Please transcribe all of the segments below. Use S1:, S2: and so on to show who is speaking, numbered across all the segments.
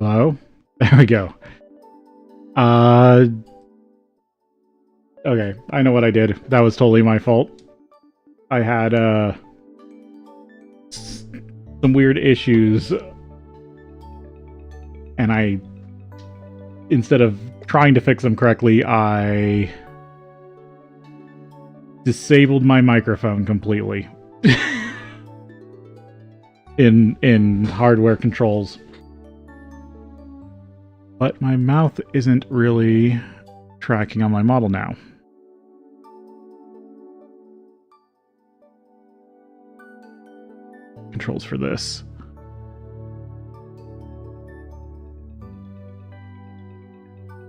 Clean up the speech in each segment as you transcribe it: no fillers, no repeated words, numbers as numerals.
S1: Hello? There we go. Okay, I know what I did. That was totally my fault. I had, some weird issues. And I, instead of trying to fix them correctly, I disabled my microphone completely. in hardware controls. But my mouth isn't really tracking on my model now. Controls for this.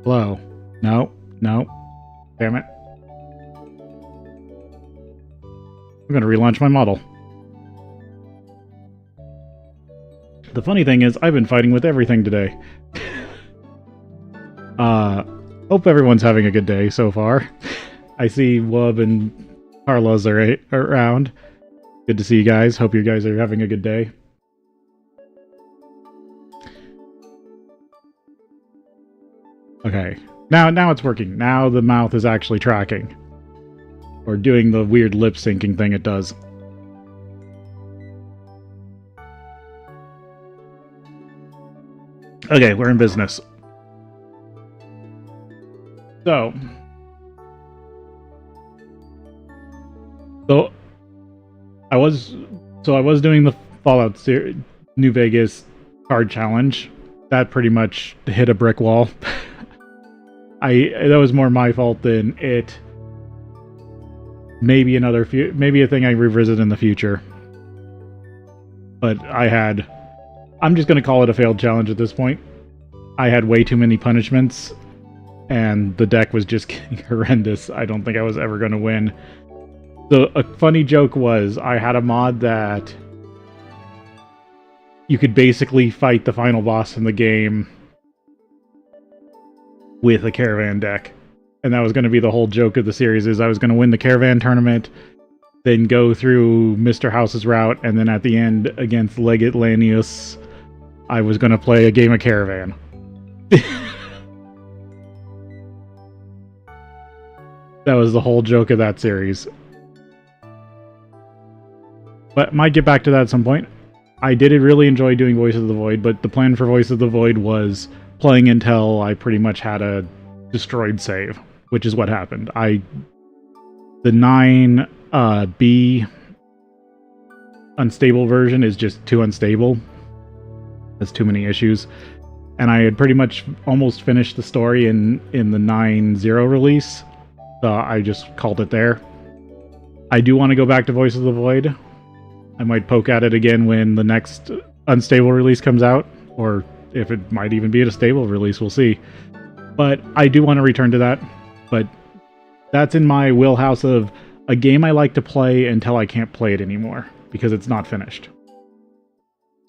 S1: Hello. No. Damn it. I'm gonna relaunch my model. The funny thing is, I've been fighting with everything today. Hope everyone's having a good day so far. I see Wub and Carlos are around. Good to see you guys. Hope you guys are having a good day. Okay. Now it's working. Now the mouth is actually tracking. Or doing the weird lip syncing thing it does. Okay, we're in business. So I was doing the Fallout New Vegas card challenge. That pretty much hit a brick wall. That was more my fault than it. Maybe a thing I revisit in the future. But I'm just going to call it a failed challenge at this point. I had way too many punishments, and the deck was just getting horrendous. I don't think I was ever going to win. So a funny joke was, I had a mod that you could basically fight the final boss in the game with a caravan deck. And that was going to be the whole joke of the series, is I was going to win the caravan tournament, then go through Mr. House's route, and then at the end, against Legate Lanius, I was going to play a game of caravan. That was the whole joke of that series. But might get back to that at some point. I did really enjoy doing Voice of the Void, but the plan for Voice of the Void was playing until I pretty much had a destroyed save, which is what happened. The 9B unstable version is just too unstable. There's too many issues. And I had pretty much almost finished the story in the 9.0 release, so I just called it there. I do want to go back to Voice of the Void. I might poke at it again when the next unstable release comes out, or if it might even be a stable release, we'll see. But I do want to return to that, but that's in my wheelhouse of a game I like to play until I can't play it anymore, because it's not finished.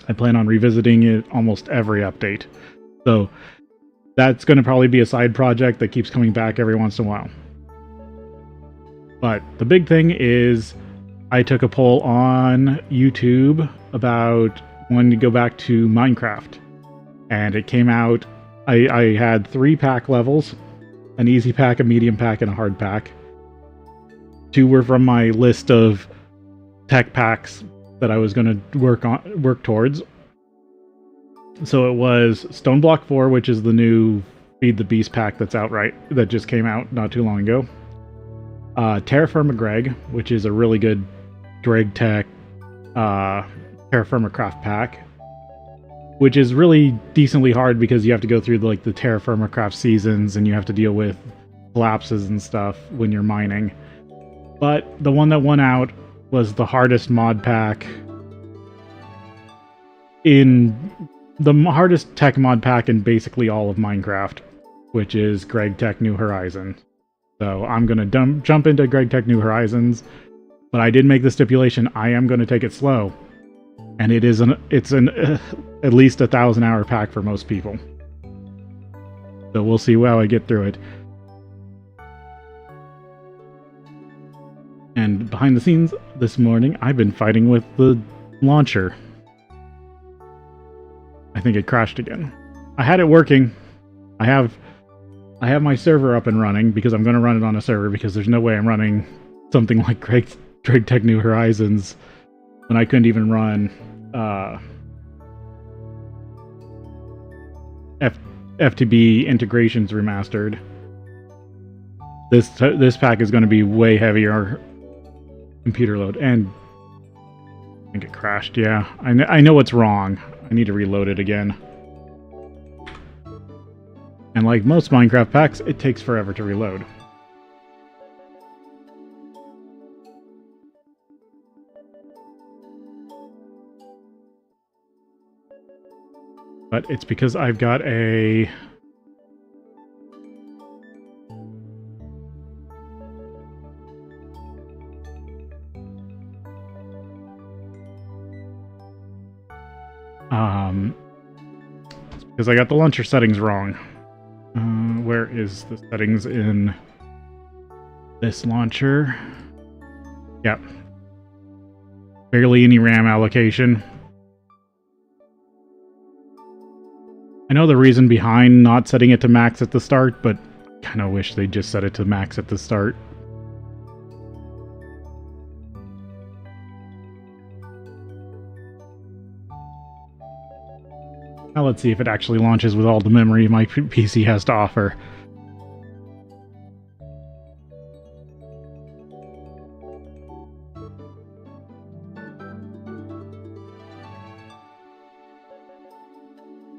S1: I plan on revisiting it almost every update. So that's going to probably be a side project that keeps coming back every once in a while. But the big thing is, I took a poll on YouTube about wanting to go back to Minecraft. And it came out, I had 3 pack levels, an easy pack, a medium pack, and a hard pack. 2 were from my list of tech packs that I was going to work towards. So it was Stone Block 4, which is the new Feed the Beast pack that just came out not too long ago. Terra Firma Greg, which is a really good GregTech Terra Firma Craft pack, which is really decently hard because you have to go through the Terra Firma Craft seasons, and you have to deal with collapses and stuff when you're mining. But the one that won out was the hardest mod pack hardest tech mod pack in basically all of Minecraft, which is GregTech New Horizons. So I'm going to jump into GregTech New Horizons, but I did make the stipulation I am going to take it slow. And it's at least 1,000-hour pack for most people. So we'll see how I get through it. And behind the scenes this morning, I've been fighting with the launcher. I think it crashed again. I had it working. I have my server up and running because I'm going to run it on a server because there's no way I'm running something like GregTech New Horizons when I couldn't even run FTB Integrations Remastered. This pack is going to be way heavier computer load, and I think it crashed. Yeah, I know what's wrong. I need to reload it again. And like most Minecraft packs, it takes forever to reload. But it's because I've got a... it's because I got the launcher settings wrong. Where is the settings in this launcher? Yep. Barely any RAM allocation. I know the reason behind not setting it to max at the start, but I kind of wish they just set it to max at the start. Now let's see if it actually launches with all the memory my PC has to offer.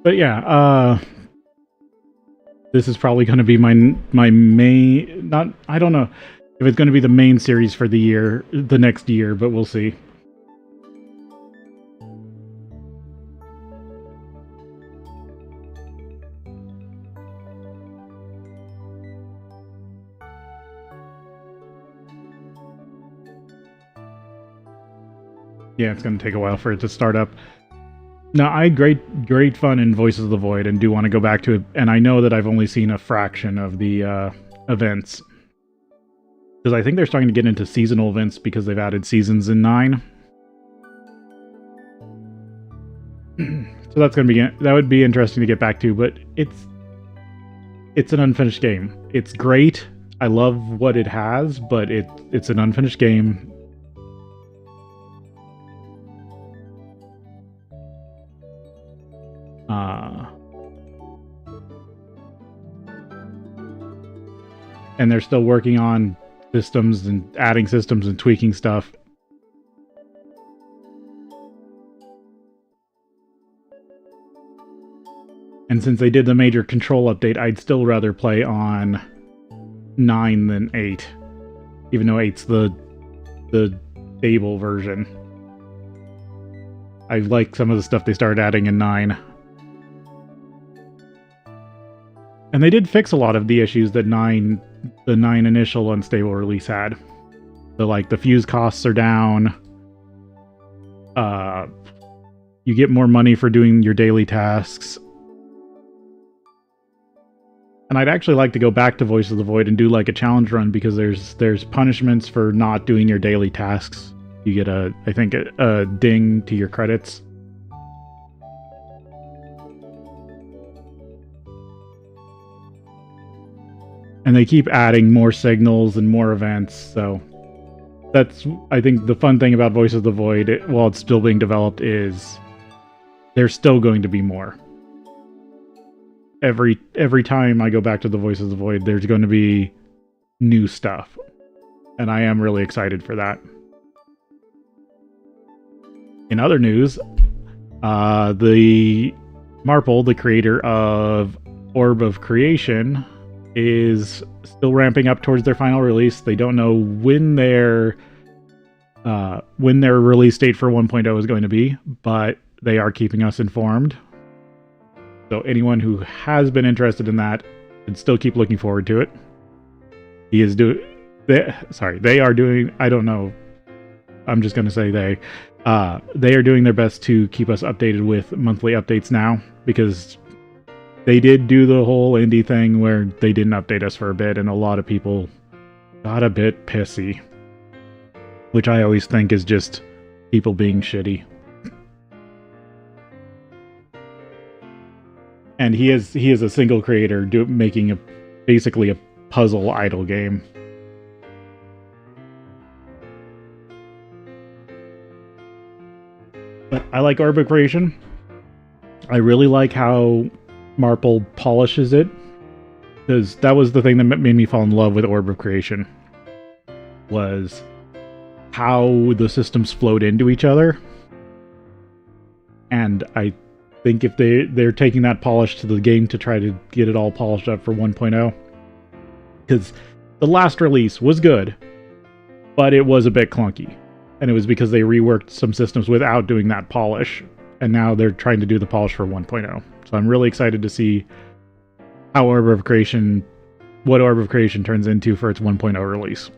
S1: But yeah, this is probably going to be my main... I don't know if it's going to be the main series for the next year, but we'll see. Yeah, it's going to take a while for it to start up. Now, I had great fun in Voices of the Void and do want to go back to it, and I know that I've only seen a fraction of the events. Because I think they're starting to get into seasonal events because they've added seasons in 9. So that's going to be... that would be interesting to get back to, but it's an unfinished game. It's great. I love what it has, but it's an unfinished game. And they're still working on systems and adding systems and tweaking stuff. And since they did the major control update, I'd still rather play on 9 than 8. Even though 8's the stable version. I like some of the stuff they started adding in 9. And they did fix a lot of the issues that the 9 initial unstable release had. So like the fuse costs are down. You get more money for doing your daily tasks. And I'd actually like to go back to Voice of the Void and do like a challenge run because there's punishments for not doing your daily tasks. You get I think a ding to your credits. And they keep adding more signals and more events, so that's, I think, the fun thing about Voice of the Void, while it's still being developed, is there's still going to be more. Every time I go back to the Voice of the Void, there's going to be new stuff. And I am really excited for that. In other news, the MaRul, the creator of Orb of Creation, is still ramping up towards their final release. They don't know when their release date for 1.0 is going to be, but they are keeping us informed. So anyone who has been interested in that can still keep looking forward to it. They are doing, I don't know, I'm just going to say they are doing their best to keep us updated with monthly updates now, because they did do the whole indie thing where they didn't update us for a bit, and a lot of people got a bit pissy. Which I always think is just people being shitty. and he is a single creator making basically a puzzle idle game. But I like Orb of Creation. I really like how MaRul polishes it, because that was the thing that made me fall in love with Orb of Creation, was how the systems flowed into each other. And I think if they're taking that polish to the game to try to get it all polished up for 1.0, because the last release was good, but it was a bit clunky, and it was because they reworked some systems without doing that polish, and now they're trying to do the polish for 1.0. So I'm really excited to see how what Orb of Creation turns into for its 1.0 release.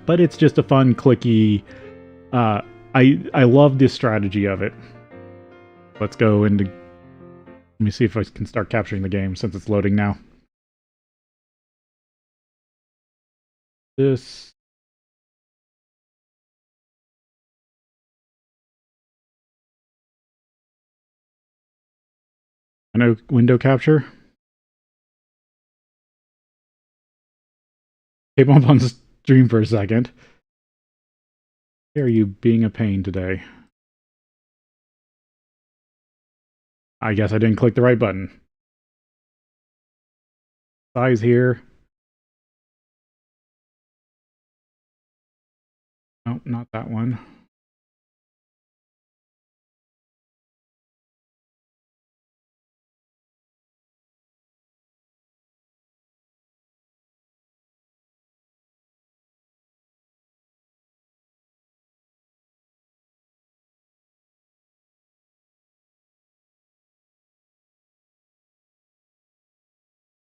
S1: But it's just a fun, clicky. I love this strategy of it. Let's go into. Let me see if I can start capturing the game since it's loading now. This. I know window capture. Came up on stream for a second. Are you being a pain today? I guess I didn't click the right button. Size here. No, not that one.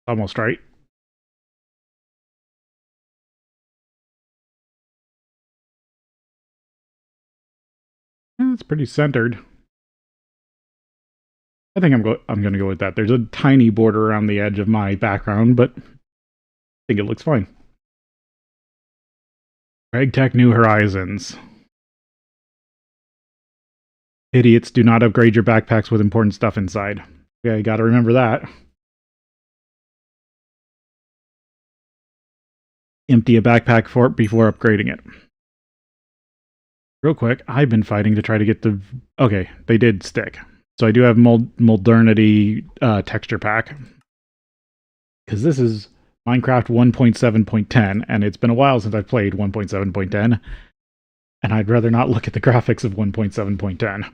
S1: Almost right. It's pretty centered. I think I'm going to go with that. There's a tiny border around the edge of my background, but I think it looks fine. GregTech New Horizons. Idiots, do not upgrade your backpacks with important stuff inside. Yeah, you gotta remember that. Empty a backpack before upgrading it. Real quick, I've been fighting to try to get the... Okay, they did stick. So I do have Modernity texture pack. Because this is Minecraft 1.7.10, and it's been a while since I've played 1.7.10. And I'd rather not look at the graphics of 1.7.10.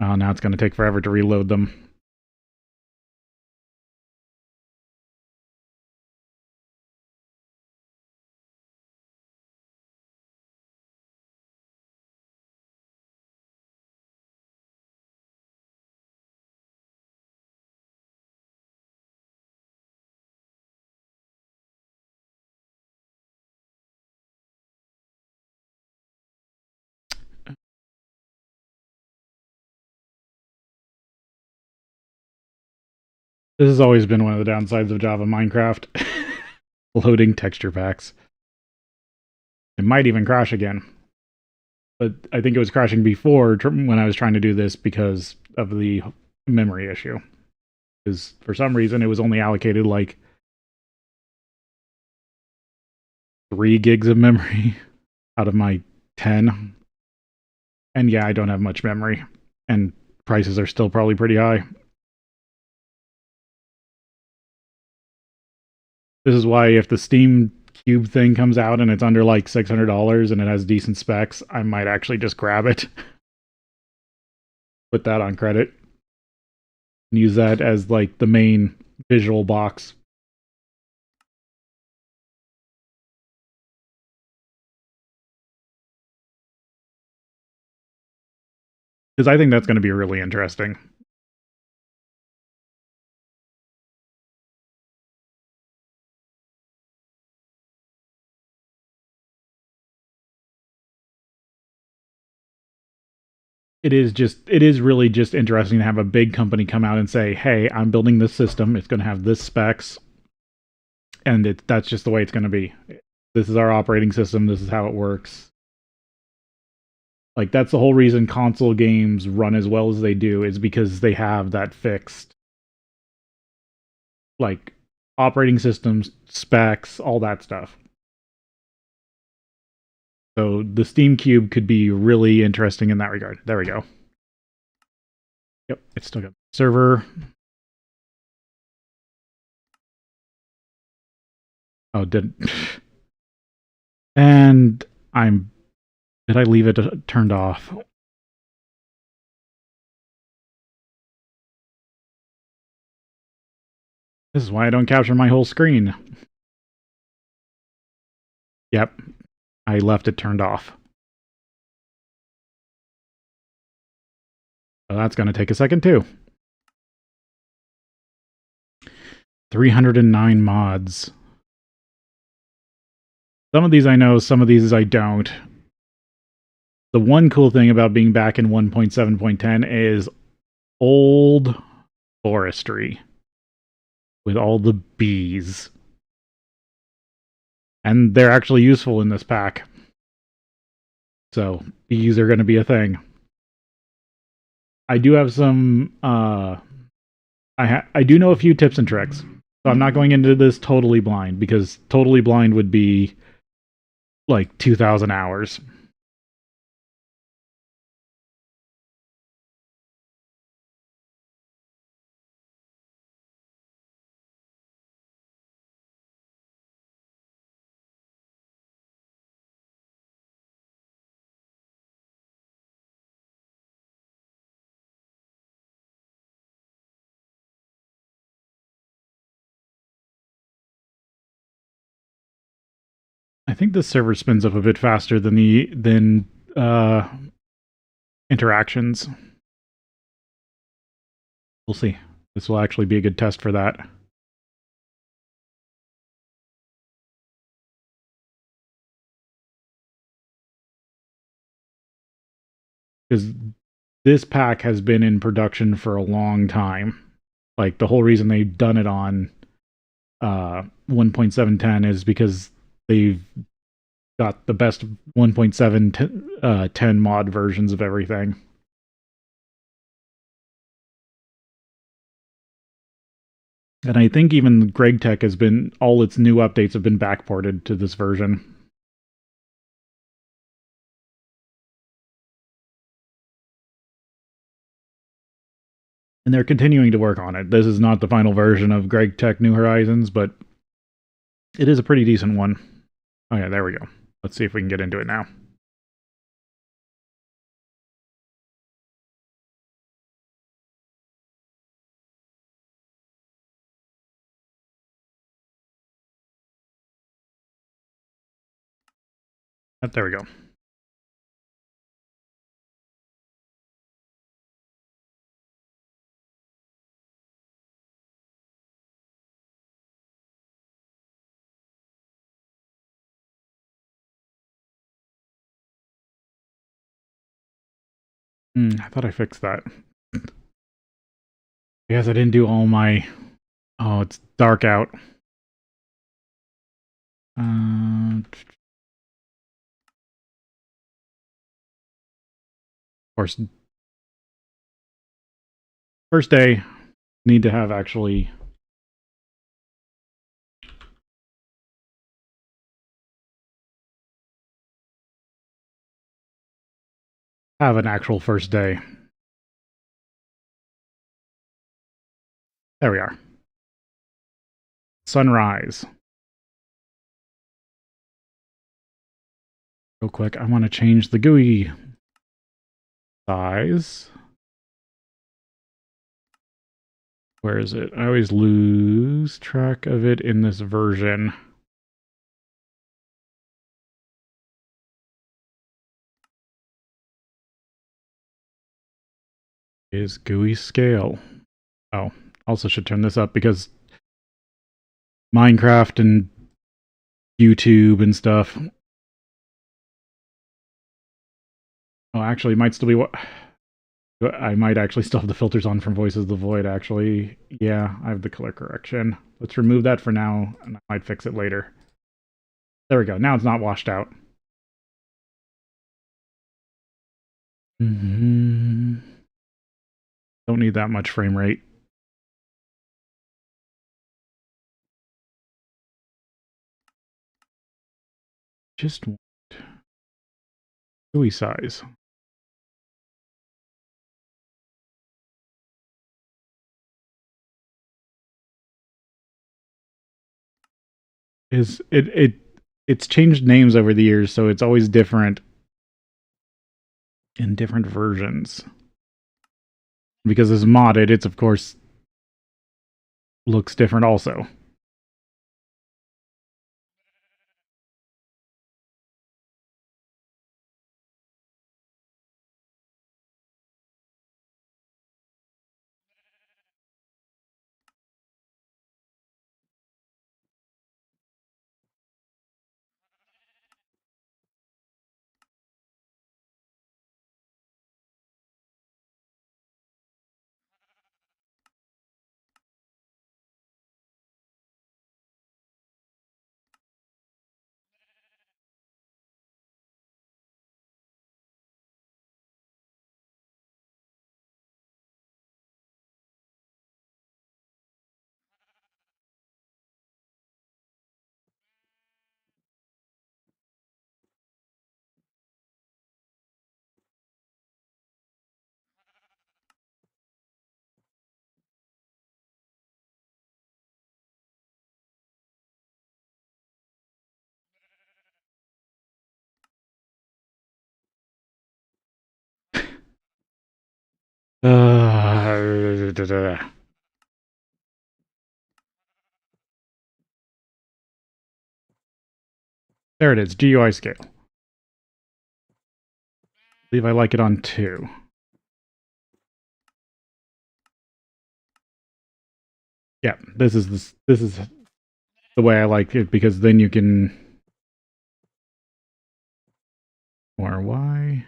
S1: Oh, now it's going to take forever to reload them. This has always been one of the downsides of Java Minecraft. Loading texture packs. It might even crash again. But I think it was crashing before when I was trying to do this because of the memory issue. Because for some reason it was only allocated like 3 gigs of memory out of my 10. And yeah, I don't have much memory. And prices are still probably pretty high. This is why if the Steam Cube thing comes out and it's under like $600 and it has decent specs, I might actually just grab it. Put that on credit. And use that as like the main visual box. Because I think that's going to be really interesting. It is really just interesting to have a big company come out and say, hey, I'm building this system, it's going to have this specs, and that's just the way it's going to be. This is our operating system, this is how it works. Like that's the whole reason console games run as well as they do is because they have that fixed like operating systems, specs, all that stuff. So the Steam Cube could be really interesting in that regard. There we go. Yep, it's still got server. Oh, did and I'm did I leave it turned off? This is why I don't capture my whole screen. Yep, I left it turned off. So that's going to take a second too. 309 mods. Some of these I know, some of these I don't. The one cool thing about being back in 1.7.10 is old forestry with all the bees. And they're actually useful in this pack. So bees are going to be a thing. I do have some I do know a few tips and tricks. So I'm not going into this totally blind because totally blind would be like 2,000 hours. I think the server spins up a bit faster than the interactions. We'll see. This will actually be a good test for that. Because this pack has been in production for a long time. Like the whole reason they've done it on 1.710 is because they've got the best 1.710 mod versions of everything. And I think even GregTech has been, all its new updates have been backported to this version. And they're continuing to work on it. This is not the final version of GregTech New Horizons, but it is a pretty decent one. Oh yeah, there we go. Let's see if we can get into it now. There we go. I thought I fixed that. I guess I didn't do all my... Oh, it's dark out. Of course, first day, need to have actually... have an actual first day. There we are. Sunrise. Real quick, I want to change the GUI size. Where is it? I always lose track of it in this version. Is GUI scale. Oh, also should turn this up because Minecraft and YouTube and stuff. Oh, actually, it might still be what... I might actually still have the filters on from Voices of the Void, actually. Yeah, I have the color correction. Let's remove that for now, and I might fix it later. There we go. Now it's not washed out. Don't need that much frame rate. Just want GUI size. It's changed names over the years, so it's always different in different versions. Because it's modded, it's of course looks different also. There it is, GUI scale. I believe I like it on 2. Yeah, this is the way I like it, because then you can or Y.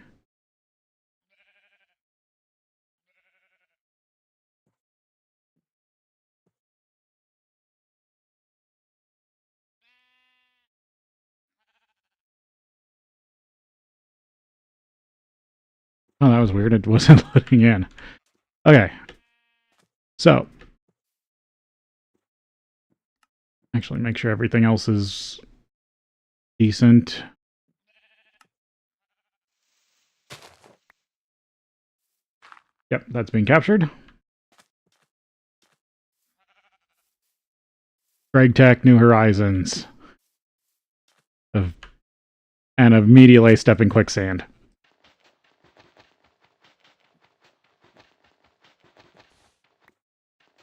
S1: Oh, that was weird. It wasn't loading in. Okay. So, actually make sure everything else is decent. Yep, that's being captured. GregTech, New Horizons. And immediately step in quicksand.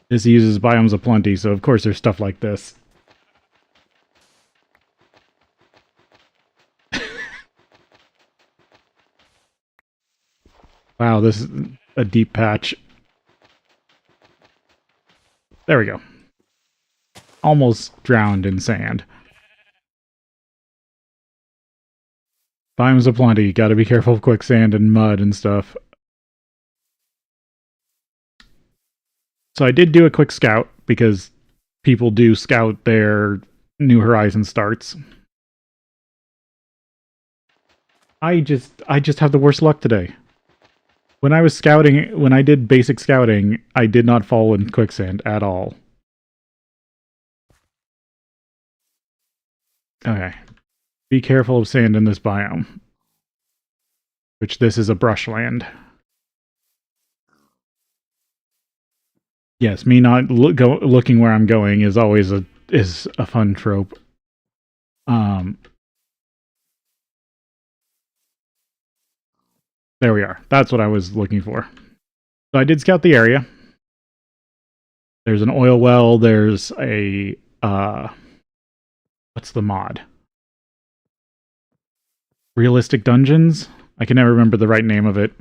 S1: This uses biomes of plenty, so of course there's stuff like this. Wow, this is a deep patch. There we go. Almost drowned in sand. Biomes of plenty. Gotta be careful of quicksand and mud and stuff. So I did do a quick scout, because people do scout their New Horizons starts. I just have the worst luck today. When I was scouting, when I did basic scouting, I did not fall in quicksand at all. Okay. Be careful of sand in this biome. Which this is a brushland. Yes, me not looking where I'm going is always a fun trope. There we are. That's what I was looking for. So I did scout the area. There's an oil well. There's a what's the mod? Realistic dungeons. I can never remember the right name of it,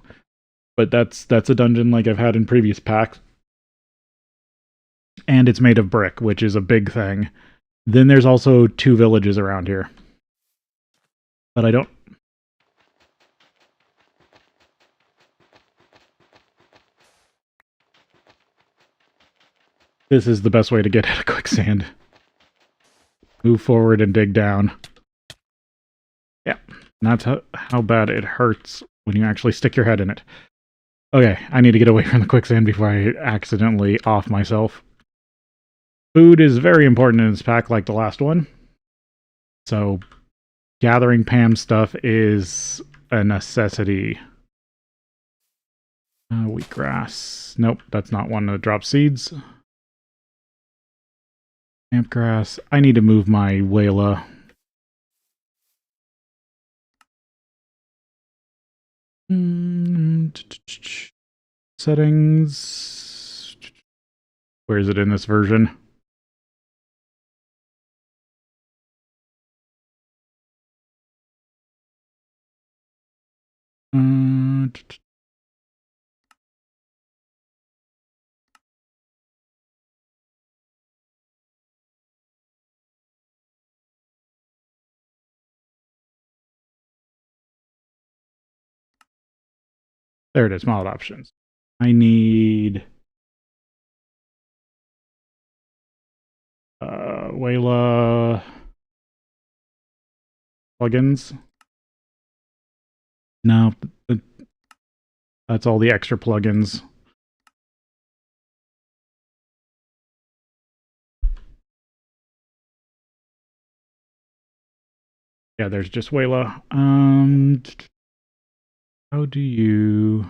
S1: but that's a dungeon like I've had in previous packs. And it's made of brick, which is a big thing. Then there's also 2 villages around here. But I don't... This is the best way to get out of quicksand. Move forward and dig down. Yeah, and that's how bad it hurts when you actually stick your head in it. Okay, I need to get away from the quicksand before I accidentally off myself. Food is very important in this pack, like the last one. So, gathering Pam stuff is a necessity. Wheatgrass. Nope, that's not one that drops seeds. Campgrass. I need to move my Wayla. Settings. Where is it in this version? There it is, mod options. I need Wayla plugins. No, that's all the extra plugins. Yeah, there's just Wayla. How do you...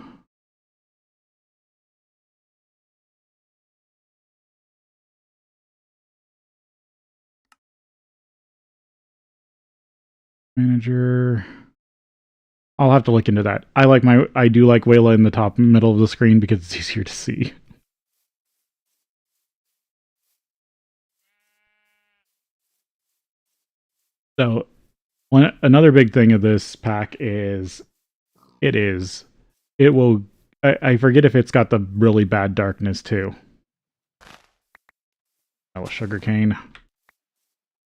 S1: Manager... I'll have to look into that. I do like Wayla in the top middle of the screen because it's easier to see. So, another big thing of this pack is it will. I forget if it's got the really bad darkness too. Oh, sugarcane.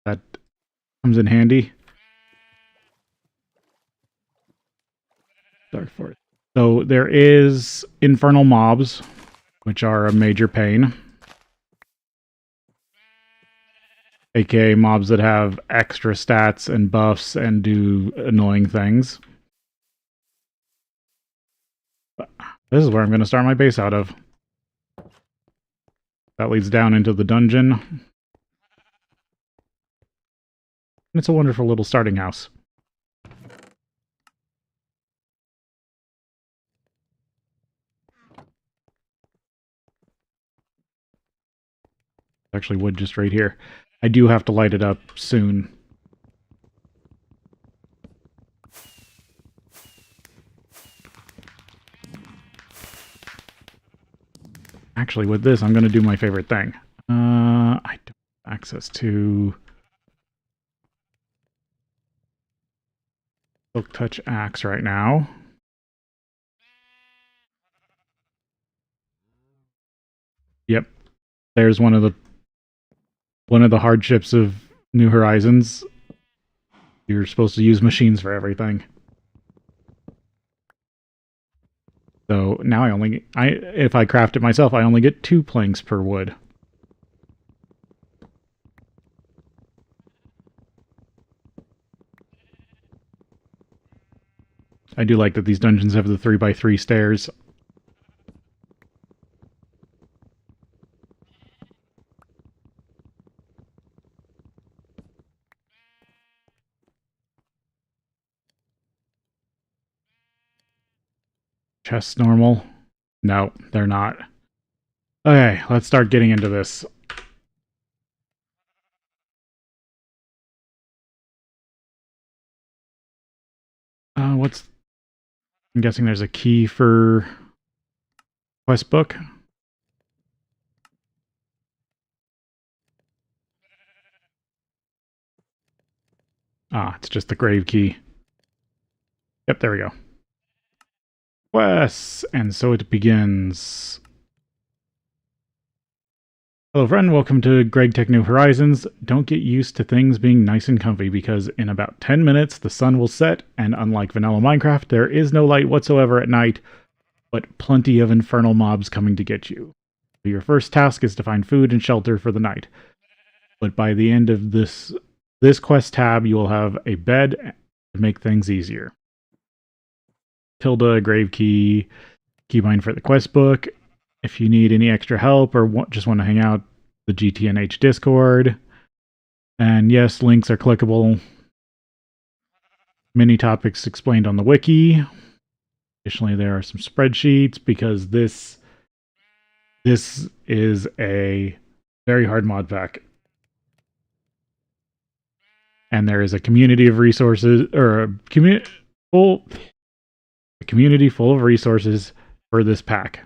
S1: That comes in handy. Dark forest. So there is infernal mobs, which are a major pain. AKA mobs that have extra stats and buffs and do annoying things. This is where I'm going to start my base out of. That leads down into the dungeon. It's a wonderful little starting house. Actually, wood just right here. I do have to light it up soon. Actually, with this, I'm going to do my favorite thing. I don't have access to Silk Touch Axe right now. Yep, there's one of the hardships of New Horizons. You're supposed to use machines for everything. So now if I craft it myself, I only get 2 planks per wood. I do like that these dungeons have the 3x3 stairs. Chests normal? No, they're not. Okay, let's start getting into this. I'm guessing there's a key for quest book. Ah, it's just the grave key. Yep, there we go. Quests, and so it begins. Hello friend, welcome to GregTech New Horizons. Don't get used to things being nice and comfy because in about 10 minutes the sun will set, and unlike vanilla Minecraft, there is no light whatsoever at night, but plenty of infernal mobs coming to get you. So your first task is to find food and shelter for the night. But by the end of this quest tab, you will have a bed to make things easier. tilde, grave key, keybind for the quest book. If you need any extra help or just want to hang out, the GTNH Discord. And yes, links are clickable. Many topics explained on the wiki. Additionally, there are some spreadsheets because this is a very hard mod pack. And there is a community of resources, or a community full of resources for this pack.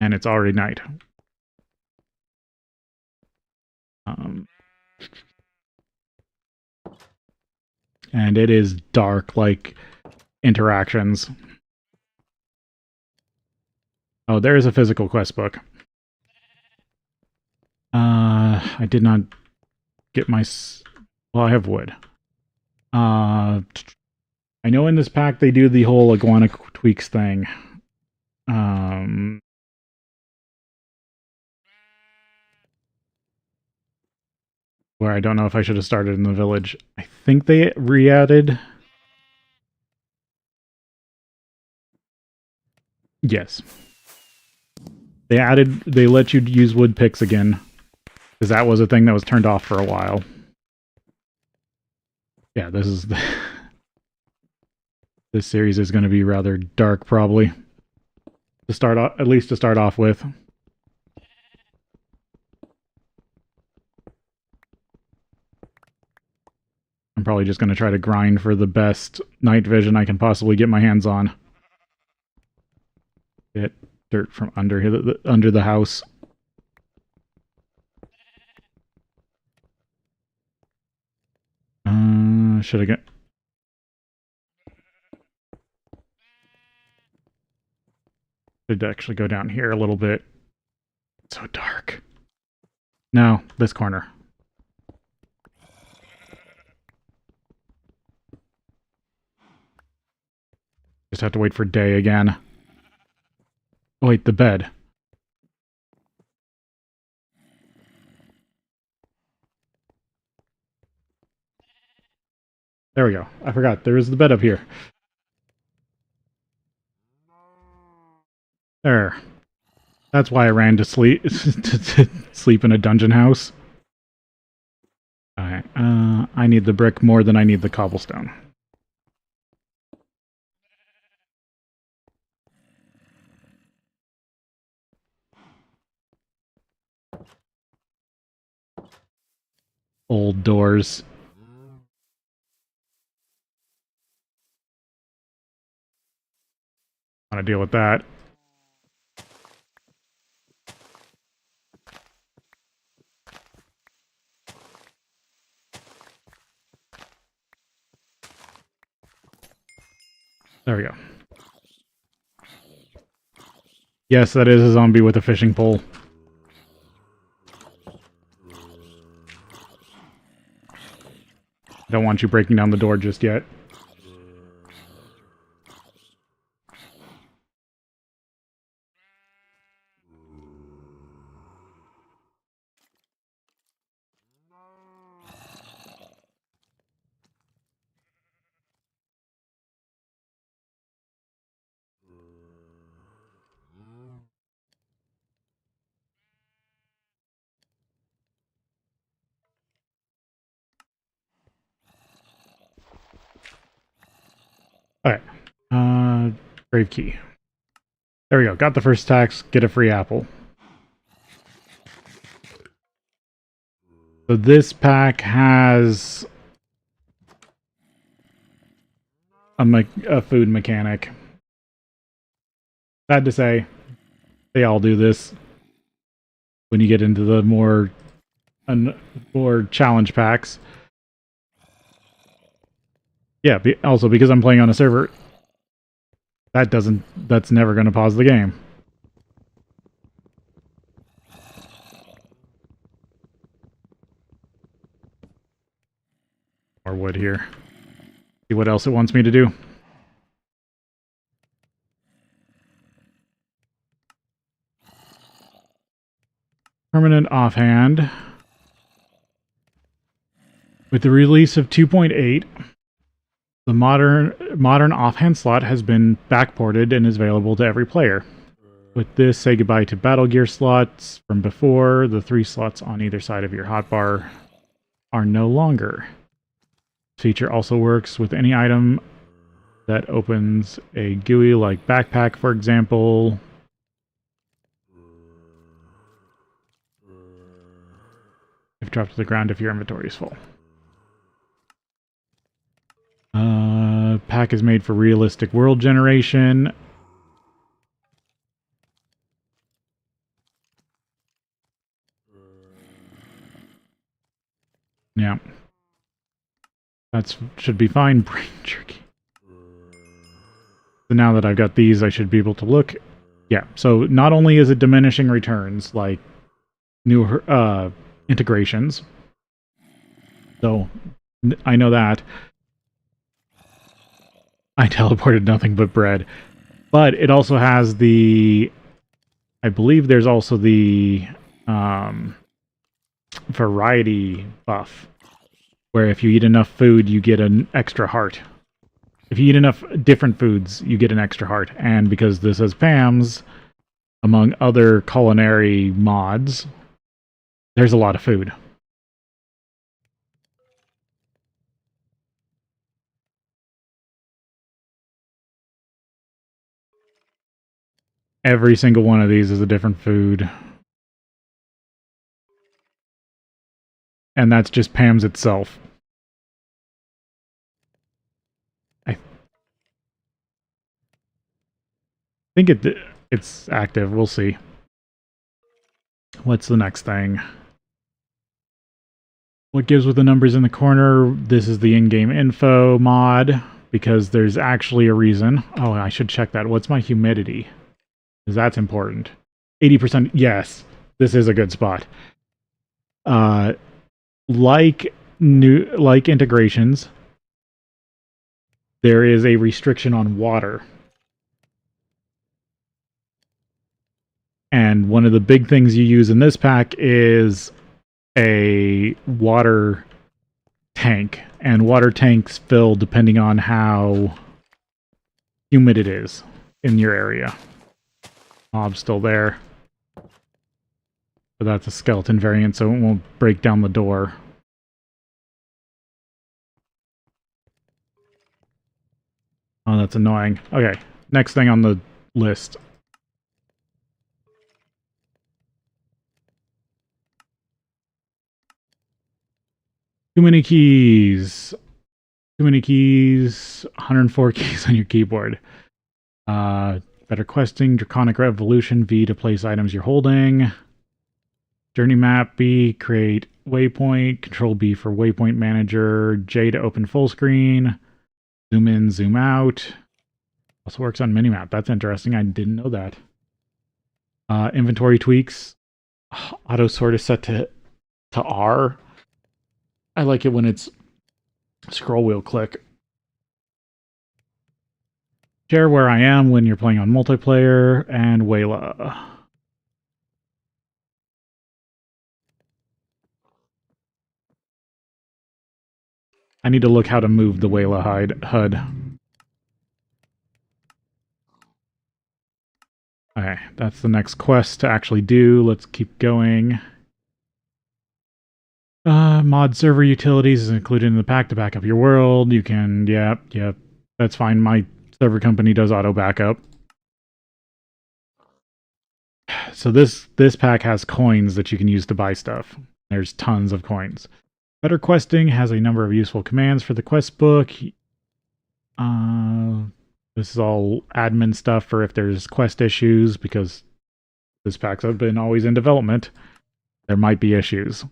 S1: And it's already night. And it is dark, like interactions. Oh, there is a physical quest book. I did not get my... Well, I have wood. I know in this pack they do the whole iguana tweaks thing. Where I don't know if I should have started in the village. I think they re-added... Yes. They let you use wood picks again. Because that was a thing that was turned off for a while. Yeah, this is... This series is going to be rather dark, probably. At least to start off with. I'm probably just going to try to grind for the best night vision I can possibly get my hands on. Get dirt from under the house. Should I get... Should actually go down here a little bit. It's so dark. No, this corner. Just have to wait for day again. Oh wait, the bed. There we go. I forgot. There is the bed up here. There. That's why I ran to sleep to sleep in a dungeon house. Alright. I need the brick more than I need the cobblestone. Old doors. Want to deal with that. There we go. Yes, that is a zombie with a fishing pole. Don't want you breaking down the door just yet. Alright. Grave key. There we go. Got the first tax. Get a free apple. So this pack has a food mechanic. Sad to say, they all do this when you get into the more challenge packs. Yeah, also because I'm playing on a server, that's never going to pause the game. More wood here. See what else it wants me to do. Permanent offhand. With the release of 2.8, The modern offhand slot has been backported and is available to every player. With this, say goodbye to Battle Gear slots from before. The 3 slots on either side of your hotbar are no longer. This feature also works with any item that opens a GUI like backpack, for example. If dropped to the ground if your inventory is full. Pack is made for realistic world generation. Yeah. That should be fine. Brain jerky. So now that I've got these, I should be able to look. Yeah, so not only is it diminishing returns, like new integrations. So I know that. I teleported nothing but bread. But it also has the... I believe there's also the variety buff, where if you eat enough food, you get an extra heart. If you eat enough different foods, you get an extra heart. And because this has PAMs, among other culinary mods, there's a lot of food. Every single one of these is a different food. And that's just PAMs itself. I think it's active. We'll see. What's the next thing? What gives with the numbers in the corner? This is the in-game info mod, because there's actually a reason. Oh, I should check that. What's my humidity? Because that's important. 80%. Yes, this is a good spot. Like integrations, there is a restriction on water. And one of the big things you use in this pack is a water tank. And water tanks fill depending on how humid it is in your area. Mob's still there. But that's a skeleton variant, so it won't break down the door. Oh, that's annoying. Okay, next thing on the list. Too many keys. Too many keys. 104 keys on your keyboard. Better questing. Draconic Revolution. V to place items you're holding. Journey map. B, create waypoint. Control B for waypoint manager. J to open full screen. Zoom in, zoom out. Also works on minimap. That's interesting. I didn't know that. Inventory tweaks. Auto sort is set to R. I like it when it's scroll wheel click. Share where I am when you're playing on multiplayer, and Wayla. I need to look how to move the Wayla HUD. Okay, that's the next quest to actually do. Let's keep going. Mod server utilities is included in the pack to back up your world. You can, yep, that's fine. My server company does auto backup. So this pack has coins that you can use to buy stuff. There's tons of coins. Better questing has a number of useful commands for the quest book. This is all admin stuff for if there's quest issues, because this pack's been always in development. There might be issues.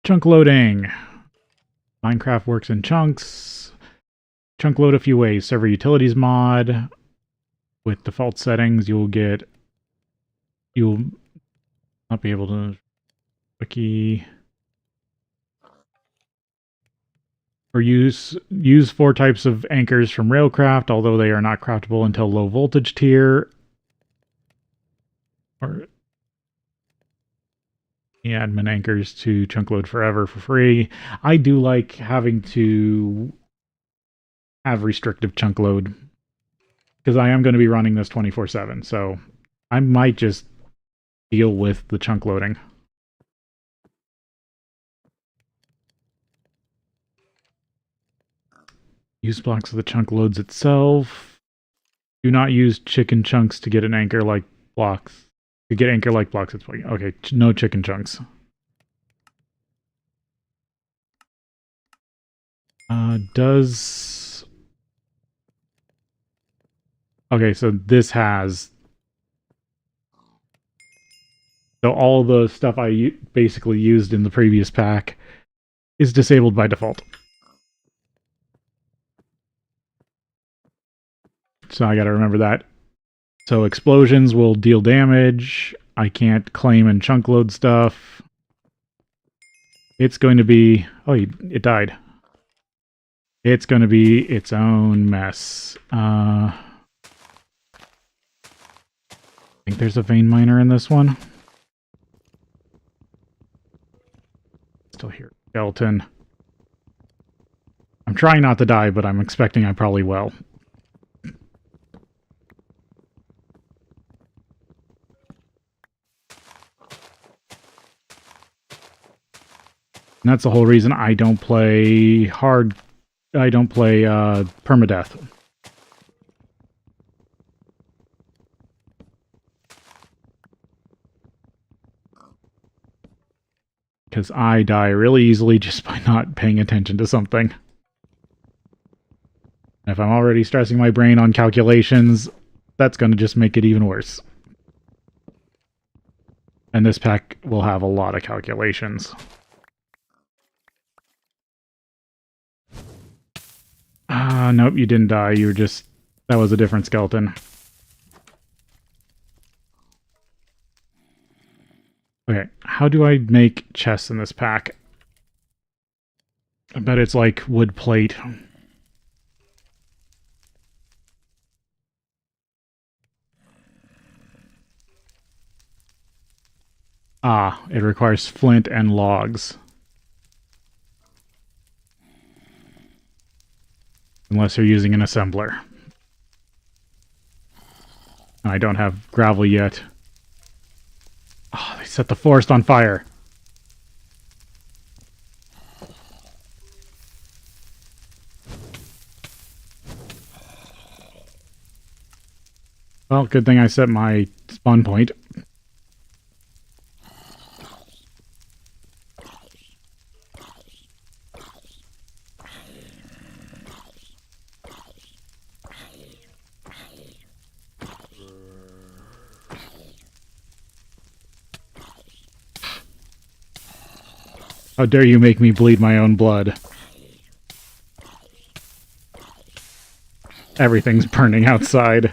S1: Chunk loading. Minecraft works in chunks. Chunk load a few ways. Server utilities mod. With default settings, you'll not be able to wiki. Or use 4 types of anchors from Railcraft, although they are not craftable until low voltage tier. Or admin anchors to chunk load forever for free. I do like having to have restrictive chunk load because I am going to be running this 24/7. So I might just deal with the chunk loading. Use blocks of the chunk loads itself. Do not use chicken chunks to get an anchor like blocks. To get anchor like blocks, it's okay. No chicken chunks. Does okay? So this has all the stuff I basically used in the previous pack is disabled by default. So I got to remember that. So explosions will deal damage. I can't claim and chunk load stuff. It's going to be... Oh, it died. It's going to be its own mess. I think there's a vein miner in this one. Still here. Skeleton. I'm trying not to die, but I'm expecting I probably will. And that's the whole reason I don't play permadeath. Because I die really easily just by not paying attention to something. And if I'm already stressing my brain on calculations, that's going to just make it even worse. And this pack will have a lot of calculations. Nope, you didn't die. You were just... That was a different skeleton. Okay, how do I make chests in this pack? I bet it's like wood plate. Ah, it requires flint and logs. Unless you're using an assembler. I don't have gravel yet. Oh, they set the forest on fire. Well, good thing I set my spawn point. How dare you make me bleed my own blood? Everything's burning outside.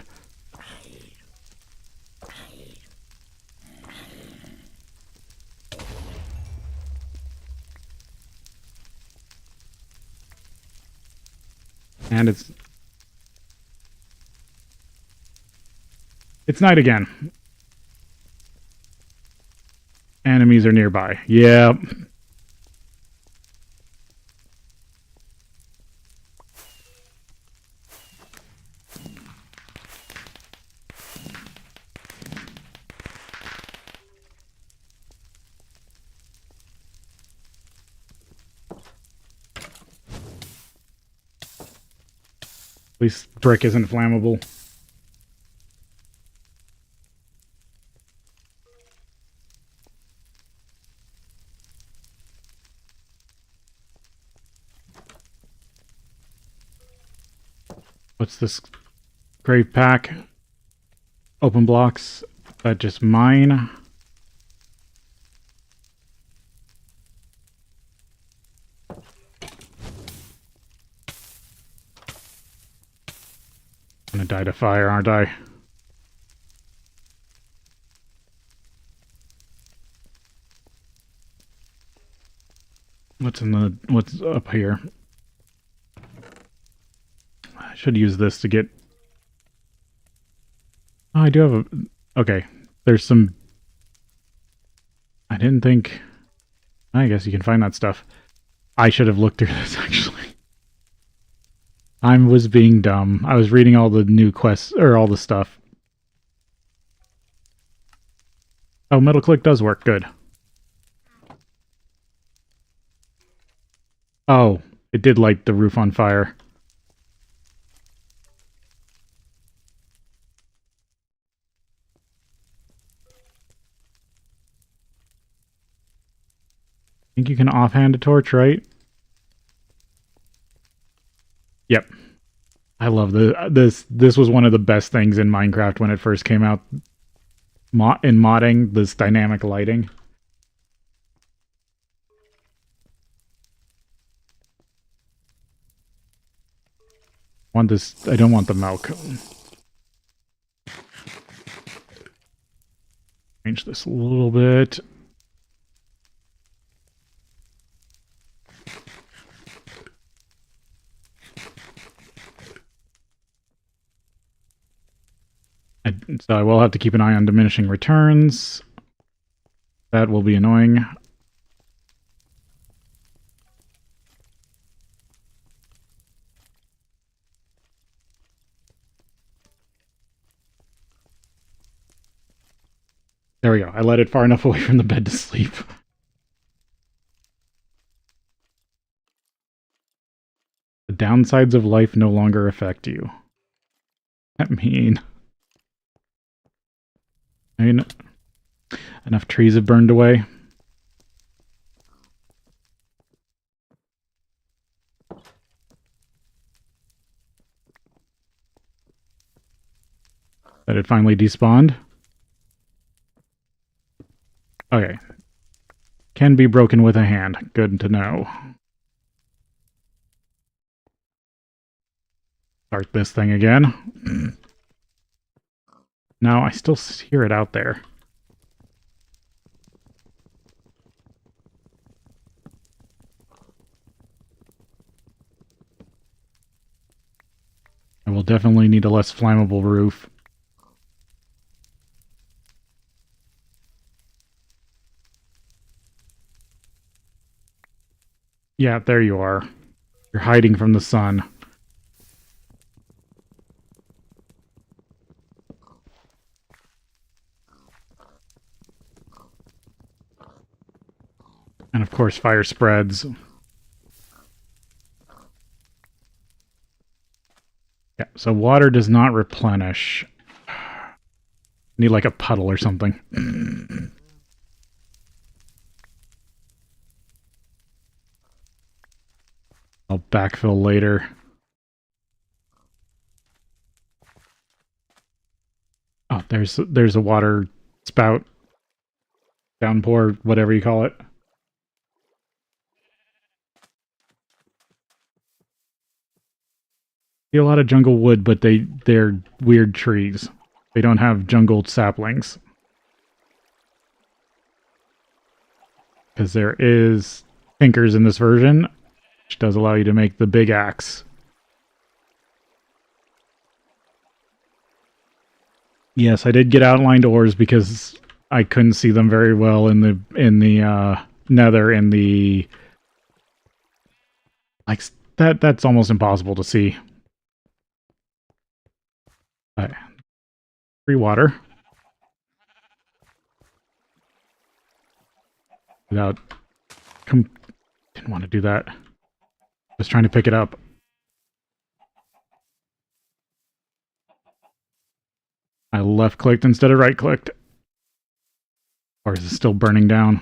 S1: And it's night again. Enemies are nearby. Yep. At least brick isn't flammable. What's this grave pack? Open blocks. That just mine. I'm gonna die to fire, aren't I? What's up here? I should use this to get... Oh, I do have a... Okay, there's some... I didn't think... I guess you can find that stuff. I should have looked through this, actually. I was being dumb. I was reading all the new quests, or all the stuff. Oh, middle click does work. Good. Oh, it did light the roof on fire. I think you can offhand a torch, right? Yep. I love this was one of the best things in Minecraft when it first came out. In modding, this dynamic lighting. Want this? I don't want the milk. Change this a little bit. So I will have to keep an eye on diminishing returns. That will be annoying. There we go. I let it far enough away from the bed to sleep. The downsides of life no longer affect you. What does that mean? I mean, enough trees have burned away. That it finally despawned. Okay. Can be broken with a hand. Good to know. Start this thing again. No, I still hear it out there. I will definitely need a less flammable roof. Yeah, there you are. You're hiding from the sun. And of course, fire spreads. Yeah, so water does not replenish. Need like a puddle or something. I'll backfill later. Oh, there's a water spout. Downpour, whatever you call it. See a lot of jungle wood, but they're weird trees. They don't have jungle saplings. Because there is pinkers in this version, which does allow you to make the big axe. Yes, I did get outlined ores because I couldn't see them very well in the nether in the like that's almost impossible to see. Free water. Without didn't want to do that. Just trying to pick it up. I left clicked instead of right clicked. Or is it still burning down?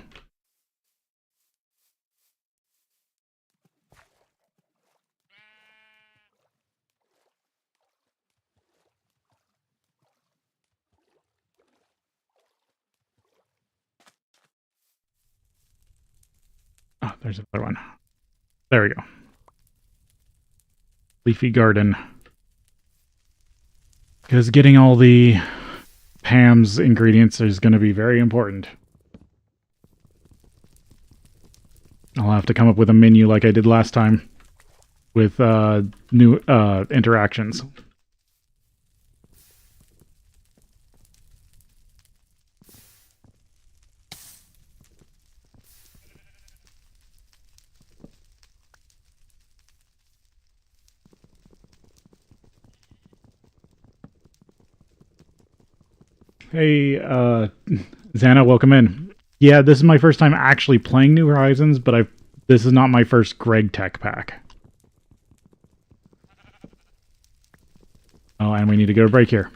S1: Oh, there's another one. There we go. Leafy garden. Because getting all the Pam's ingredients is going to be very important. I'll have to come up with a menu like I did last time with new interactions. Hey, Xana, welcome in. Yeah, this is my first time actually playing New Horizons, but this is not my first GregTech pack. Oh, and we need to go to break here.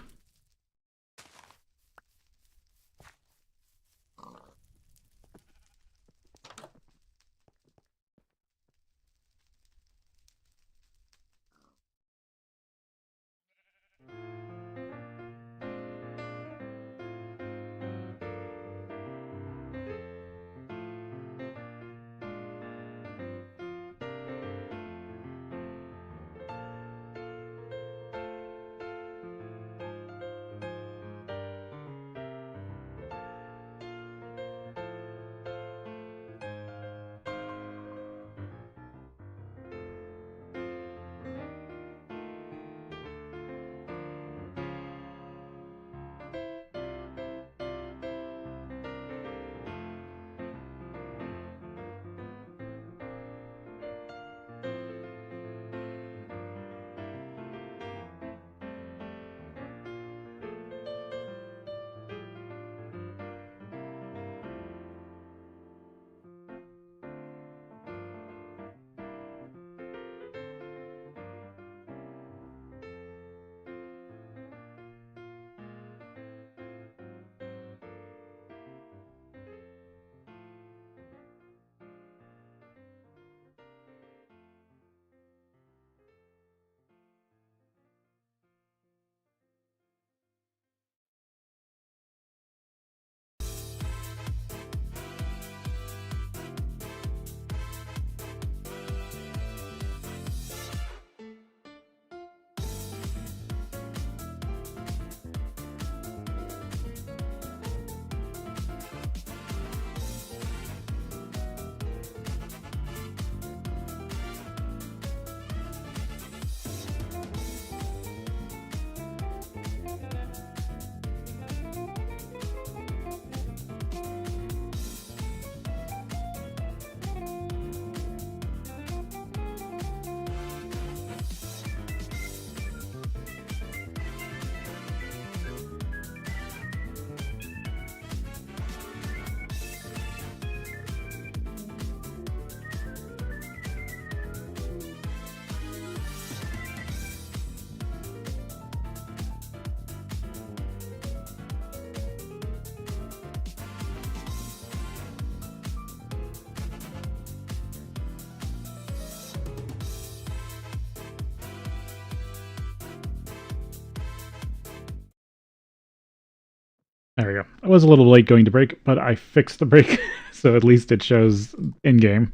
S1: There we go. I was a little late going to break, but I fixed the break, so at least it shows in-game.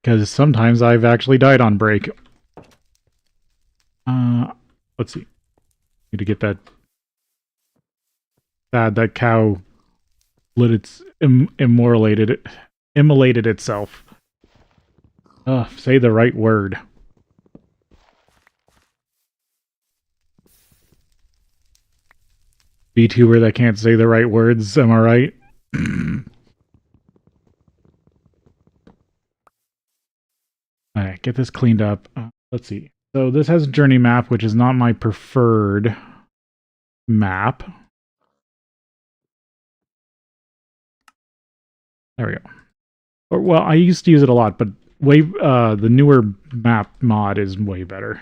S1: Because sometimes I've actually died on break. Let's see. Need to get that... that cow lit its... immolated itself. Say the right word. VTuber that can't say the right words, am I right? Alright, get this cleaned up. Let's see. So this has a journey map, which is not my preferred map. There we go. Or, well, I used to use it a lot, but the newer map mod is way better.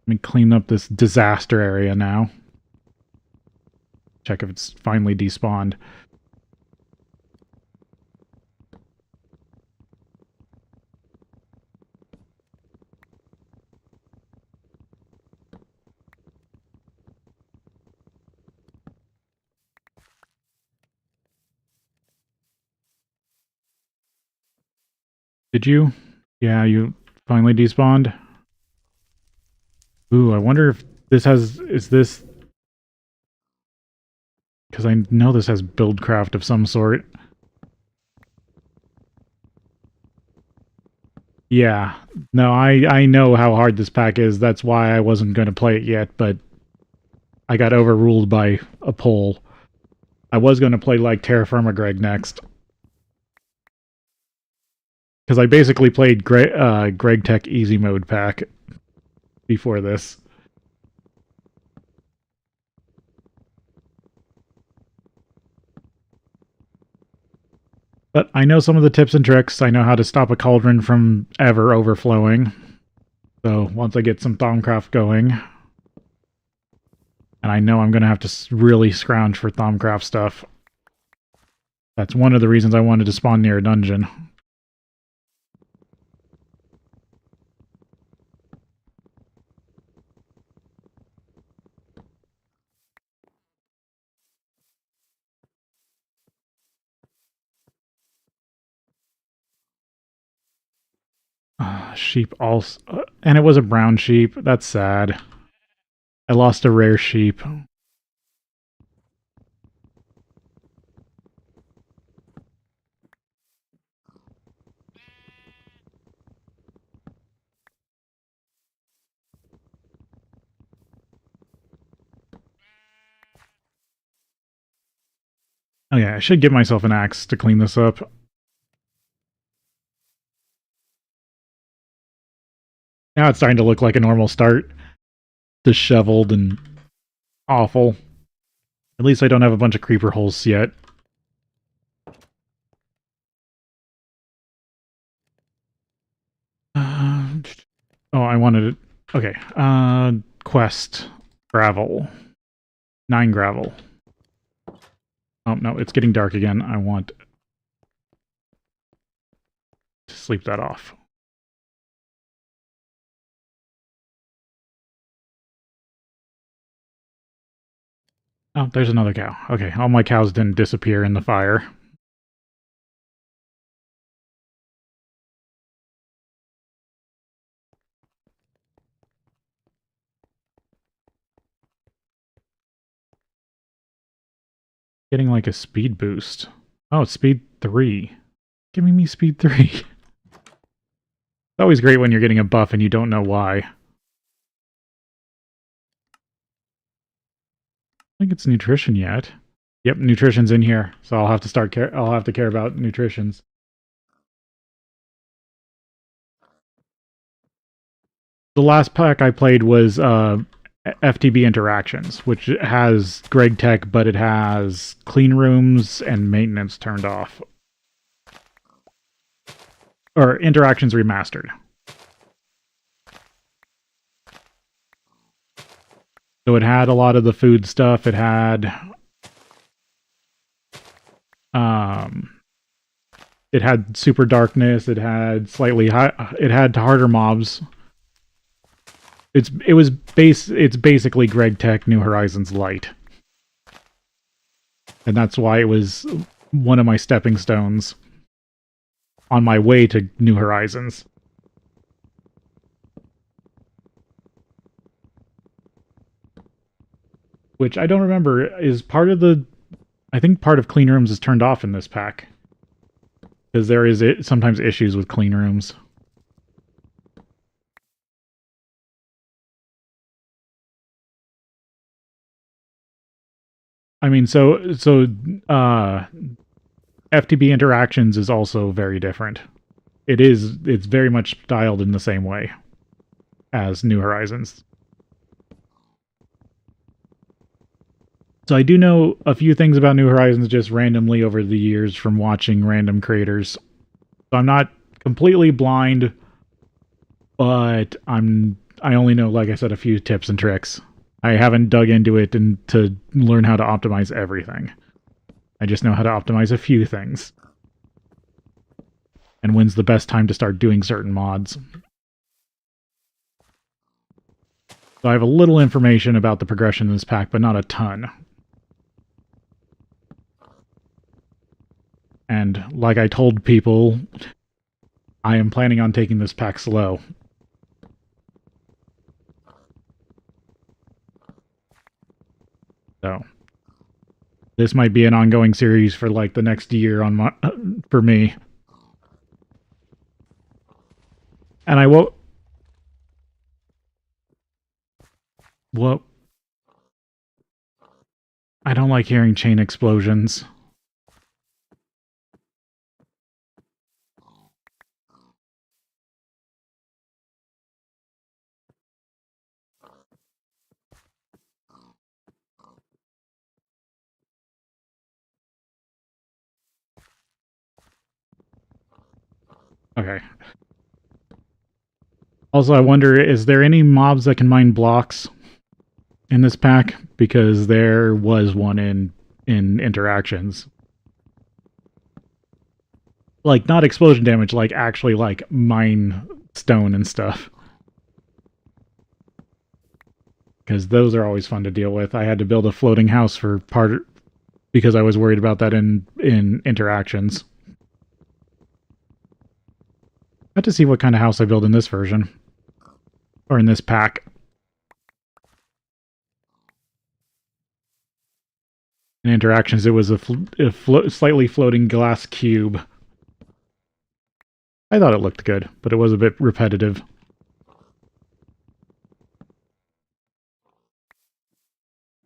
S1: Let me clean up this disaster area now. Check if it's finally despawned. Did you? Yeah, you finally despawned. Ooh, I wonder if this is this... Because I know this has buildcraft of some sort. Yeah. No, I know how hard this pack is. That's why I wasn't going to play it yet, but I got overruled by a poll. I was going to play like Terraforma Greg next. Because I basically played GregTech Easy Mode pack before this. But I know some of the tips and tricks. I know how to stop a cauldron from ever overflowing. So once I get some Thaumcraft going, and I know I'm going to have to really scrounge for Thaumcraft stuff. That's one of the reasons I wanted to spawn near a dungeon. Sheep also... and it was a brown sheep. That's sad. I lost a rare sheep. Oh yeah, I should give myself an axe to clean this up. Now it's starting to look like a normal start. Disheveled and awful. At least I don't have a bunch of creeper holes yet. Oh, I wanted it. Okay. Quest. Gravel. 9 gravel. Oh, no, it's getting dark again. I want to sleep that off. Oh, there's another cow. Okay, all my cows didn't disappear in the fire. Getting like a speed boost. Oh, it's speed 3. Giving me speed 3. It's always great when you're getting a buff and you don't know why. I think it's nutrition yet. Yep, nutrition's in here, so I'll have to start I'll have to care about nutritions. The last pack I played was FTB Interactions, which has GregTech, but it has clean rooms and maintenance turned off. Or Interactions Remastered. So it had a lot of the food stuff. It had it had super darkness. It had slightly high. It had harder mobs. It's basically GregTech New Horizons Light, and that's why it was one of my stepping stones on my way to New Horizons. Which I don't remember is part of the... I think part of clean rooms is turned off in this pack. Because there is sometimes issues with clean rooms. I mean, FTB Interactions is also very different. It's very much styled in the same way as New Horizons. So I do know a few things about New Horizons just randomly over the years from watching random creators. So I'm not completely blind, but I only know, like I said, a few tips and tricks. I haven't dug into it to learn how to optimize everything. I just know how to optimize a few things. And when's the best time to start doing certain mods. So I have a little information about the progression in this pack, but not a ton. And like I told people, I am planning on taking this pack slow. So this might be an ongoing series for like the next year on my for me. And I won't... Well, I don't like hearing chain explosions. Okay. Also, I wonder, is there any mobs that can mine blocks in this pack? Because there was one in interactions. Like, not explosion damage, like actually like mine stone and stuff. Because those are always fun to deal with. I had to build a floating house for part because I was worried about that in interactions. I have to see what kind of house I build in this version. Or in this pack. In interactions, it was a slightly floating glass cube. I thought it looked good, but it was a bit repetitive.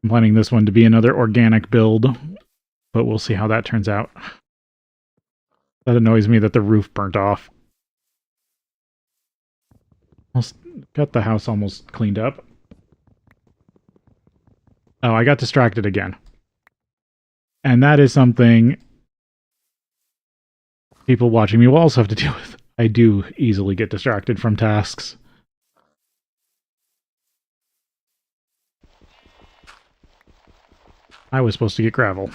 S1: I'm planning this one to be another organic build, but we'll see how that turns out. That annoys me that the roof burnt off. Got the house almost cleaned up. Oh, I got distracted again. And that is something people watching me will also have to deal with. I do easily get distracted from tasks. I was supposed to get gravel.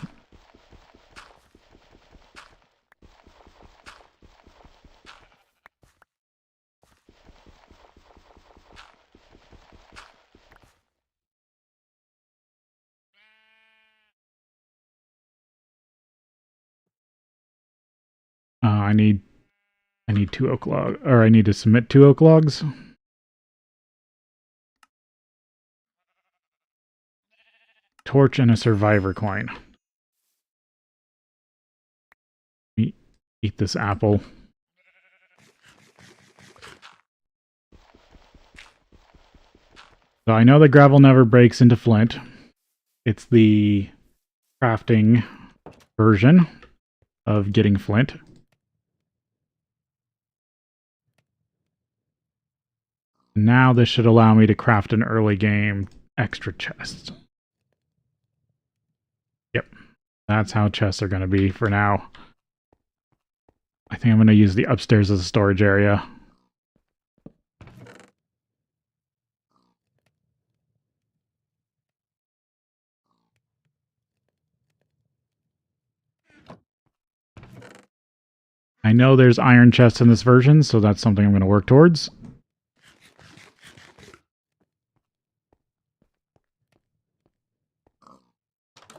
S1: I need 2 oak logs, or I need to submit 2 oak logs. Torch and a survivor coin. Eat this apple. So I know that gravel never breaks into flint. It's the crafting version of getting flint. Now this should allow me to craft an early game extra chest. Yep, that's how chests are going to be for now. I think I'm going to use the upstairs as a storage area. I know there's iron chests in this version, so that's something I'm going to work towards.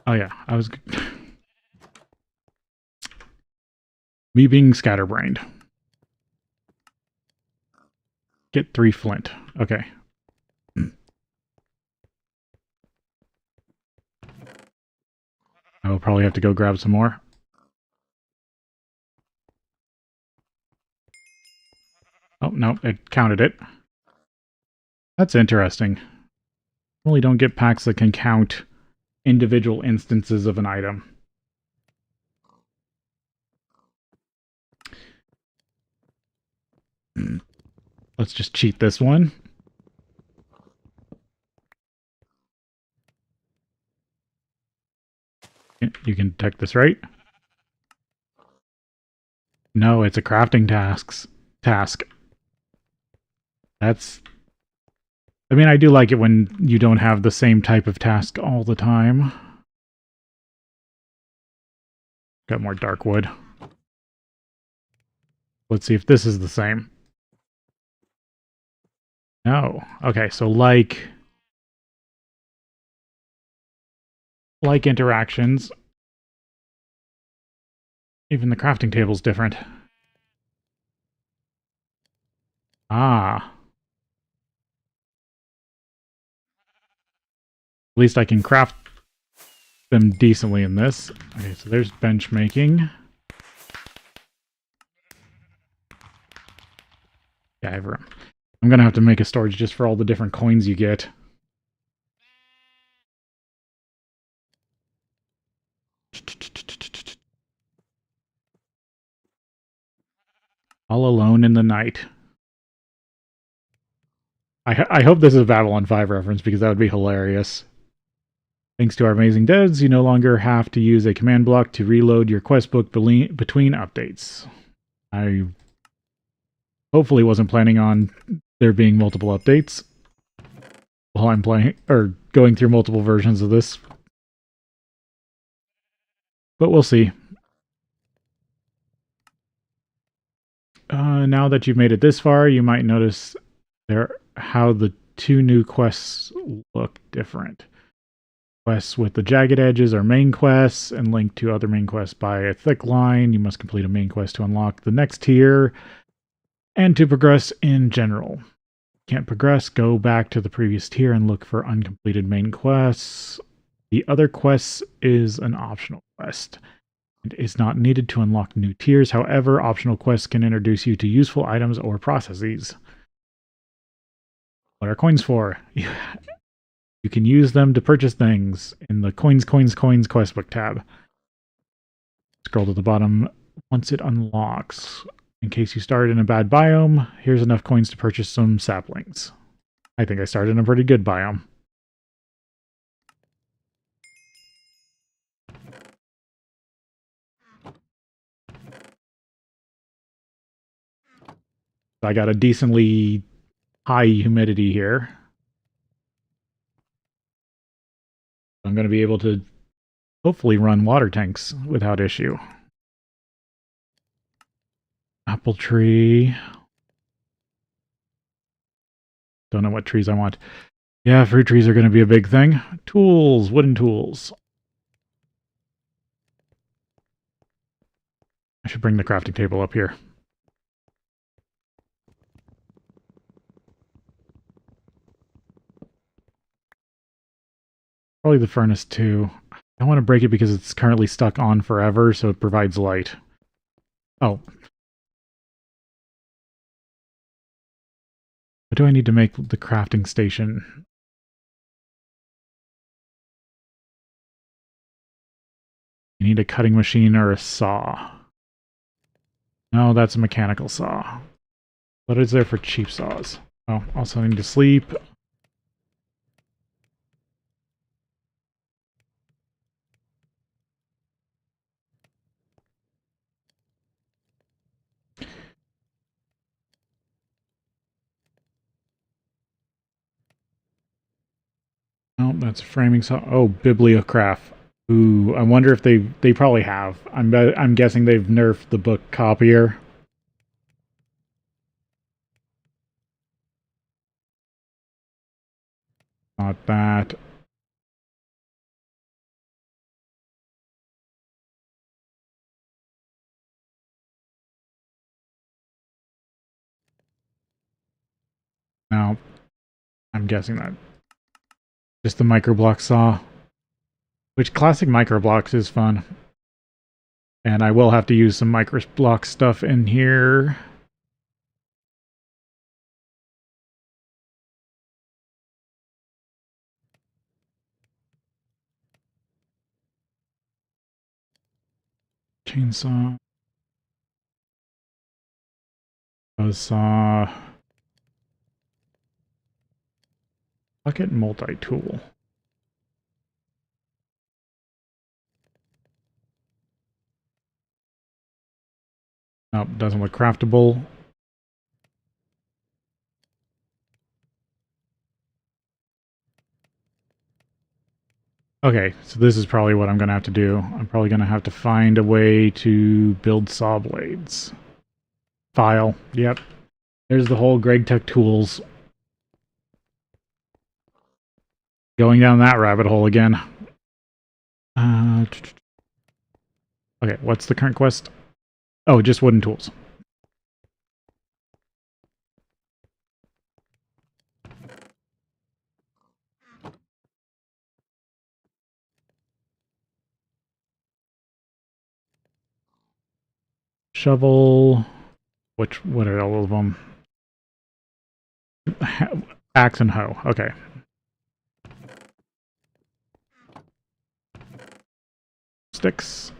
S1: Oh yeah, I was... me being scatterbrained. Get 3 flint. Okay. I will probably have to go grab some more. Oh, no, it counted it. That's interesting. Really don't get packs that can count individual instances of an item. Let's just cheat this one. You can detect this, right? No, it's a crafting task. That's... I mean, I do like it when you don't have the same type of task all the time. Got more dark wood. Let's see if this is the same. No. Okay, so like interactions, even the crafting table's different. Ah. At least I can craft them decently in this. Okay, so there's bench making. Yeah, I have room. I'm gonna have to make a storage just for all the different coins you get. All alone in the night. I hope this is a Babylon 5 reference, because that would be hilarious. Thanks to our amazing devs, you no longer have to use a command block to reload your quest book between updates. I hopefully wasn't planning on there being multiple updates while I'm playing or going through multiple versions of this. But we'll see. Now that you've made it this far, you might notice how the two new quests look different. Quests with the jagged edges are main quests and linked to other main quests by a thick line. You must complete a main quest to unlock the next tier and to progress in general. Can't progress, go back to the previous tier and look for uncompleted main quests. The other quests is an optional quest. It is not needed to unlock new tiers. However, optional quests can introduce you to useful items or processes. What are coins for? You can use them to purchase things in the Coins questbook tab. Scroll to the bottom once it unlocks. In case you started in a bad biome, here's enough coins to purchase some saplings. I think I started in a pretty good biome. I got a decently high humidity here. I'm going to be able to hopefully run water tanks without issue. Apple tree. Don't know what trees I want. Yeah, fruit trees are going to be a big thing. Tools, wooden tools. I should bring the crafting table up here. Probably the furnace too. I don't want to break it because it's currently stuck on forever, so it provides light. Oh. What do I need to make the crafting station? You need a cutting machine or a saw. No, that's a mechanical saw. What is there for cheap saws? Oh, also need to sleep. Oh, that's a framing saw. Oh, bibliograph. Ooh, I wonder if they probably have. I'm guessing they've nerfed the book copier. Not that. No, I'm guessing that. Just the microblock saw. Which classic microblocks is fun. And I will have to use some microblock stuff in here. Chainsaw. Buzzsaw. Pocket multi-tool. Nope, doesn't look craftable. Okay, so this is probably what I'm going to have to do. I'm probably going to have to find a way to build saw blades. File. Yep. There's the whole GregTech tools. Going down that rabbit hole again. Okay, what's the current quest? Oh, just wooden tools. Shovel. What are all of them? Axe and hoe. Okay. Sticks.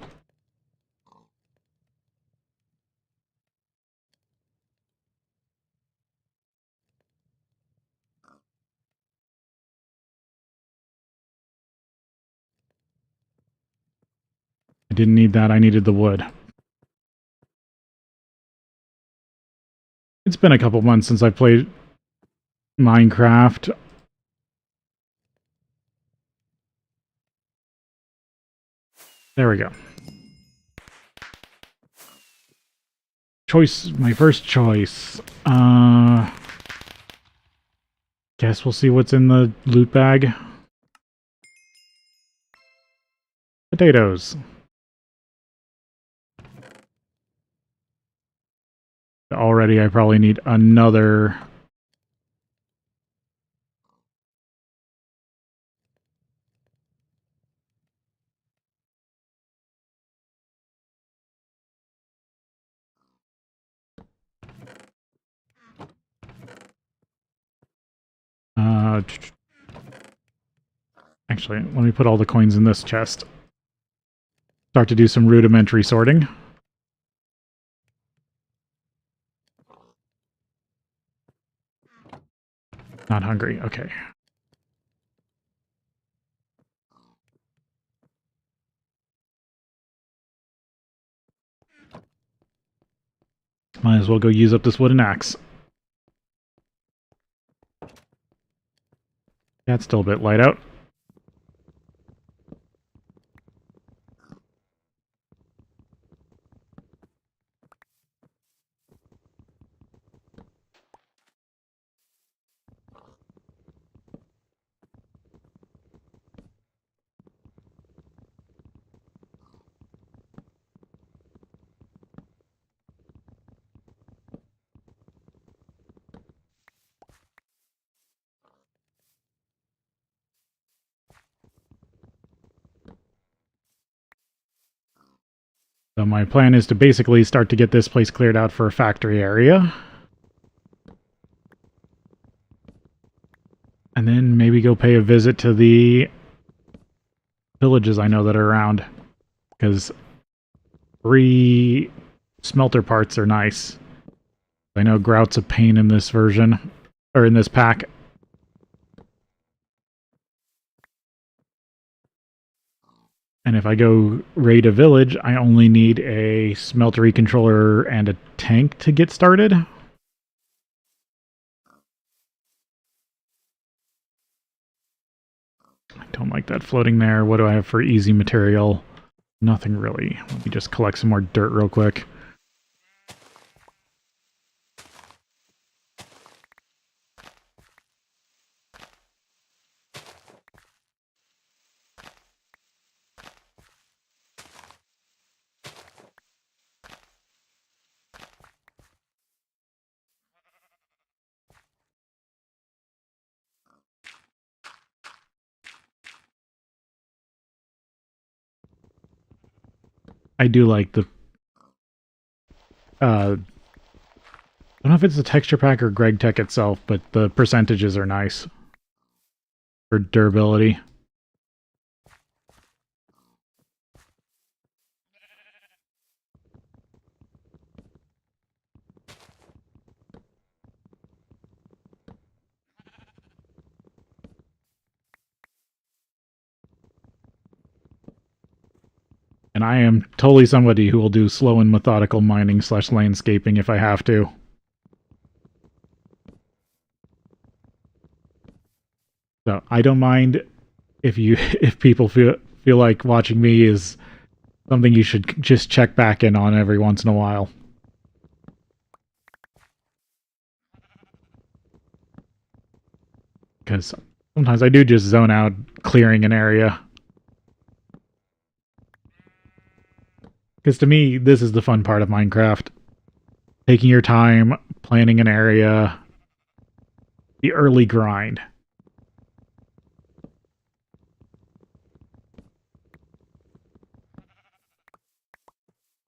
S1: I didn't need that. I needed the wood. It's been a couple months since I played Minecraft. There we go. My first choice. Guess we'll see what's in the loot bag. Potatoes. Already I probably need another... Actually, let me put all the coins in this chest. Start to do some rudimentary sorting. Not hungry, okay. Might as well go use up this wooden axe. Yeah, it's still a bit light out. So my plan is to basically start to get this place cleared out for a factory area. And then maybe go pay a visit to the villages I know that are around. Because 3 smelter parts are nice. I know grout's a pain in this version, or in this pack. And if I go raid a village, I only need a smeltery controller and a tank to get started. I don't like that floating there. What do I have for easy material? Nothing really. Let me just collect some more dirt real quick. I do like the... I don't know if it's the texture pack or GregTech itself, but the percentages are nice for durability. And I am totally somebody who will do slow and methodical mining / landscaping if I have to. So I don't mind if people feel like watching me is something you should just check back in on every once in a while. Because sometimes I do just zone out clearing an area. Because to me, this is the fun part of Minecraft. Taking your time, planning an area, the early grind.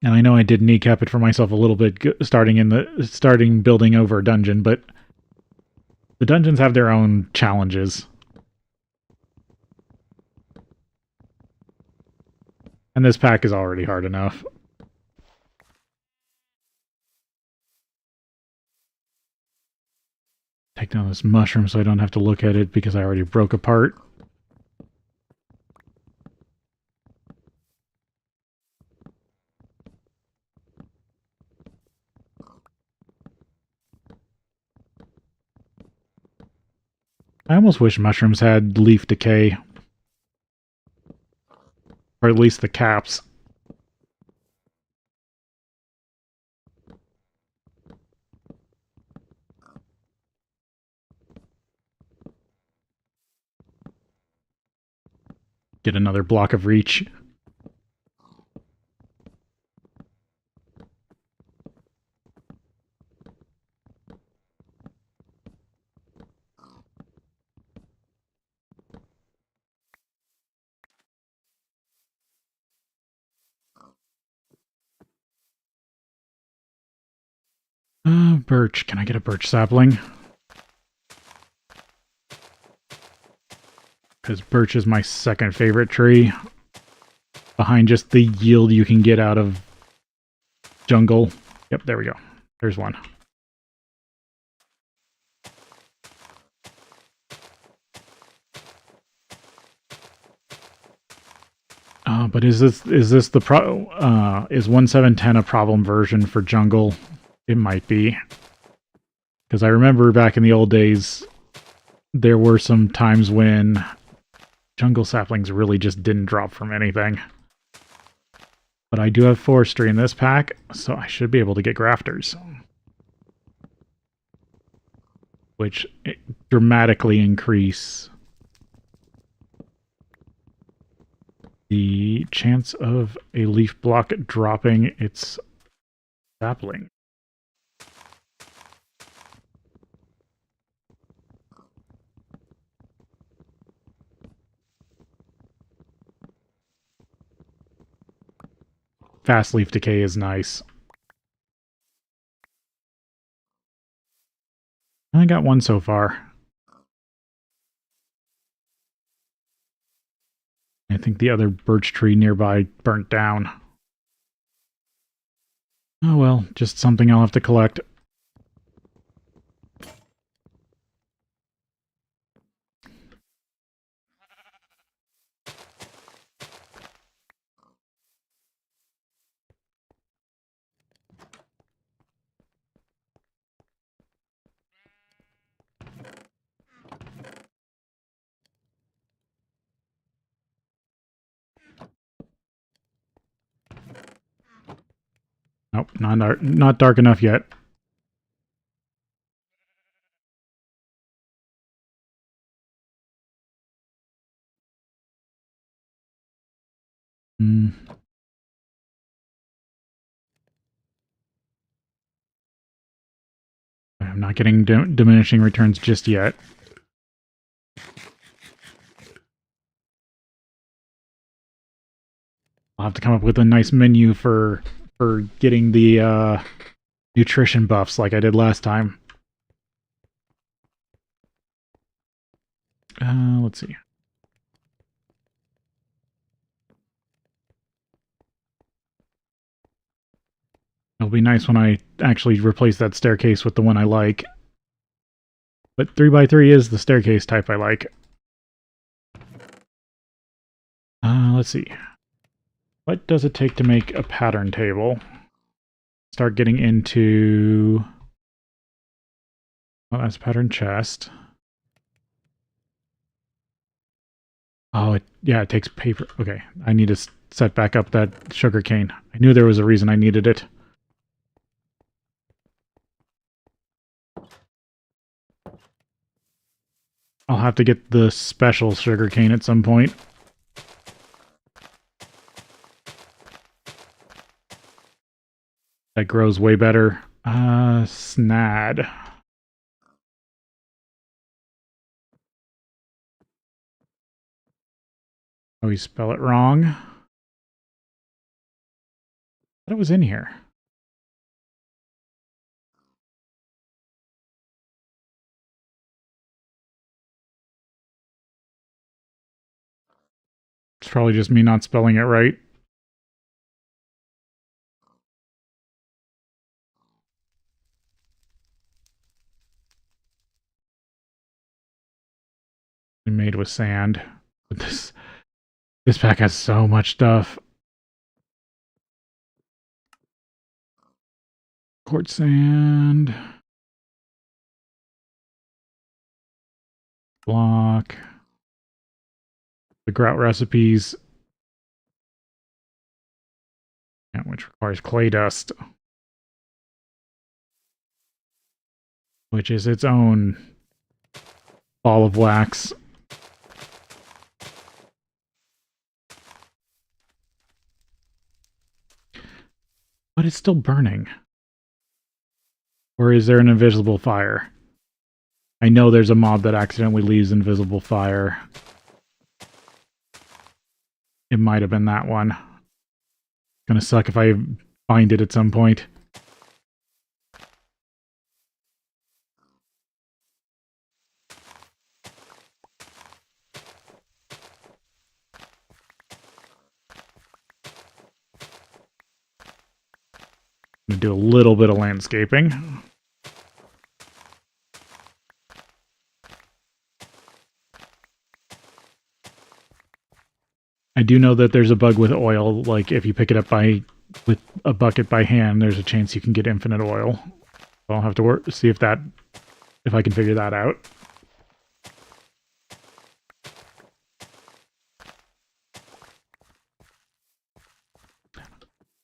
S1: And I know I did kneecap it for myself a little bit starting building over a dungeon, but the dungeons have their own challenges. And this pack is already hard enough. Take down this mushroom so I don't have to look at it because I already broke apart. I almost wish mushrooms had leaf decay. Or at least the caps. Get another block of reach. Birch. Can I get a birch sapling? Because birch is my second favorite tree. Behind just the yield you can get out of jungle. Yep, there we go. There's one. But is this the is 1.7.10 a problem version for jungle? It might be. Because I remember back in the old days, there were some times when jungle saplings really just didn't drop from anything. But I do have forestry in this pack, so I should be able to get grafters. Which dramatically increase the chance of a leaf block dropping its sapling. Fast leaf decay is nice. I got one so far. I think the other birch tree nearby burnt down. Oh well, just something I'll have to collect. Nope, not dark enough yet. I'm not getting diminishing returns just yet. I'll have to come up with a nice menu for getting the nutrition buffs like I did last time. Let's see. It'll be nice when I actually replace that staircase with the one I like. But 3x3 is the staircase type I like. Let's see. What does it take to make a pattern table? Start getting into... Well, that's pattern chest. Oh, yeah, it takes paper. Okay, I need to set back up that sugar cane. I knew there was a reason I needed it. I'll have to get the special sugar cane at some point. That grows way better. Snad. Oh, you spell it wrong. I thought it was in here. It's probably just me not spelling it right. Made with sand. But this pack has so much stuff. Quartz sand. block. The grout recipes, which requires clay dust, which is its own ball of wax. But it's still burning. Or is there an invisible fire? I know there's a mob that accidentally leaves invisible fire. It might have been that one. Gonna suck if I find it at some point. I'm gonna do a little bit of landscaping. I do know that there's a bug with oil, like if you pick it up with a bucket by hand, there's a chance you can get infinite oil. I'll have to see if I can figure that out.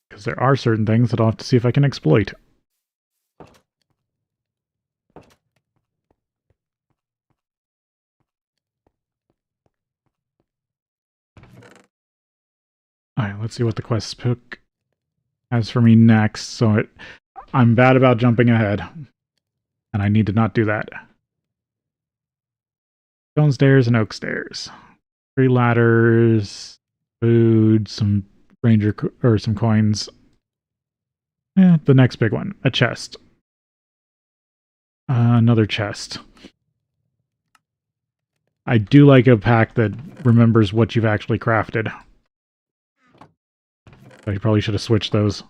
S1: Because there are certain things that I'll have to see if I can exploit. Alright, let's see what the quest book has for me next. So I'm bad about jumping ahead. And I need to not do that. Stone stairs and oak stairs. 3 ladders, food, some ranger or some coins. The next big one, a chest. Another chest. I do like a pack that remembers what you've actually crafted. I probably should have switched those.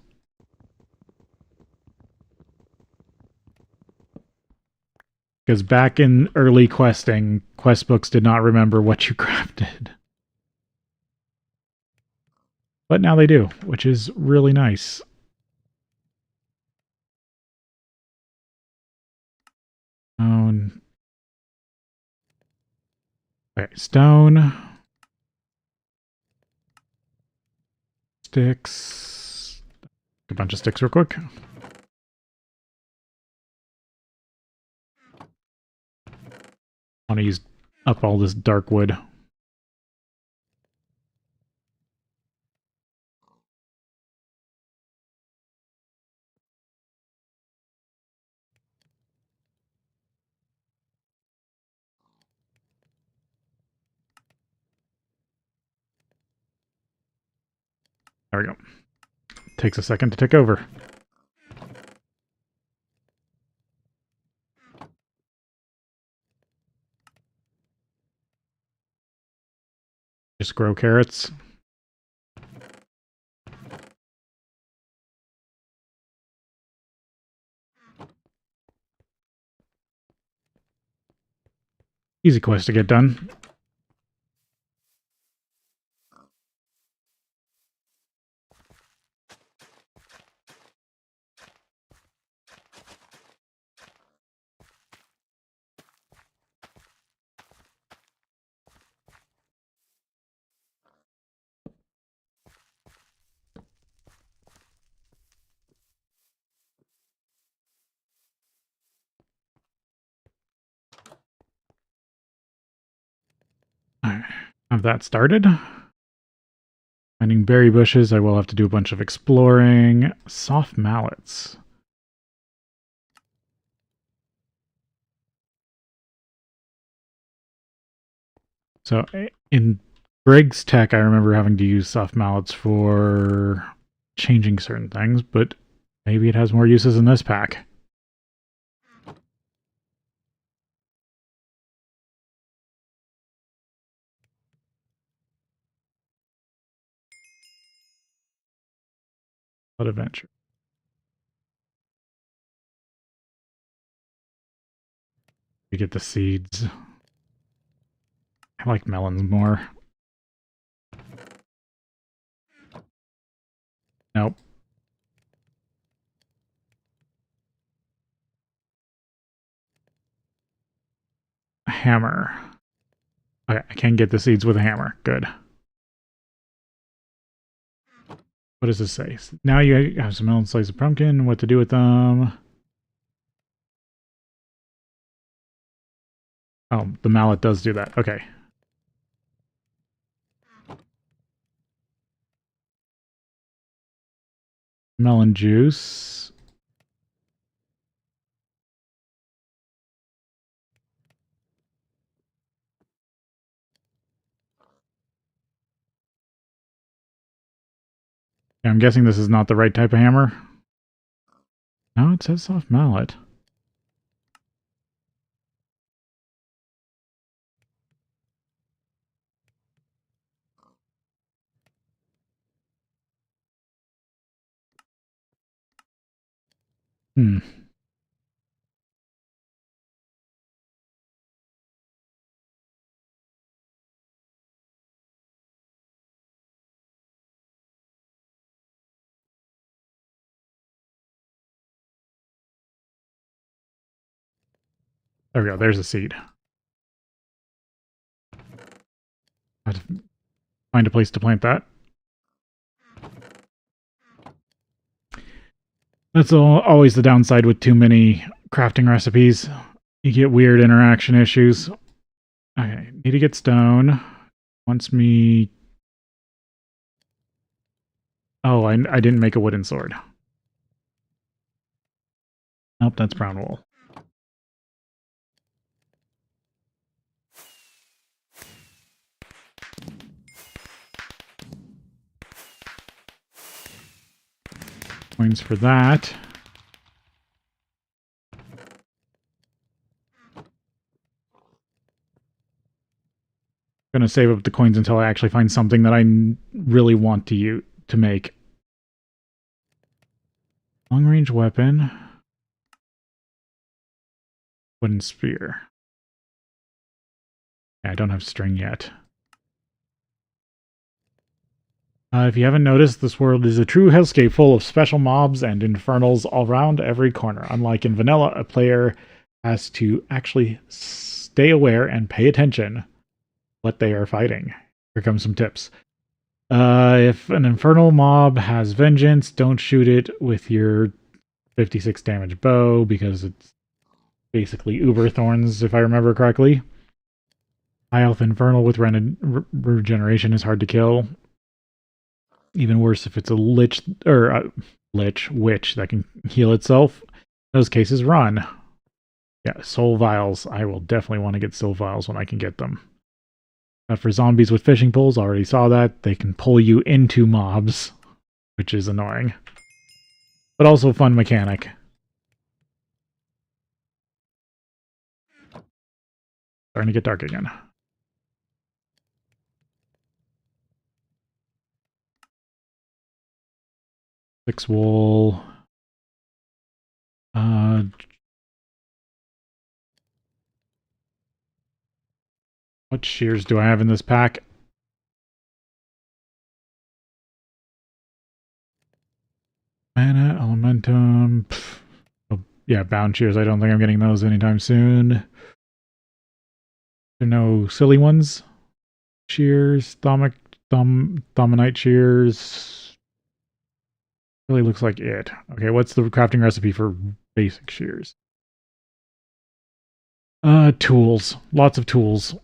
S1: Because back in early questing, quest books did not remember what you crafted. But now they do, which is really nice. Stone. Okay, stone. Sticks. A bunch of sticks real quick. I want to use up all this dark wood. There we go. Takes a second to tick over. Just grow carrots. Easy quest to get done. Alright, have that started. Finding berry bushes, I will have to do a bunch of exploring. Soft mallets. So in GregTech, I remember having to use soft mallets for changing certain things, but maybe it has more uses in this pack. What adventure? We get the seeds. I like melons more. Nope. A hammer. Okay, I can get the seeds with a hammer. Good. What does this say? Now you have some melon slice of pumpkin. What to do with them? Oh, the mallet does do that. Okay. Melon juice. Yeah, I'm guessing this is not the right type of hammer. No, it says soft mallet. Hmm. There we go. There's a seed. I have to find a place to plant that. That's always the downside with too many crafting recipes. You get weird interaction issues. Okay, need to get stone. Wants me... Oh, I didn't make a wooden sword. Nope, that's brown wool. Coins for that. Gonna save up the coins until I actually find something that I really want to make. Long range weapon. Wooden spear. Yeah, I don't have string yet. If you haven't noticed, this world is a true hellscape full of special mobs and infernals all around every corner. Unlike in vanilla, a player has to actually stay aware and pay attention what they are fighting. Here comes some tips. If an infernal mob has vengeance, don't shoot it with your 56 damage bow because it's basically uber thorns, if I remember correctly. High health infernal with regeneration is hard to kill. Even worse if it's a witch that can heal itself. In those cases, run. Yeah, soul vials. I will definitely want to get soul vials when I can get them. For zombies with fishing poles, already saw that. They can pull you into mobs, which is annoying. But also a fun mechanic. Starting to get dark again. Fix wool. What shears do I have in this pack? Mana, elementum. Oh, yeah, bound shears. I don't think I'm getting those anytime soon. There are no silly ones. Shears, Thomanite shears. Really looks like it. Okay, what's the crafting recipe for basic shears? Tools. Lots of tools.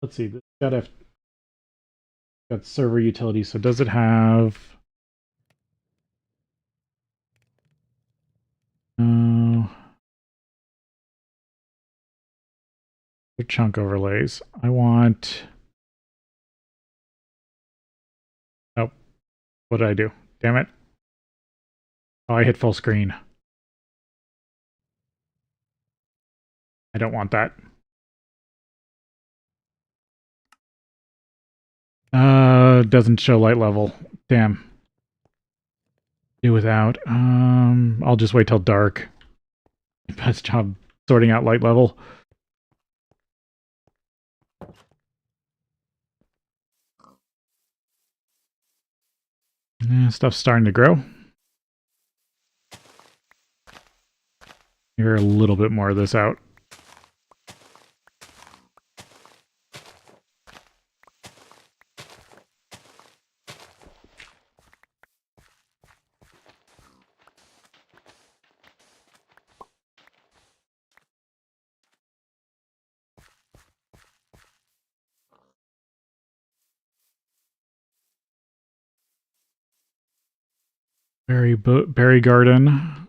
S1: Let's see. This got server utilities. So does it have? Chunk overlays. I want. Oh, what did I do? Damn it! Oh, I hit full screen. I don't want that. Doesn't show light level. Damn. Do without. I'll just wait till dark. Best job sorting out light level. Yeah, stuff's starting to grow. Hear a little bit more of this out. Berry garden.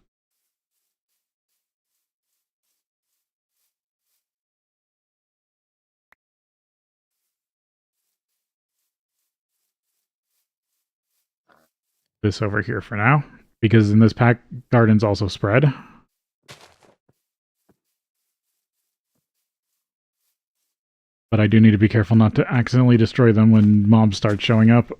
S1: This over here for now, because in this pack, gardens also spread. But I do need to be careful not to accidentally destroy them when mobs start showing up.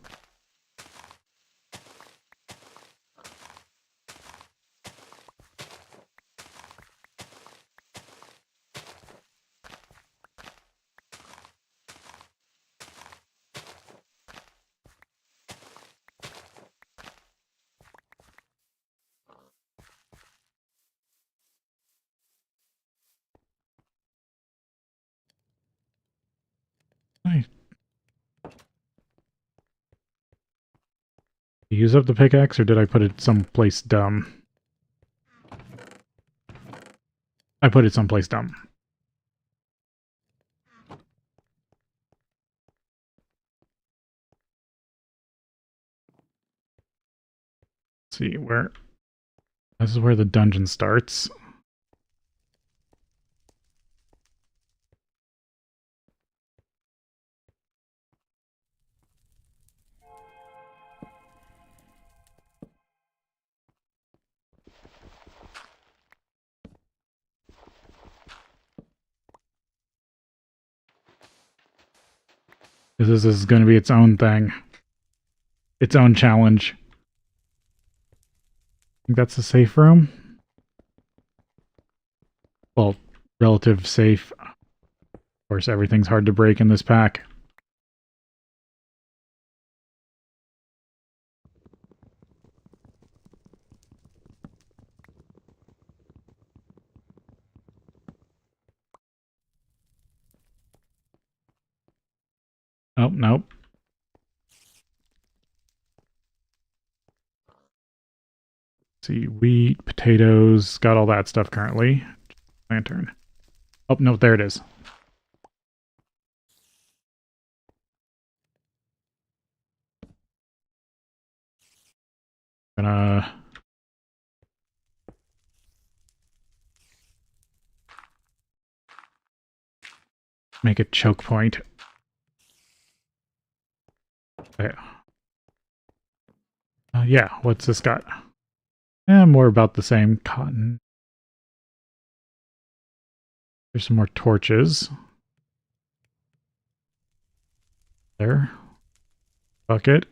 S1: Nice. Use up the pickaxe, or did I put it someplace dumb? I put it someplace dumb. Let's see, where... This is where the dungeon starts. Because this is going to be its own thing. Its own challenge. I think that's a safe room. Well, relative safe. Of course, everything's hard to break in this pack. Oh, nope. Let's see, wheat, potatoes, got all that stuff currently. Lantern. Oh, no, there it is. Gonna make a choke point. Okay. Yeah, what's this got? More about the same. Cotton. There's some more torches. There. Bucket.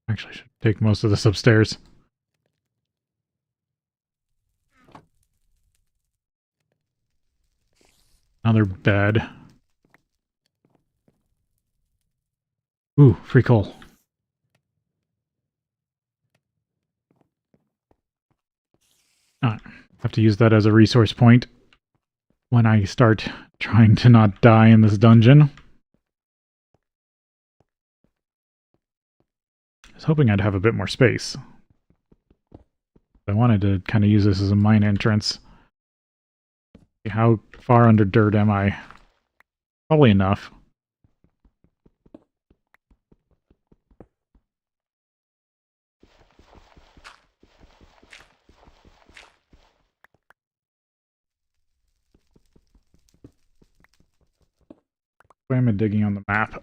S1: Actually, I should take most of this upstairs. Another bed. Ooh, free coal. Have to use that as a resource point when I start trying to not die in this dungeon. I was hoping I'd have a bit more space. I wanted to kind of use this as a mine entrance. How far under dirt am I? Probably enough. Why am I digging on the map?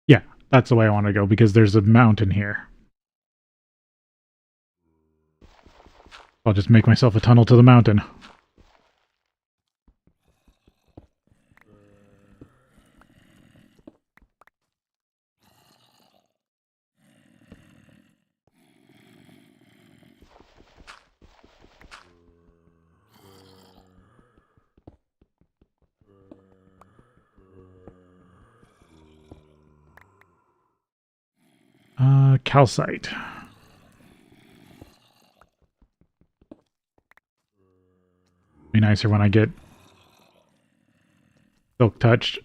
S1: Yeah, that's the way I want to go, because there's a mountain here. I'll just make myself a tunnel to the mountain. Calcite. Be nicer when I get silk touched.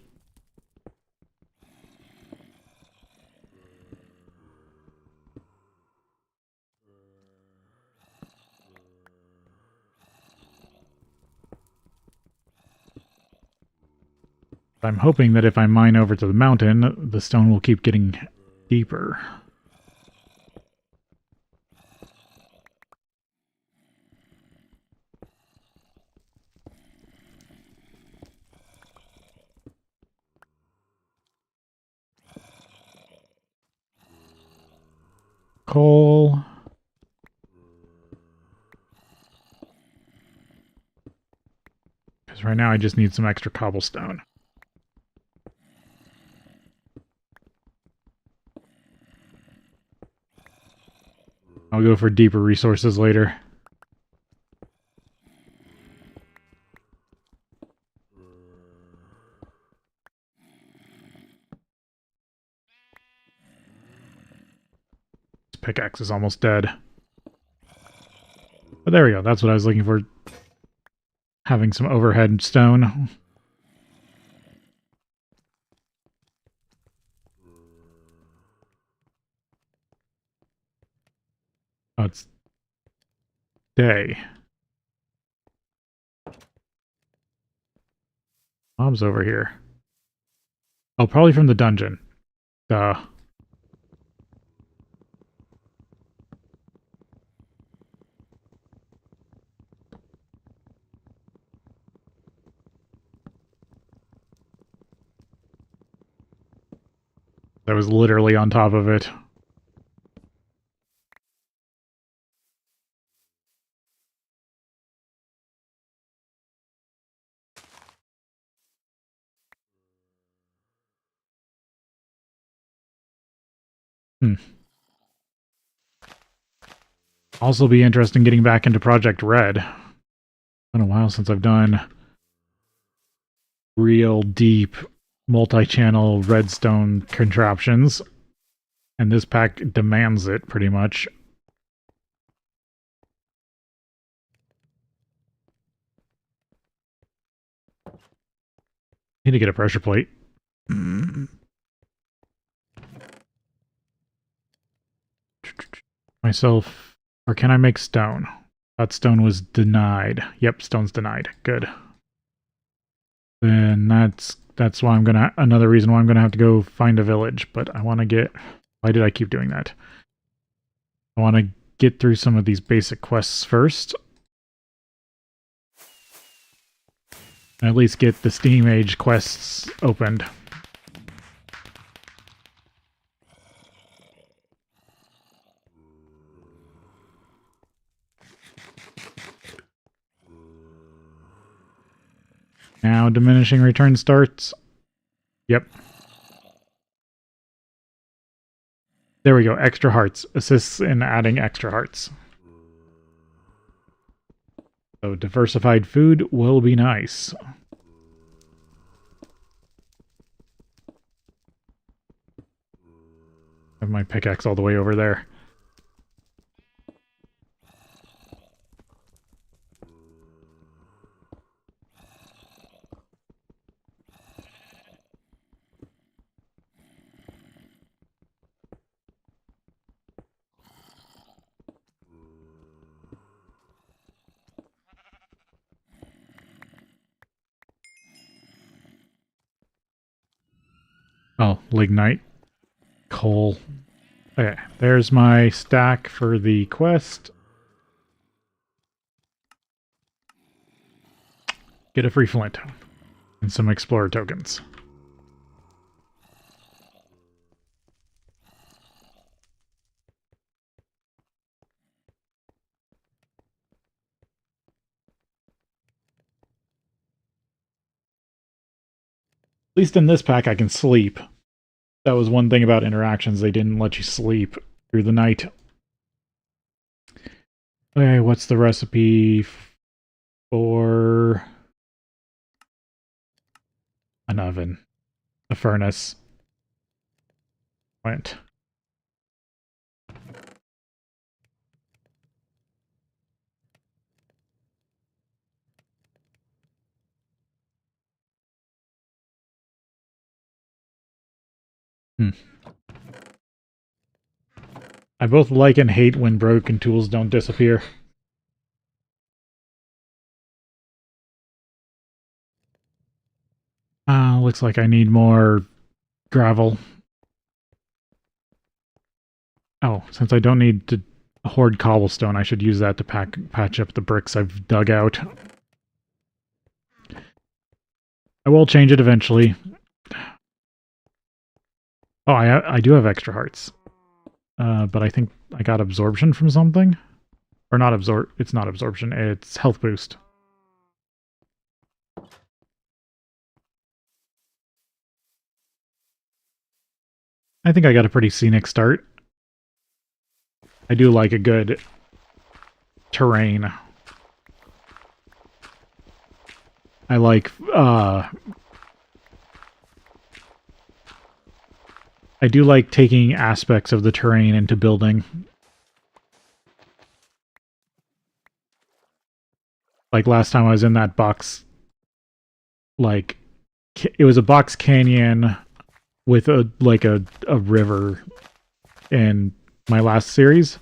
S1: I'm hoping that if I mine over to the mountain, the stone will keep getting deeper. Coal. Because right now I just need some extra cobblestone. I'll go for deeper resources later. This pickaxe is almost dead. But there we go. That's what I was looking for. Having some overhead stone. Oh, it's day. Mob's over here. Oh, probably from the dungeon. Duh. I was literally on top of it. Also be interesting getting back into Project Red. Been a while since I've done real deep multi-channel redstone contraptions. And this pack demands it, pretty much. Need to get a pressure plate. Myself, or can I make stone? That stone was denied. Yep, stone's denied. Good. Then that's why I'm gonna, another reason why I'm gonna have to go find a village. But I want to get, why did I keep doing that? I want to get through some of these basic quests first. At least get the Steam Age quests opened. Now diminishing return starts. Yep. There we go. Extra hearts. Assists in adding extra hearts. So diversified food will be nice. I have my pickaxe all the way over there. Oh, lignite. Coal. Okay, there's my stack for the quest. Get a free flint. And some explorer tokens. At least in this pack I can sleep. That was one thing about interactions, they didn't let you sleep through the night. Okay, what's the recipe for an oven? A furnace. Flint. Hmm. I both like and hate when broken tools don't disappear. Looks like I need more gravel. Oh, since I don't need to hoard cobblestone, I should use that to patch up the bricks I've dug out. I will change it eventually. Oh, I do have extra hearts. But I think I got absorption from something. Or not it's not absorption, it's health boost. I think I got a pretty scenic start. I do like a good terrain. I like, I do like taking aspects of the terrain into building. Like last time I was in that box, like, it was a box canyon with a river in my last series,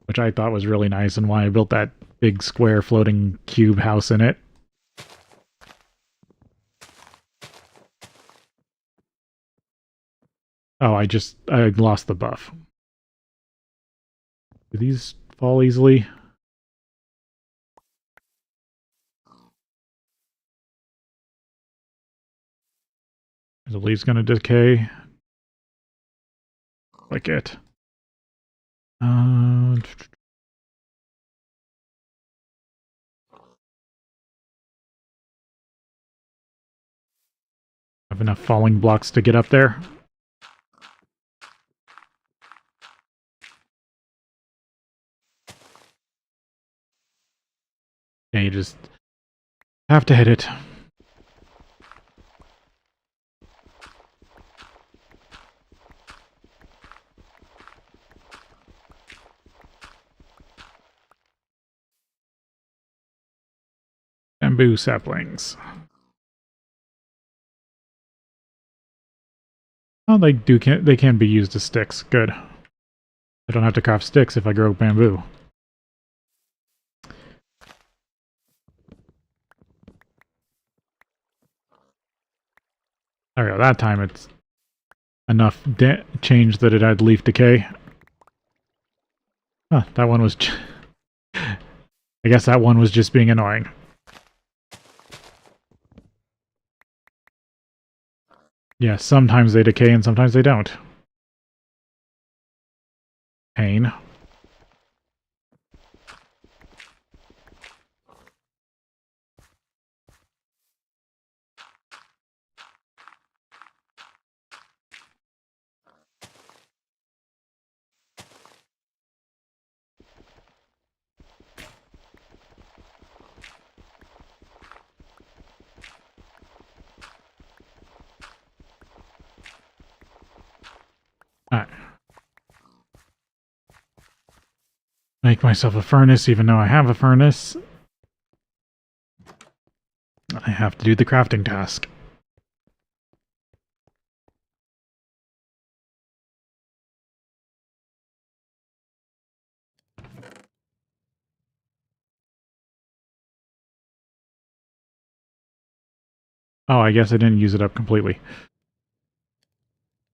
S1: which I thought was really nice, and why I built that big square floating cube house in it. Oh, I lost the buff. Do these fall easily? Are the leaves gonna decay? Like it. I have enough falling blocks to get up there. Yeah, you just have to hit it. Bamboo saplings. Oh, they can be used as sticks. Good. I don't have to craft sticks if I grow bamboo. There we go. That time it's enough change that it had leaf decay. Huh, that one was... I guess that one was just being annoying. Yeah, sometimes they decay and sometimes they don't. Pain. Alright. Make myself a furnace even though I have a furnace. I have to do the crafting task. Oh, I guess I didn't use it up completely.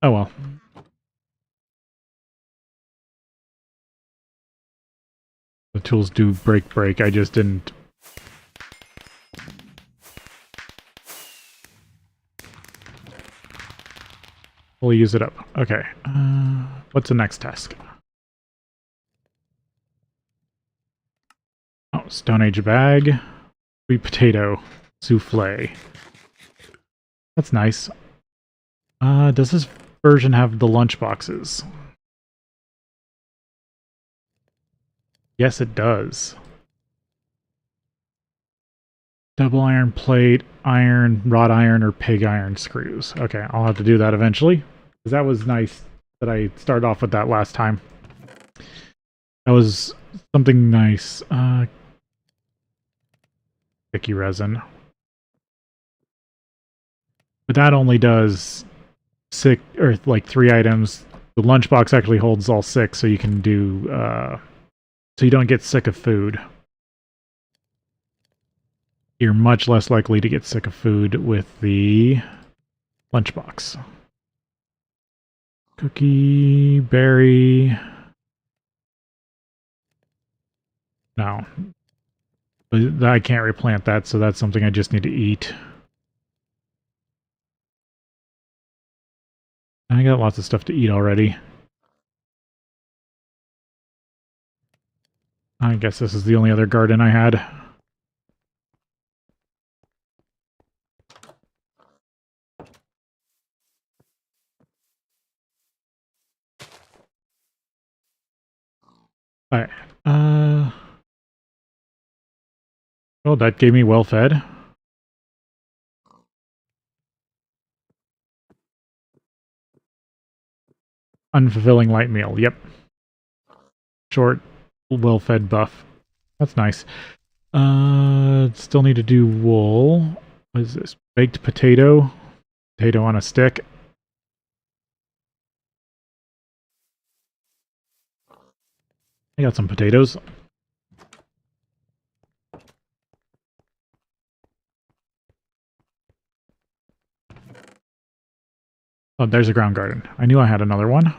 S1: Oh well. The tools do break. I just didn't... We'll use it up. Okay. What's the next task? Oh, Stone Age bag. Sweet potato souffle. That's nice. Does this version have the lunch boxes? Yes, it does. Double iron plate, iron, wrought iron, or pig iron screws. Okay, I'll have to do that eventually. Because that was nice that I started off with that last time. That was something nice. Sticky resin. But that only does six or like 3 items. The lunchbox actually holds all 6, so you can do so you don't get sick of food. You're much less likely to get sick of food with the lunchbox. Cookie, berry. No. But I can't replant that, so that's something I just need to eat. I got lots of stuff to eat already. I guess this is the only other garden I had. Alright. Oh, that gave me well fed. Unfulfilling light meal. Yep. Short, well fed buff. That's nice. Still need to do wool. What is this? Baked potato. Potato on a stick. I got some potatoes. Oh, there's a ground garden. I knew I had another one.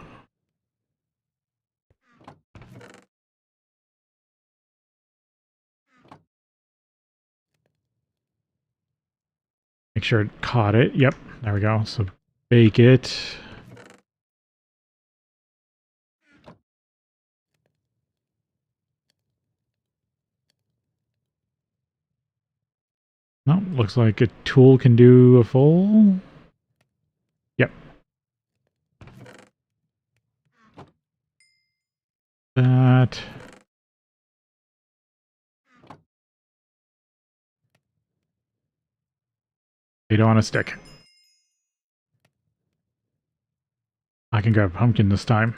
S1: Make sure it caught it. Yep, there we go. So bake it. No, looks like a tool can do a full. Yep. That. Potato on a stick. I can grab pumpkin this time.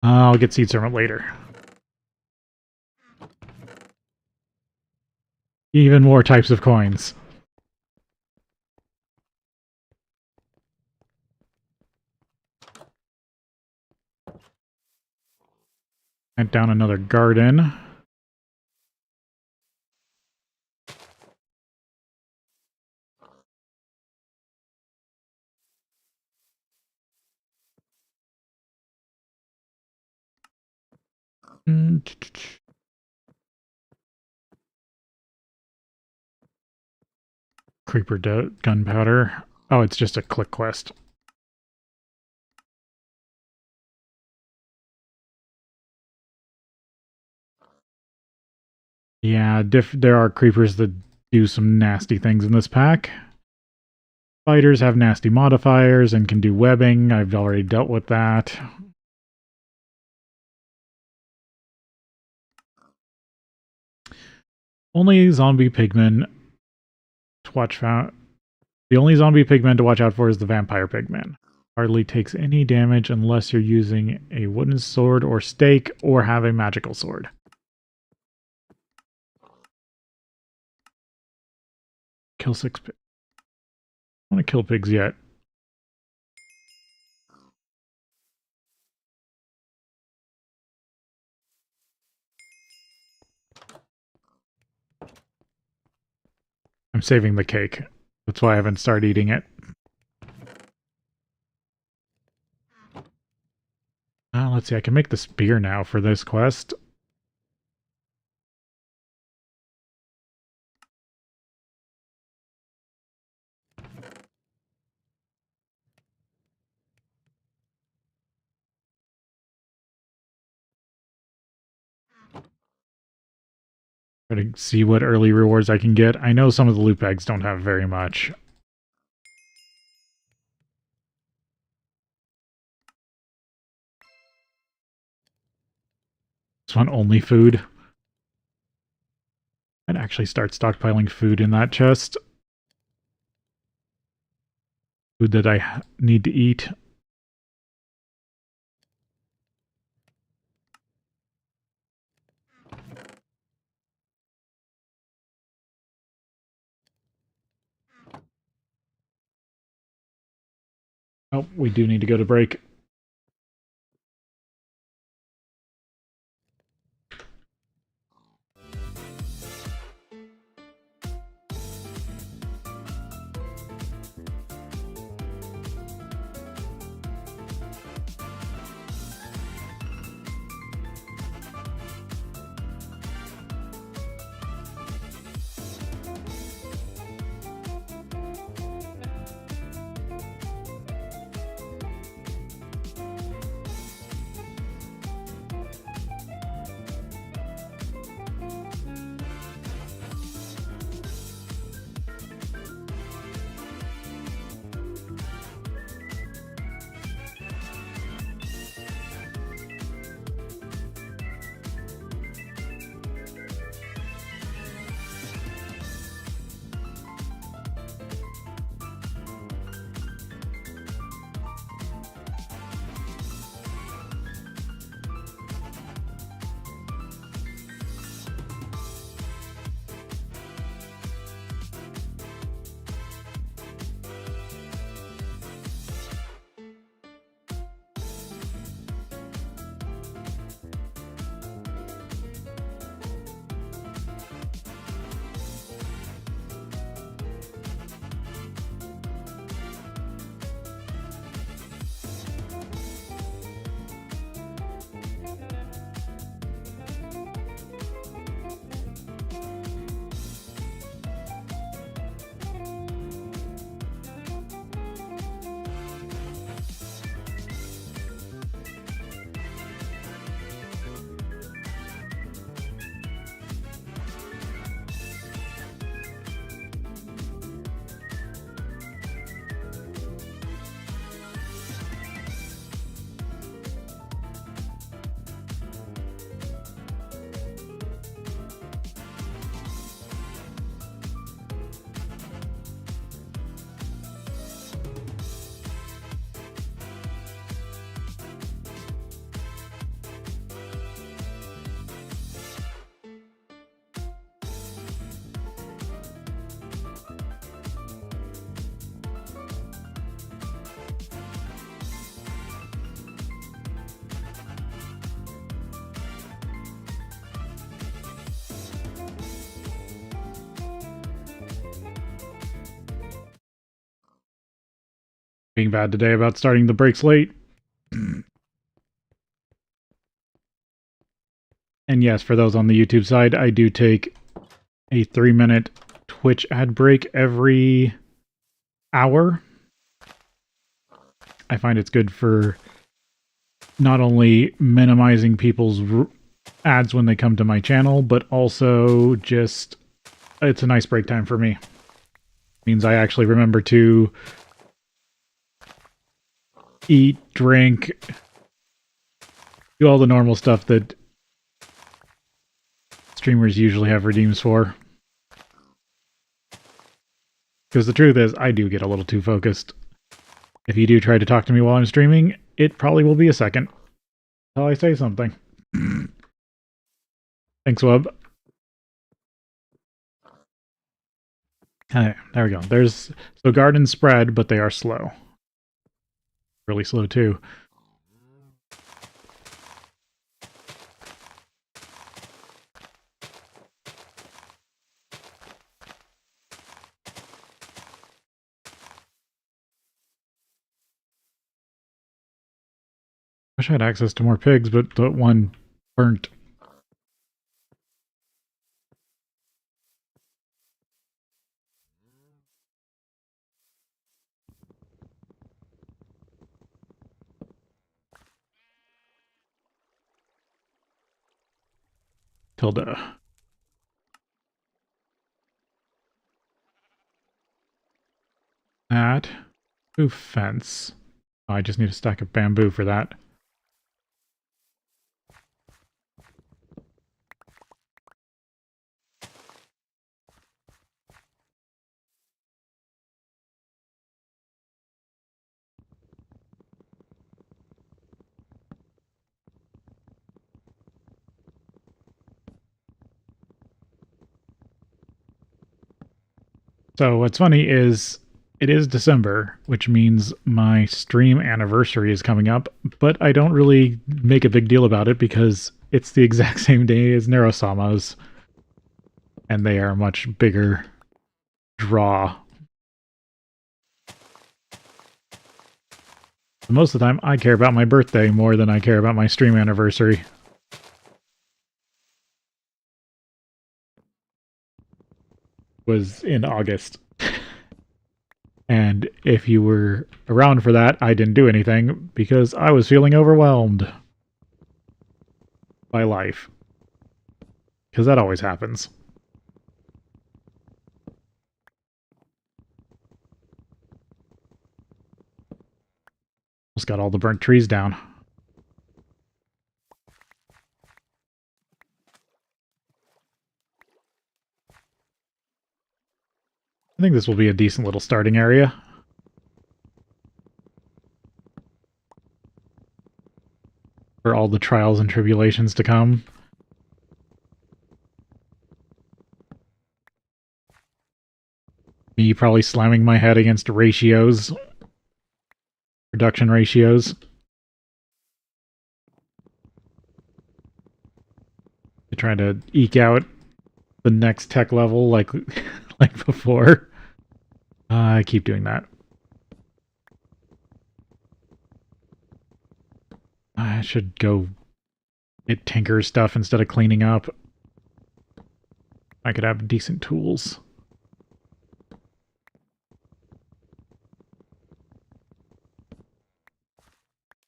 S1: I'll get seed serpent later. Even more types of coins. Went down another garden. Creeper gunpowder. Oh, it's just a click quest. Yeah, there are creepers that do some nasty things in this pack. Spiders have nasty modifiers and can do webbing. I've already dealt with that. Only zombie pigmen to watch out. The only zombie pigman to watch out for is the vampire pigman. Hardly takes any damage unless you're using a wooden sword or stake or have a magical sword. Kill 6 pigs. I don't want to kill pigs yet. I'm saving the cake. That's why I haven't started eating it. Let's see, I can make the spear now for this quest. Try to see what early rewards I can get. I know some of the loot bags don't have very much. This one only food. I'd actually start stockpiling food in that chest. Food that I need to eat. Oh, we do need to go to break. Being bad today about starting the breaks late. And yes, for those on the YouTube side, I do take a 3-minute Twitch ad break every hour. I find it's good for not only minimizing people's ads when they come to my channel, but also just it's a nice break time for me. It means I actually remember to eat, drink, do all the normal stuff that streamers usually have redeems for. Because the truth is, I do get a little too focused. If you do try to talk to me while I'm streaming, it probably will be a second until I say something. Thanks, Wub. There we go. So gardens spread, but they are slow. Really slow too. Wish I had access to more pigs, but the one burnt. Tilda. That. Ooh, fence. Oh, I just need a stack of bamboo for that. So what's funny is It is December, which means my stream anniversary is coming up, but I don't really make a big deal about it because it's the exact same day as Neurosama's, and they are a much bigger draw. Most of the time, I care about my birthday more than I care about my stream anniversary. Was in August. And if you were around for that, I didn't do anything because I was feeling overwhelmed by life. Because that always happens. Just got all the burnt trees down. I think this will be a decent little starting area. For all the trials and tribulations to come. Me probably slamming my head against ratios. Production ratios. Trying to eke out the next tech level like like before. I keep doing that. I should go get tinker stuff instead of cleaning up. I could have decent tools.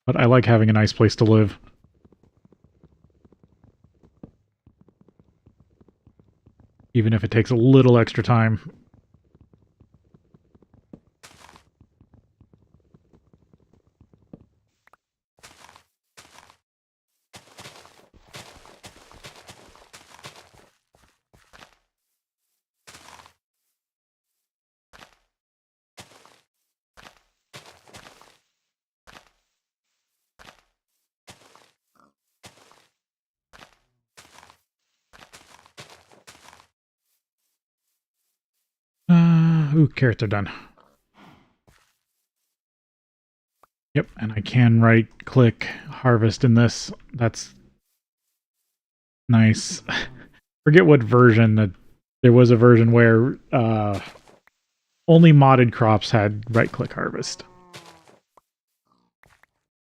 S1: But I like having a nice place to live. Even if it takes a little extra time. Ooh, carrots are done. Yep, and I can right-click harvest in this. That's nice. Forget what version. That there was a version where only modded crops had right-click harvest.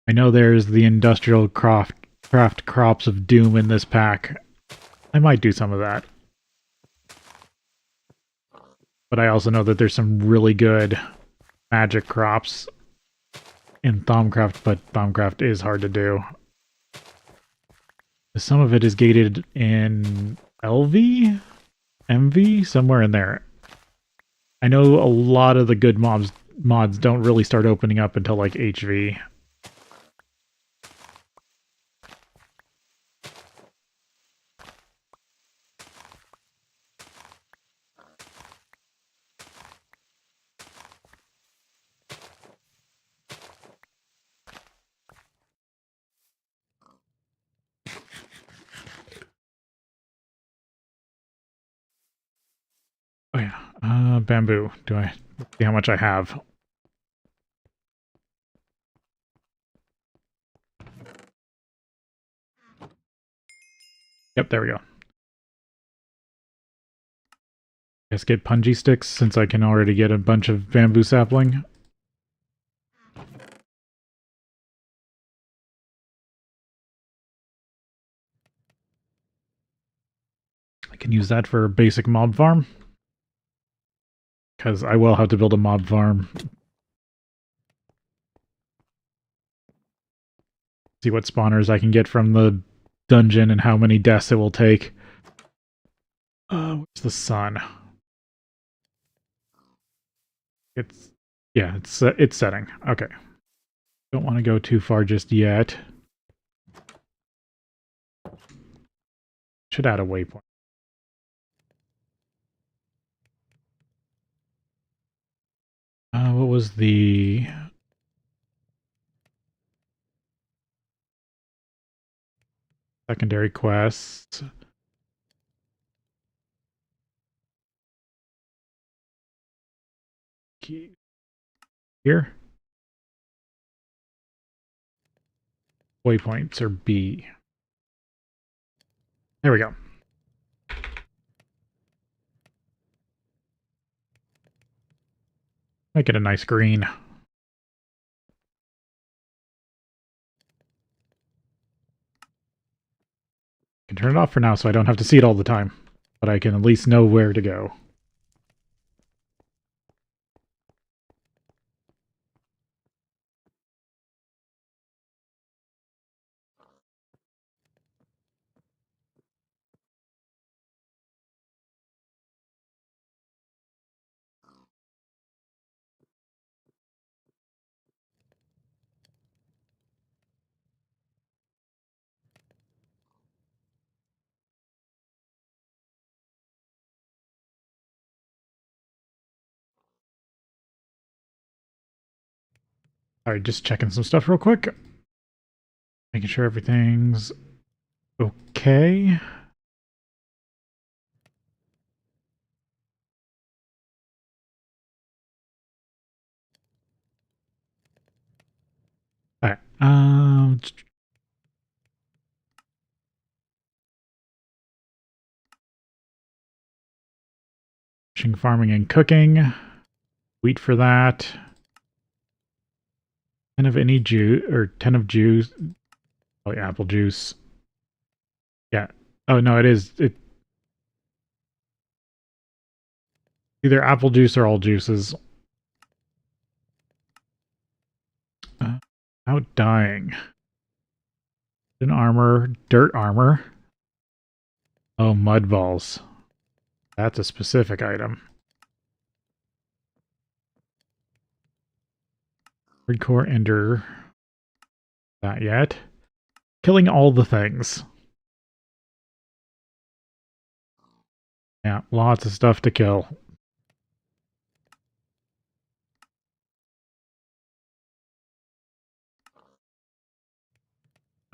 S1: I know there's the industrial craft crops of doom in this pack. I might do some of that. But I also know that there's some really good magic crops in Thaumcraft, but Thaumcraft is hard to do. Some of it is gated in LV? MV? Somewhere in there. I know a lot of the good mods don't really start opening up until like HV. Oh yeah, bamboo. Do I see how much I have? Yep, there we go. Let's get punji sticks since I can already get a bunch of bamboo sapling. I can use that for a basic mob farm. Because I will have to build a mob farm. See what spawners I can get from the dungeon and how many deaths it will take. Where's the sun? It's setting. Okay. Don't want to go too far just yet. Should add a waypoint. What was the secondary quest? here. Waypoints are B. There we go. Make it a nice green. Can turn it off for now so I don't have to see it all the time, but I can at least know where to go. Alright, just checking some stuff real quick. Making sure everything's okay. Alright, farming and cooking. Wheat for that. 10 of any juice, or 10 of juice. Oh, yeah, apple juice. Yeah. Oh, no, it is. It either apple juice or all juices. Out dying. An armor, dirt armor. Oh, mud balls. That's a specific item. Hardcore ender. Not yet. Killing all the things. Yeah, lots of stuff to kill.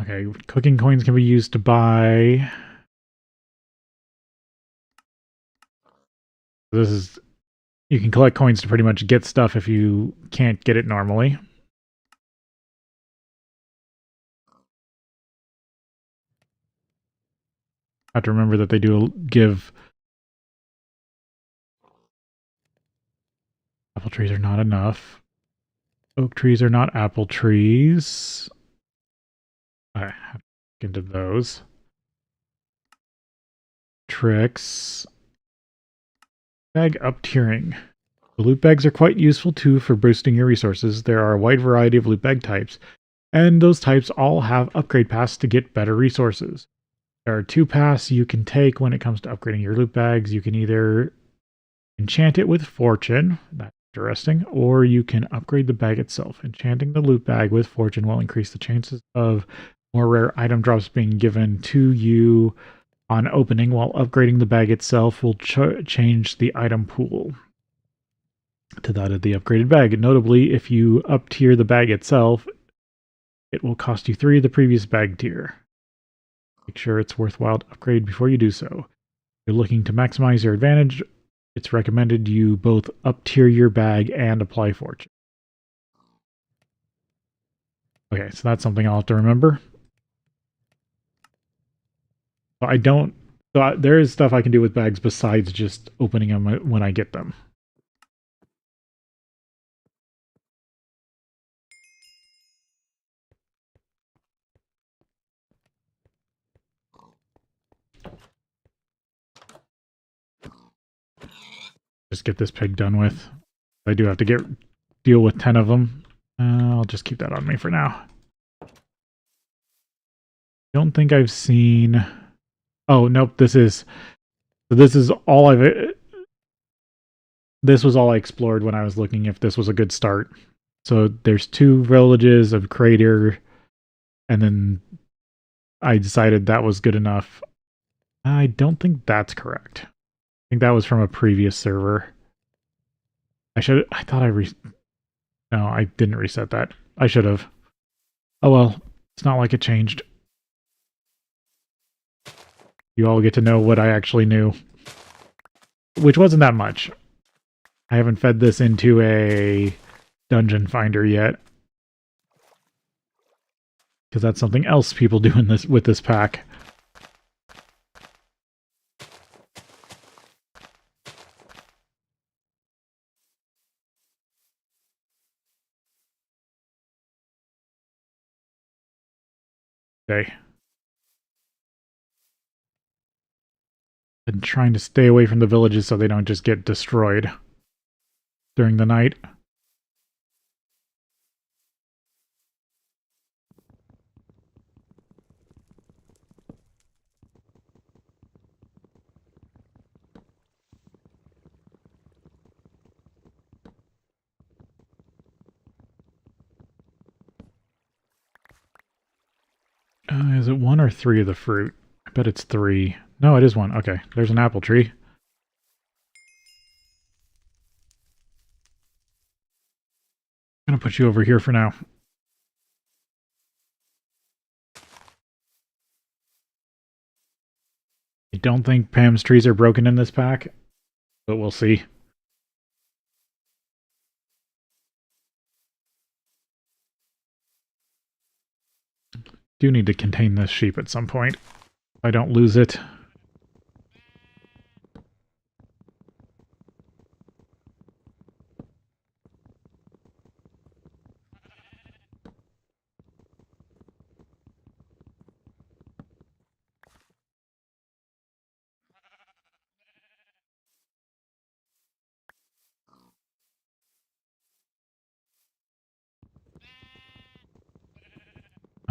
S1: Okay, cooking coins can be used to buy. This is... You can collect coins to pretty much get stuff if you can't get it normally. Have to remember that they do give... Apple trees are not enough. Oak trees are not apple trees. I have to look into those. Tricks. Bag up tiering. The loot bags are quite useful too for boosting your resources. There are a wide variety of loot bag types, and those types all have upgrade paths to get better resources. There are 2 paths you can take when it comes to upgrading your loot bags. You can either enchant it with fortune, that's interesting, or you can upgrade the bag itself. Enchanting the loot bag with fortune will increase the chances of more rare item drops being given to you on opening, while upgrading the bag itself will change the item pool to that of the upgraded bag. Notably, if you up tier the bag itself, it will cost you 3 of the previous bag tier. Make sure it's worthwhile to upgrade before you do so. If you're looking to maximize your advantage, it's recommended you both up tier your bag and apply fortune. Okay, so that's something I'll have to remember. So there is stuff I can do with bags besides just opening them when I get them. Just get this pig done with. I do have to deal with 10 of them. I'll just keep that on me for now. Don't think I've seen... Oh, nope, this is all this was all I explored when I was looking if this was a good start. So there's 2 villages of crater, and then I decided that was good enough. I don't think that's correct. I think that was from a previous server. No, I didn't reset that. I should have. Oh well, it's not like it changed. You all get to know what I actually knew. Which wasn't that much. I haven't fed this into a dungeon finder yet. Because that's something else people do in this with this pack. Okay. Been trying to stay away from the villages so they don't just get destroyed during the night. Is it 1 or 3 of the fruit? I bet it's 3. No, it is 1. Okay, there's an apple tree. I'm gonna put you over here for now. I don't think Pam's trees are broken in this pack, but we'll see. Do need to contain this sheep at some point. If I don't lose it.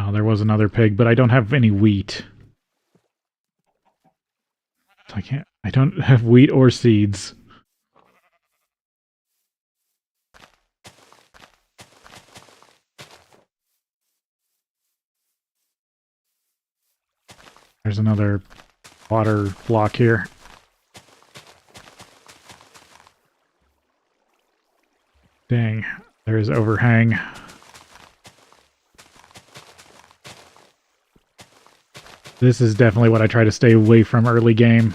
S1: Oh, there was another pig, but I don't have any wheat. I don't have wheat or seeds. There's another water block here. Dang, there is overhang. This is definitely what I try to stay away from early game.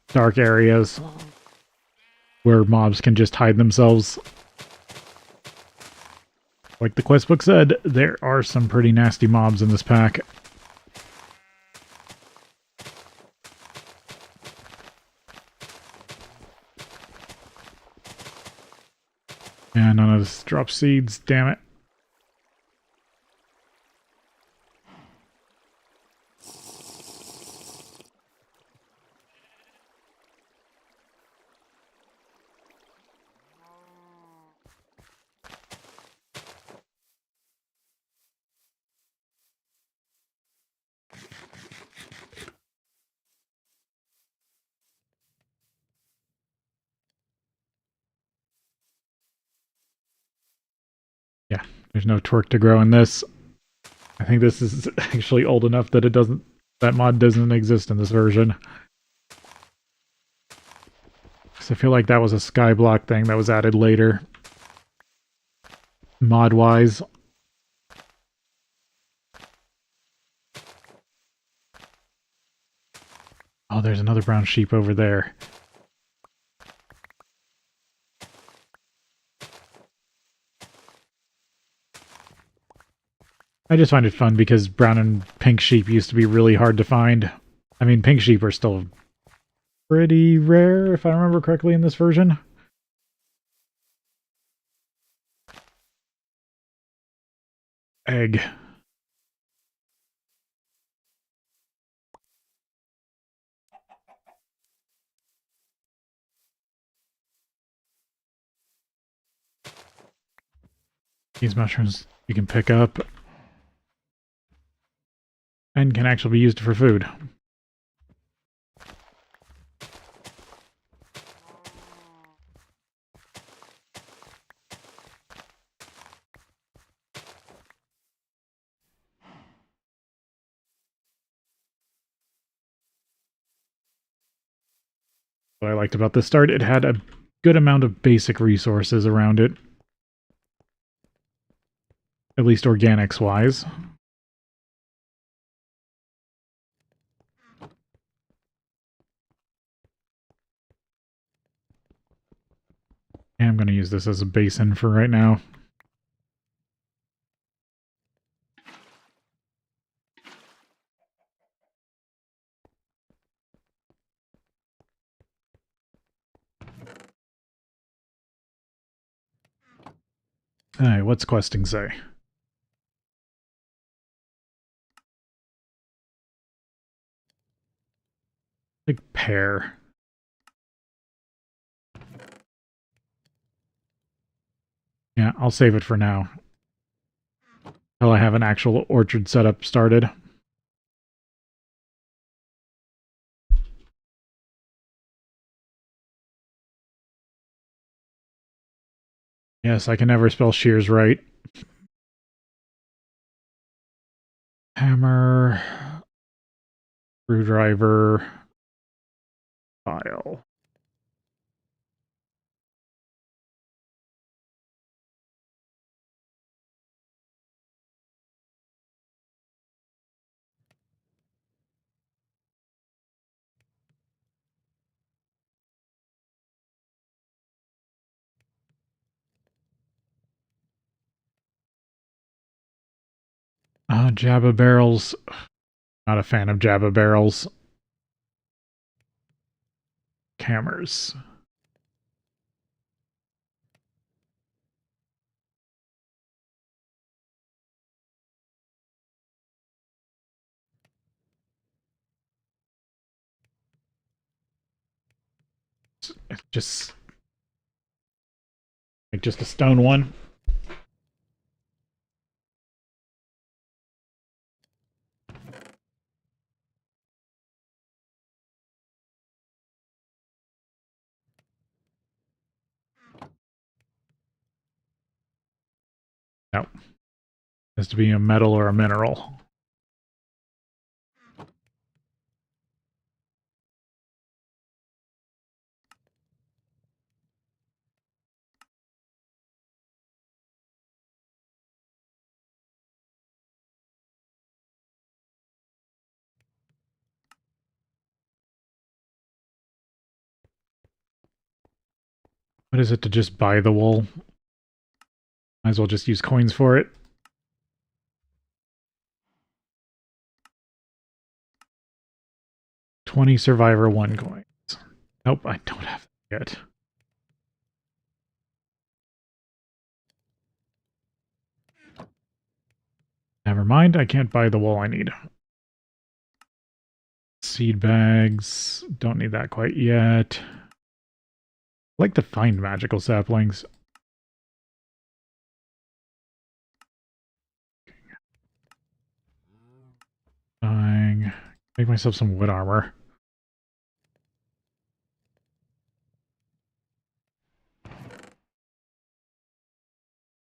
S1: Dark areas where mobs can just hide themselves. Like the quest book said, there are some pretty nasty mobs in this pack. And none of this drops seeds, damn it. Yeah, there's no twerk to grow in this. I think this is actually old enough that that mod doesn't exist in this version. So I feel like that was a skyblock thing that was added later. Mod-wise. Oh, there's another brown sheep over there. I just find it fun because brown and pink sheep used to be really hard to find. I mean, pink sheep are still pretty rare, if I remember correctly, in this version. Egg. These mushrooms you can pick up and can actually be used for food. What I liked about this start, it had a good amount of basic resources around it. At least organics-wise. I'm going to use this as a basin for right now. Alright, what's questing say? Like pear. Yeah, I'll save it for now. Until I have an actual orchard setup started. Yes, I can never spell shears right. Hammer. Screwdriver. File. Jabba barrels. Not a fan of Jabba barrels. Hammers. Just like just a stone one. No. Has to be a metal or a mineral. What is it to just buy the wool? Might as well just use coins for it. $20 Survivor 1 coins. Nope, I don't have that yet. Never mind, I can't buy the wool I need. Seed bags. Don't need that quite yet. I like to find magical saplings. Dying. Make myself some wood armor.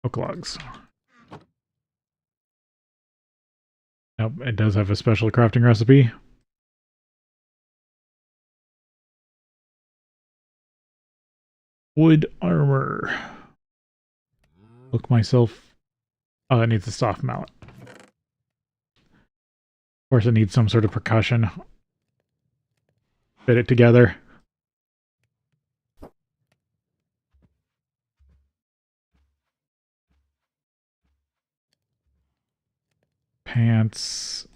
S1: Oak logs. Nope, it does have a special crafting recipe. Wood armor. Look myself. Oh, it needs a soft mallet. Of course, it needs some sort of percussion. Fit it together. Pants.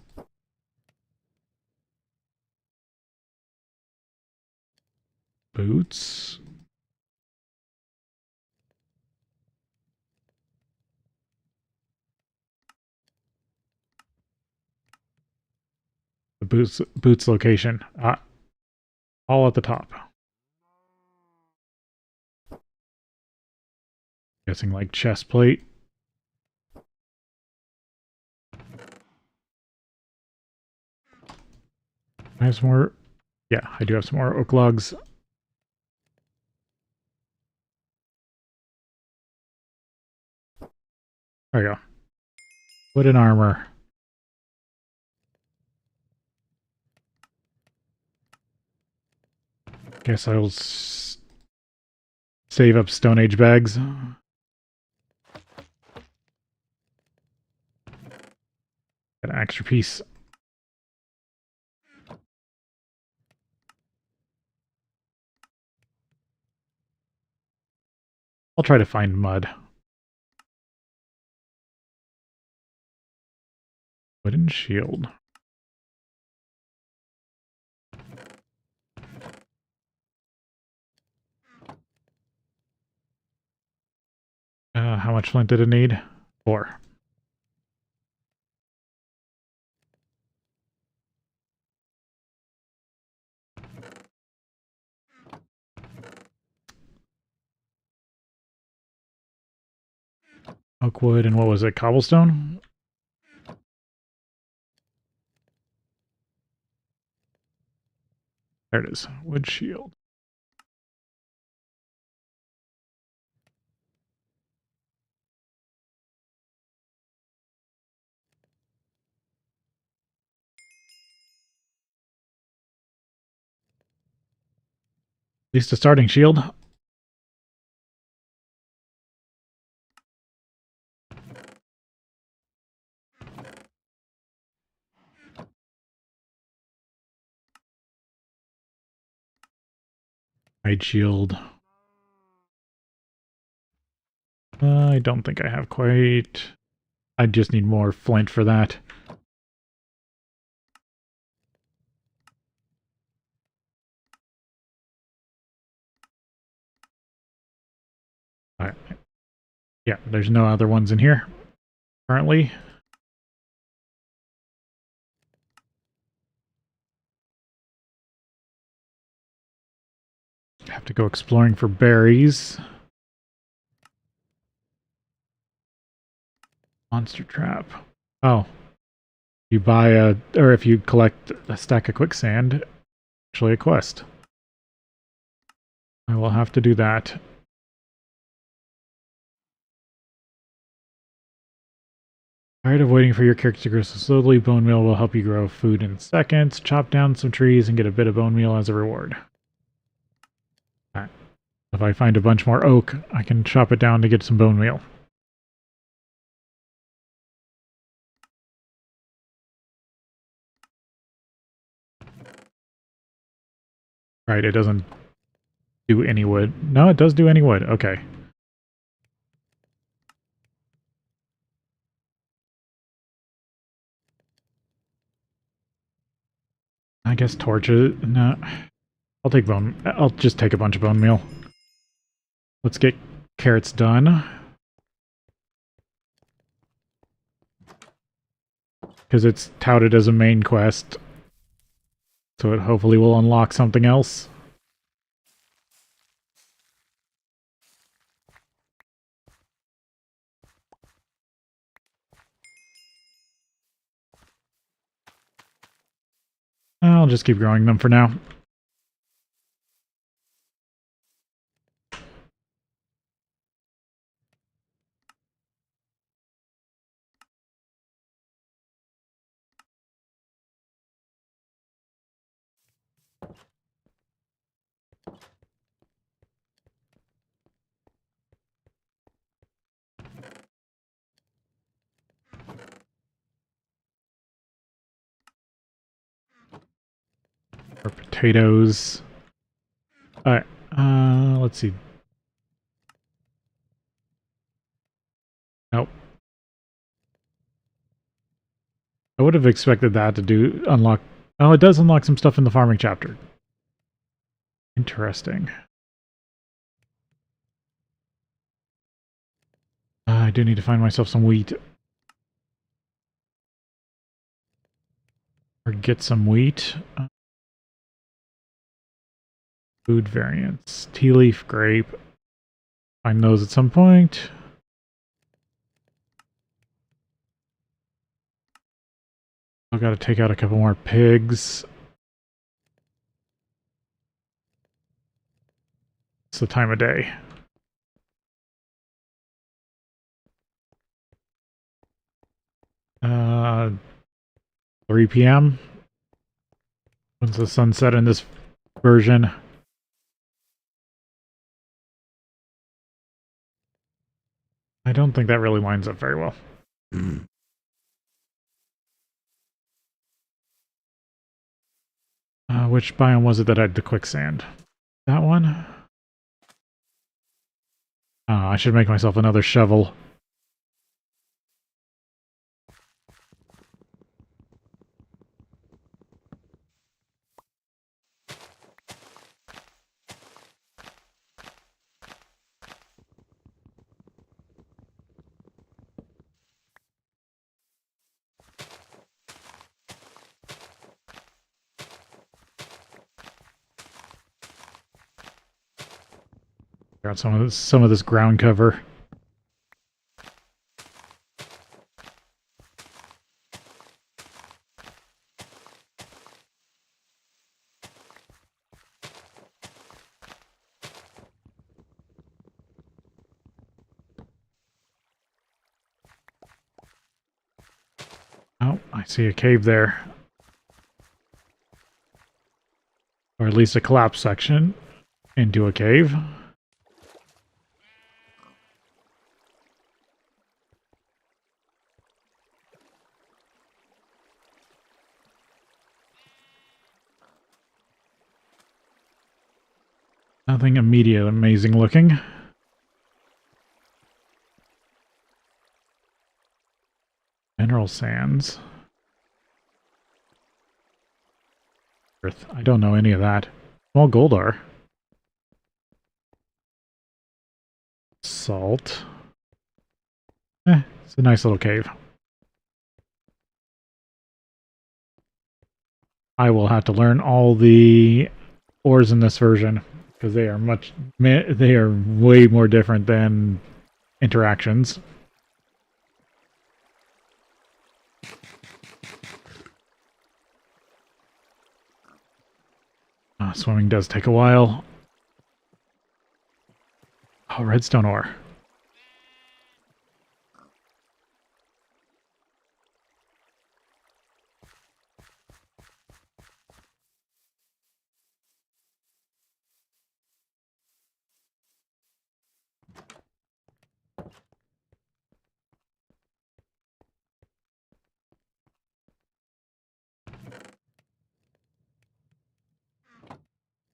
S1: Boots. The boots location. All at the top. Guessing like chest plate. I have some more. Yeah, I do have some more oak logs. There you go. Wooden armor. Guess I'll save up Stone Age bags. Get an extra piece. I'll try to find mud. Wooden shield. How much flint did it need? 4. Oak wood and what was it? Cobblestone? There it is. Wood shield. At least a starting shield. Hide shield. I don't think I have quite... I just need more flint for that. Alright. Yeah, there's no other ones in here currently. Have to go exploring for berries. Monster trap. Oh. You buy a... or if you collect a stack of quicksand, actually a quest. I will have to do that. Tired of waiting for your character to grow so slowly, bone meal will help you grow food in seconds. Chop down some trees and get a bit of bone meal as a reward. Alright. If I find a bunch more oak, I can chop it down to get some bone meal. Right, it doesn't do any wood. No, it does do any wood. Okay. I guess torches... no. I'll take bone... I'll just take a bunch of bone meal. Let's get carrots done. Because it's touted as a main quest. So it hopefully will unlock something else. I'll just keep growing them for now. Or potatoes. Alright, let's see. Nope. I would have expected that to unlock... oh, it does unlock some stuff in the farming chapter. Interesting. I do need to find myself some wheat. Or get some wheat. Food variants. Tea leaf, grape. Find those at some point. I've got to take out a couple more pigs. It's the time of day. Uh, 3 p.m. When's the sunset in this version? I don't think that really lines up very well. Which biome was it that had the quicksand? That one? I should make myself another shovel. Got some of this ground cover. Oh, I see a cave there. Or at least a collapsed section into a cave. Nothing immediate amazing looking. Mineral sands. Earth. I don't know any of that. Small gold ore. Salt. It's a nice little cave. I will have to learn all the ores in this version because they are way more different than interactions. Swimming does take a while. Oh, redstone ore.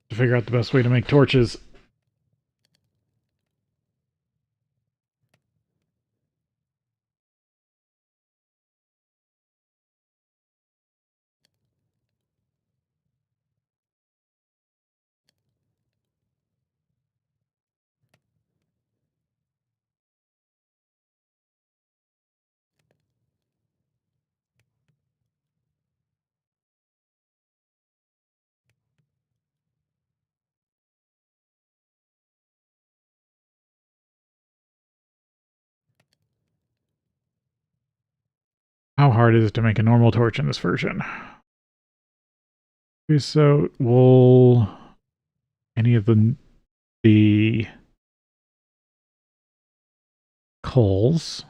S1: To figure out the best way to make torches. How hard is it to make a normal torch in this version? Okay, so will any of the coals,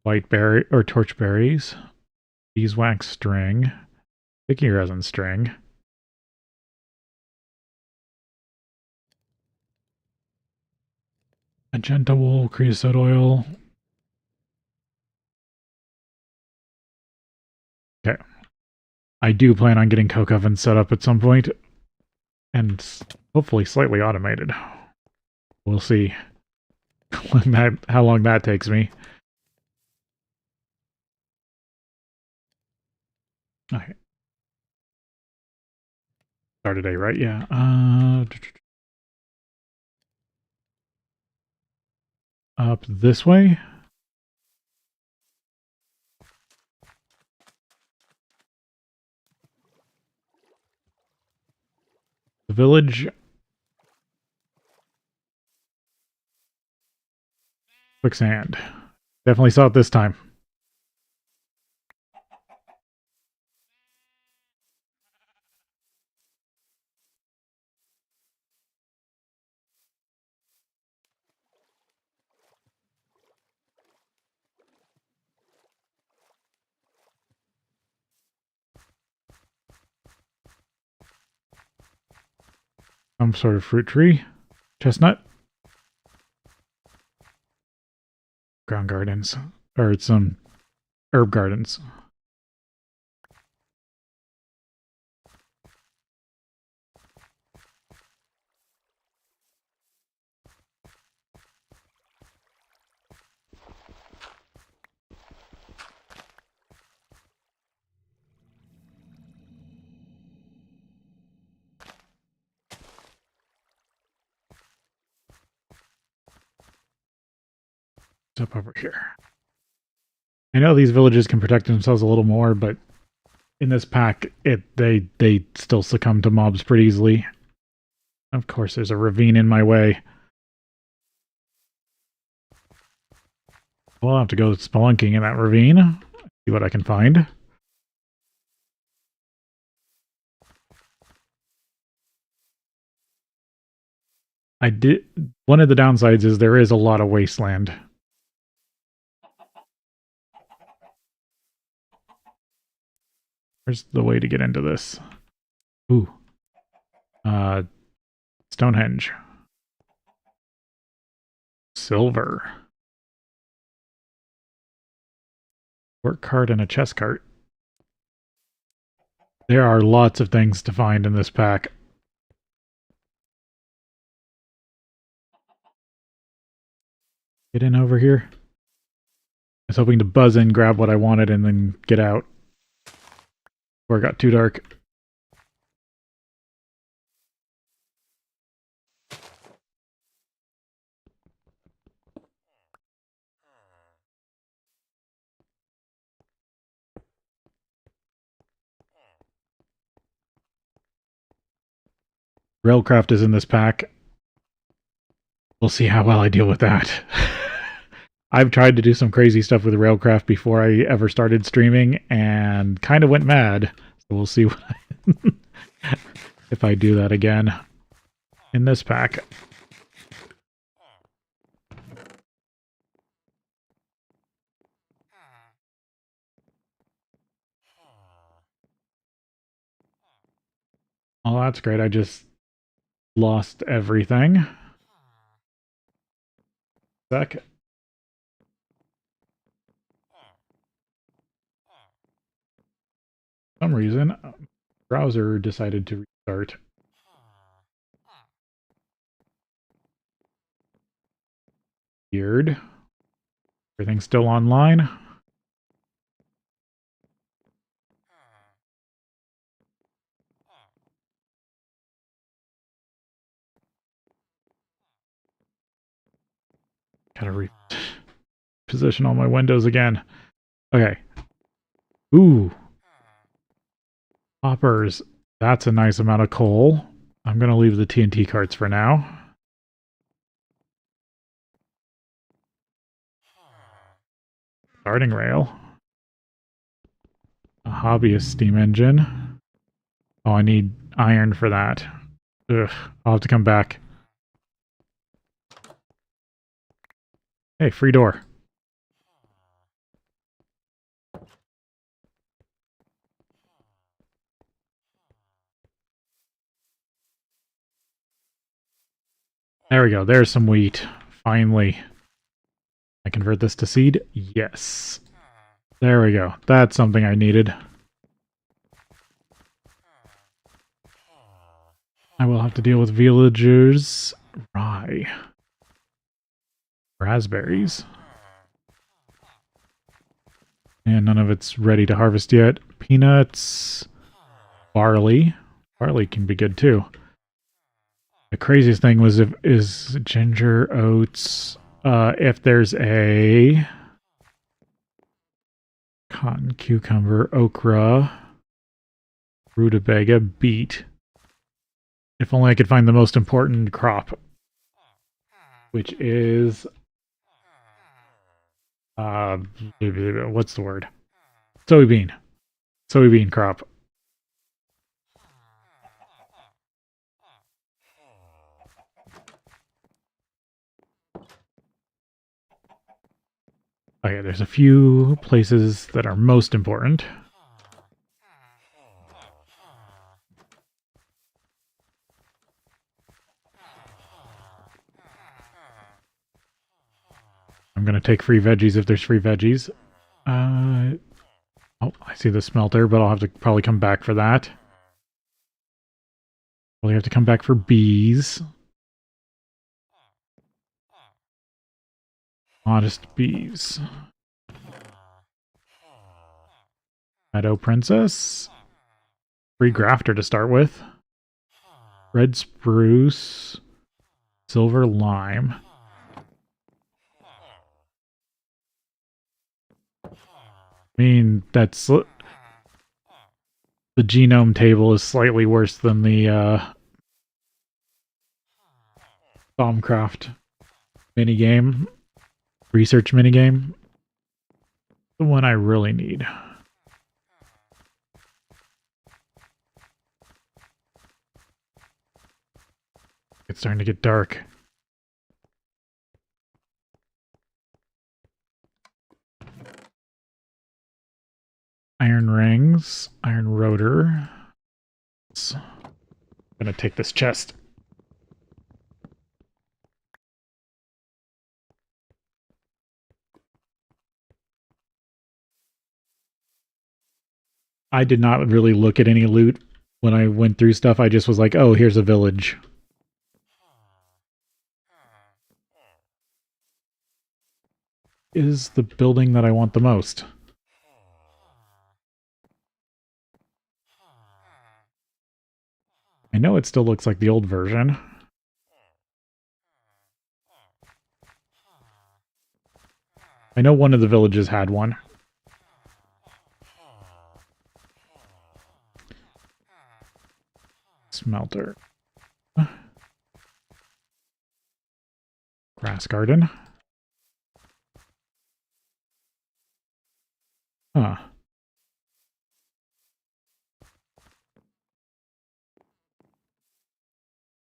S1: white berry or torch berries, beeswax string, sticky resin string, magenta wool, creosote oil. Okay. I do plan on getting coke oven set up at some point, and hopefully slightly automated. We'll see how long that takes me. Okay. Start today, right? Yeah. Up this way. The village. Quicksand. Definitely saw it this time. Some sort of fruit tree. Chestnut. Ground gardens. Or it's some herb gardens. What's up over here? I know these villages can protect themselves a little more, but in this pack, they still succumb to mobs pretty easily. Of course, there's a ravine in my way. Well, I'll have to go spelunking in that ravine. See what I can find. One of the downsides is there is a lot of wasteland. Where's the way to get into this? Ooh. Stonehenge. Silver. Work cart and a chest cart. There are lots of things to find in this pack. Get in over here. I was hoping to buzz in, grab what I wanted, and then get out. Before it got too dark. Railcraft is in this pack. We'll see how well I deal with that. I've tried to do some crazy stuff with Railcraft before I ever started streaming and kind of went mad. So we'll see what if I do that again in this pack. Oh, that's great. I just lost everything. Sec. For some reason, browser decided to restart. Weird. Everything's still online. Gotta reposition all my windows again. Okay. Ooh. Hoppers. That's a nice amount of coal. I'm gonna leave the TNT carts for now. Starting rail. A hobbyist steam engine. Oh, I need iron for that. Ugh. I'll have to come back. Hey, free door. There we go. There's some wheat. Finally. I convert this to seed? Yes. There we go. That's something I needed. I will have to deal with villagers. Rye. Raspberries. And none of it's ready to harvest yet. Peanuts. Barley. Barley can be good too. The craziest thing was is ginger, oats. If there's a cotton, cucumber, okra, rutabaga, beet. If only I could find the most important crop, which is what's the word? Soybean. Soybean crop. Okay, there's a few places that are most important. I'm going to take free veggies if there's free veggies. Oh, I see the smelter, but I'll have to probably come back for that. Probably have to come back for bees. Modest bees. Meadow Princess. Free grafter to start with. Red spruce. Silver lime. I mean, that's the genome table is slightly worse than the Bombcraft minigame, research minigame. The one I really need. It's starting to get dark. Iron rings, iron rotor. I'm gonna take this chest. I did not really look at any loot when I went through stuff. I just was like, oh, here's a village. Is the building that I want the most. I know it still looks like the old version. I know one of the villages had one. Smelter. Grass garden. Huh.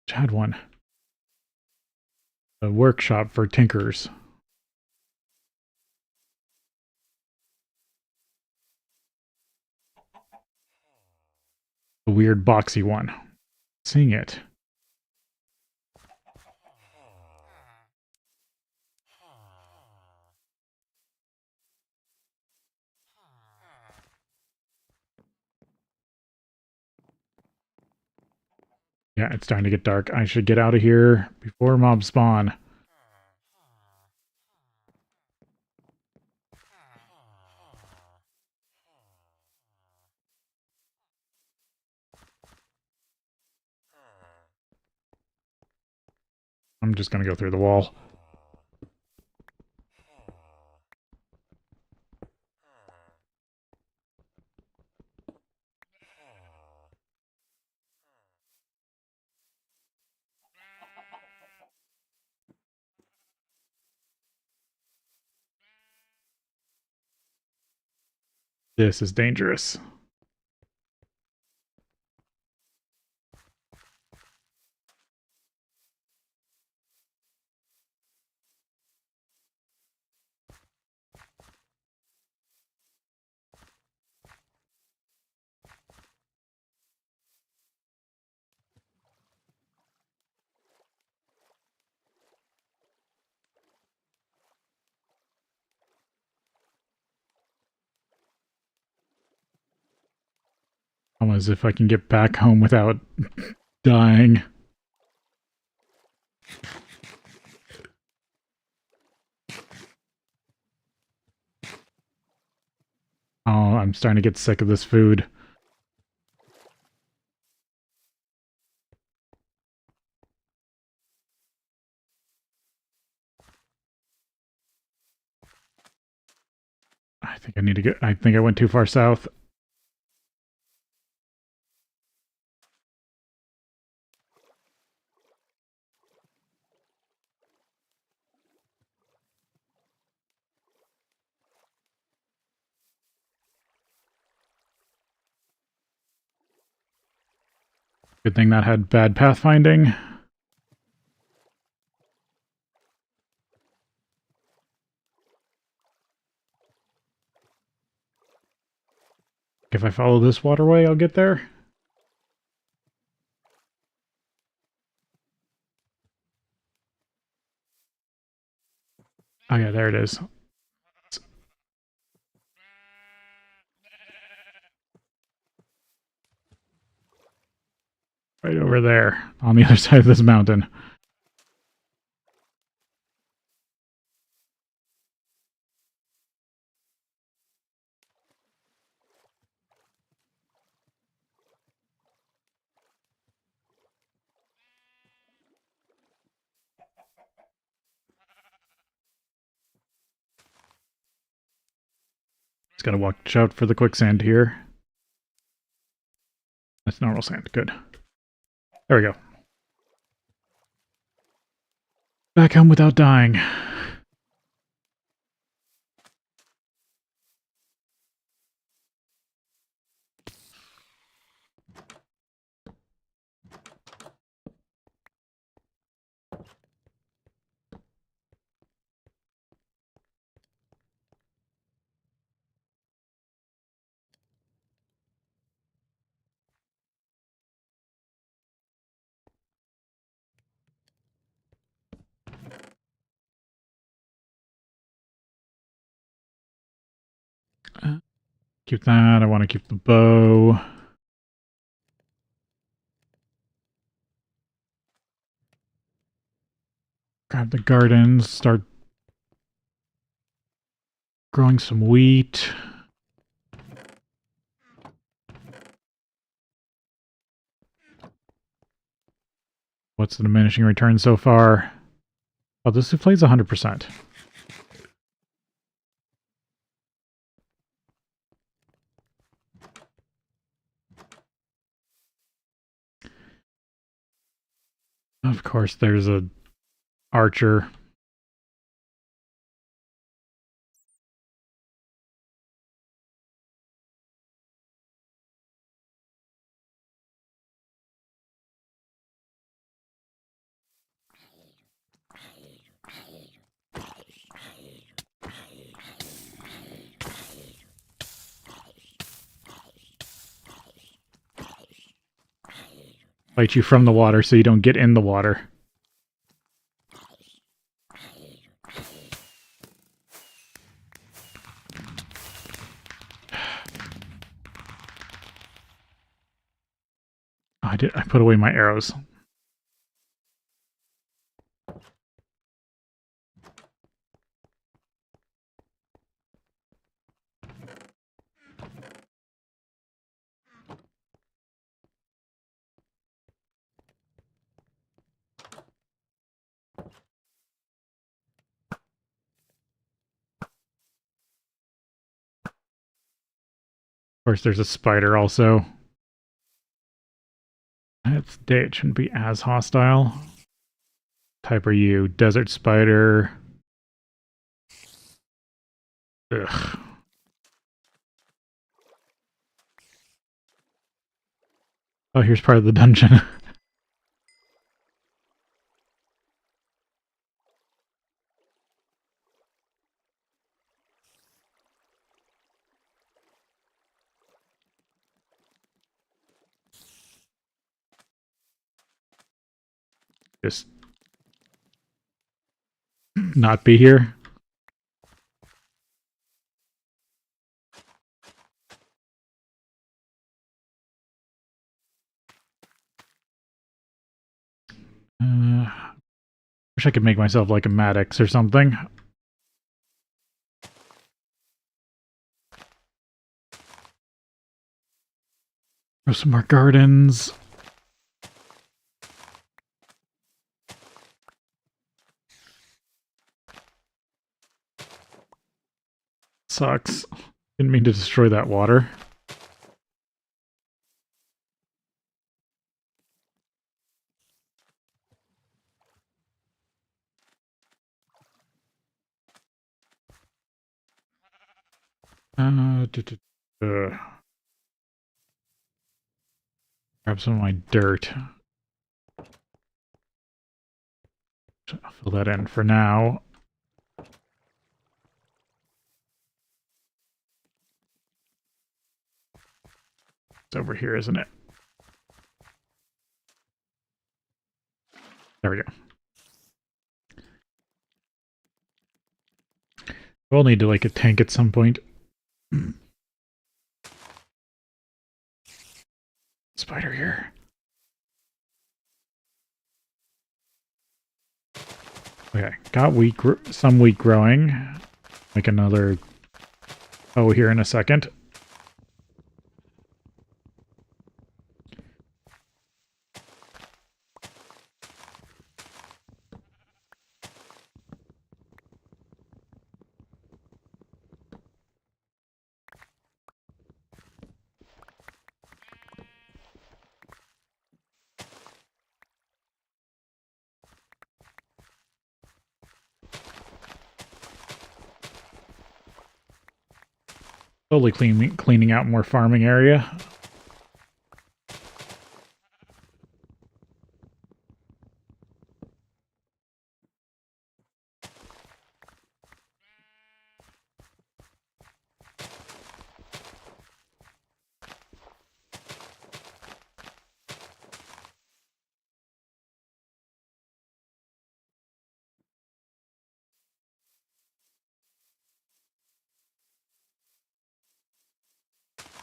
S1: Which had one. A workshop for tinkers. A weird boxy one. Seeing it. Yeah, it's starting to get dark. I should get out of here before mobs spawn. I'm just gonna go through the wall. This is dangerous. Almost as if I can get back home without dying. Oh, I'm starting to get sick of this food. I think I need to get... I think I went too far south. Good thing that had bad pathfinding. If I follow this waterway, I'll get there. Oh yeah, there it is. Right over there, on the other side of this mountain. Gotta watch out for the quicksand here. That's normal sand. Good. There we go. Back home without dying. Keep that. I want to keep the bow. Grab the gardens. Start growing some wheat. What's the diminishing return so far? Oh, this souffle's 100%. Of course, there's a archer. Fight you from the water so you don't get in the water. Oh, I put away my arrows. Of course, there's a spider also. It's day. It shouldn't be as hostile. Type are you? Desert spider. Ugh. Oh, here's part of the dungeon. Just not be here. Wish I could make myself like a Maddox or something. There's some more gardens. Sucks. Didn't mean to destroy that water. Grab some of my dirt. I'll fill that in for now. It's over here, isn't it? There we go. We'll need to like a tank at some point. Spider here. Okay, got wheat, some wheat growing. Make another here in a second. Slowly cleaning out more farming area.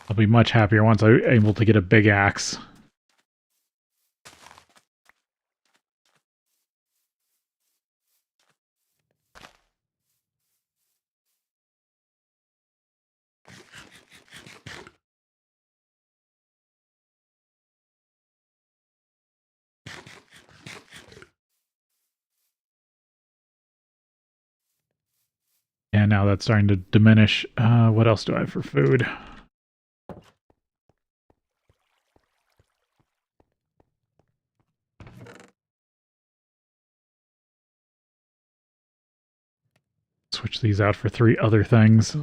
S1: I'll be much happier once I'm able to get a big axe. And now that's starting to diminish. What else do I have for food? Switch these out for 3 other things.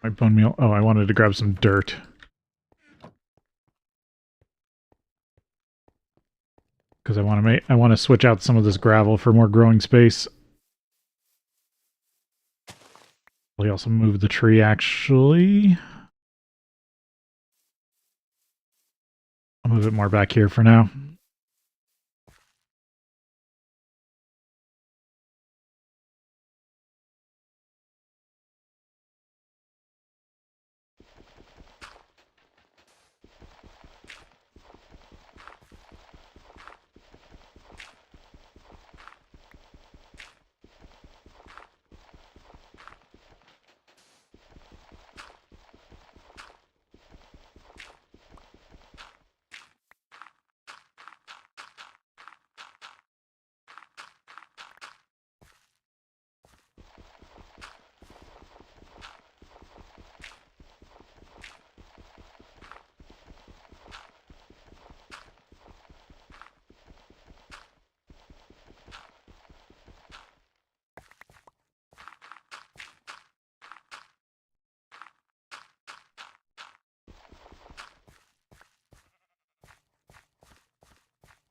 S1: My bone meal. Oh, I wanted to grab some dirt. Because I want to switch out some of this gravel for more growing space. We also move the tree, actually. I'll move it more back here for now.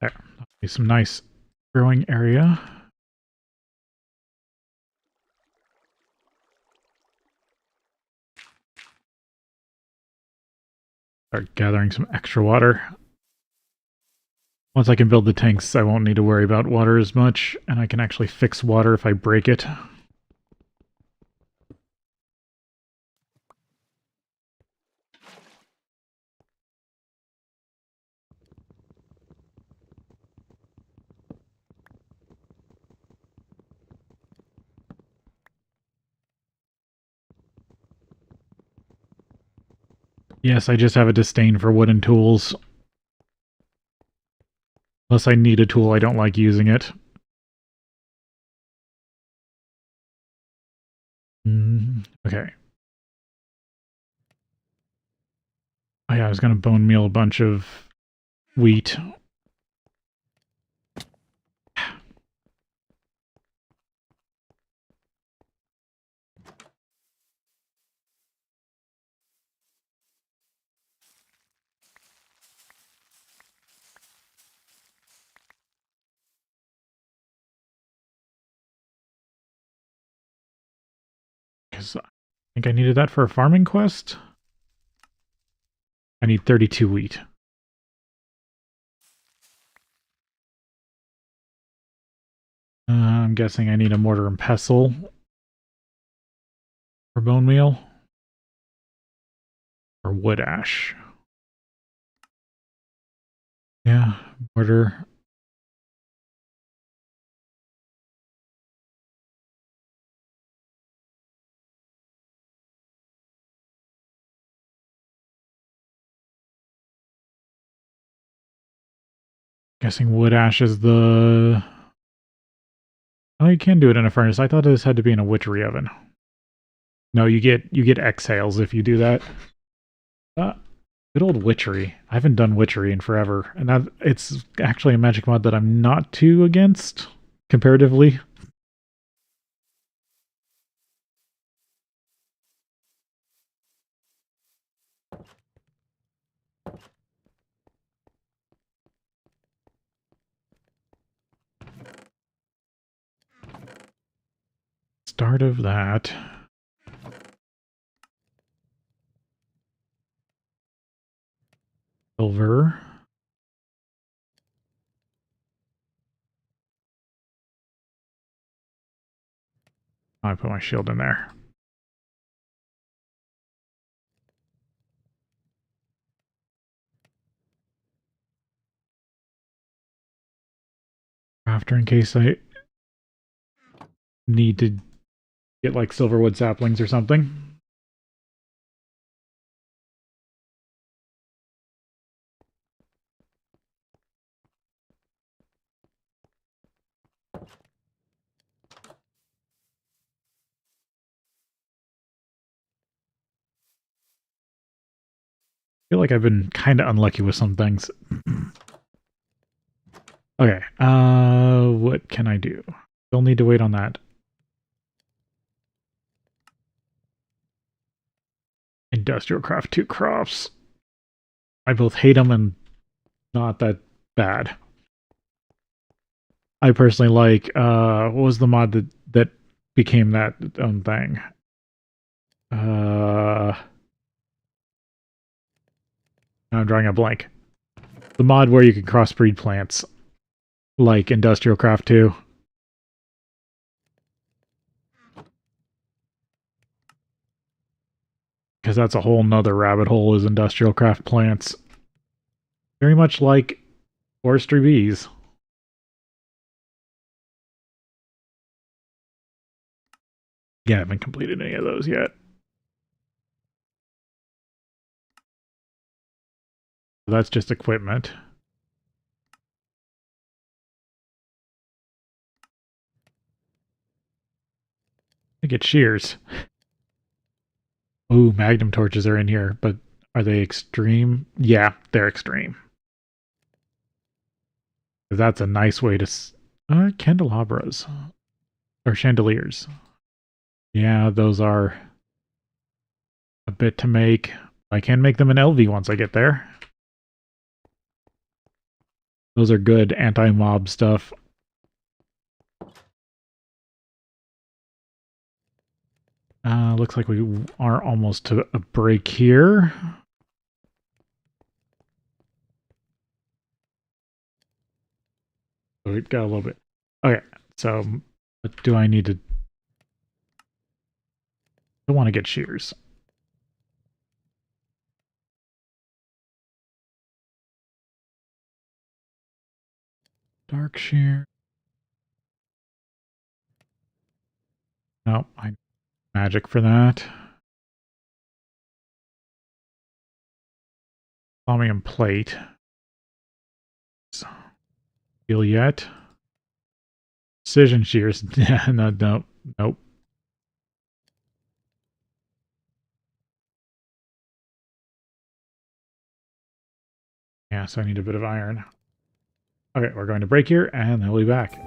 S1: There. Some nice growing area. Start gathering some extra water. Once I can build the tanks, I won't need to worry about water as much, and I can actually fix water if I break it. Yes, I just have a disdain for wooden tools. Unless I need a tool, I don't like using it. Okay. Oh yeah, I was going to bone meal a bunch of wheat. Because I think I needed that for a farming quest. I need 32 wheat. I'm guessing I need a mortar and pestle for bone meal. Or wood ash. Yeah, mortar. Guessing wood ash is the... Oh, you can do it in a furnace. I thought this had to be in a witchery oven. No, you get exhales if you do that. Good old witchery. I haven't done witchery in forever, and that it's actually a magic mod that I'm not too against comparatively. Start of that. Silver. I put my shield in there. After, in case I need to get like silverwood saplings or something. I feel like I've been kind of unlucky with some things. Okay, what can I do? Still need to wait on that. Industrial Craft 2 crops. I both hate them and not that bad. I personally like, what was the mod that became that own thing? I'm drawing a blank. The mod where you can crossbreed plants, like Industrial Craft 2. Because that's a whole nother rabbit hole, is Industrial Craft plants. Very much like forestry bees. Yeah, I haven't completed any of those yet. That's just equipment. I get shears. Ooh, magnum torches are in here, but are they extreme? Yeah, they're extreme. That's a nice way to... candelabras. Or chandeliers. Yeah, those are a bit to make. I can make them in LV once I get there. Those are good anti-mob stuff. Looks like we are almost to a break here. So we've got a little bit. Okay, so what do I need to... I want to get shears. Dark shear. No, I need magic for that. Chromium plate. Steel yet. Precision shears. Nope. Yeah, so I need a bit of iron. Okay, we're going to break here, and then we'll be back.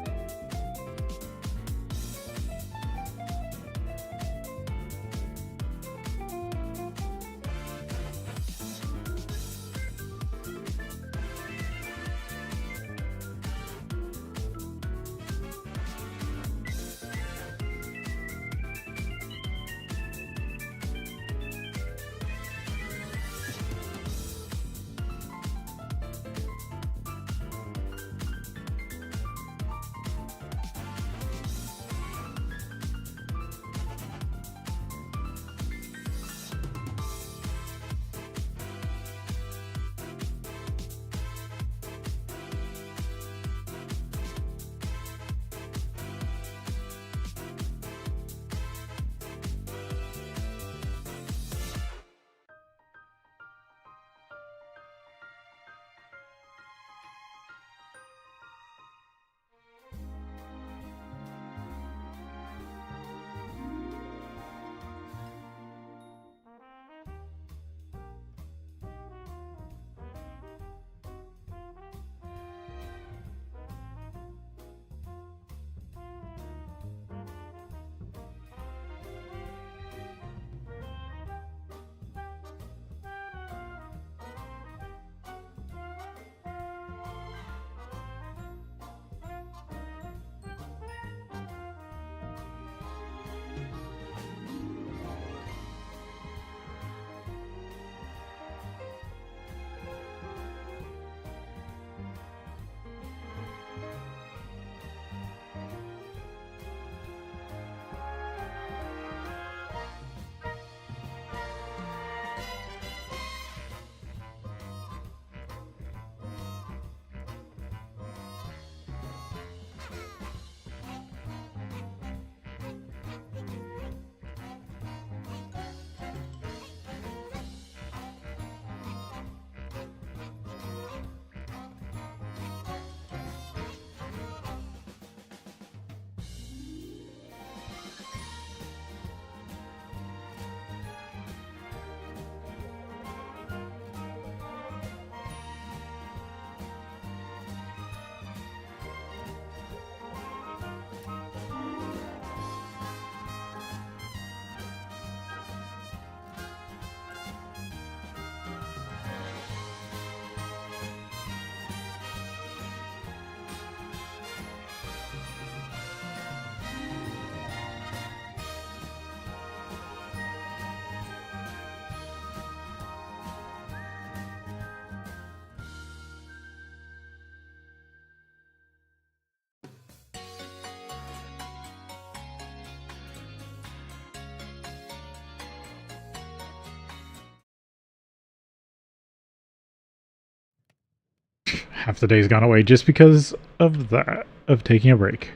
S1: half the day's gone away just because of that, of taking a break.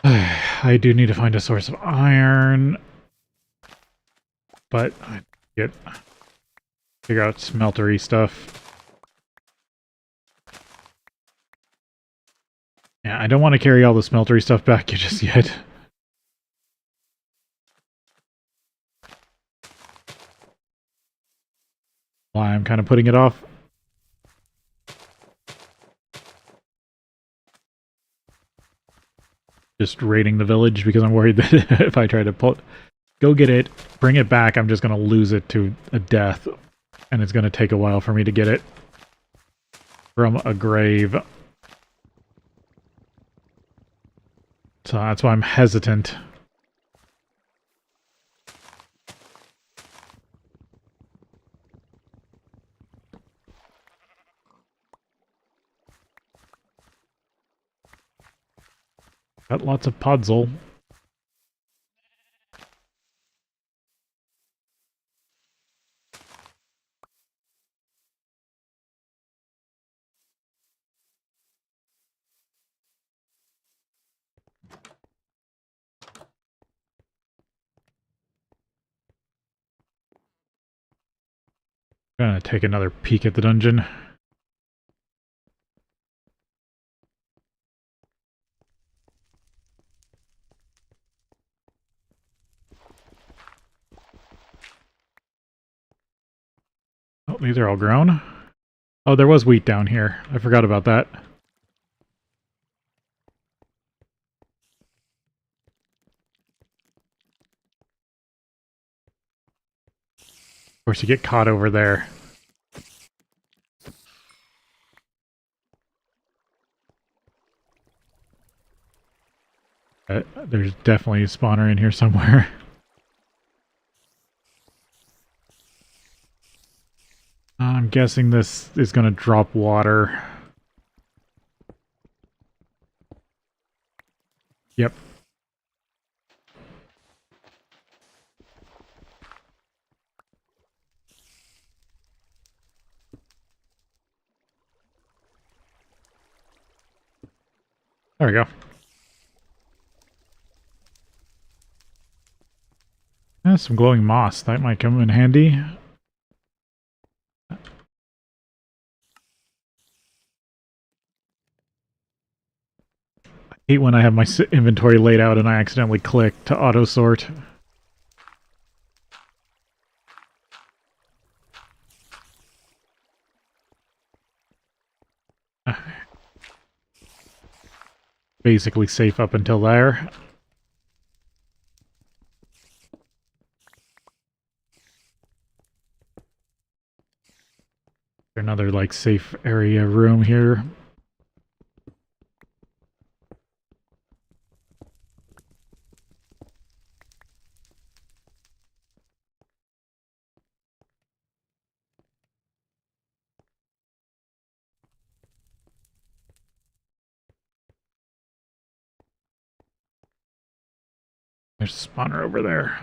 S1: I do need to find a source of iron, but I get figure out smeltery stuff. Yeah, I don't want to carry all the smeltery stuff back just yet. Why I'm kind of putting it off. Just raiding the village because I'm worried that if I try to go get it, bring it back, I'm just going to lose it to a death. And it's going to take a while for me to get it from a grave. So that's why I'm hesitant. Got lots of podzol. Gonna take another peek at the dungeon. Oh, these are all grown. Oh, there was wheat down here. I forgot about that. Of course, you get caught over there. There's definitely a spawner in here somewhere. I'm guessing this is going to drop water. Yep. There we go. Some glowing moss. That might come in handy. I hate when I have my inventory laid out and I accidentally click to auto sort. Basically safe up until there. Another like safe area room here. There's a spawner over there.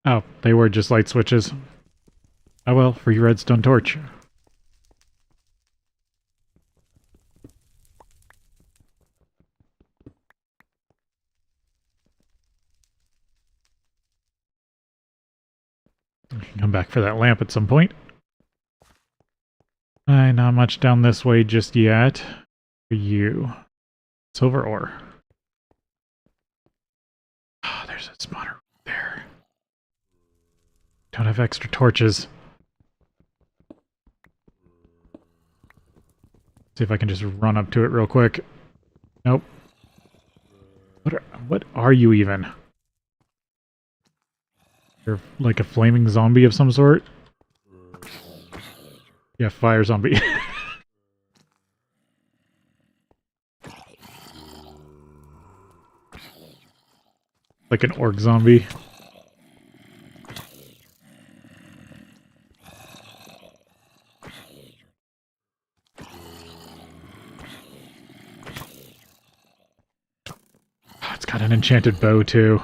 S1: Oh, they were just light switches. Oh well, free redstone torch. Come back for that lamp at some point. Not much down this way just yet. For you. Silver ore. Oh, there's a spawner there. Don't have extra torches. See if I can just run up to it real quick. Nope. What are you even? You're like a flaming zombie of some sort? Yeah, fire zombie. Like an orc zombie. Got an enchanted bow, too.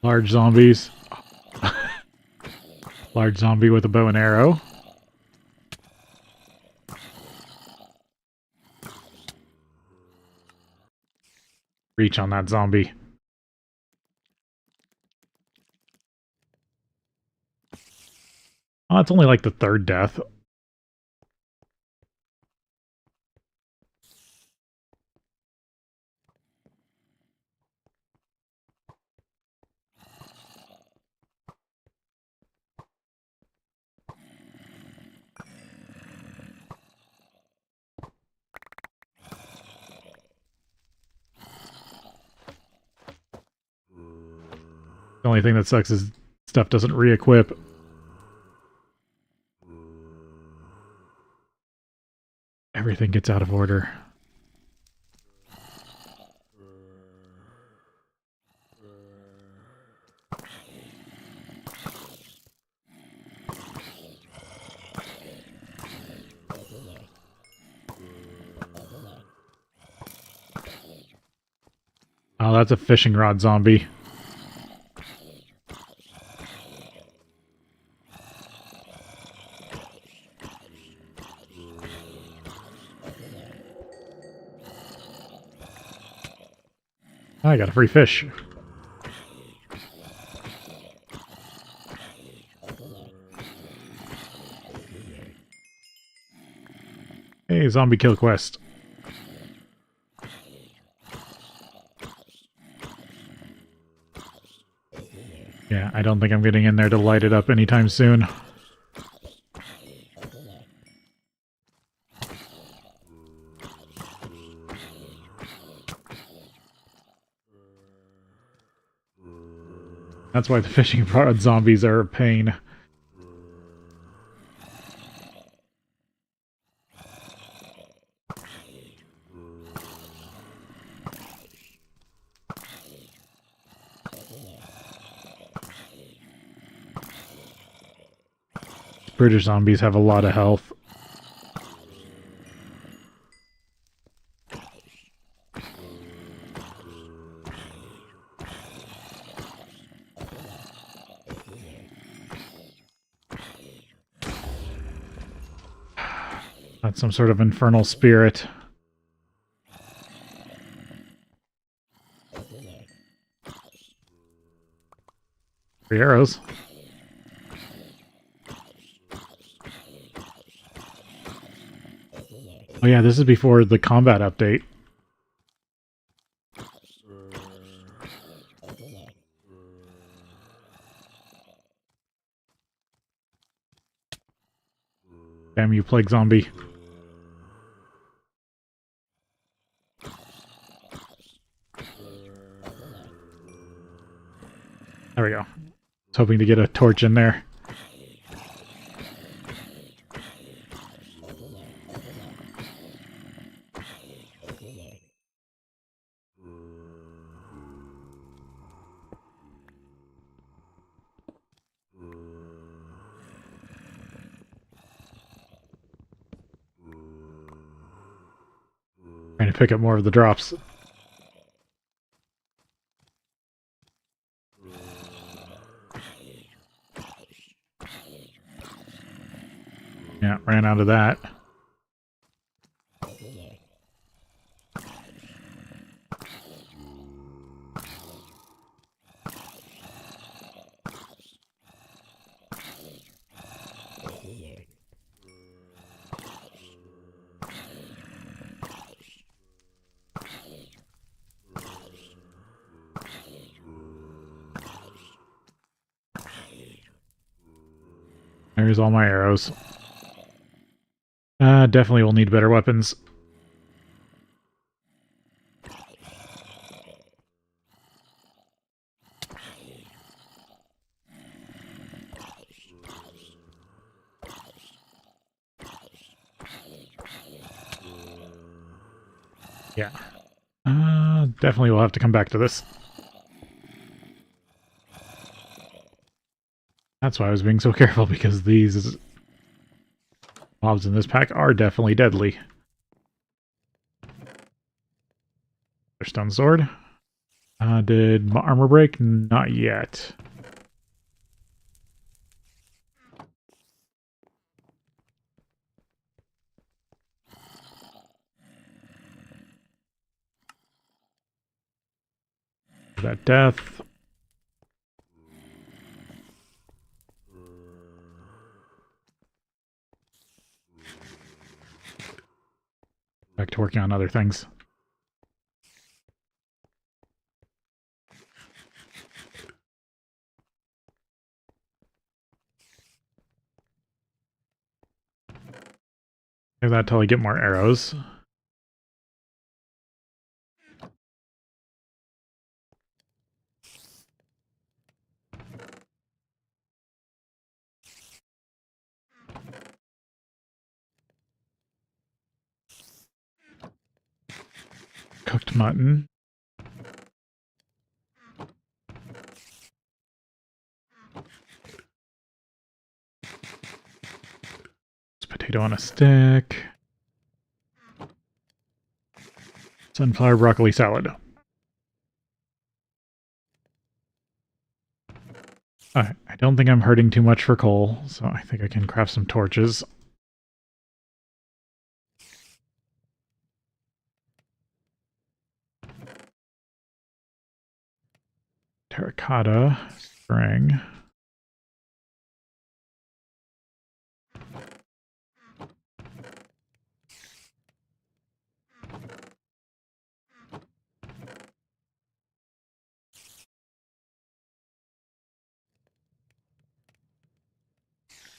S1: Large zombies. Large zombie with a bow and arrow. Reach on that zombie. Oh, it's only like the third death. The only thing that sucks is stuff doesn't re-equip. Everything gets out of order. Oh, that's a fishing rod zombie. I got a free fish. Hey, zombie kill quest. Yeah, I don't think I'm getting in there to light it up anytime soon. That's why the fishing rod zombies are a pain. British zombies have a lot of health. That's some sort of infernal spirit. Three arrows. Oh yeah, this is before the combat update. Damn you, plague zombie. There we go. I was hoping to get a torch in there. Trying to pick up more of the drops. Yeah, ran out of that. There's all my arrows. Definitely will need better weapons. Yeah. Definitely will have to come back to this. That's why I was being so careful, because these mobs in this pack are definitely deadly. Their stone sword. Did my armor break? Not yet. That death. Back to working on other things. Do that till I get more arrows. Cooked mutton. Potato on a stick. Sunflower broccoli salad. I don't think I'm hurting too much for coal, so I think I can craft some torches. Terracotta, string.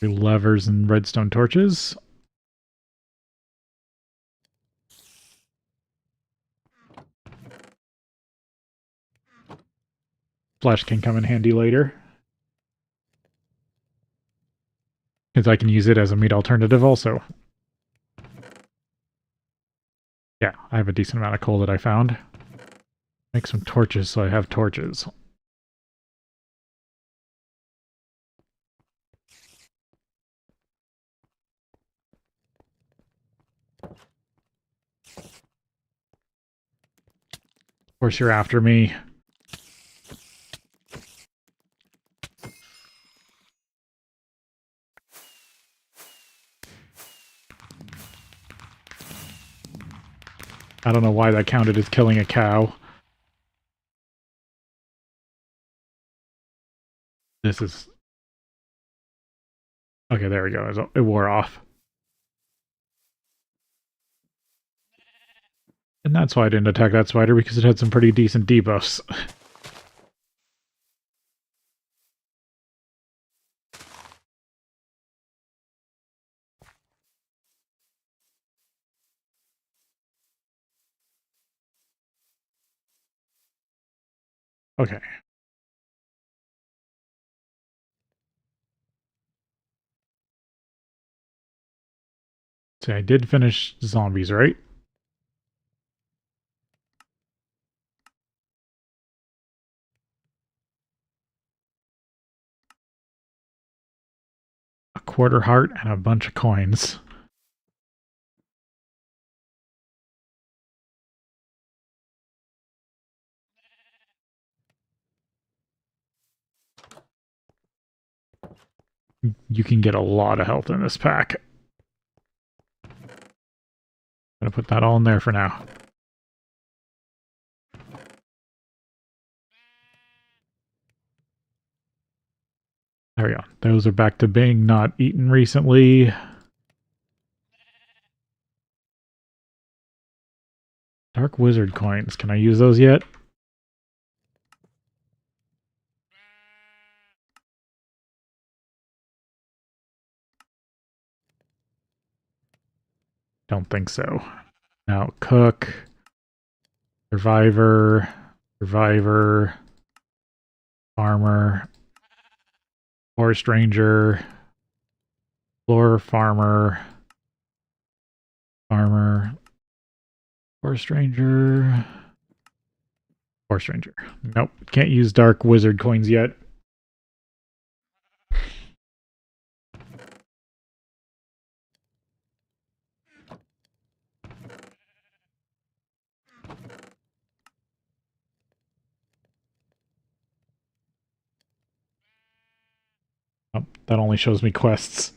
S1: Levers and redstone torches. Flash can come in handy later, because I can use it as a meat alternative also. Yeah, I have a decent amount of coal that I found. Make some torches so I have torches. Of course you're after me. I don't know why that counted as killing a cow. This is... Okay, there we go. It wore off. And that's why I didn't attack that spider, because it had some pretty decent debuffs. Okay. See, I did finish zombies, right? A quarter heart and a bunch of coins. You can get a lot of health in this pack. I'm gonna put that all in there for now. There we go. Those are back to being not eaten recently. Dark Wizard coins. Can I use those yet? Don't think so. Now, cook, survivor, survivor, farmer, forest ranger, floor farmer, farmer, forest ranger, forest ranger. Nope, can't use dark wizard coins yet. Oh, that only shows me quests.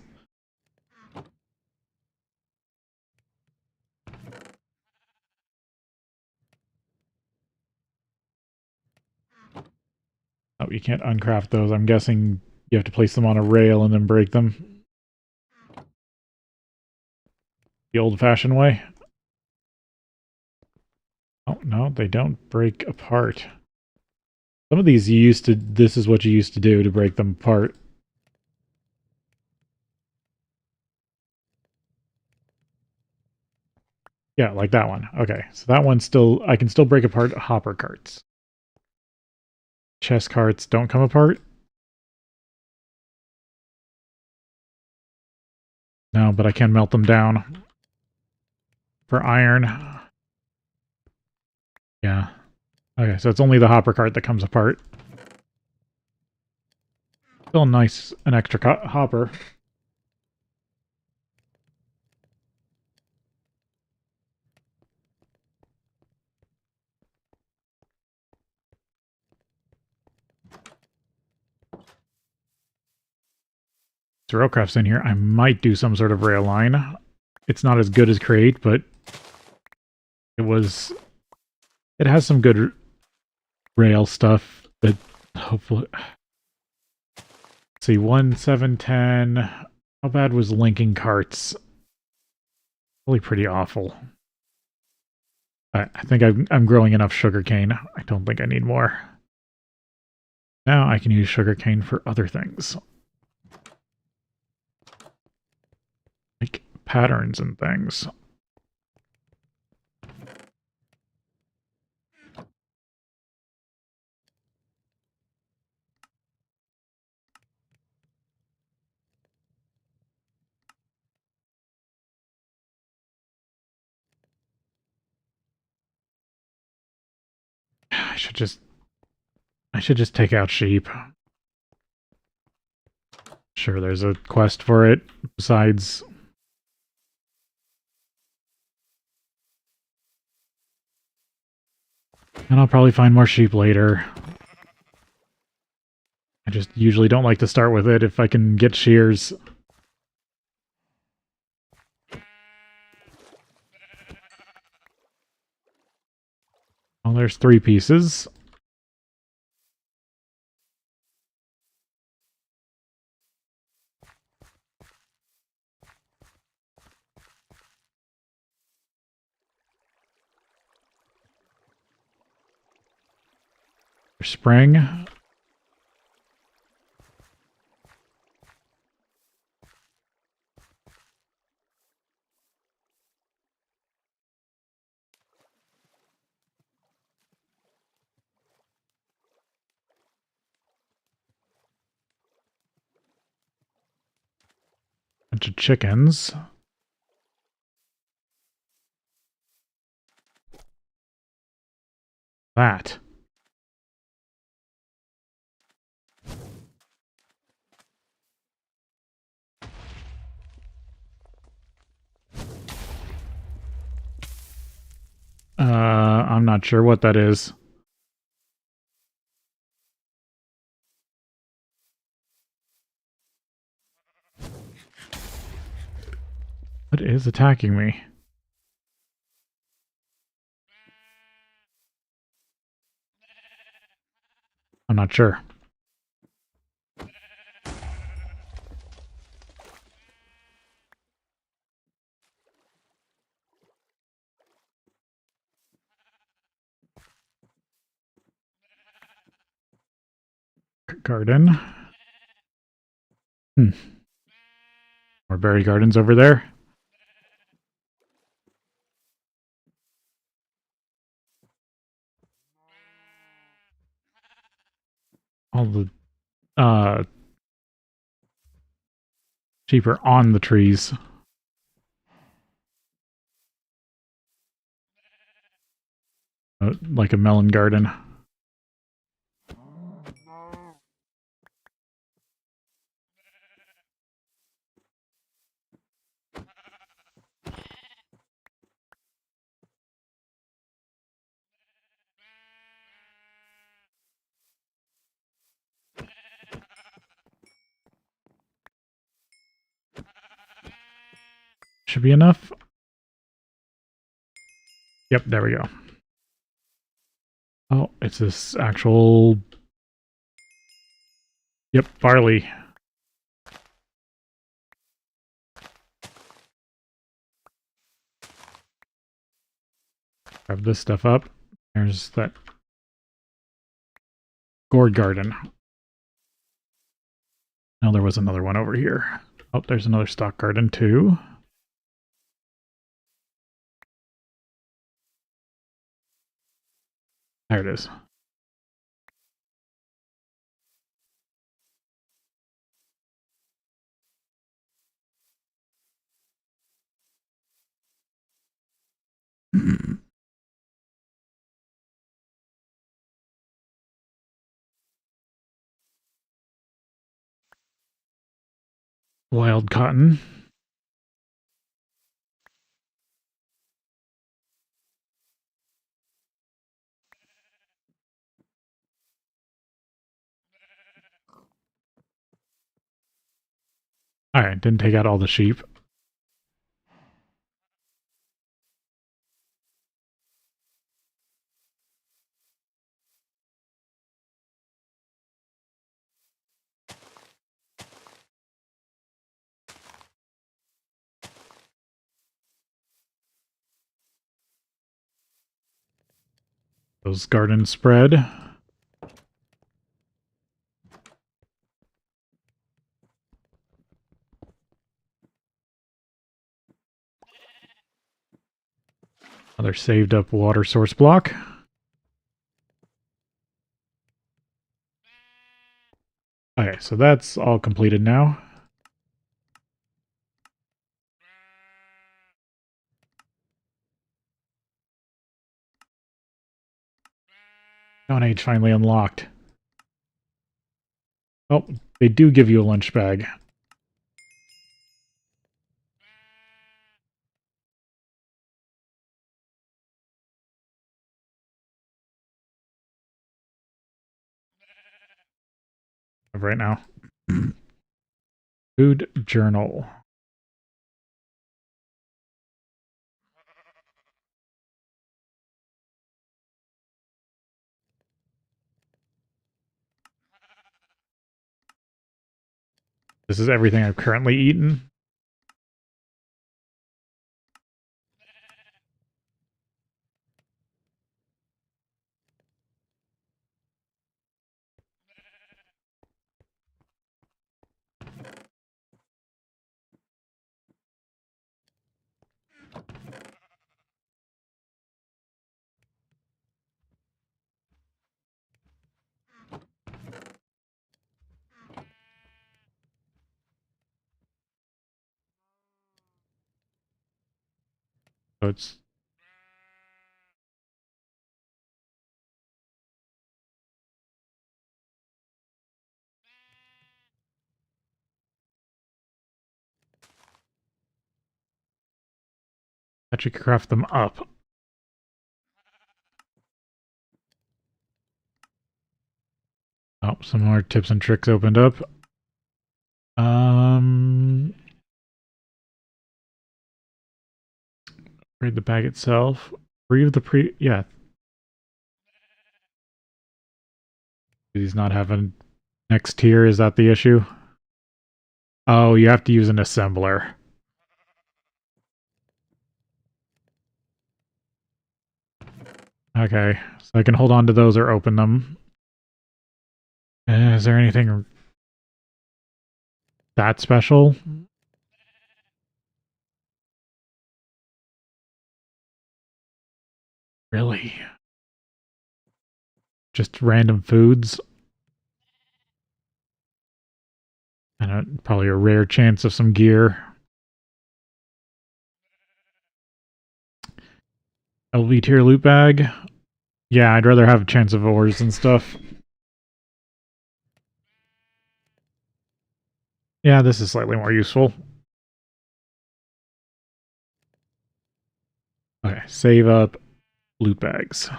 S1: Oh, you can't uncraft those. I'm guessing you have to place them on a rail and then break them. The old-fashioned way. Oh, no, they don't break apart. Some of these you used to... This is what you used to do to break them apart. Yeah, like that one. Okay, so that one's still... I can still break apart hopper carts. Chest carts don't come apart? No, but I can melt them down. For iron. Yeah. Okay, so it's only the hopper cart that comes apart. Still nice, an extra hopper. Railcraft's in here. I might do some sort of rail line. It's not as good as Create, but it was... It has some good rail stuff that hopefully... Let's see, 1, 7, 10... How bad was linking carts? Really pretty awful. I think I'm growing enough sugarcane. I don't think I need more. Now I can use sugarcane for other things. Like patterns and things. I should just take out sheep. Sure, there's a quest for it, besides... And I'll probably find more sheep later. I just usually don't like to start with it if I can get shears. Well, there's 3 pieces. Spring. Bunch of chickens. That. I'm not sure what that is. What is attacking me? I'm not sure. Garden. More berry gardens over there. all the sheep are on the trees. Like a melon garden. Should be enough. Yep, there we go. Oh, it's this actual... Yep, barley. Grab this stuff up. There's that gourd garden. Now there was another one over here. Oh, there's another stock garden too. There it is. Wild cotton. Alright, didn't take out all the sheep. Those gardens spread. Another saved up water source block. Okay, so that's all completed now. Stone Age finally unlocked. Oh, they do give you a lunch bag. Right now. Food journal. This is everything I've currently eaten. So it's that you can craft them up. Oh, some more tips and tricks opened up. Read the bag itself. Read the yeah. He's not having next tier, is that the issue? Oh, you have to use an assembler. Okay, so I can hold on to those or open them. Is there anything that special? Really? Just random foods? And probably a rare chance of some gear. LV tier loot bag. Yeah, I'd rather have a chance of ores and stuff. Yeah, this is slightly more useful. Okay, save up loot bags.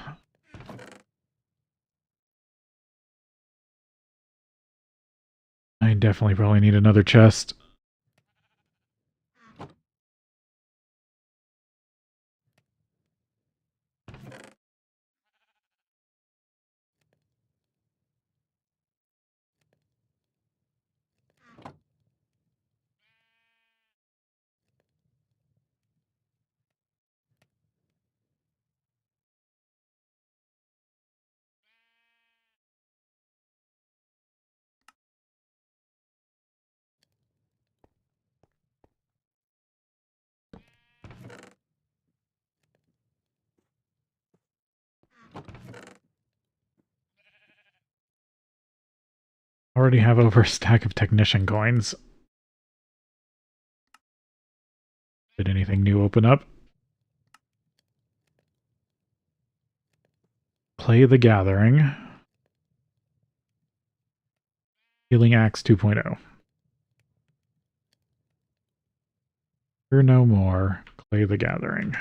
S1: I definitely probably need another chest. Already have over a stack of technician coins. Did anything new open up? Play the Gathering. Healing Axe 2.0. Fear no more. Play the Gathering.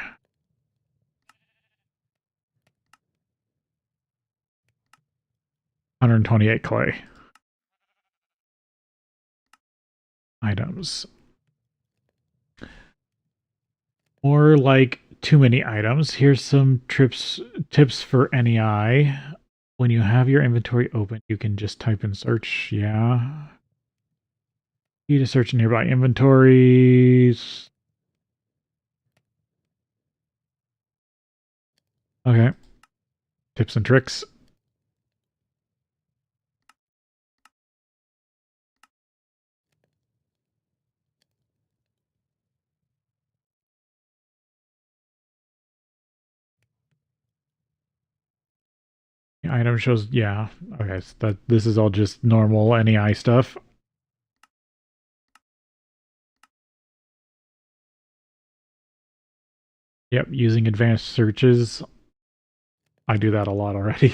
S1: $128 clay. Items. Or like too many items. Here's some tips for NEI. When you have your inventory open, you can just type in search. Yeah. Key to search nearby inventories. Okay. Tips and tricks. The item shows, yeah. Okay, so this is all just normal NEI stuff. Yep, using advanced searches. I do that a lot already.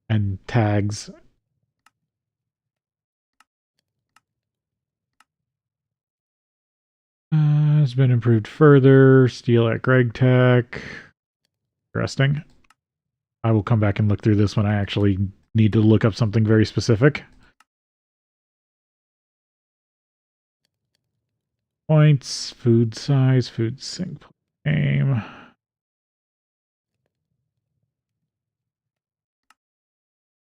S1: And tags. Has been improved further. Steel at GregTech. Interesting. I will come back and look through this when I actually need to look up something very specific. Points, food size, food sync game.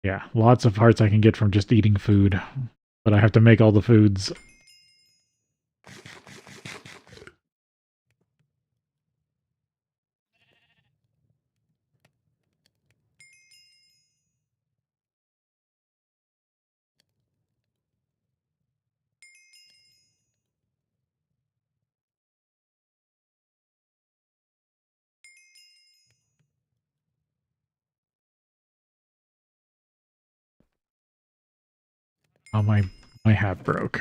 S1: Yeah, lots of parts I can get from just eating food, but I have to make all the foods. Oh, my hat broke.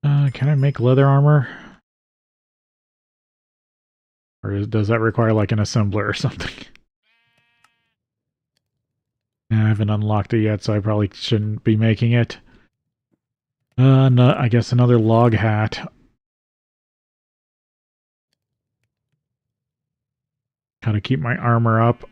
S1: Can I make leather armor? Or does that require like an assembler or something? I haven't unlocked it yet, so I probably shouldn't be making it. No, I guess another log hat. Gotta keep my armor up.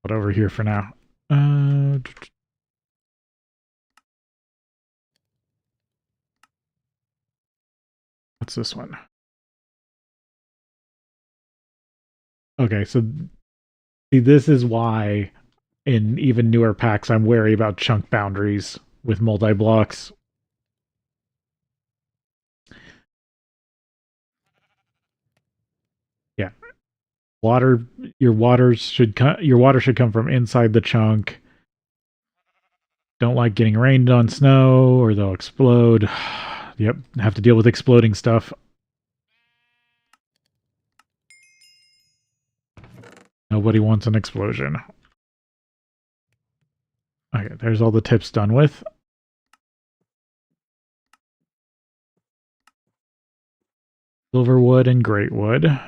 S1: Put over here for now. What's this one? Okay, so see, this is why in even newer packs I'm wary about chunk boundaries with multi-blocks. Yeah. Water, your water should come from inside the chunk. Don't like getting rained on snow or they'll explode. Yep, have to deal with exploding stuff. Nobody wants an explosion. Okay, there's all the tips done with. Silverwood and greatwood.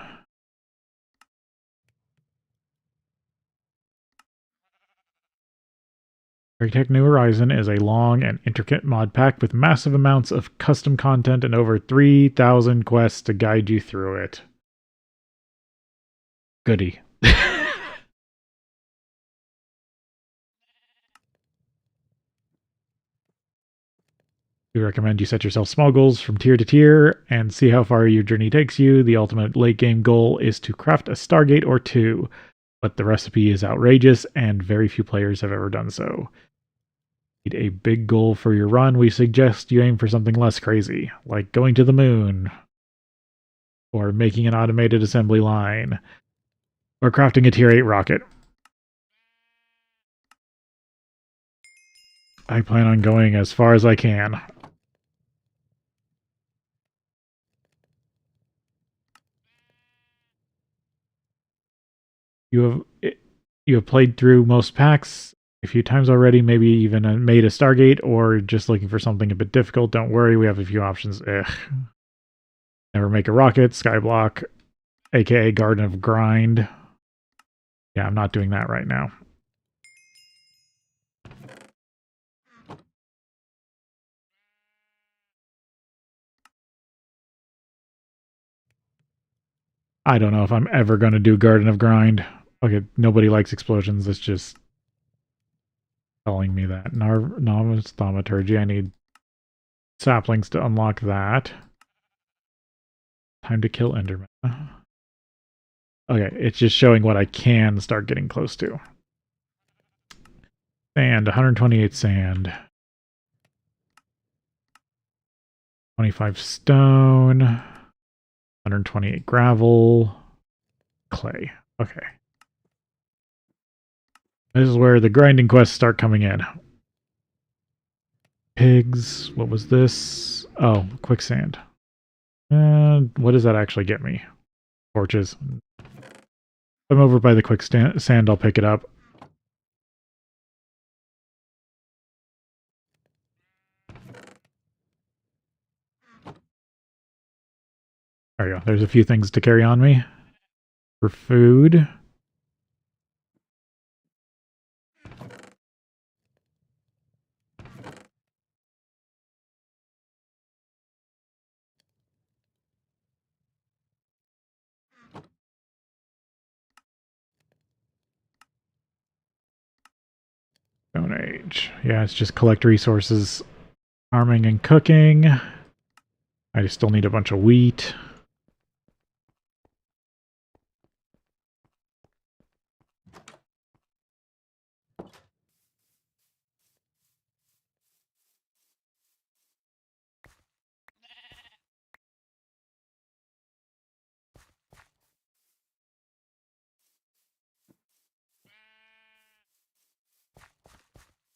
S1: GregTech New Horizon is a long and intricate mod pack with massive amounts of custom content and over 3,000 quests to guide you through it. Goody. We recommend you set yourself small goals from tier to tier and see how far your journey takes you. The ultimate late game goal is to craft a Stargate or two, but the recipe is outrageous and very few players have ever done so. Need a big goal for your run, we suggest you aim for something less crazy, like going to the moon, or making an automated assembly line, or crafting a tier 8 rocket. I plan on going as far as I can. You have played through most packs a few times already, maybe even made a Stargate, or just looking for something a bit difficult. Don't worry, we have a few options. Never make a rocket, Skyblock, aka Garden of Grind. Yeah, I'm not doing that right now. I don't know if I'm ever going to do Garden of Grind. Okay, nobody likes explosions. It's just telling me that. Novice Thaumaturgy. I need saplings to unlock that. Time to kill Enderman. Okay, it's just showing what I can start getting close to. Sand, 128 sand. 25 stone. 128 gravel. Clay. Okay. This is where the grinding quests start coming in. Pigs. What was this? Oh, quicksand. And what does that actually get me? Torches. If I'm over by the quicksand, I'll pick it up. There we go. There's a few things to carry on me. For food. Stone Age. Yeah, it's just collect resources. Farming and cooking. I still need a bunch of wheat.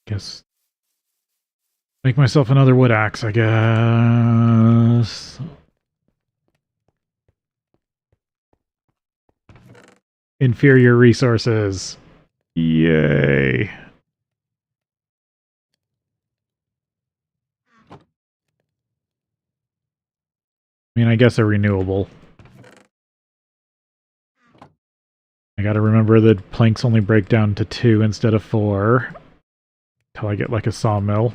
S1: Guess make myself another wood axe, I guess. Inferior resources. Yay. I mean, I guess they're renewable. I gotta remember that planks only break down to 2 instead of 4. Until I get like a sawmill.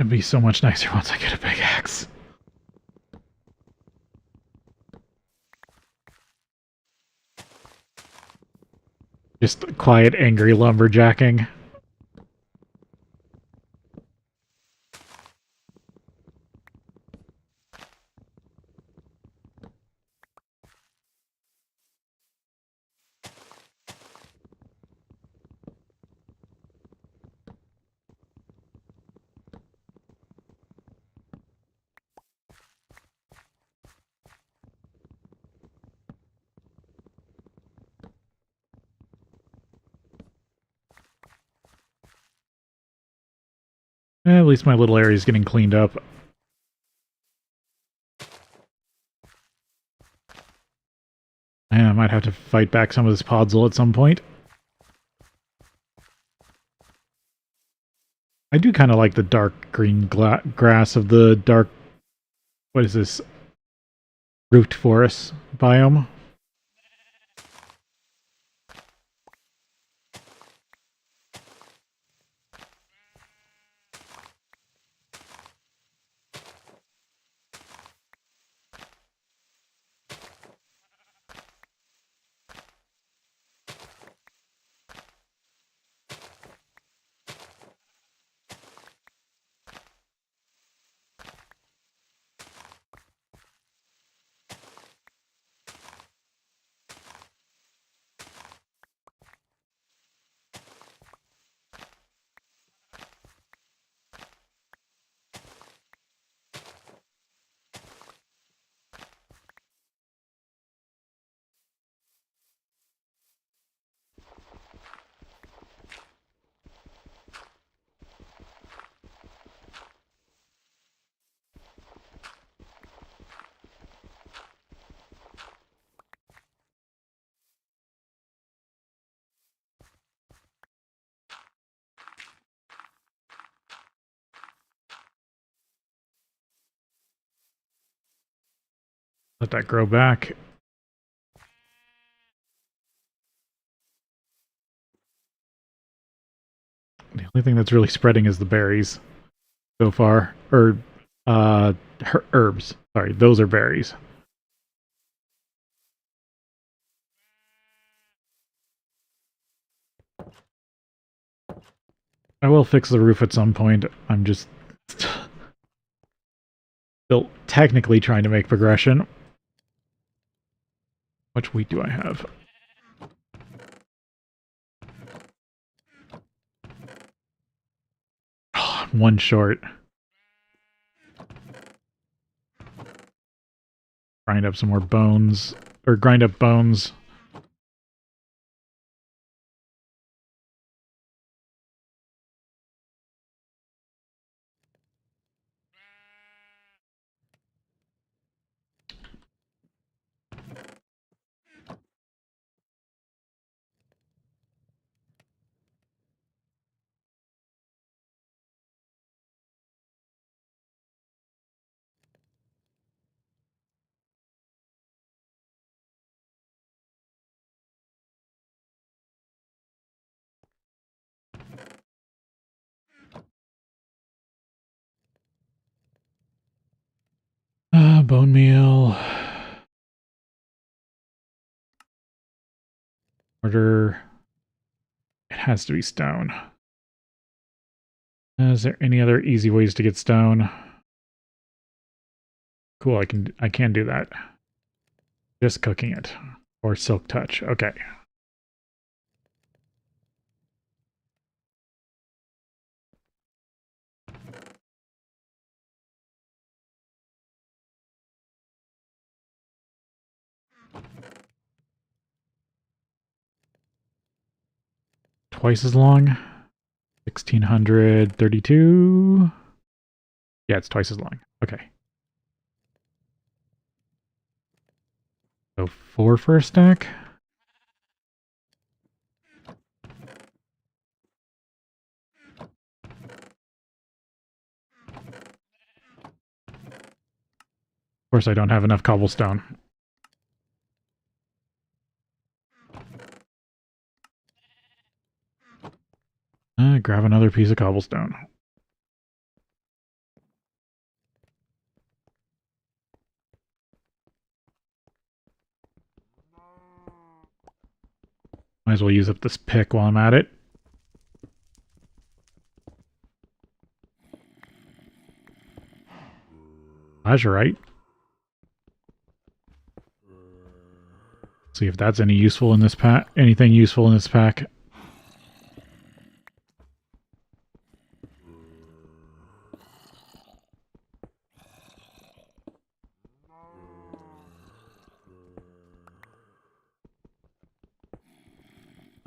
S1: gonna be so much nicer once I get a big axe. Just quiet, angry lumberjacking. At least my little area is getting cleaned up. I might have to fight back some of this podzol at some point. I do kind of like the dark green grass of the dark... What is this? Root forest biome. Let that grow back. The only thing that's really spreading is the berries so far. Or, herbs. Sorry, those are berries. I will fix the roof at some point. I'm just still technically trying to make progression. How much wheat do I have? Oh, I'm one short. Grind up some more bones. Or grind up bones. Bone meal. Order. It has to be stone. Is there any other easy ways to get stone? Cool, I can do that. Just cooking it. Or silk touch. Okay. Twice as long. 1632. Yeah, it's twice as long. Okay. So 4 for a stack. Of course, I don't have enough cobblestone. Grab another piece of cobblestone. Might as well use up this pick while I'm at it. Azurite. See if that's any useful in this pack. Anything useful in this pack.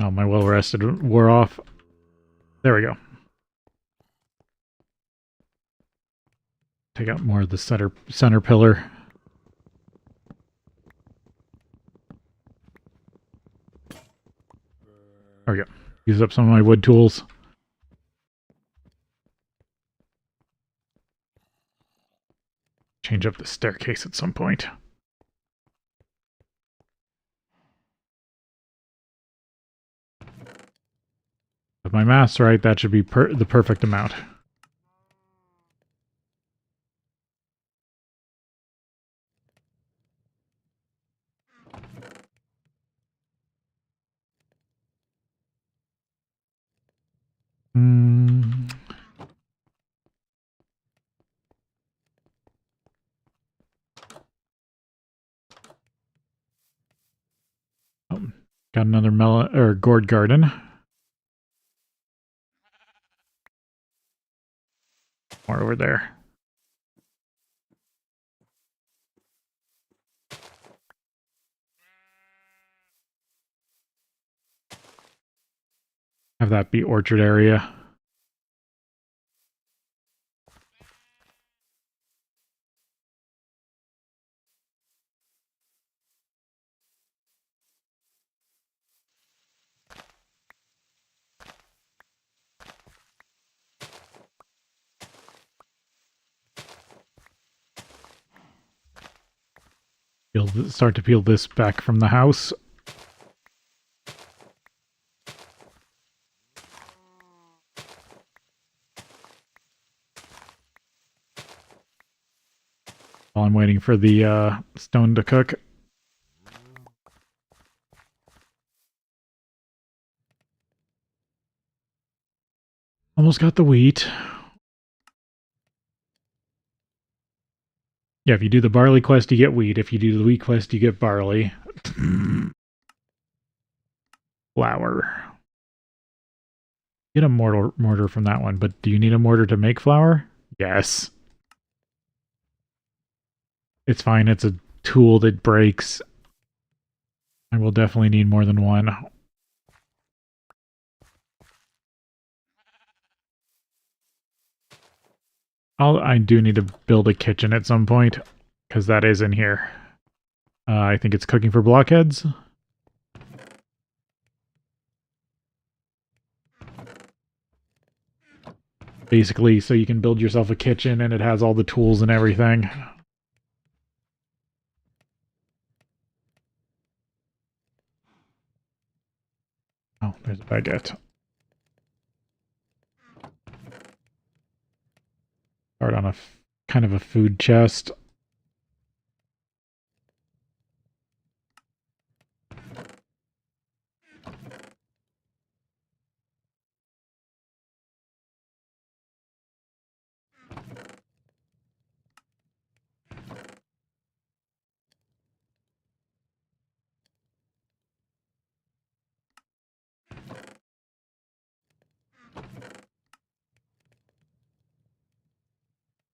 S1: Oh, my well rested wore off. There we go. Take out more of the center pillar. There we go. Use up some of my wood tools. Change up the staircase at some point. If my math's right, that should be the perfect amount. Oh, got another melon or gourd garden. More over there. Have that be orchard area. Start to peel this back from the house. While I'm waiting for the stone to cook. Almost got the wheat. Yeah, if you do the barley quest, you get wheat. If you do the wheat quest, you get barley. Flour. Get a mortar from that one, but do you need a mortar to make flour? Yes. It's fine, it's a tool that breaks. I will definitely need more than one. I do need to build a kitchen at some point, because that is in here. I think it's cooking for blockheads. Basically, so you can build yourself a kitchen and it has all the tools and everything. Oh, there's a baguette. Start on a kind of a food chest.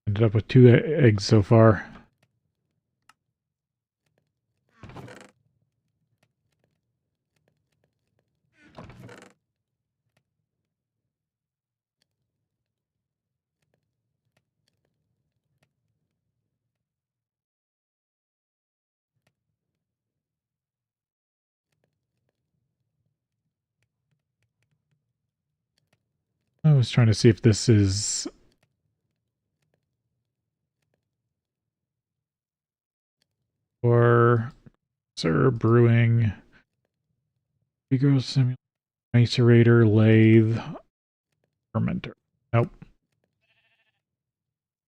S1: Ended up with 2 eggs so far. I was trying to see if this is... or... Sir, brewing... Vigoro simulator, macerator, lathe, fermenter. Nope.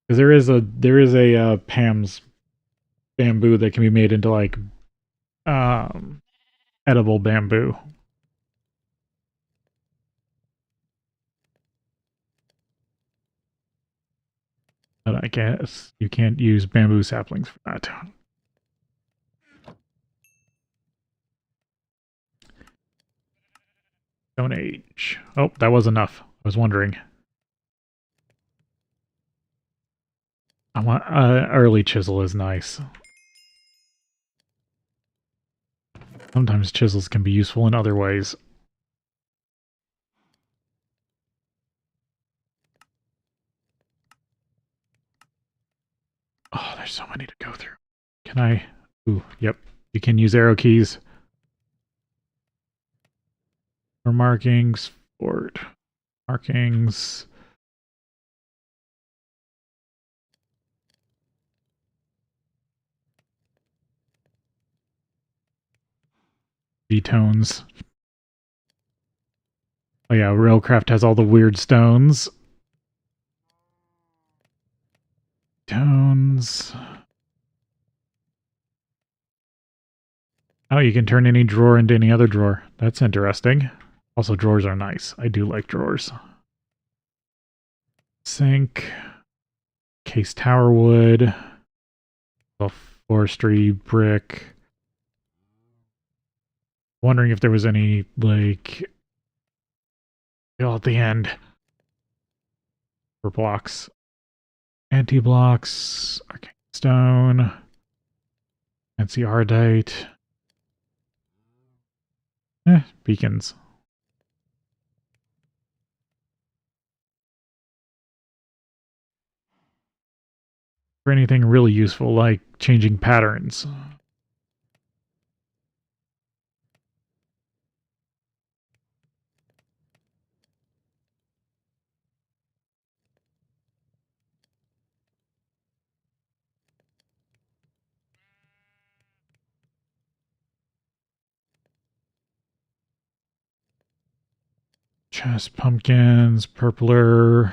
S1: Because there is a Pam's bamboo that can be made into like edible bamboo. But I guess you can't use bamboo saplings for that. Stone Age. Oh, that was enough. I was wondering. I want early chisel is nice. Sometimes chisels can be useful in other ways. Oh, there's so many to go through. Can I? Ooh, yep. You can use arrow keys for markings, for markings. V-tones. Oh yeah, Railcraft has all the weird stones. Tones. Oh, you can turn any drawer into any other drawer. That's interesting. Also, drawers are nice. I do like drawers. Sink. Case tower wood. Forestry brick. Wondering if there was any, like, at the end for blocks. Anti-blocks. Arcane stone. Fancy ardite. Beacons. For anything really useful, like changing patterns. Chest pumpkins, purpler.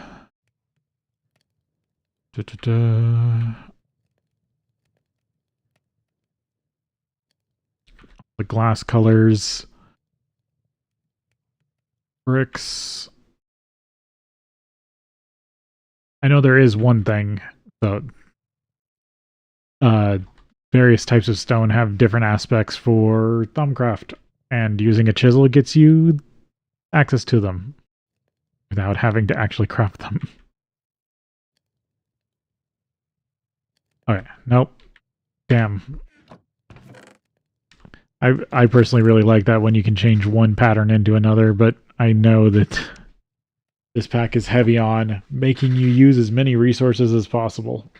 S1: The glass colors. Bricks. I know there is one thing. So, various types of stone have different aspects for thumbcraft, and using a chisel gets you access to them without having to actually craft them. Okay, nope. Damn. I personally really like that when you can change one pattern into another, but I know that this pack is heavy on making you use as many resources as possible.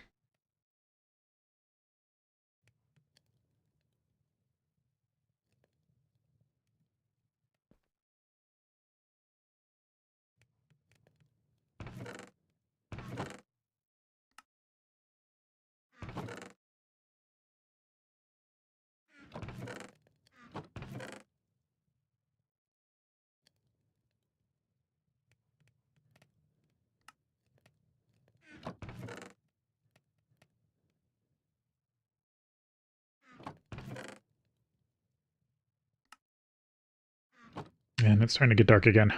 S1: And it's starting to get dark again.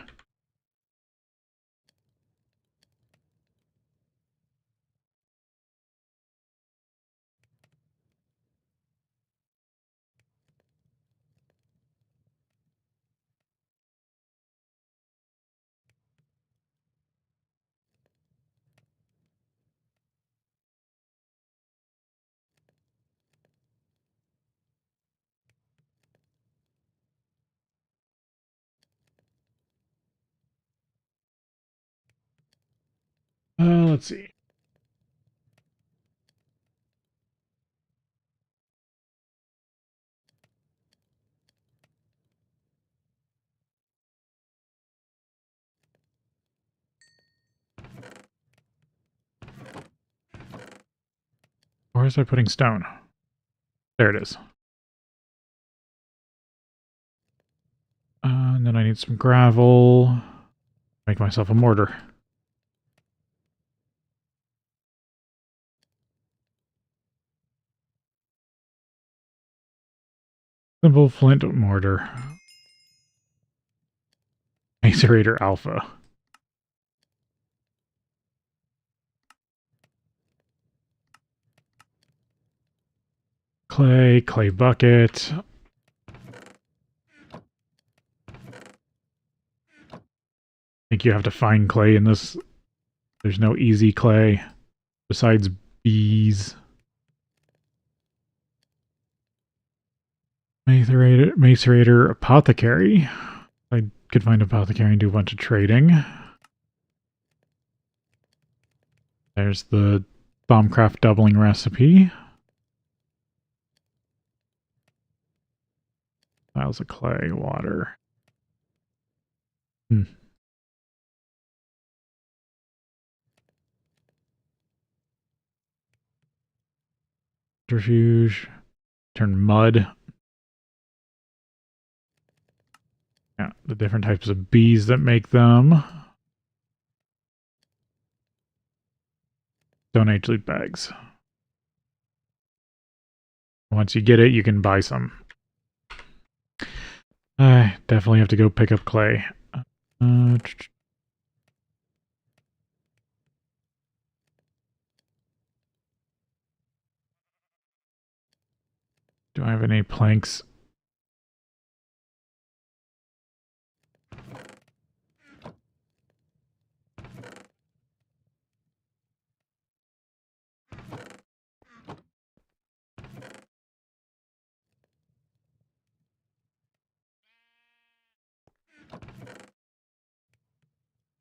S1: Let's see. Where is I putting stone? There it is. And then I need some gravel. Make myself a mortar. Simple flint mortar. Macerator alpha. clay, clay bucket. I think you have to find clay in this. There's no easy clay besides bees. Macerator, apothecary. I could find apothecary and do a bunch of trading. There's the bombcraft doubling recipe. Piles of clay, water. Refuge. Turn mud. Yeah, the different types of bees that make them. Stone Age loot bags. Once you get it, you can buy some. I definitely have to go pick up clay. Do I have any planks?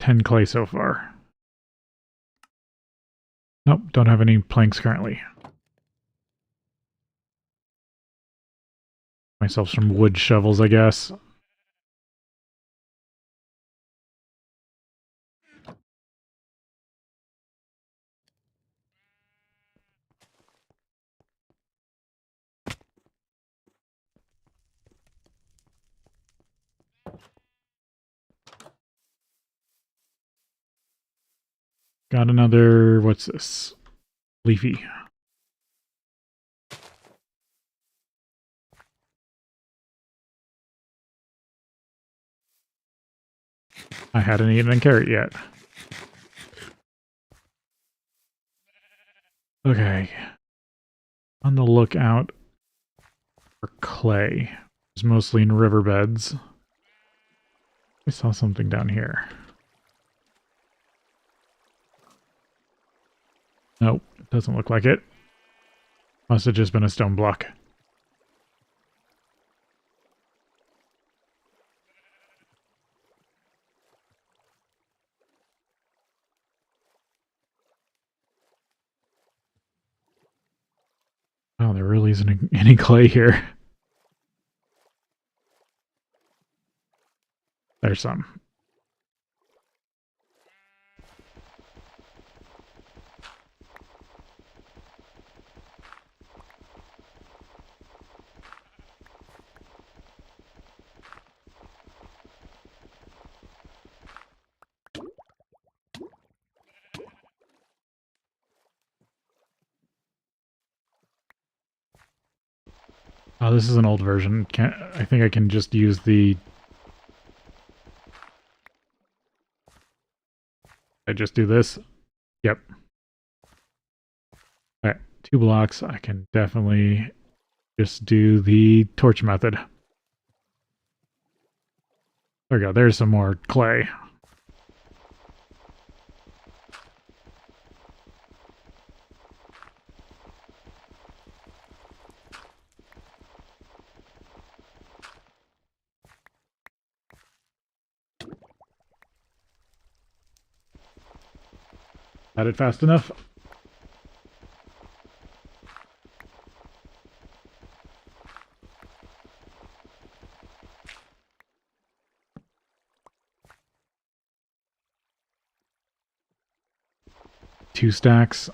S1: $10 clay so far. Nope, don't have any planks currently. Myself some wood shovels, I guess. Got another, what's this? Leafy. I hadn't eaten a carrot yet. Okay. On the lookout for clay. It's mostly in riverbeds. I saw something down here. Nope, doesn't look like it. Must have just been a stone block. Oh, there really isn't any clay here. There's some. Oh, this is an old version. I think I can just use the... I just do this? Yep. Alright, 2 blocks. I can definitely just do the torch method. There we go. There's some more clay. Had it fast enough? Two stacks.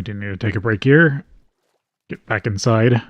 S1: do need to take a break here. Get back inside.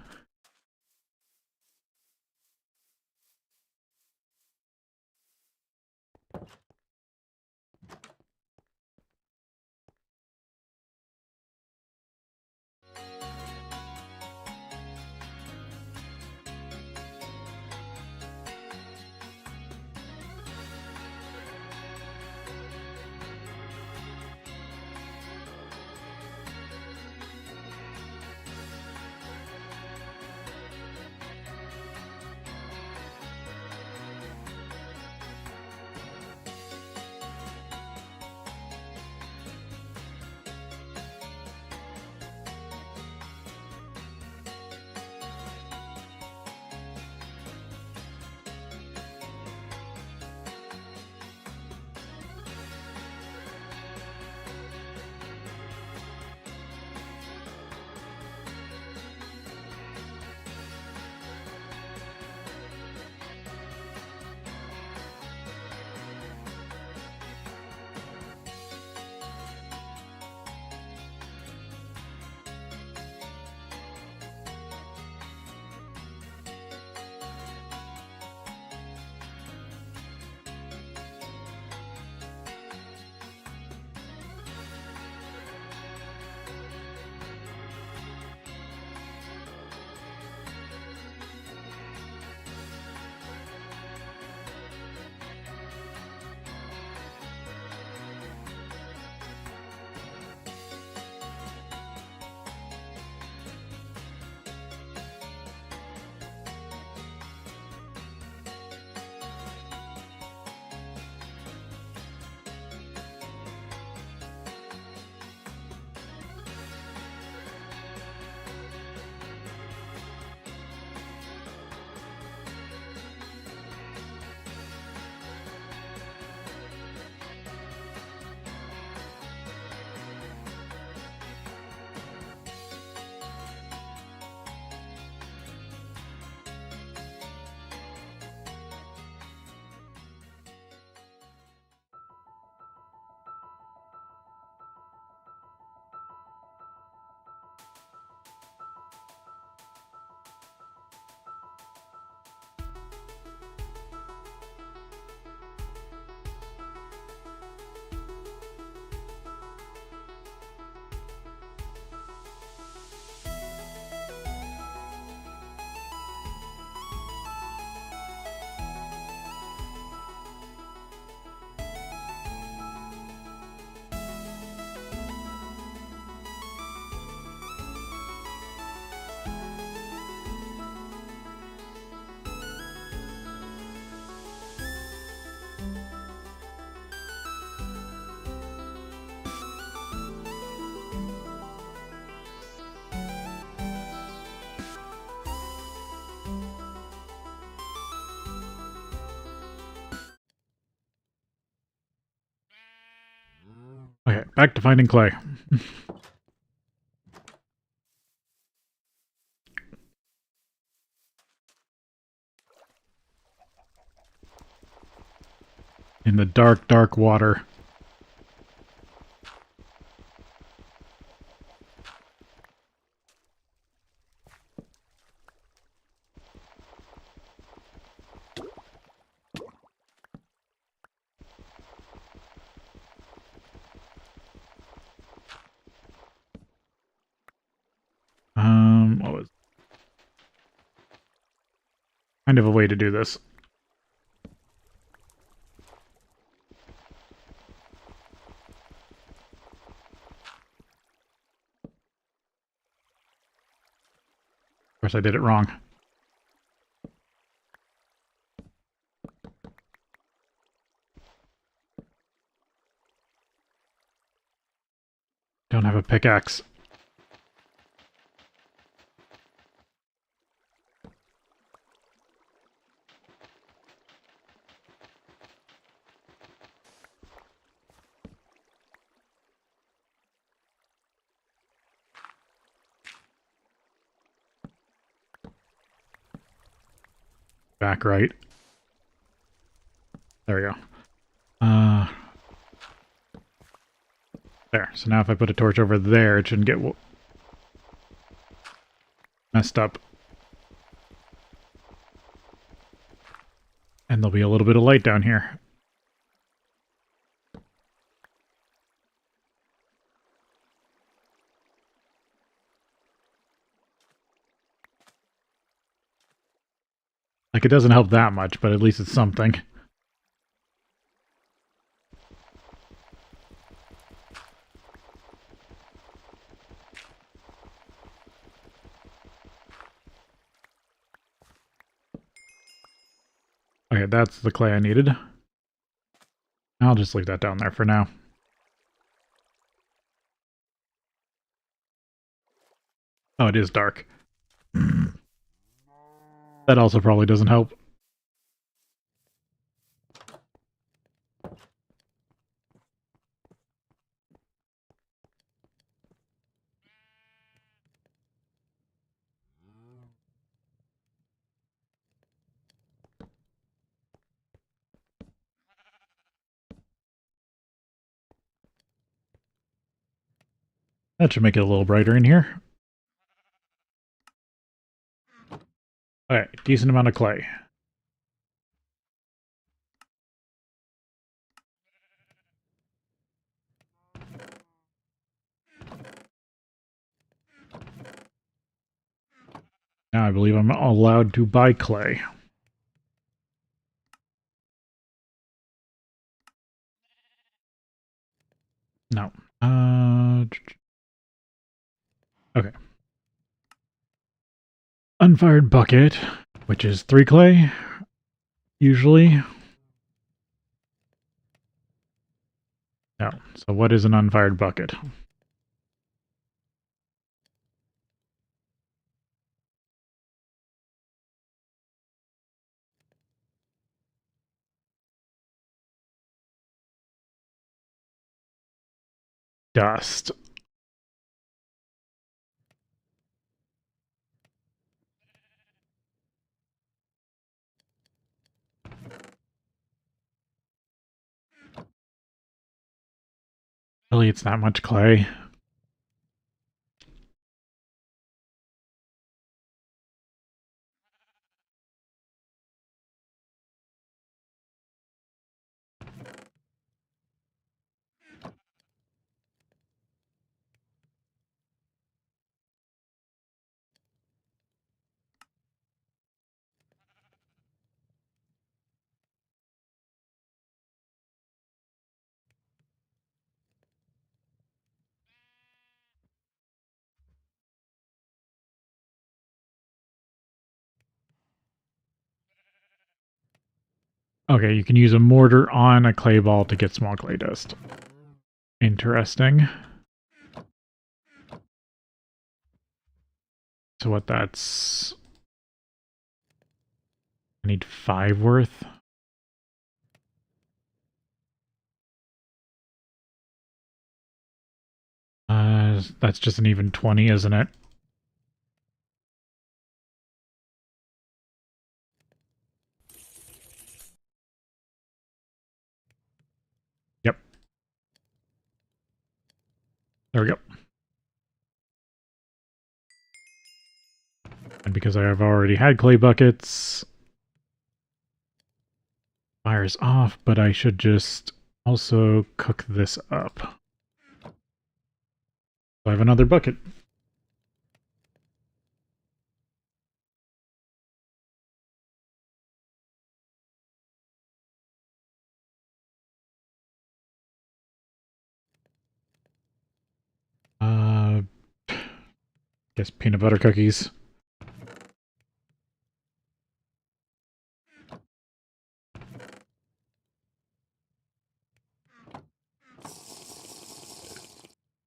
S1: Okay, back to finding clay. In the dark, dark water. What was kind of a way to do this? Of course, I did it wrong. Don't have a pickaxe. Back right. There we go. There. So now if I put a torch over there, it shouldn't get messed up. And there'll be a little bit of light down here. Like, it doesn't help that much, but at least it's something. Okay, that's the clay I needed. I'll just leave that down there for now. Oh, it is dark. That also probably doesn't help. That should make it a little brighter in here. Alright, decent amount of clay. Now I believe I'm allowed to buy clay. No. Okay. Unfired bucket, which is 3 clay, usually. No. So what is an unfired bucket? Dust. Really, it's not much clay. Okay, you can use a mortar on a clay ball to get small clay dust. Interesting. So what that's... I need 5 worth. That's just an even 20, isn't it? Yep. There we go. And because I have already had clay buckets, fire's off, but I should just also cook this up. So I have another bucket. Guess peanut butter cookies.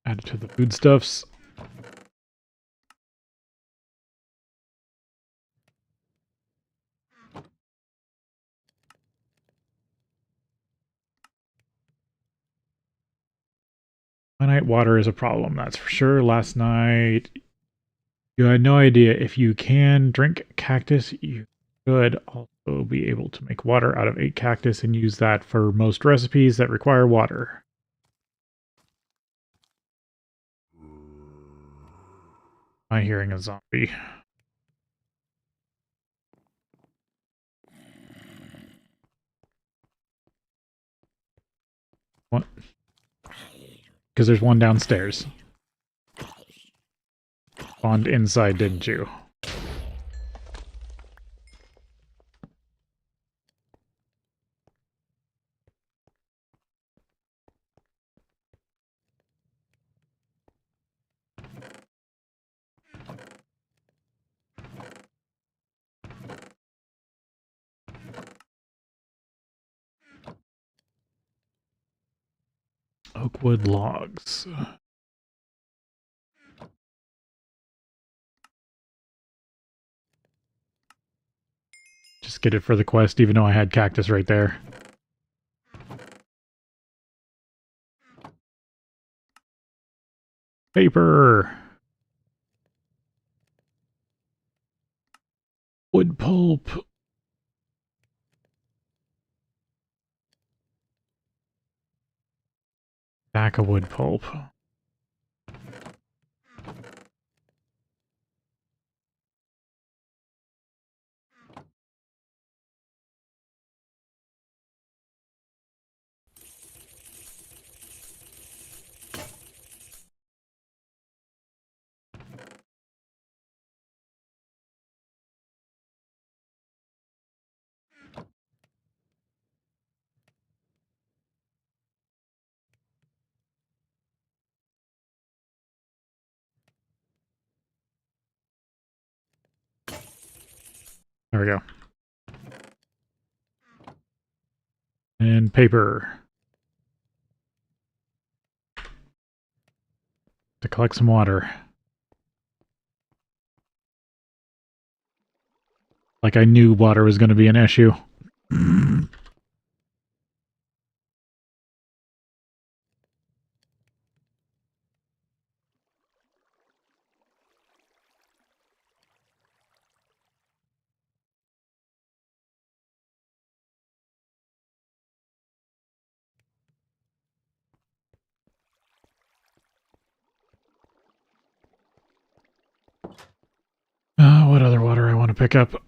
S1: Add it to the foodstuffs. Finite water is a problem, that's for sure. Last night, you had no idea. If you can drink cactus, you should also be able to make water out of a cactus and use that for most recipes that require water. Am I hearing a zombie? because there's one downstairs. Spawned inside, didn't you? Oakwood logs. Just get it for the quest, even though I had cactus right there. Paper! Wood pulp. Stack of wood pulp. There we go. And paper. To collect some water. Like I knew water was going to be an issue. What other water I want to pick up?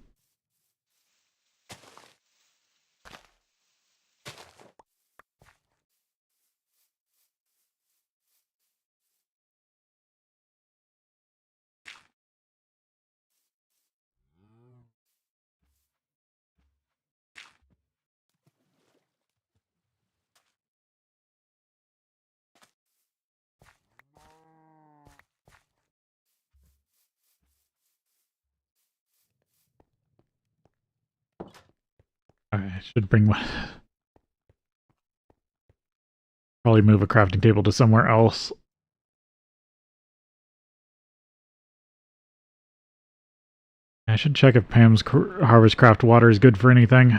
S1: I should bring one. Probably move a crafting table to somewhere else. I should check if Pam's Harvest Craft water is good for anything.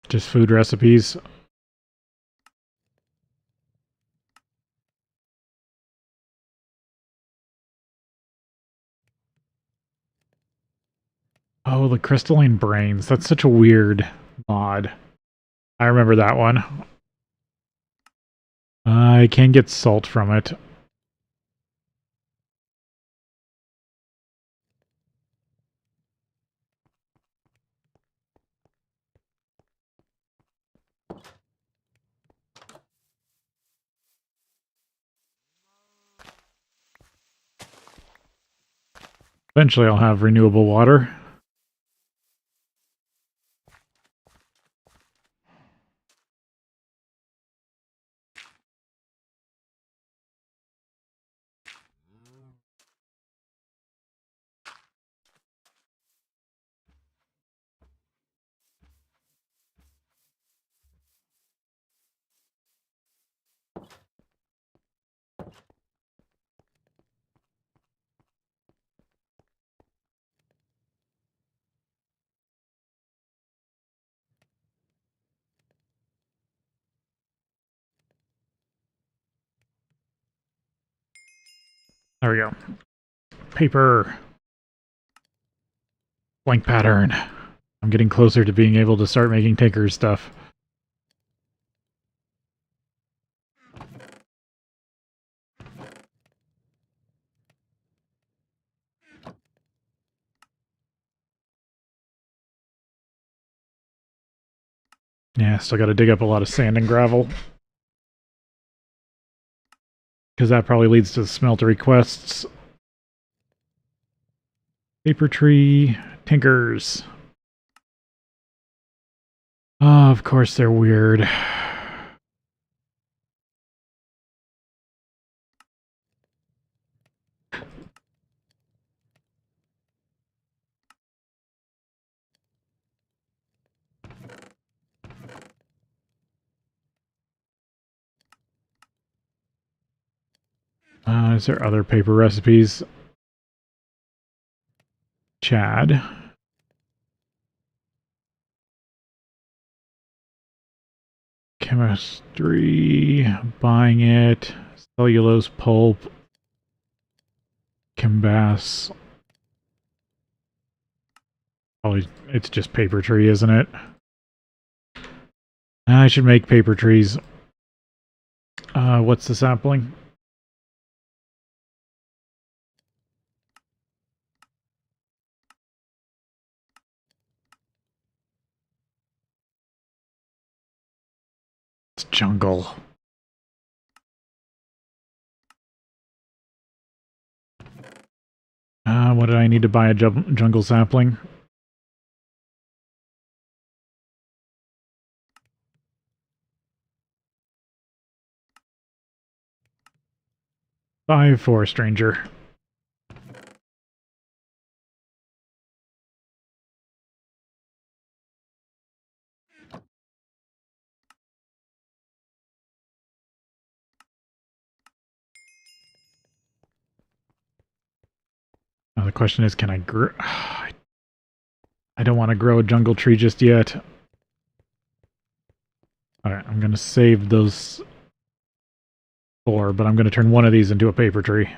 S1: Just food recipes. Oh, the crystalline brains. That's such a weird mod. I remember that one. I can get salt from it. Eventually I'll have renewable water. There we go. Paper. Blank pattern. I'm getting closer to being able to start making tinker stuff. Yeah, still got to dig up a lot of sand and gravel. Because that probably leads to smelter requests. Paper tree, tinkers. Oh, of course they're weird. Is there other paper recipes? Chad. Chemistry. Buying it. Cellulose pulp. Cambass. Probably, it's just paper tree, isn't it? I should make paper trees. What's the sapling? It's jungle. What did I need to buy a jungle sapling? Buy for a stranger. Now the question is, can I grow... I don't want to grow a jungle tree just yet. Alright, I'm going to save those 4, but I'm going to turn one of these into a paper tree.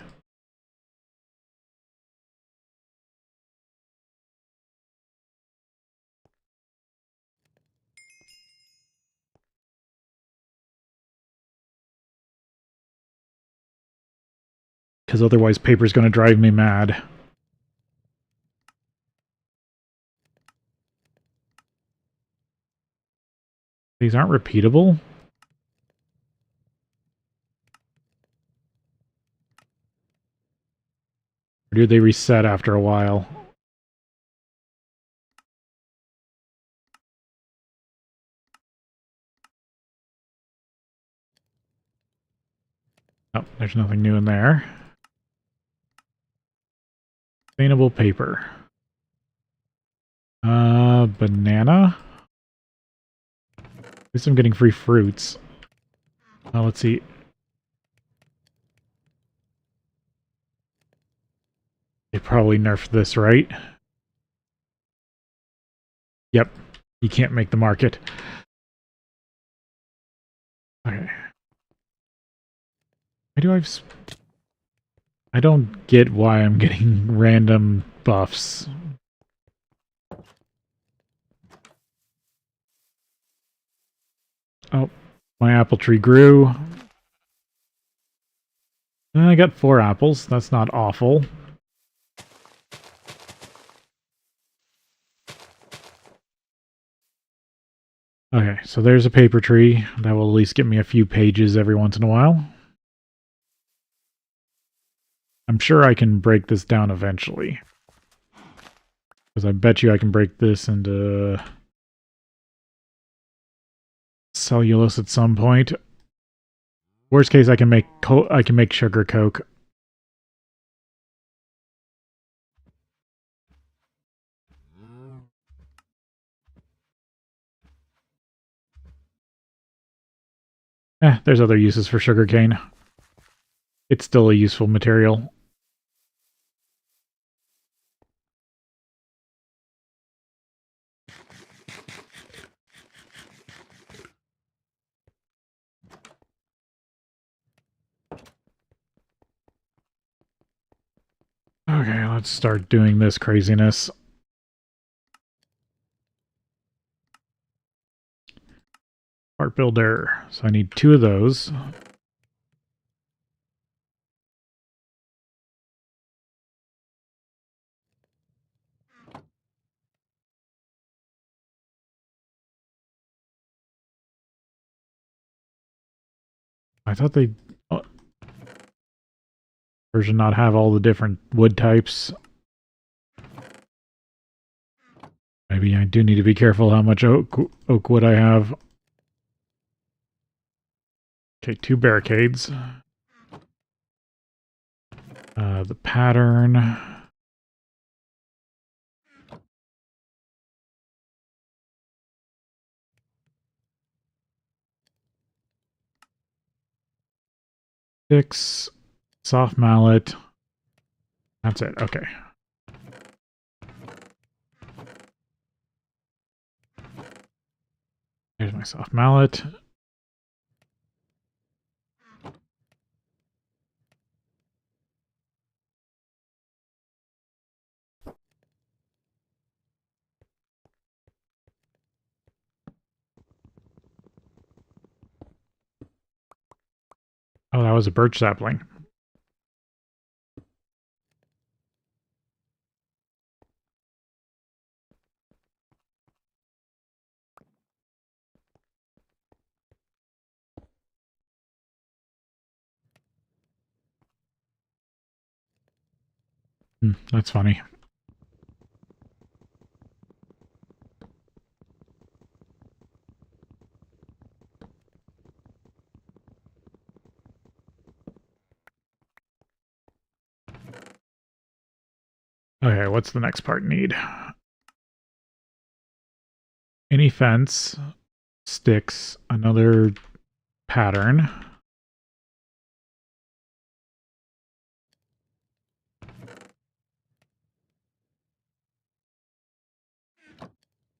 S1: Because otherwise paper's going to drive me mad. These aren't repeatable? Or do they reset after a while? Oh, there's nothing new in there. Sustainable paper. Banana? At least I'm getting free fruits. Let's see. They probably nerfed this, right? Yep. You can't make the market. Okay. Why do I don't get why I'm getting random buffs. Oh, my apple tree grew. I got 4 apples. That's not awful. Okay, so there's a paper tree. That will at least get me a few pages every once in a while. I'm sure I can break this down eventually. Because I bet you I can break this into cellulose at some point. Worst case, I can make sugar coke. There's other uses for sugarcane. It's still a useful material. Okay, let's start doing this craziness. Part builder. So I need 2 of those. I thought they version not have all the different wood types. Maybe I do need to be careful how much oak wood I have. Okay, 2 barricades. The pattern. Six. Soft mallet. That's it. Okay. Here's my soft mallet. Oh, that was a birch sapling. That's funny. Okay, what's the next part need? Any fence, sticks, another pattern.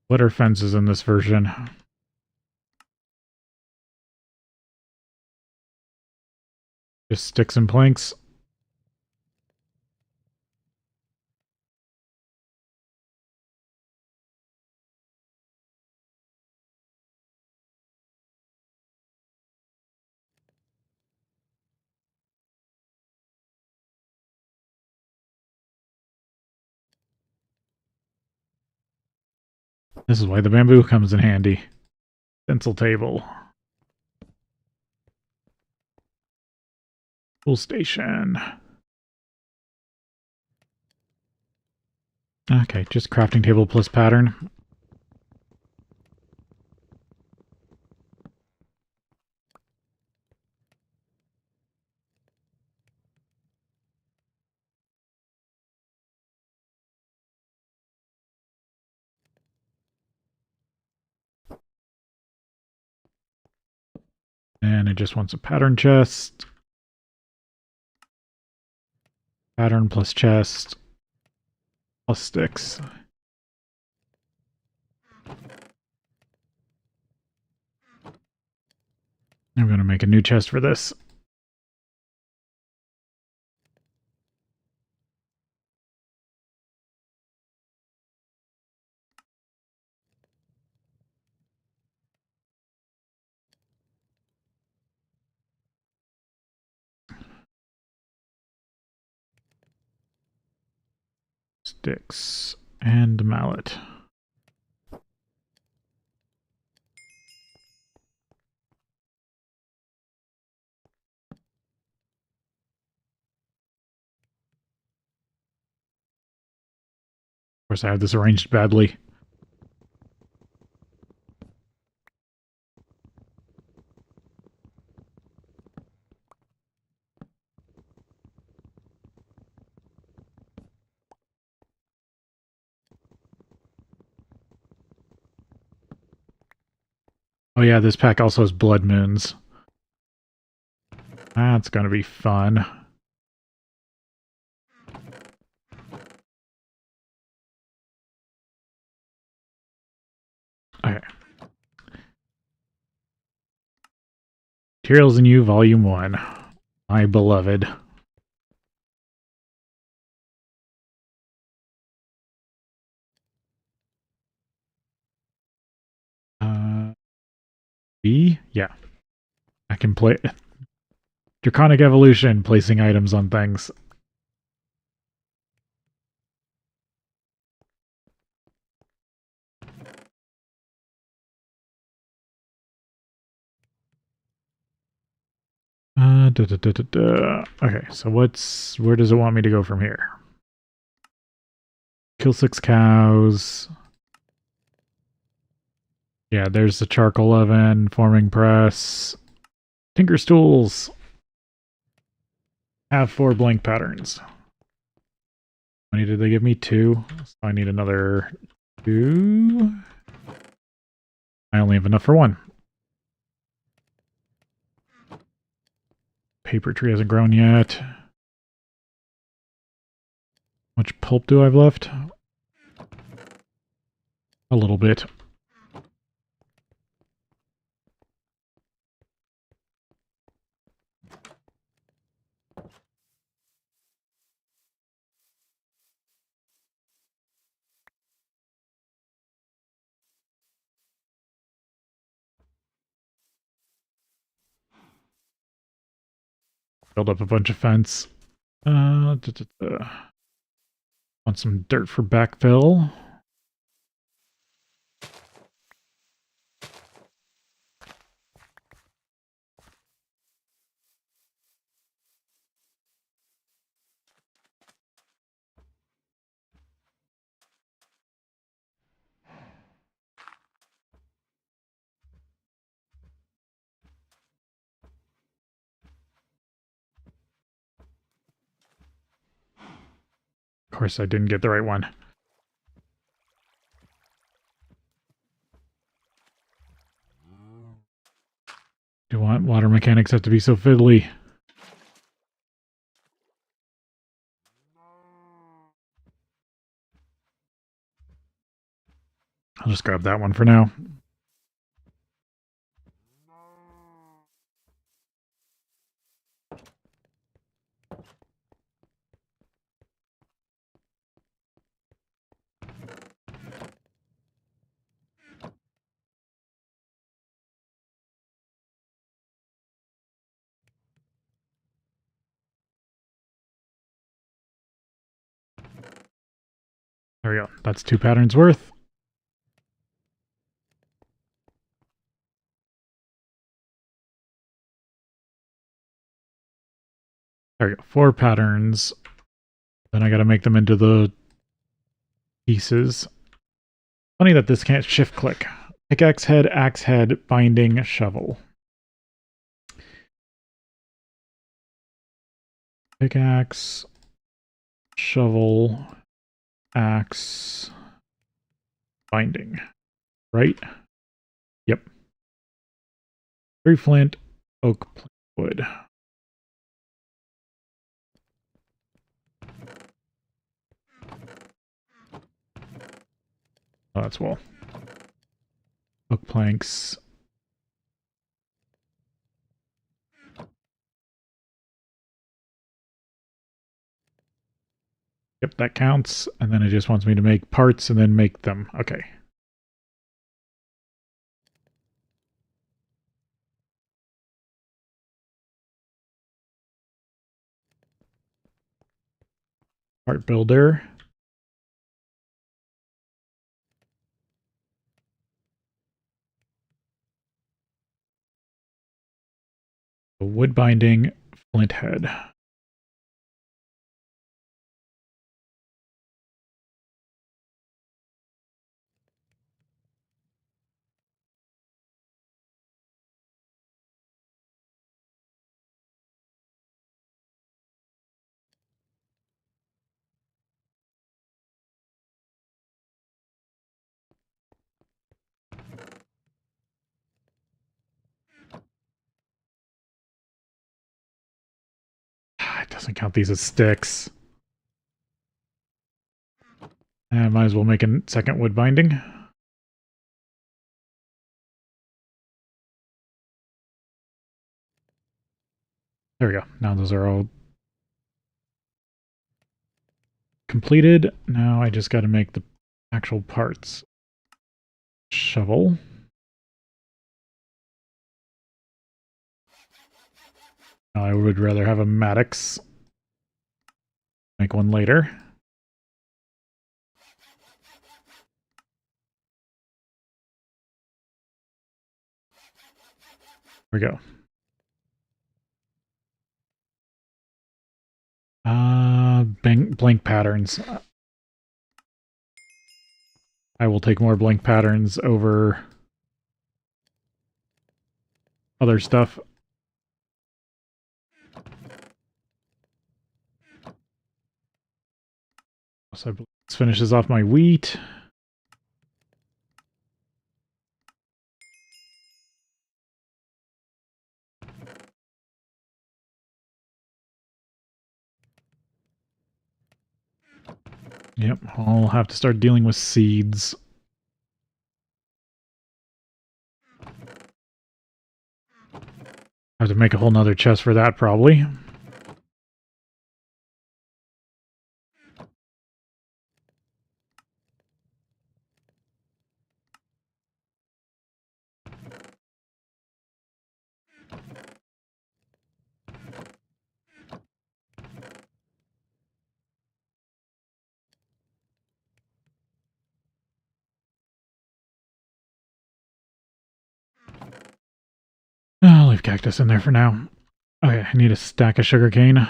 S1: What are fences in this version? Just sticks and planks. This is why the bamboo comes in handy. Stencil table. Tool station. Okay, just crafting table plus pattern. And it just wants a pattern chest. Pattern plus chest. Plus sticks. I'm going to make a new chest for this. Sticks and mallet. Of course, I have this arranged badly. Oh yeah, this pack also has blood moons. That's going to be fun. Okay. Materials in You, Volume 1. My beloved. B? Yeah. I can play... Draconic Evolution, placing items on things. Okay, so where does it want me to go from here? Kill 6 cows. Yeah, there's the charcoal oven, forming press, tinker stools. Have 4 blank patterns. How many did they give me? 2. So I need another 2. I only have enough for 1. Paper tree hasn't grown yet. How much pulp do I have left? A little bit. Build up a bunch of fence. Want some dirt for backfill. Of course, I didn't get the right one. Do you want water mechanics have to be so fiddly? I'll just grab that one for now. There we go. That's 2 patterns worth. There we go. 4 patterns. Then I gotta make them into the pieces. Funny that this can't shift click. Pickaxe head, axe head, binding, shovel. Pickaxe, shovel, axe, binding. Right? Yep. 3 flint, oak, wood. Oh, that's wool. Oak planks. Yep, that counts. And then it just wants me to make parts and then make them. Okay. Part builder. Wood binding, flint head. It doesn't count these as sticks. I might as well make a second wood binding. There we go. Now those are all completed. Now I just got to make the actual parts. Shovel. I would rather have a Maddox. Make one later. There we go. Blank patterns. I will take more blank patterns over other stuff. So this finishes off my wheat. Yep, I'll have to start dealing with seeds. I have to make a whole nother chest for that, probably. I'll leave cactus in there for now. Okay, I need a stack of sugarcane.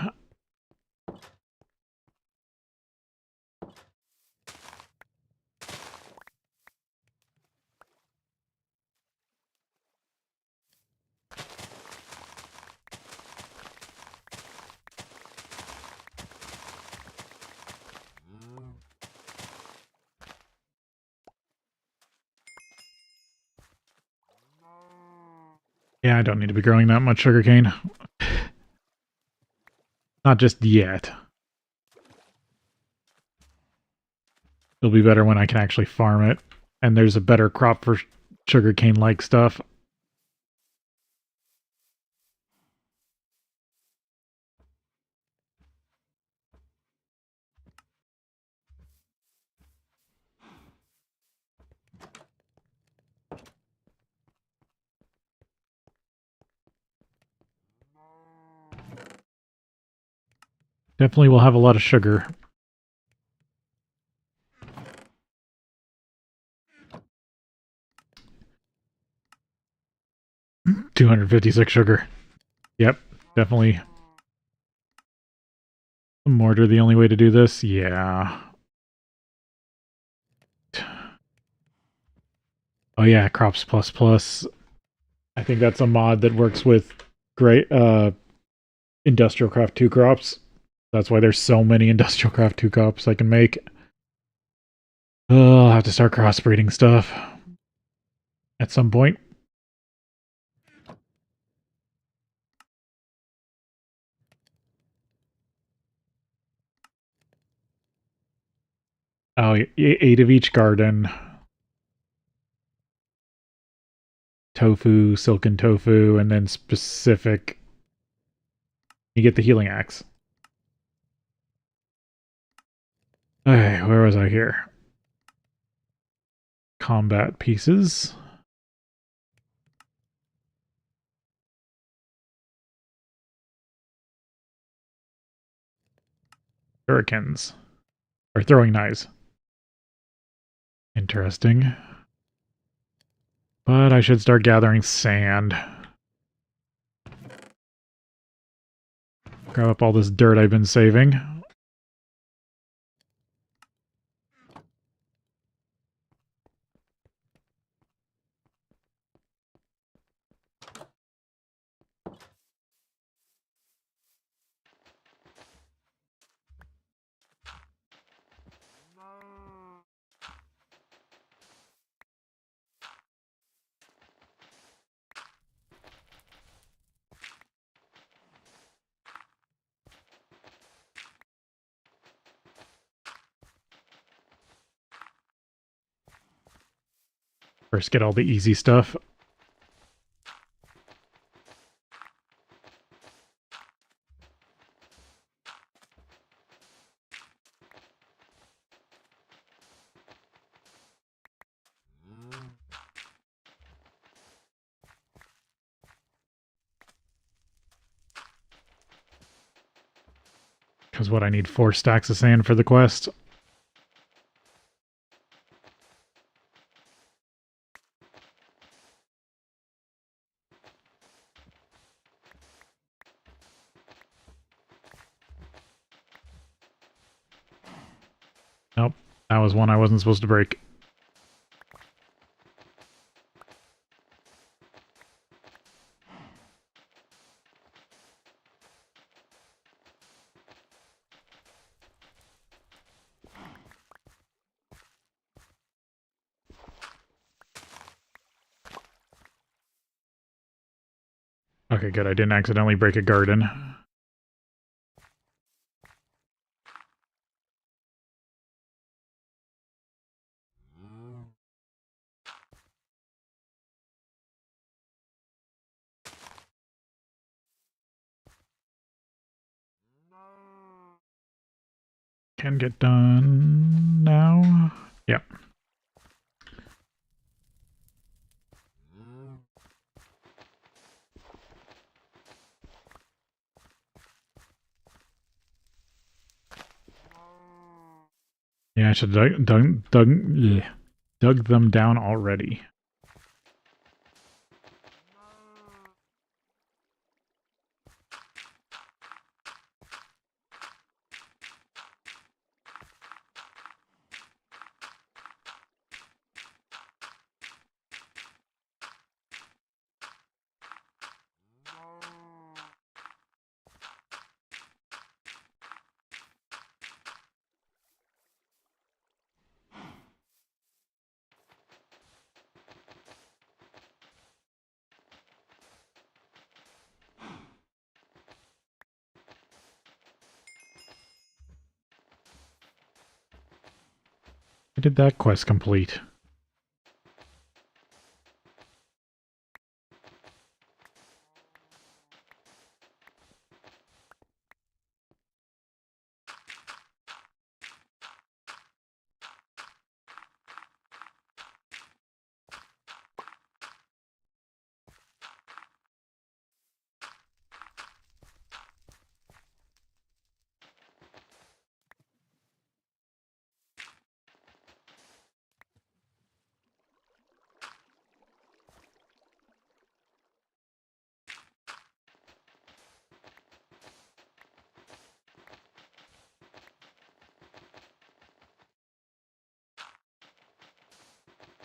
S1: Yeah, I don't need to be growing that much sugarcane. Not just yet. It'll be better when I can actually farm it, and there's a better crop for sugarcane-like stuff. Definitely will have a lot of sugar. $256 sugar. Yep, definitely. Mortar the only way to do this? Yeah. Oh yeah, crops plus plus. I think that's a mod that works with great Industrial Craft 2 crops. That's why there's so many Industrial Craft 2 crops I can make. Oh, I'll have to start crossbreeding stuff at some point. Oh, 8 of each garden. Tofu, silken tofu, and then specific. You get the healing axe. Okay, where was I here? Combat pieces. Shurikens. Or throwing knives. Interesting. But I should start gathering sand. Grab up all this dirt I've been saving. First get all the easy stuff. Because what, I need 4 stacks of sand for the quest? That was one I wasn't supposed to break. Okay, good. I didn't accidentally break a garden. Can get done now. Yep. Yeah, I should have dug them down already. I did that quest complete.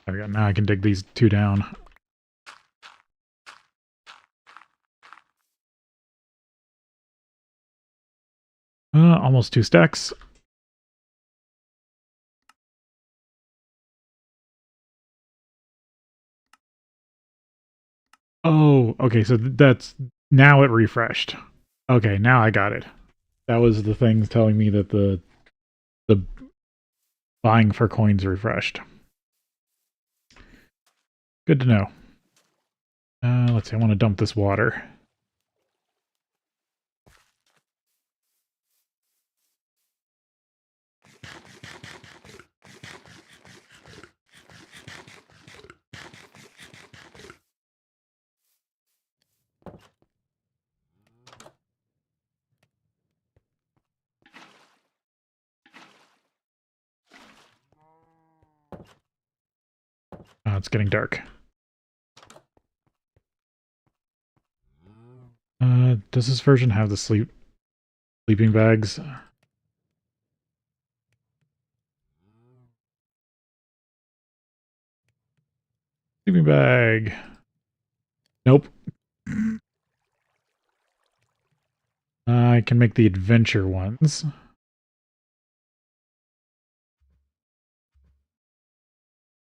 S1: There we go. Now I can dig these two down. Almost 2 stacks. Oh, okay, so that's... Now it refreshed. Okay, now I got it. That was the thing telling me that the buying for coins refreshed. Good to know. Let's see, I want to dump this water. It's getting dark. Does this version have the sleeping bags? Sleeping bag. Nope. I can make the adventure ones.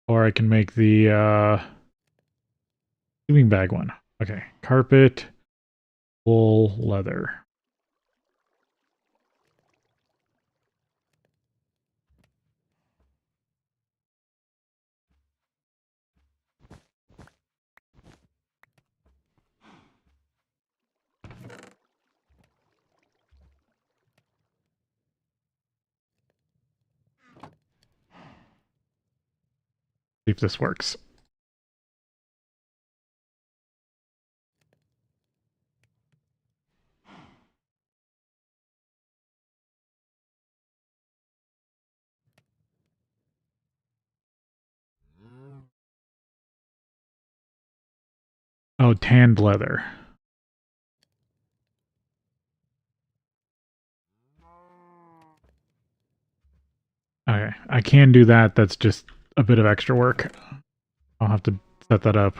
S1: Or I can make the sleeping bag one. Okay. Carpet, wool, leather. See if this works. Oh, tanned leather. Okay, I can do that. That's just a bit of extra work. I'll have to set that up.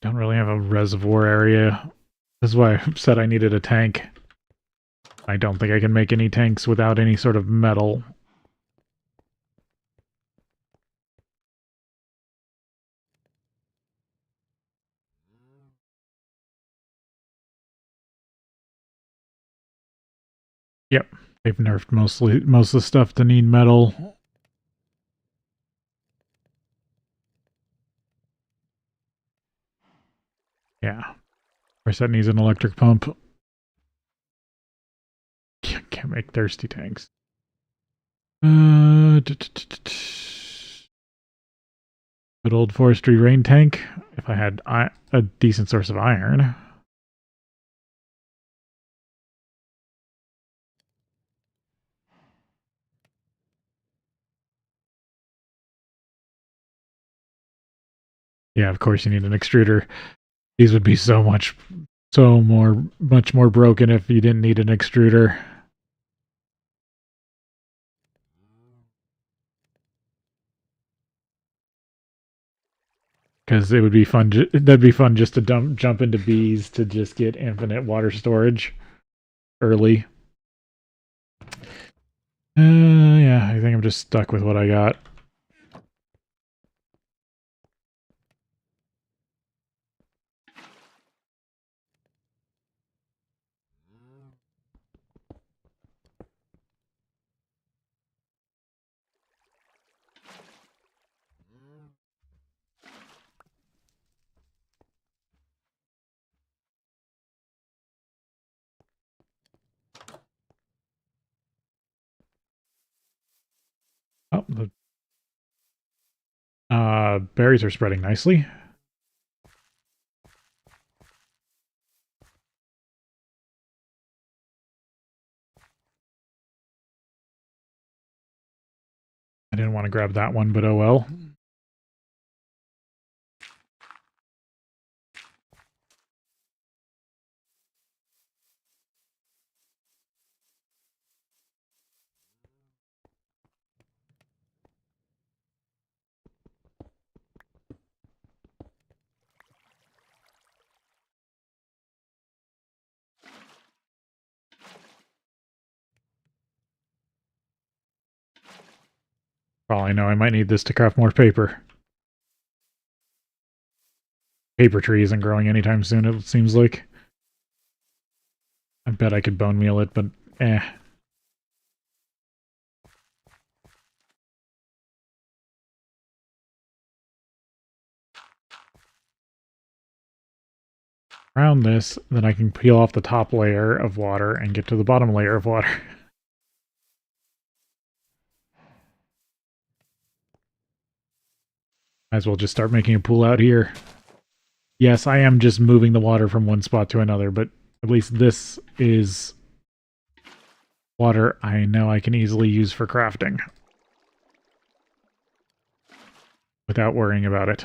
S1: Don't really have a reservoir area. This is why I said I needed a tank. I don't think I can make any tanks without any sort of metal. Yep, they've nerfed most of the stuff to need metal. Yeah, of course that needs an electric pump. Can't make thirsty tanks. Good old forestry rain tank. If I had a decent source of iron. Yeah, of course you need an extruder. These would be much more broken if you didn't need an extruder. Because it would be fun. That'd be fun just to jump into bees to just get infinite water storage early. Yeah, I think I'm just stuck with what I got. Oh, the berries are spreading nicely. I didn't want to grab that one, but oh well. For all I know, I might need this to craft more paper. Paper tree isn't growing anytime soon, it seems like. I bet I could bone meal it, but eh. Around this, then I can peel off the top layer of water and get to the bottom layer of water. Might as well just start making a pool out here. Yes, I am just moving the water from one spot to another, but at least this is water I know I can easily use for crafting without worrying about it.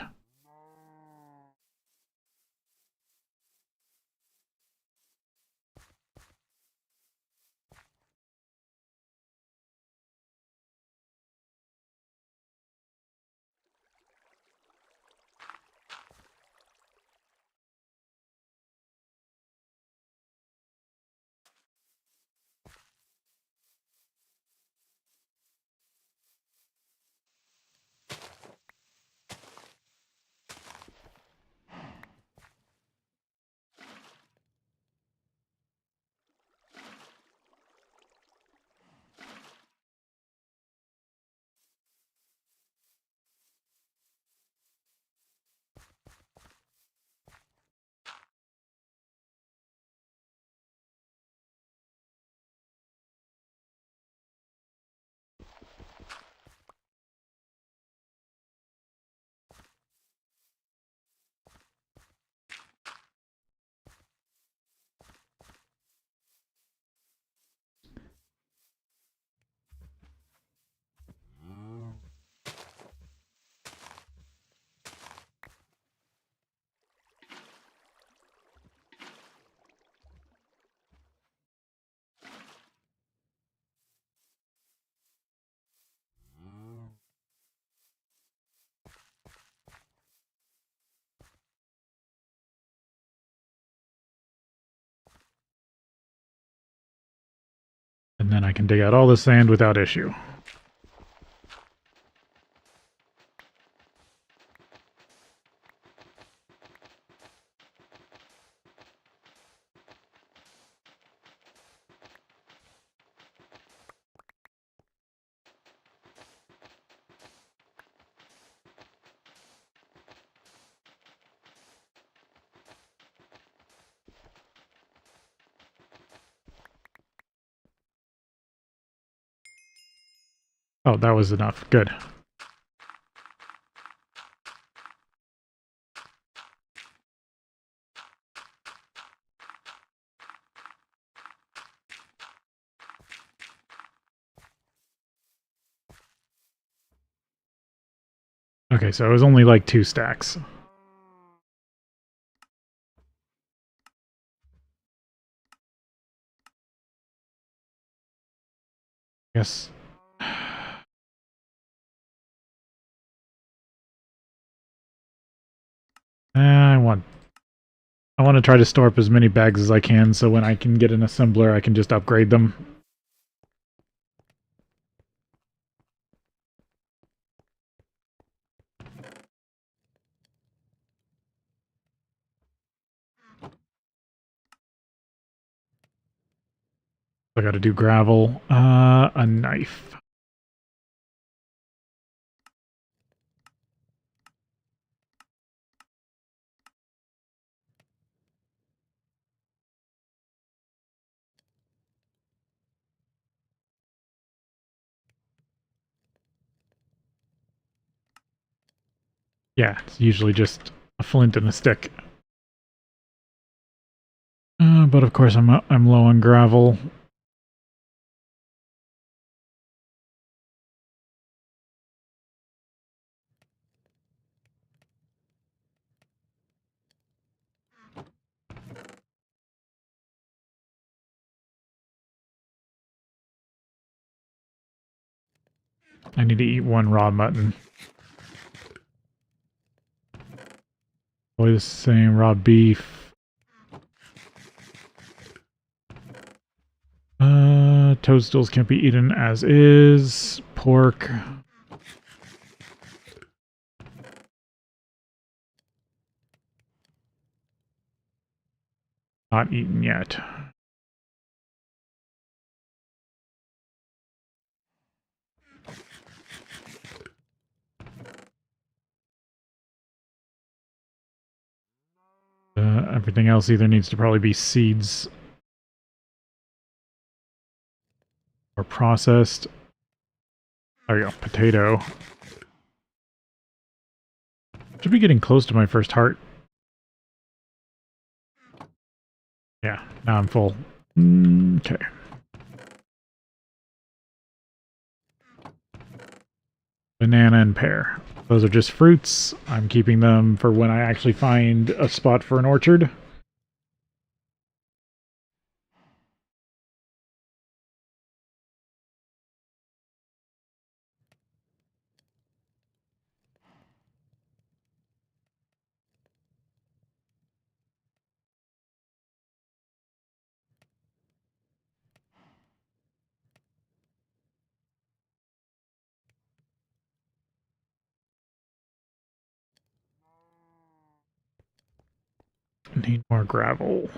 S1: And then I can dig out all the sand without issue. Oh, that was enough. Good. Okay, so it was only like 2 stacks. Yes. I want to try to store up as many bags as I can, so when I can get an assembler, I can just upgrade them. I gotta do gravel. A knife. Yeah, it's usually just a flint and a stick. But of course I'm low on gravel. I need to eat 1 raw mutton. Probably the same raw beef. Toadstools can't be eaten as is. Pork. Not eaten yet. Everything else either needs to probably be seeds or processed. There you go, potato. Should be getting close to my first heart. Yeah, now I'm full. Okay. Banana and pear. Those are just fruits. I'm keeping them for when I actually find a spot for an orchard. Need more gravel.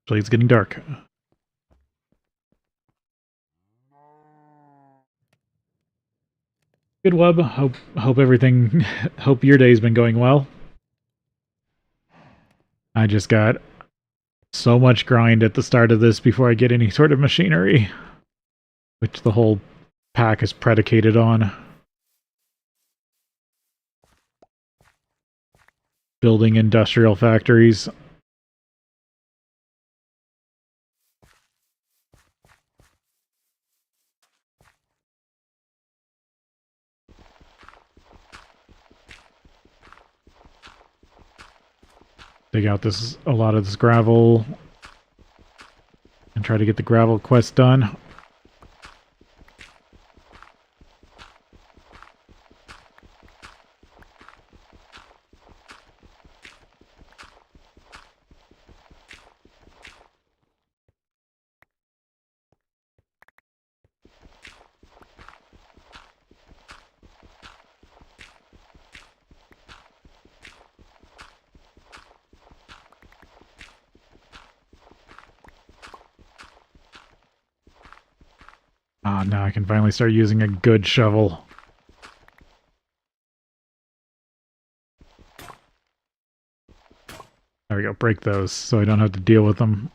S1: Actually, it's getting dark. Good, Wub. Hope everything. Hope your day's been going well. I just got so much grind at the start of this before I get any sort of machinery, which the whole pack is predicated on. Building industrial factories. Dig out a lot of this gravel and try to get the gravel quest done. Ah, now I can finally start using a good shovel. There we go, break those so I don't have to deal with them.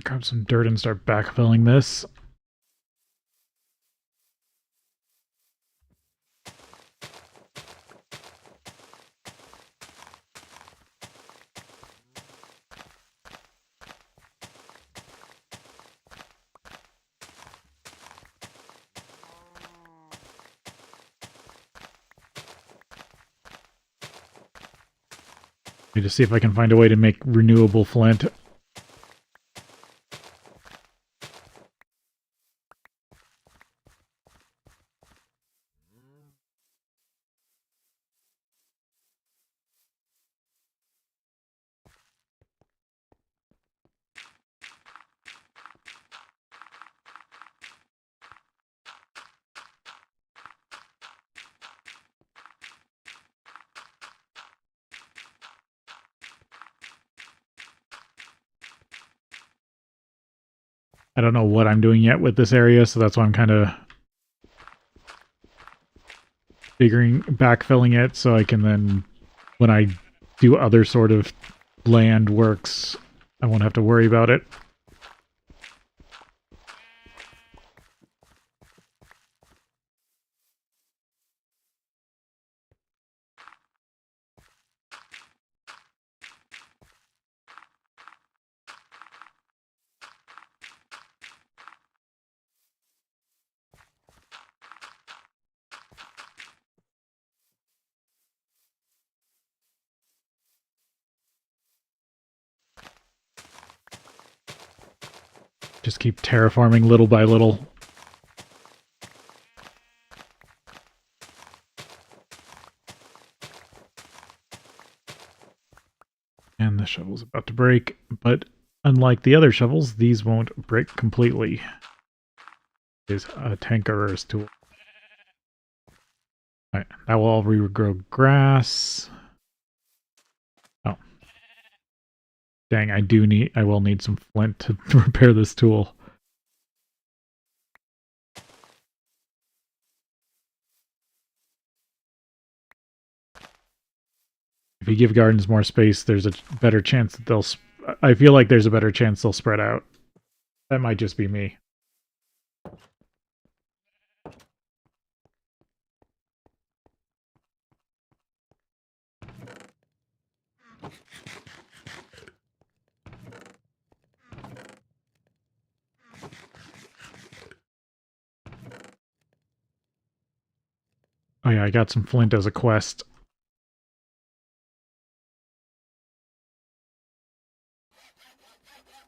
S1: Grab some dirt and start backfilling this. Need to see if I can find a way to make renewable flint. I don't know what I'm doing yet with this area, so that's why I'm kind of backfilling it so I can then, when I do other sort of land works, I won't have to worry about it. Just keep terraforming little by little. And the shovel's about to break, but unlike the other shovels, these won't break completely. Is a tinkerer's tool. Alright, that will all regrow grass. Oh. Dang, I will need some flint to repair this tool. If you give gardens more space, there's a better chance that they'll... I feel like there's a better chance they'll spread out. That might just be me. Oh yeah, I got some flint as a quest.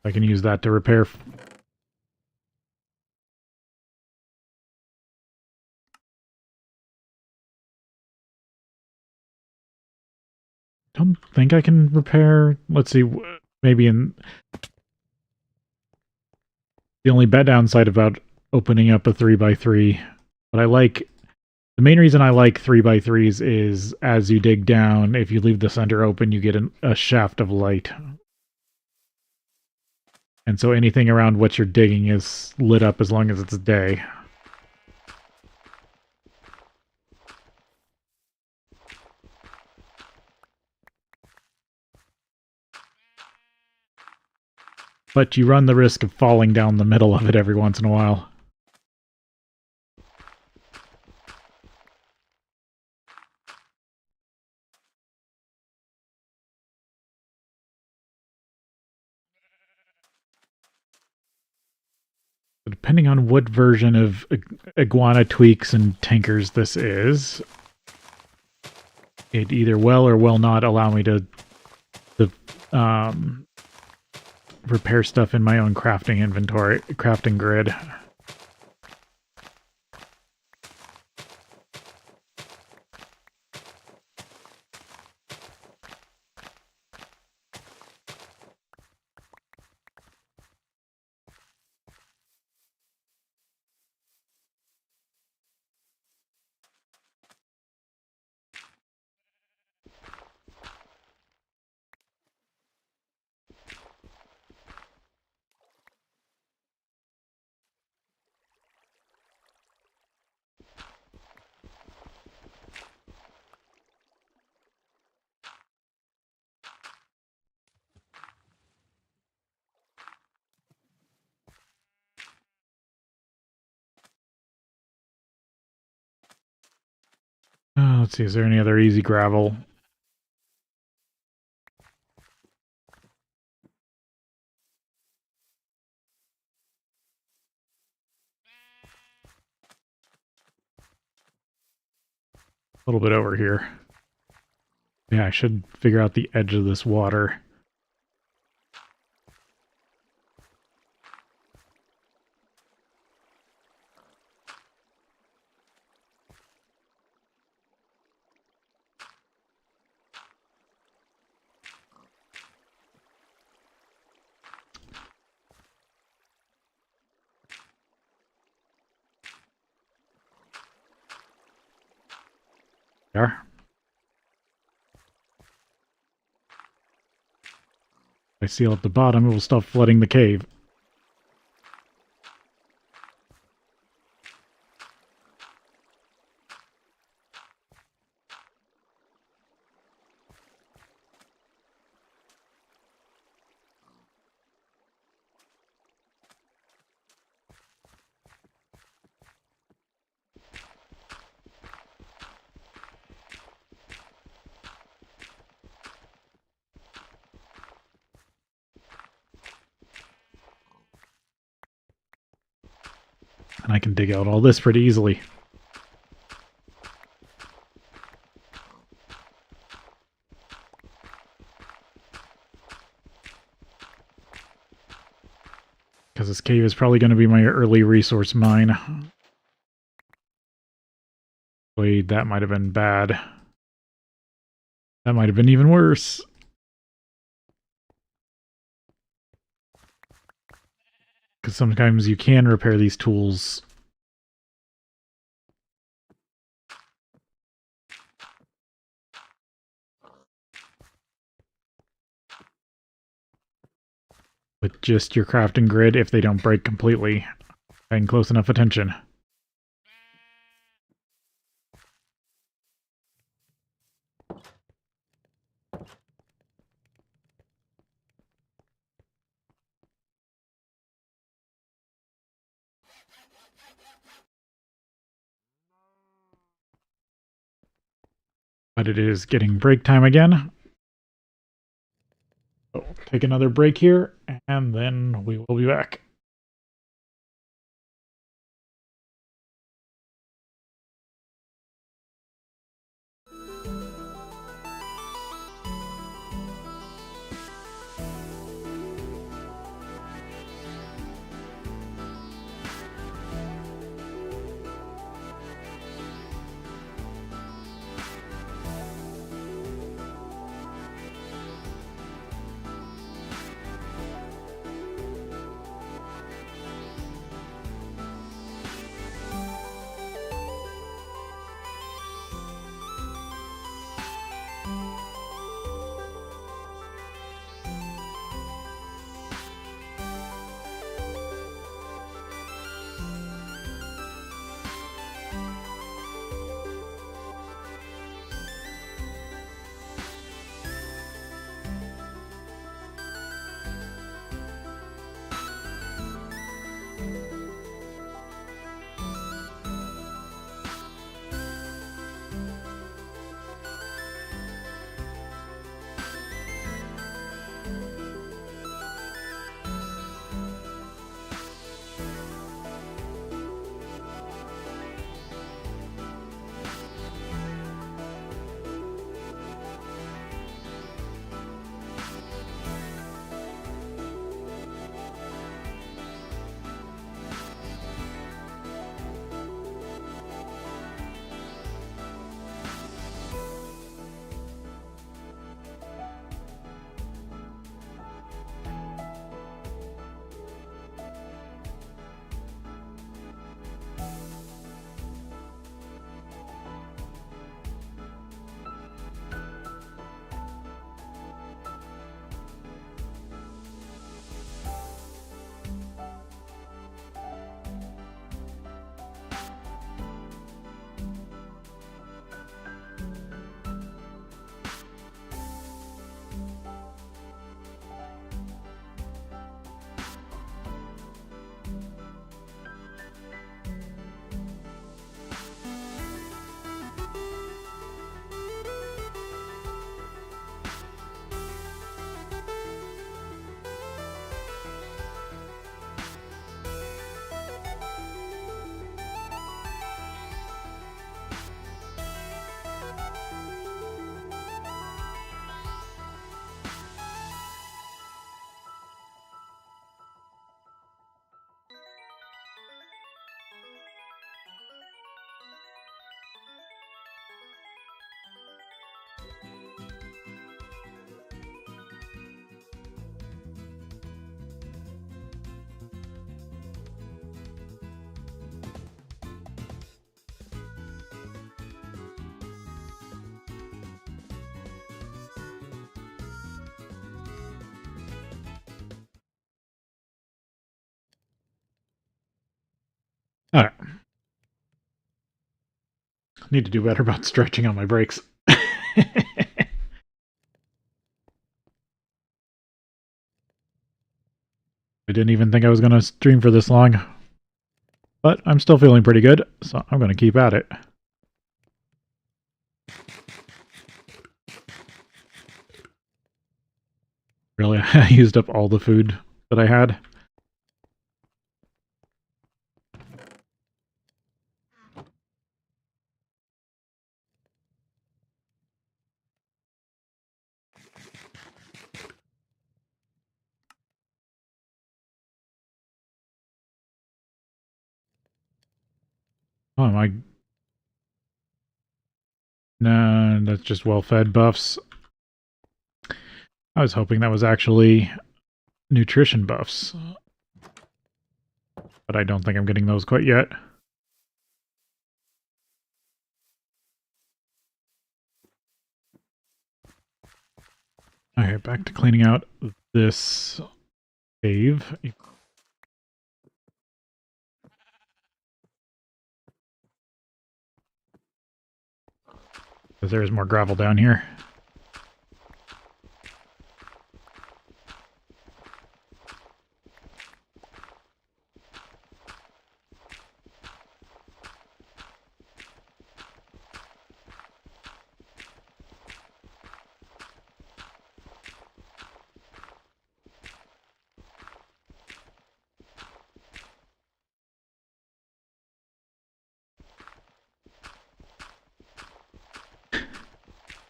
S1: I can use that to repair... Don't think I can repair... Let's see, maybe in... The only bad downside about opening up a 3x3, but I like... The main reason I like 3x3s is as you dig down, if you leave the center open, you get a shaft of light. And so anything around what you're digging is lit up as long as it's day. But you run the risk of falling down the middle of it every once in a while. Depending on what version of iguana tweaks and tinkers this is, it either will or will not allow me to repair stuff in my own crafting inventory, crafting grid. Let's see, is there any other easy gravel? A little bit over here. Yeah, I should figure out the edge of this water. There. If I seal at the bottom, it will stop flooding the cave. And I can dig out all this pretty easily. Because this cave is probably going to be my early resource mine. Wait, that might have been bad. That might have been even worse. Because sometimes you can repair these tools. With just your crafting grid if they don't break completely. Paying close enough attention. But it is getting break time again. So take another break here, and then we will be back. Need to do better about stretching on my brakes. I didn't even think I was going to stream for this long. But I'm still feeling pretty good, so I'm going to keep at it. Really, I used up all the food that I had. Oh, am I... No, that's just well-fed buffs. I was hoping that was actually nutrition buffs. But I don't think I'm getting those quite yet. Okay, back to cleaning out this cave. Because there's more gravel down here.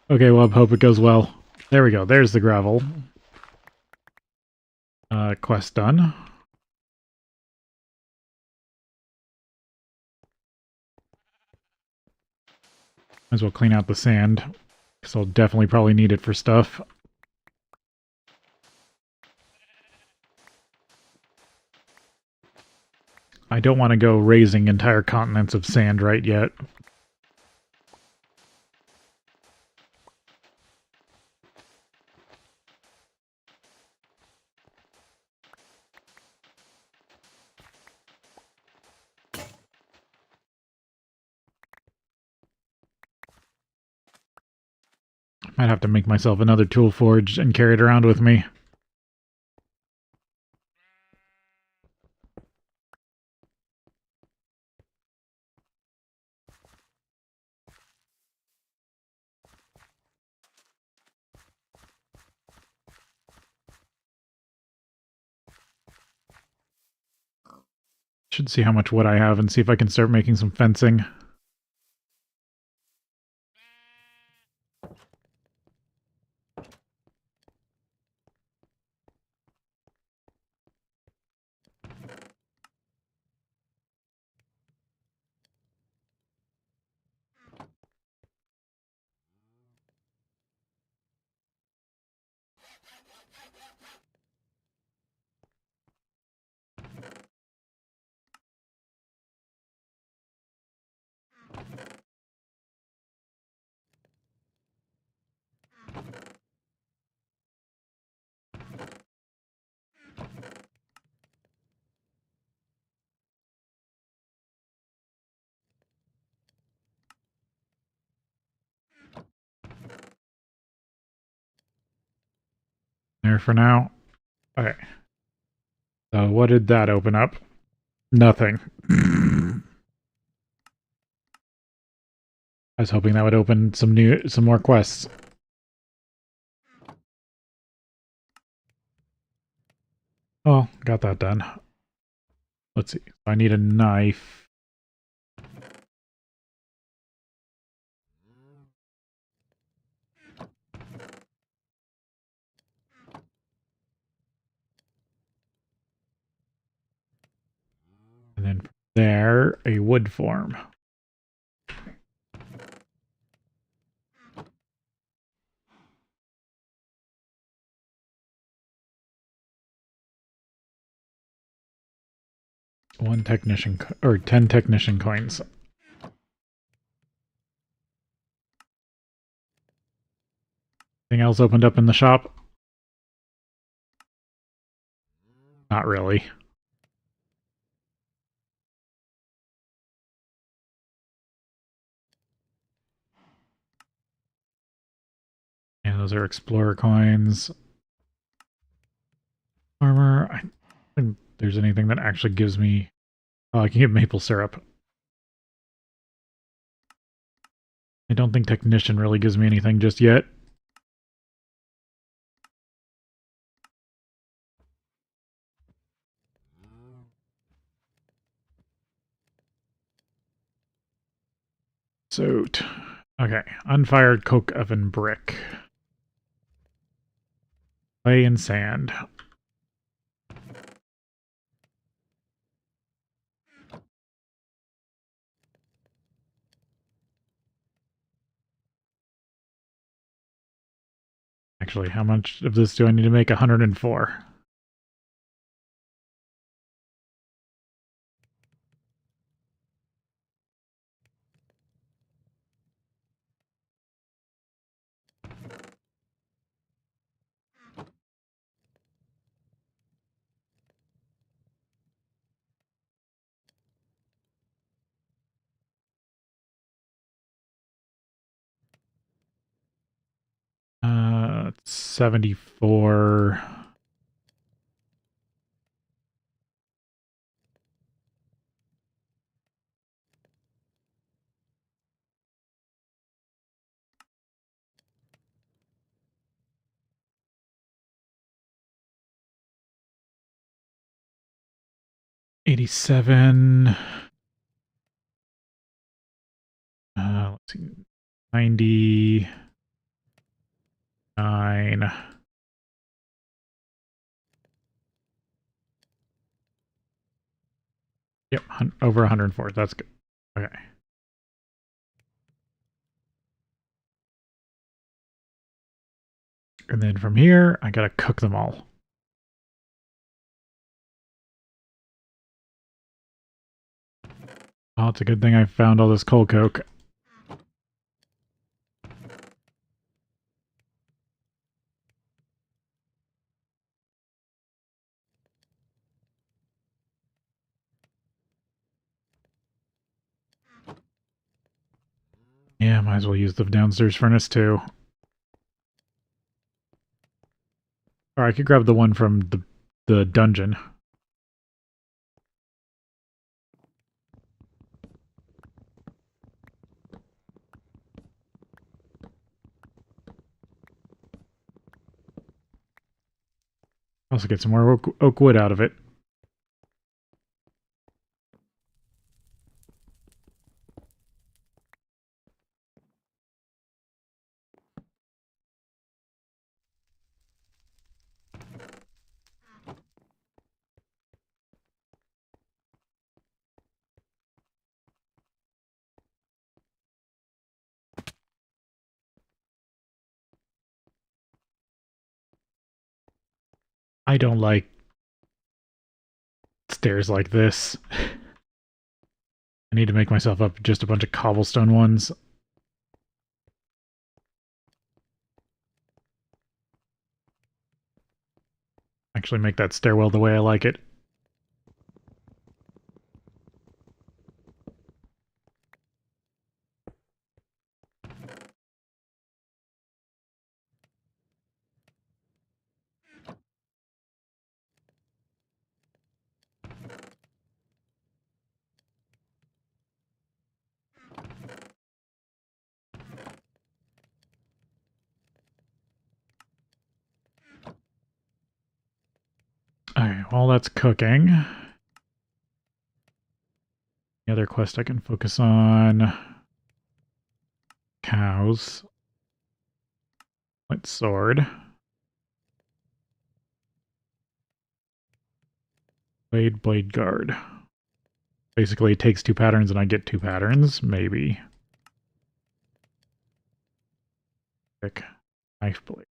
S1: Okay, well, I hope it goes well. There we go. There's the gravel. Quest done. Might as well clean out the sand, because I'll definitely probably need it for stuff. I don't want to go raising entire continents of sand right yet. Might have to make myself another tool forge and carry it around with me. Should see how much wood I have and see if I can start making some fencing. There for now. Okay. So what did that open up? Nothing. I was hoping that would open some more quests. Oh, got that done. Let's see. I need a knife. And then from there, a wood form. One technician, or 10 technician coins. Anything else opened up in the shop? Not really. those are explorer coins. Armor. I don't think there's anything that actually gives me... Oh, I can get maple syrup. I don't think technician really gives me anything just yet. So, okay, unfired coke oven brick. Clay and sand. Actually, how much of this do I need to make? 104. It's 74. $87. Let's see. 99. Yep, over 104. That's good. Okay. And then from here, I gotta cook them all. Oh, it's a good thing I found all this coal coke. Yeah, might as well use the downstairs furnace too. Or I could grab the one from the dungeon. Also get some more oak wood out of it. I don't like stairs like this. I need to make myself up just a bunch of cobblestone ones. Actually make that stairwell the way I like it. Alright, while that's cooking, the other quest I can focus on... Cows. White sword. Blade guard. Basically, it takes 2 patterns and I get 2 patterns, maybe. Thick knife blade.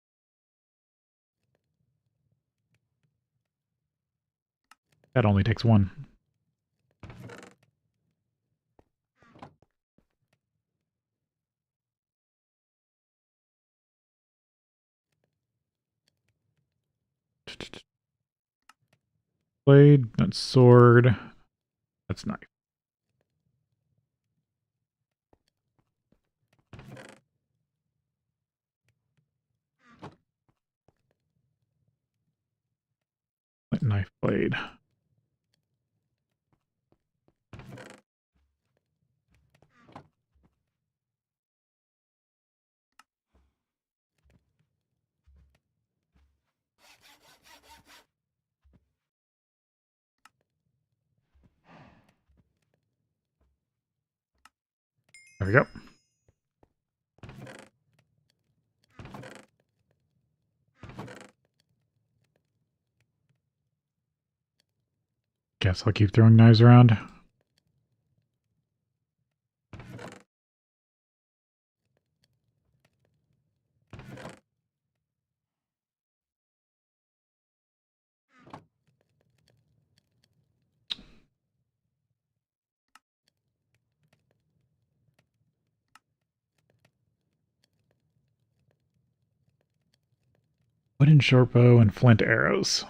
S1: That only takes 1. Blade, that's sword, that's knife. Knife blade. There we go. Guess I'll keep throwing knives around. Wooden short bow and flint arrows.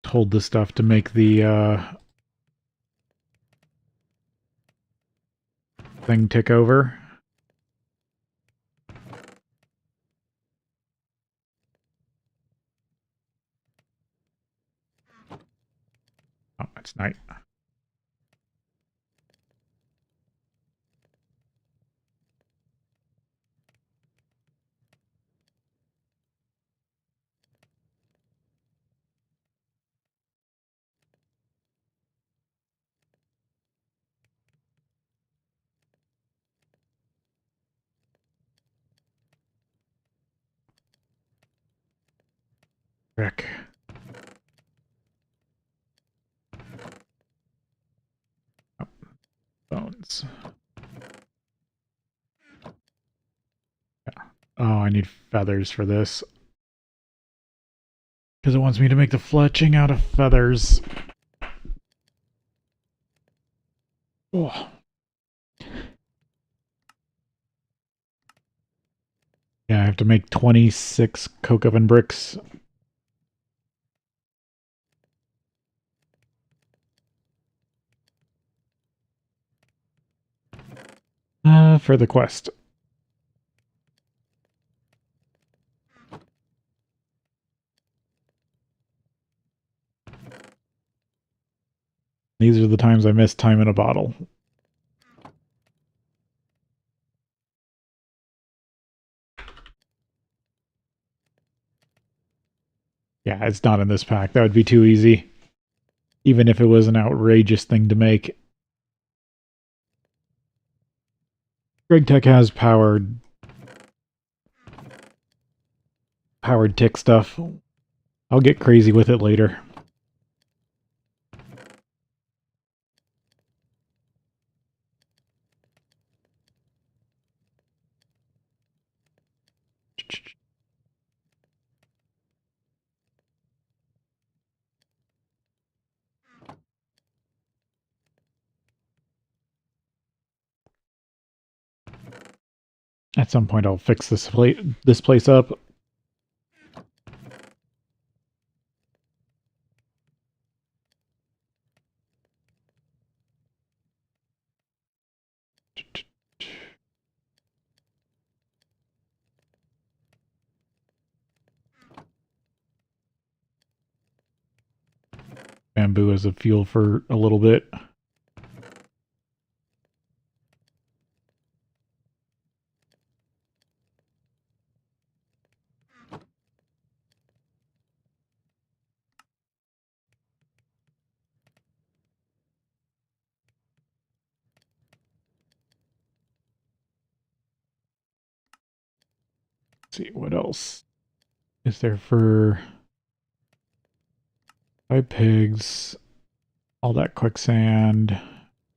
S1: Hold this stuff to make the thing tick over. Oh, it's night. Frick. Oh, bones. Yeah. Oh, I need feathers for this. Because it wants me to make the fletching out of feathers. Oh. Yeah, I have to make 26 coke oven bricks. For the quest. These are the times I miss time in a bottle. Yeah, it's not in this pack. That would be too easy. Even if it was an outrageous thing to make. GregTech has powered tick stuff. I'll get crazy with it later. At some point I'll fix this place up. Bamboo as a fuel for a little bit. Let's see, what else is there for 5 pigs, all that quicksand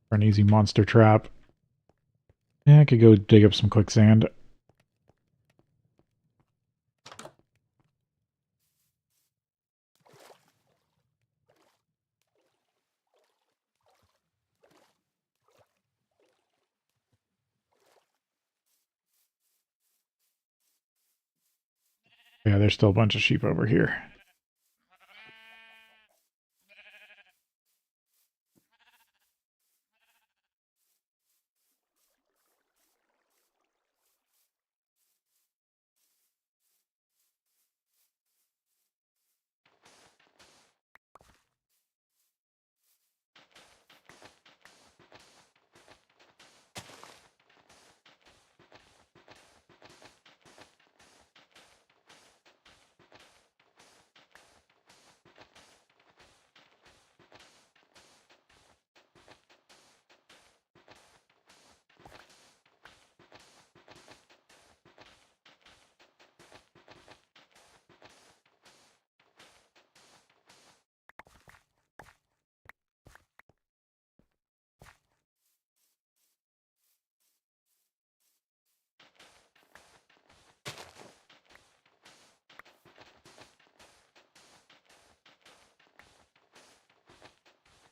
S1: for an easy monster trap. Yeah, I could go dig up some quicksand. Yeah, there's still a bunch of sheep over here.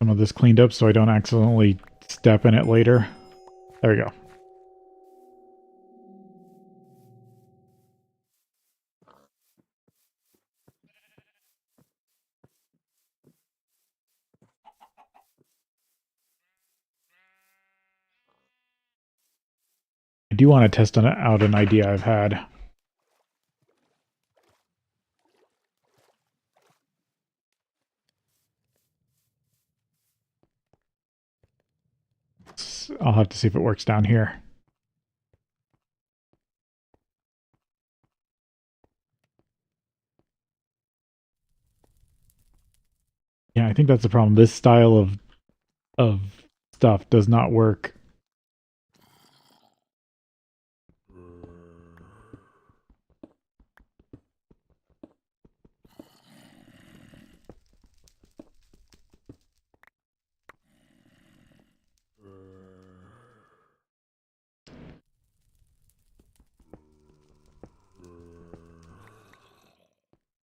S1: some of this cleaned up so I don't accidentally step in it later. There we go. I do want to test out an idea I've had. I'll have to see if it works down here. Yeah, I think that's the problem. This style of stuff does not work.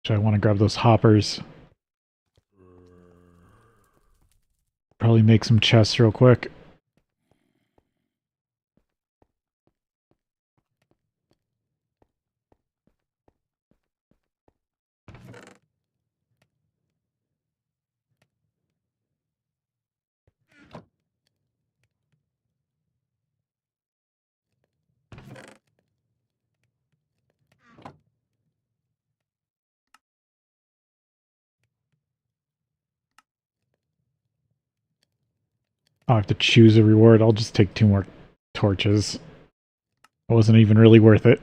S1: So I want to grab those hoppers. Probably make some chests real quick. I'll have to choose a reward. I'll just take 2 more torches. It wasn't even really worth it.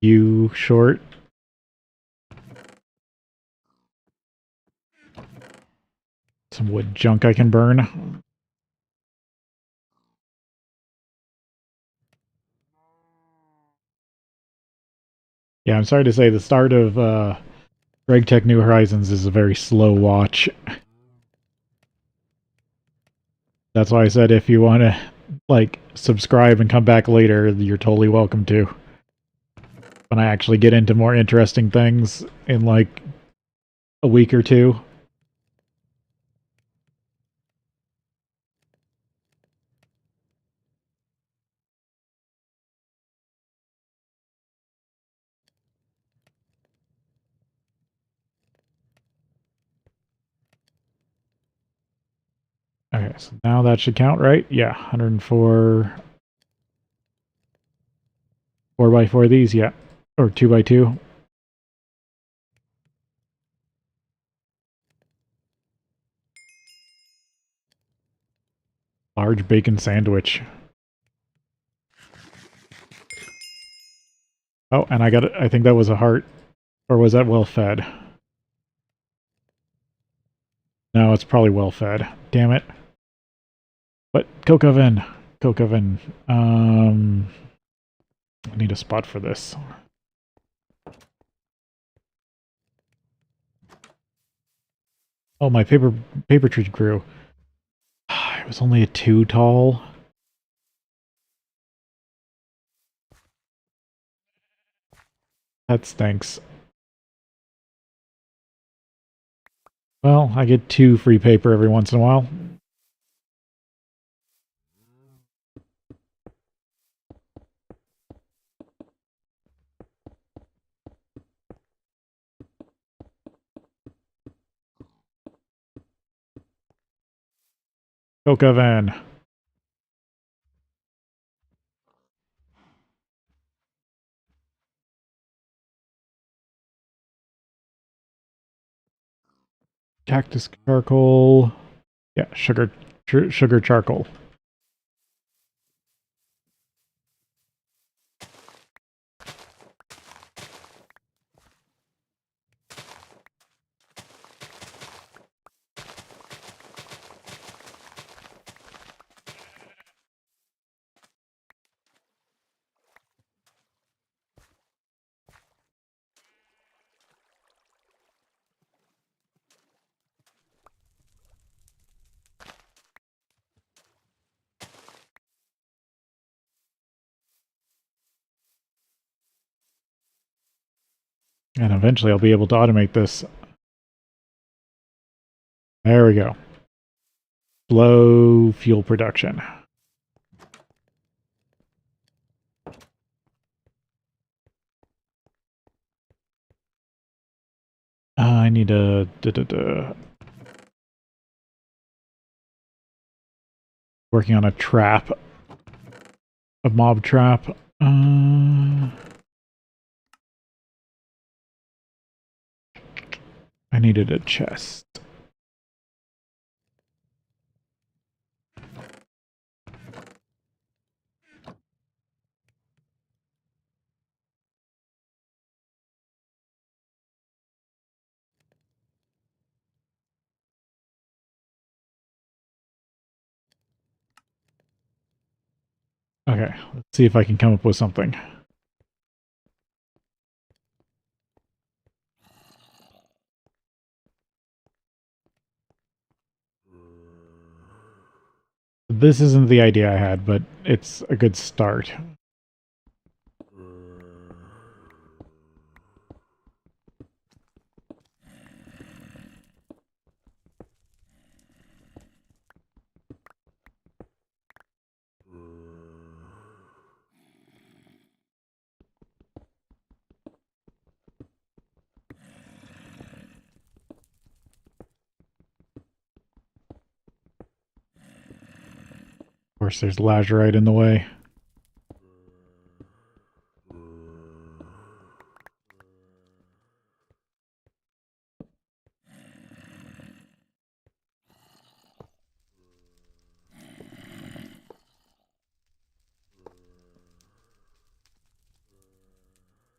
S1: You short. Some wood junk I can burn. Yeah, I'm sorry to say the start of GregTech New Horizons is a very slow watch. That's why I said if you want to, like, subscribe and come back later, you're totally welcome to. When I actually get into more interesting things in, like, a week or 2. Okay, so now that should count, right? Yeah, 104. 4x4 of these, yeah. Or 2x2. Large bacon sandwich. Oh, and I think that was a heart. Or was that well fed? No, it's probably well fed. Damn it. But coke oven. Coke oven. I need a spot for this. Oh, my paper tree grew. It was only a 2 tall. That stinks. Well, I get 2 free paper every once in a while. Coke oven. Cactus charcoal. Yeah, sugar charcoal. And eventually I'll be able to automate this. There we go. Slow fuel production. I need a working on a trap, a mob trap. I needed a chest. Okay, let's see if I can come up with something. This isn't the idea I had, but it's a good start. Of course, there's lazurite in the way.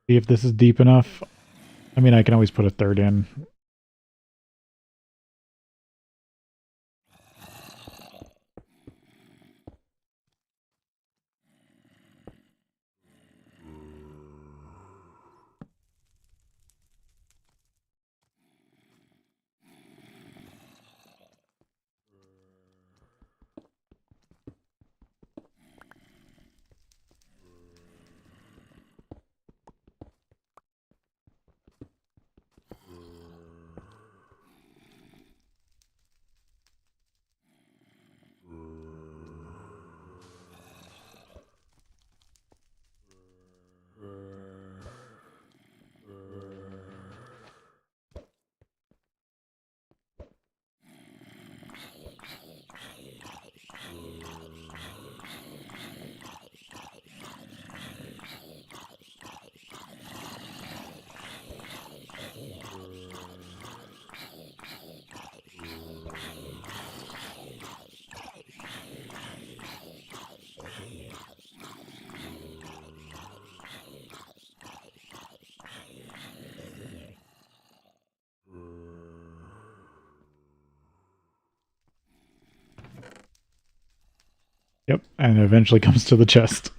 S1: See if this is deep enough. I mean, I can always put a third in. Yep, and it eventually comes to the chest.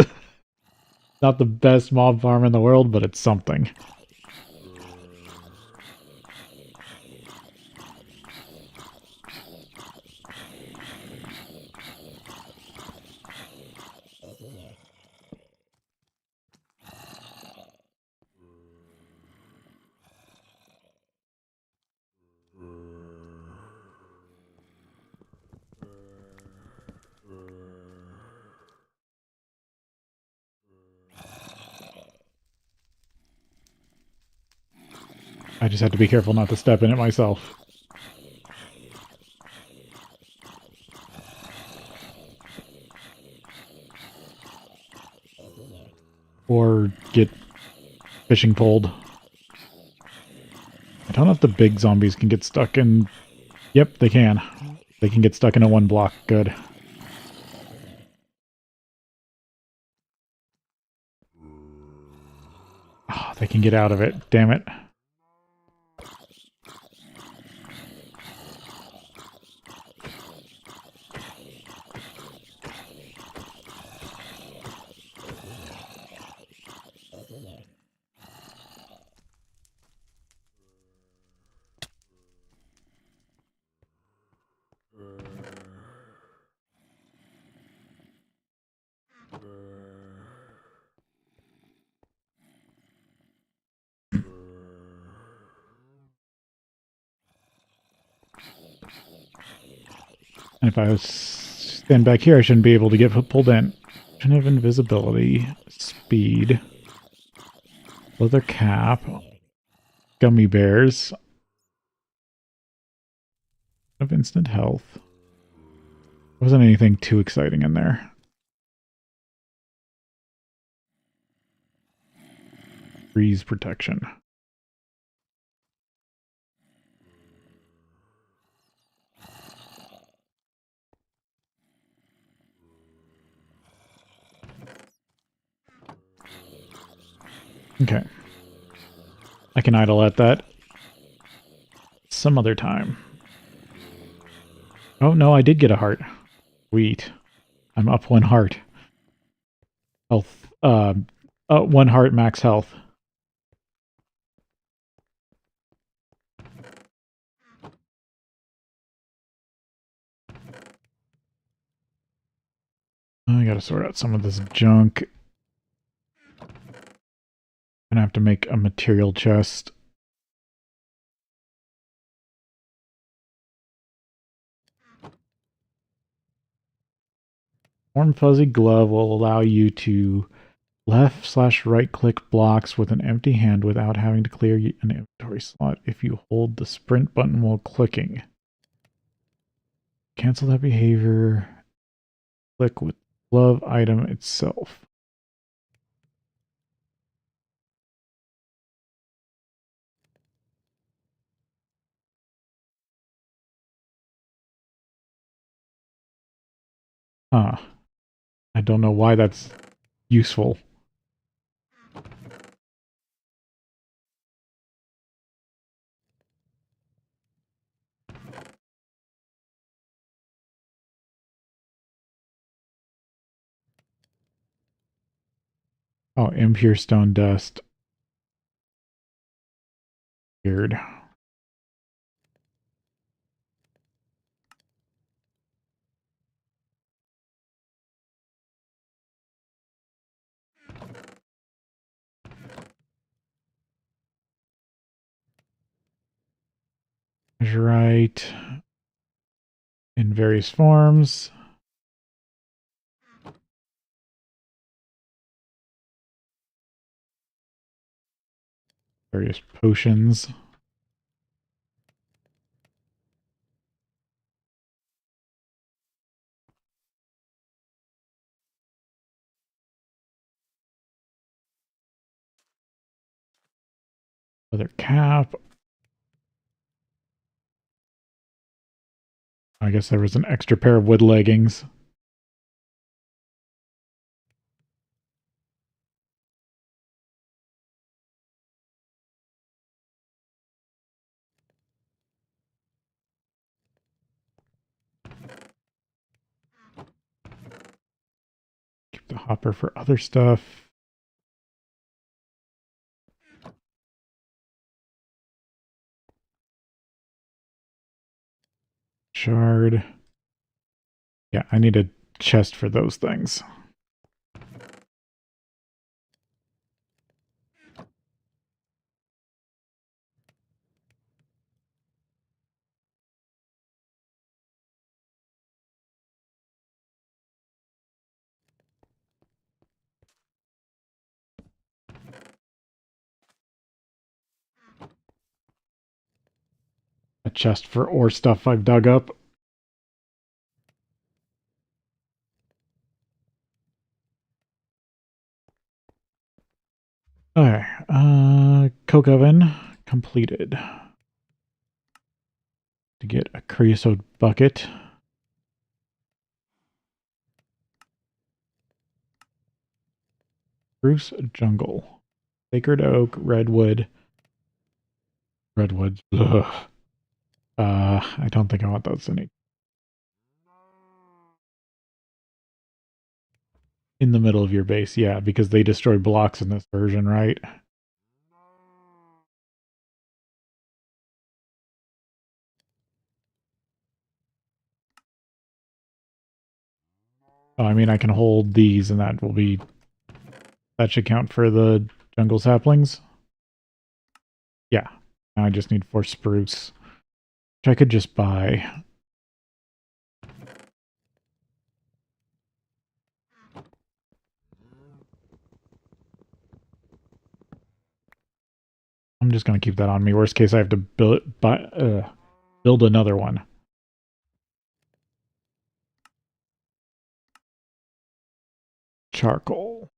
S1: Not the best mob farm in the world, but it's something. I just had to be careful not to step in it myself. Or get fishing poled. I don't know if the big zombies can get stuck in... Yep, they can. They can get stuck in a one block. Good. Oh, they can get out of it. Damn it. And if I was stand back here, I shouldn't be able to get pulled in. Shouldn't have invisibility, speed, leather cap, gummy bears, of instant health. There wasn't anything too exciting in there. Freeze protection. Okay. I can idle at that some other time. Oh, no, I did get a heart. Sweet. I'm up 1 heart. Health. 1 heart max health. I gotta sort out some of this junk. Gonna have to make a material chest. Warm fuzzy glove will allow you to left/right click blocks with an empty hand without having to clear an inventory slot if you hold the sprint button while clicking. Cancel that behavior. Click with glove item itself. Huh. I don't know why that's useful. Oh, impure stone dust. Weird. Right. In various forms. Various potions. Leather cap. I guess there was an extra pair of wood leggings. Keep the hopper for other stuff. Shard. Yeah, I need a chest for those things. A chest for ore stuff I've dug up. Okay, coke oven completed. To get a creosote bucket. Spruce jungle. Sacred oak, redwood. Redwoods. Ugh. I don't think I want those in the middle of your base. Yeah, because they destroy blocks in this version, right? Oh, I mean, I can hold these and that will be... That should count for the jungle saplings. Yeah. I just need 4 spruce. Which I could just buy. I'm just going to keep that on me. Worst case, I have to build another one. Charcoal.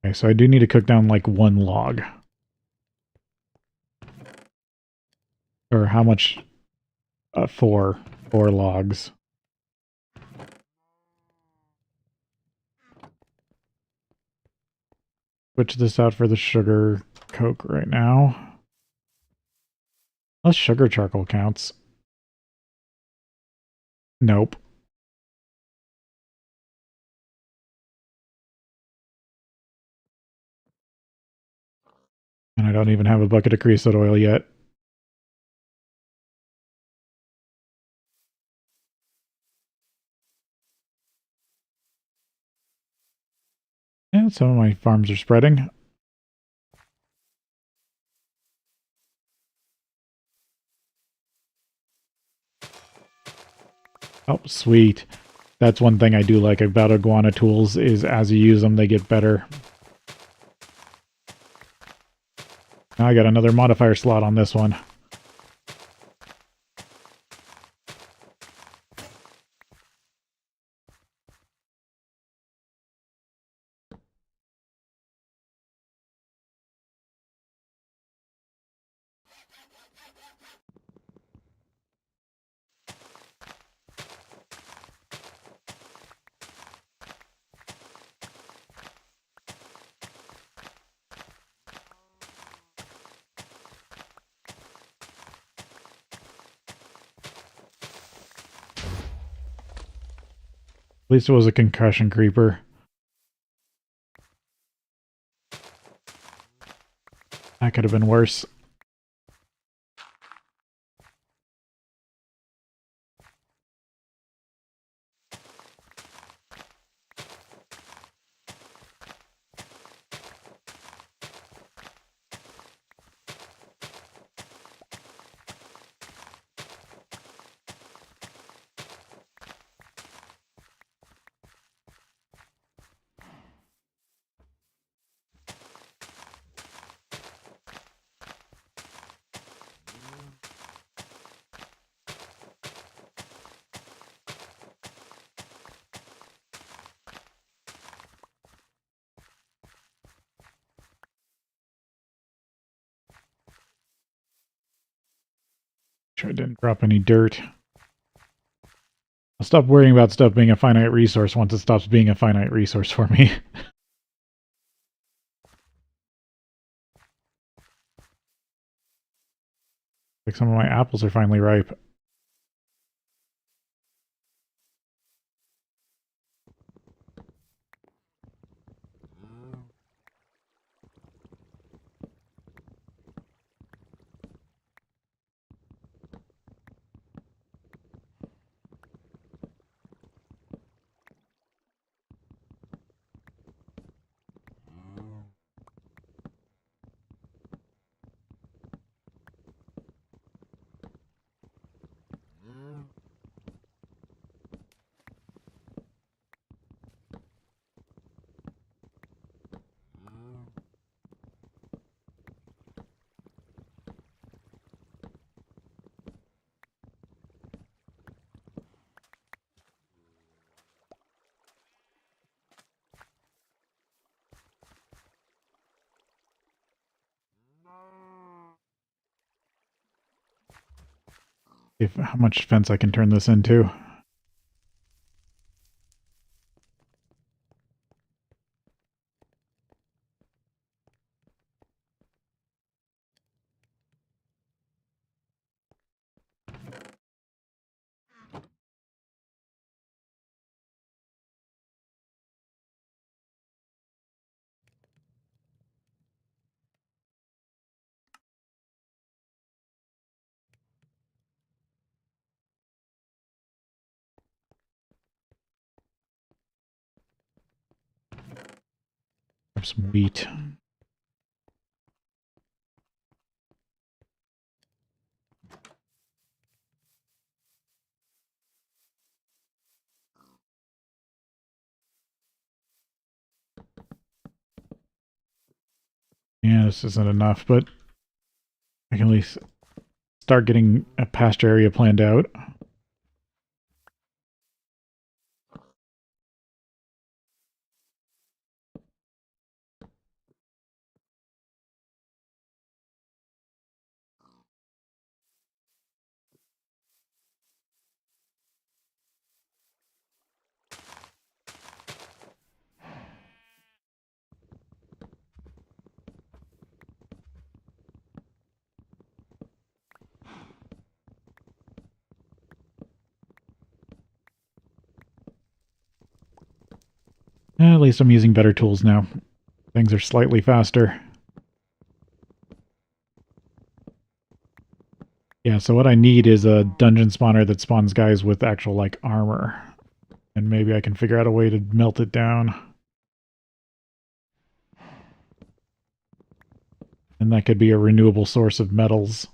S1: Okay, so I do need to cook down like one log. Or how much? Four logs. Switch this out for the sugar coke right now. Unless sugar charcoal counts. Nope. And I don't even have a bucket of creosote oil yet. And some of my farms are spreading. Oh, sweet. That's one thing I do like about iguana tools is as you use them, they get better. Now I got another modifier slot on this one. At least it was a concussion creeper. That could have been worse. Sure, I didn't drop any dirt. I'll stop worrying about stuff being a finite resource once it stops being a finite resource for me. Like some of my apples are finally ripe. If how much fence I can turn this into. Have some wheat. Yeah, this isn't enough, but I can at least start getting a pasture area planned out. At least I'm using better tools now. Things are slightly faster. Yeah, so what I need is a dungeon spawner that spawns guys with actual, like, armor. And maybe I can figure out a way to melt it down. And that could be a renewable source of metals.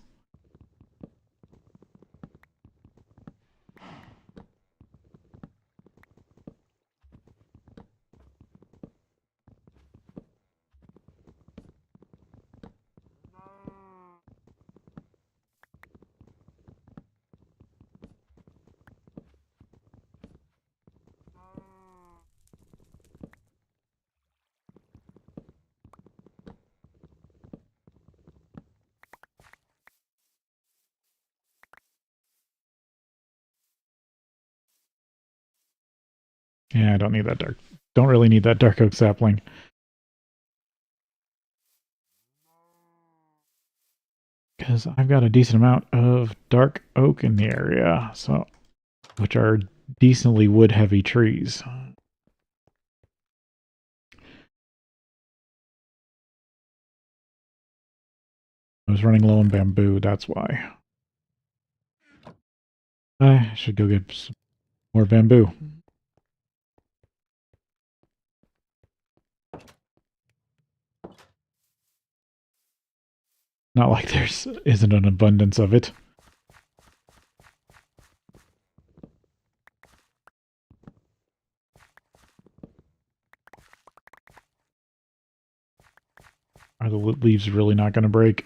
S1: Yeah, I don't need that dark. Don't really need that dark oak sapling. Because I've got a decent amount of dark oak in the area, so which are decently wood-heavy trees. I was running low on bamboo, that's why. I should go get some more bamboo. Not like there's isn't an abundance of it. Are the leaves really not going to break?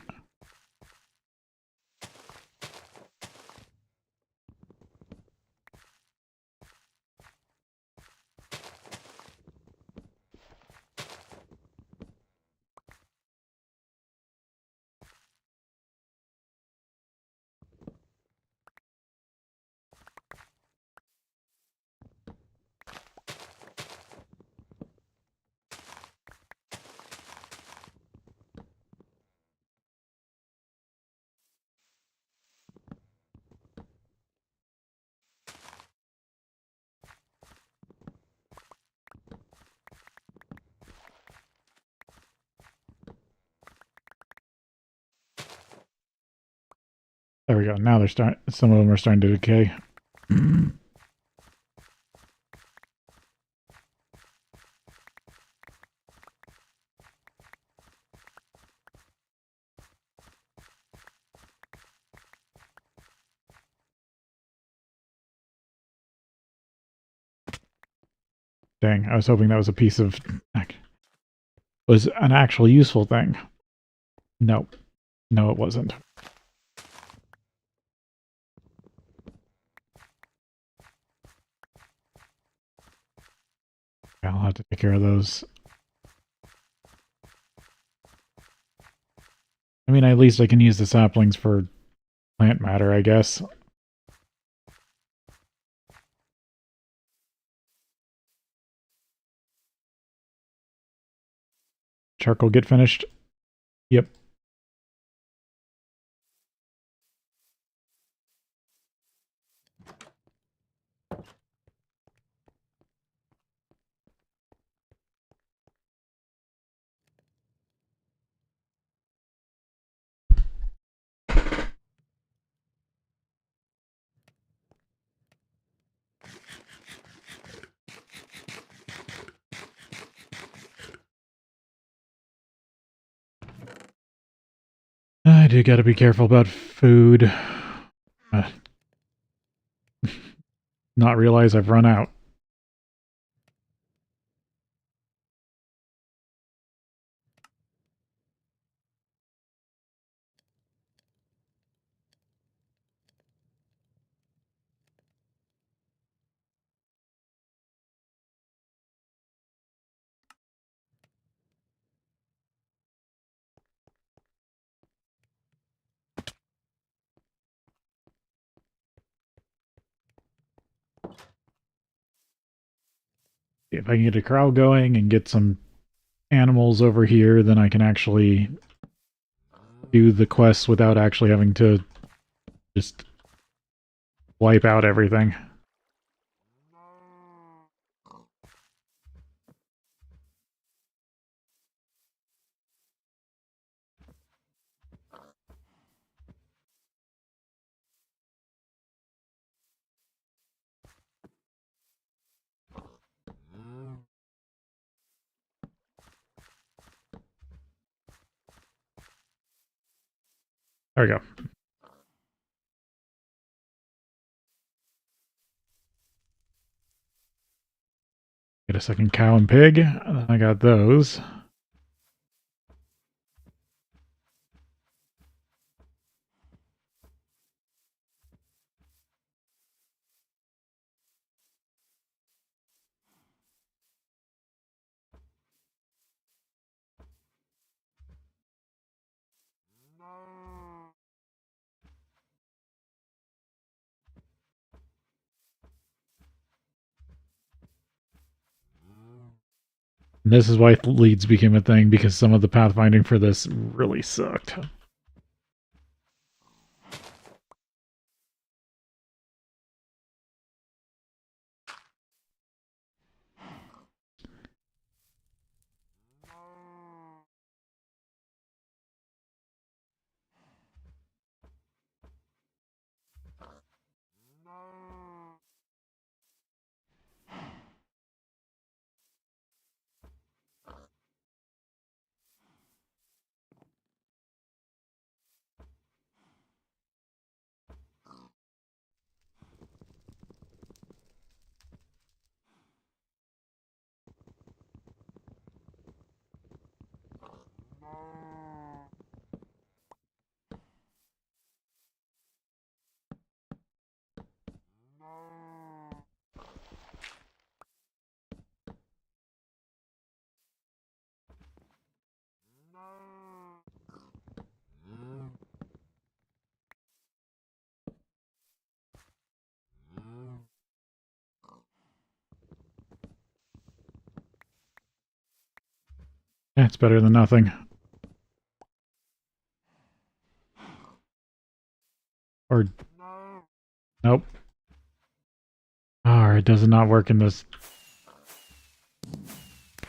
S1: There we go. Now they're starting. Some of them are starting to decay. Dang, I was hoping that was a piece of was an actual useful thing. No, no, it wasn't. I'll have to take care of those. I mean, at least I can use the saplings for plant matter, I guess. Charcoal get finished? Yep. I do gotta be careful about food. Not realize I've run out. If I can get a corral going and get some animals over here, then I can actually do the quests without actually having to just wipe out everything. There we go. Get a second cow and pig. I got those. And this is why leads became a thing, because some of the pathfinding for this really sucked. Yeah, it's better than nothing. Or nope. Oh, it does not work in this.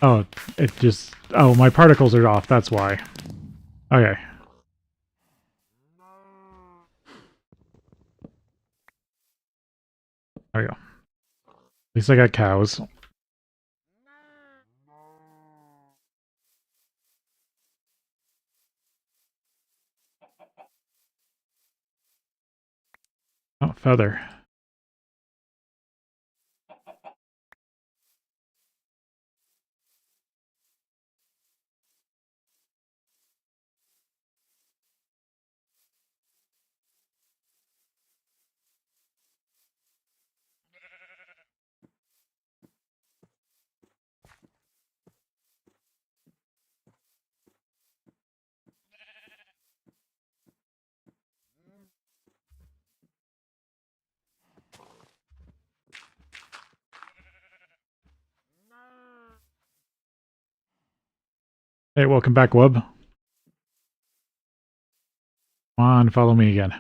S1: Oh, it just... Oh, my particles are off, that's why. Okay. There we go. At least I got cows. Oh, feather. Hey, welcome back, Wub. Come on, follow me again.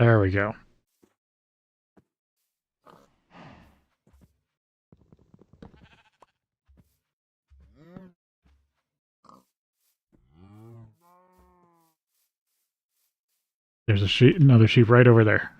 S1: There we go. There's a sheep, another sheep right over there.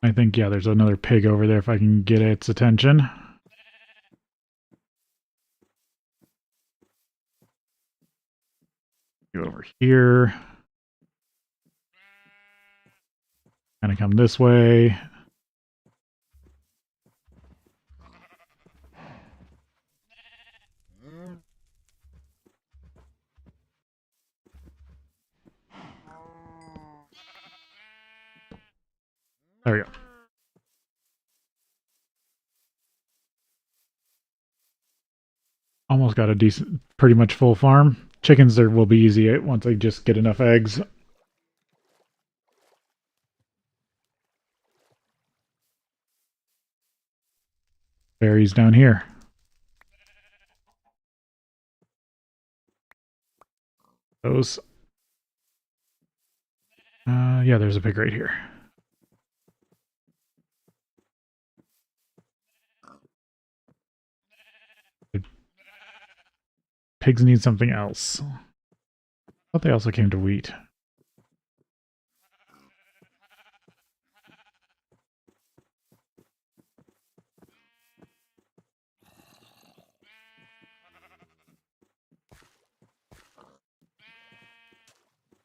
S1: I think, yeah, there's another pig over there if I can get its attention. Go over here. Gonna come this way. There we go. Almost got a decent, pretty much full farm. Chickens there will be easy once I just get enough eggs. Berries down here. Those. Yeah, there's a pig right here. Pigs need something else. I thought they also came to wheat.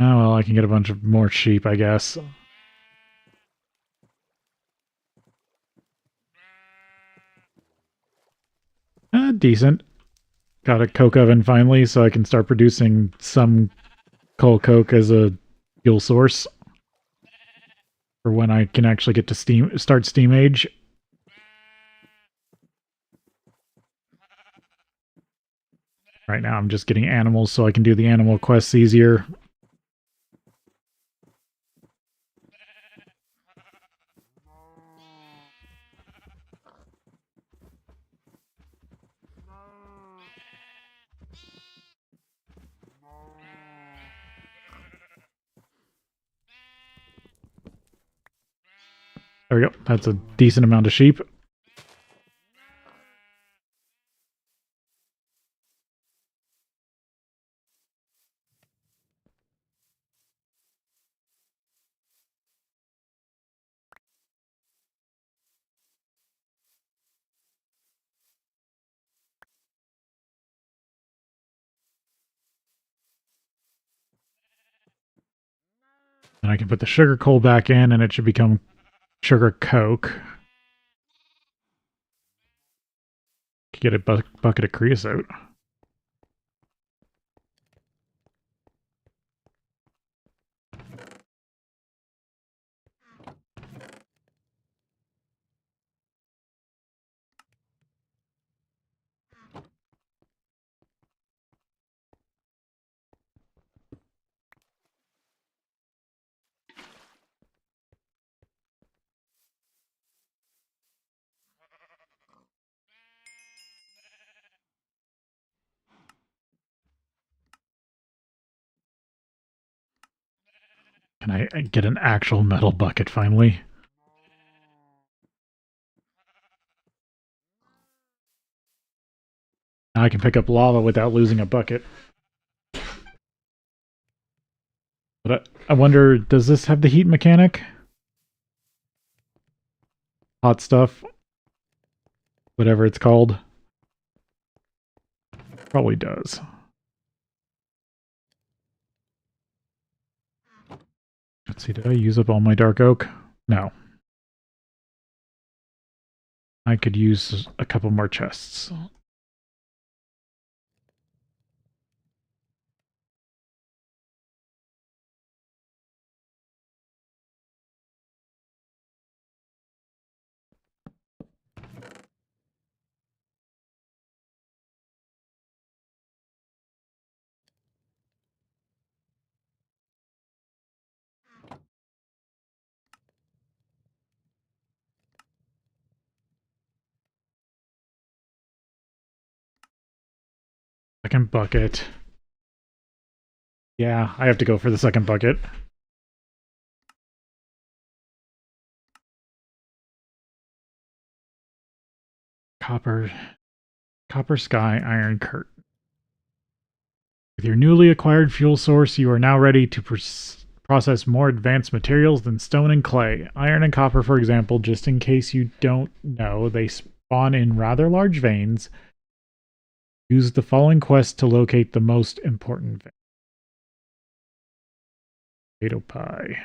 S1: Oh, well, I can get a bunch of more sheep, I guess. Decent. Got a coke oven finally, so I can start producing some coal coke as a fuel source for when I can actually get to start steam age. Right now I'm just getting animals so I can do the animal quests easier. There we go. That's a decent amount of sheep. And I can put the sugar coal back in and it should become sugar coke. Get a bucket of creosote. Can I get an actual metal bucket finally? Now I can pick up lava without losing a bucket. But I wonder, does this have the heat mechanic? Hot stuff? Whatever it's called. Probably does. Let's see, did I use up all my dark oak? No. I could use a couple more chests. Second bucket. Yeah, I have to go for the second bucket. Copper sky iron curtain. With your newly acquired fuel source, you are now ready to process more advanced materials than stone and clay. Iron and copper, for example, just in case you don't know, they spawn in rather large veins. Use the following quest to locate the most important vein. Potato pie.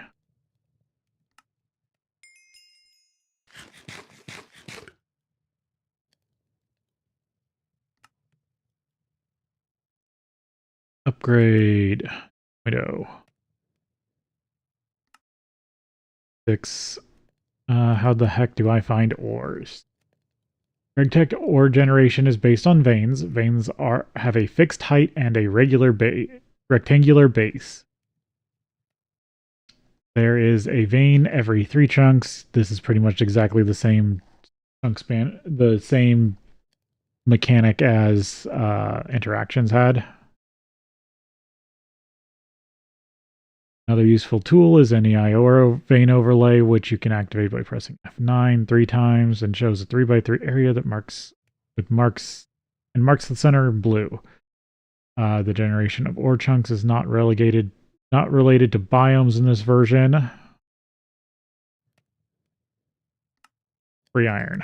S1: Upgrade. Widow. 6. How the heck do I find ores? GregTech ore generation is based on veins. Veins have a fixed height and a rectangular base. There is a vein every 3 chunks. This is pretty much exactly the same chunk span, the same mechanic as interactions had. Another useful tool is NEI Oro vein overlay, which you can activate by pressing F9 3 times and shows a 3x3 area that marks the center in blue. The generation of ore chunks is not related to biomes in this version. Free iron.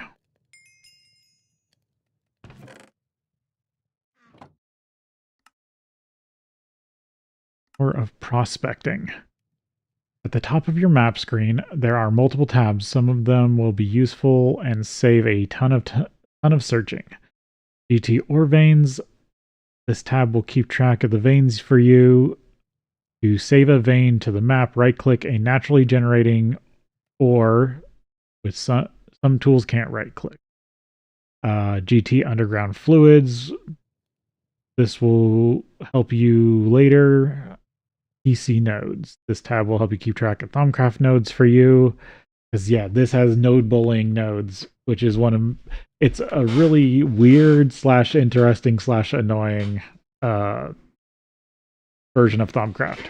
S1: Or of prospecting. At the top of your map screen, there are multiple tabs. Some of them will be useful and save a ton of searching. GT ore veins. This tab will keep track of the veins for you. To save a vein to the map, right-click a naturally generating ore. With some tools can't right-click. GT underground fluids. This will help you later. PC nodes. This tab will help you keep track of Thaumcraft nodes for you. Because, yeah, this has node bullying nodes, which is it's a really weird / interesting / annoying version of Thaumcraft.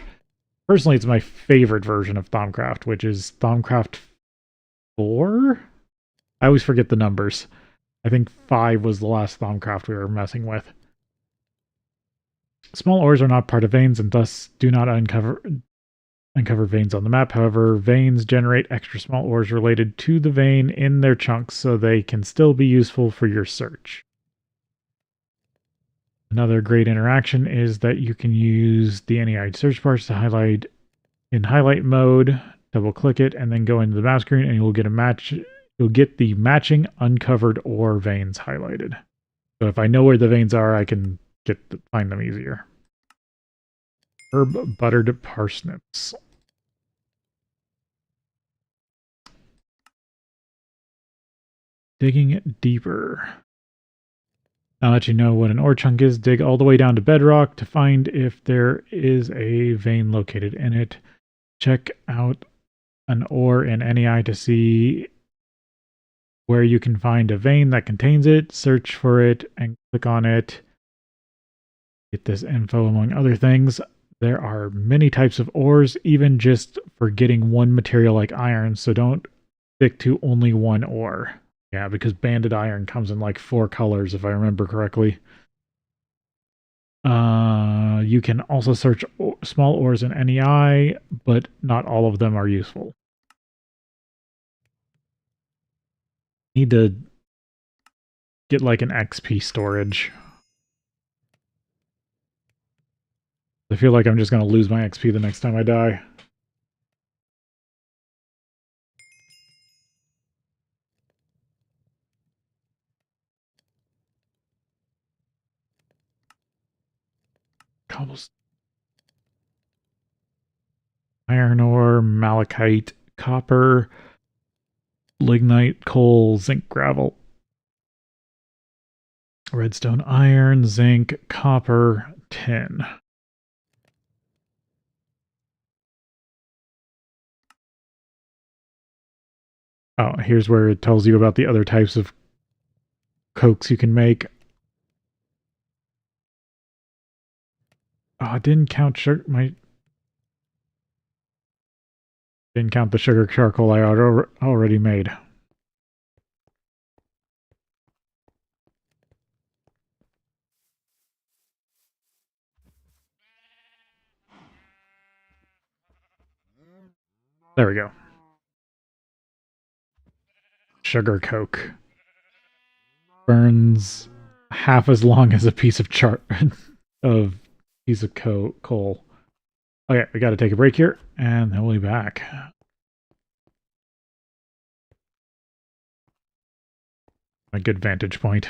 S1: Personally, it's my favorite version of Thaumcraft, which is Thaumcraft 4? I always forget the numbers. I think 5 was the last Thaumcraft we were messing with. Small ores are not part of veins and thus do not uncover veins on the map. However, veins generate extra small ores related to the vein in their chunks, so they can still be useful for your search. Another great interaction is that you can use the NEI search bars to highlight in highlight mode, double click it, and then go into the map screen and you'll get the matching uncovered ore veins highlighted. So if I know where the veins are, I can find them easier. Herb buttered parsnips. Digging deeper. I'll let you know what an ore chunk is. Dig all the way down to bedrock to find if there is a vein located in it. Check out an ore in NEI to see where you can find a vein that contains it. Search for it and click on it. Get this info among other things. There are many types of ores, even just for getting one material like iron, so don't stick to only one ore. Yeah, because banded iron comes in like 4 colors, if I remember correctly. You can also search small ores in NEI, but not all of them are useful. Need to get like an XP storage. I feel like I'm just going to lose my XP the next time I die. Cobblestone. Iron ore, malachite, copper, lignite, coal, zinc, gravel. Redstone, iron, zinc, copper, tin. Oh, here's where it tells you about the other types of cokes you can make. Oh, I didn't count didn't count the sugar charcoal I already made. There we go. Sugar coke. Burns half as long as a piece of coal. Okay, we gotta take a break here, and then we'll be back. A good vantage point.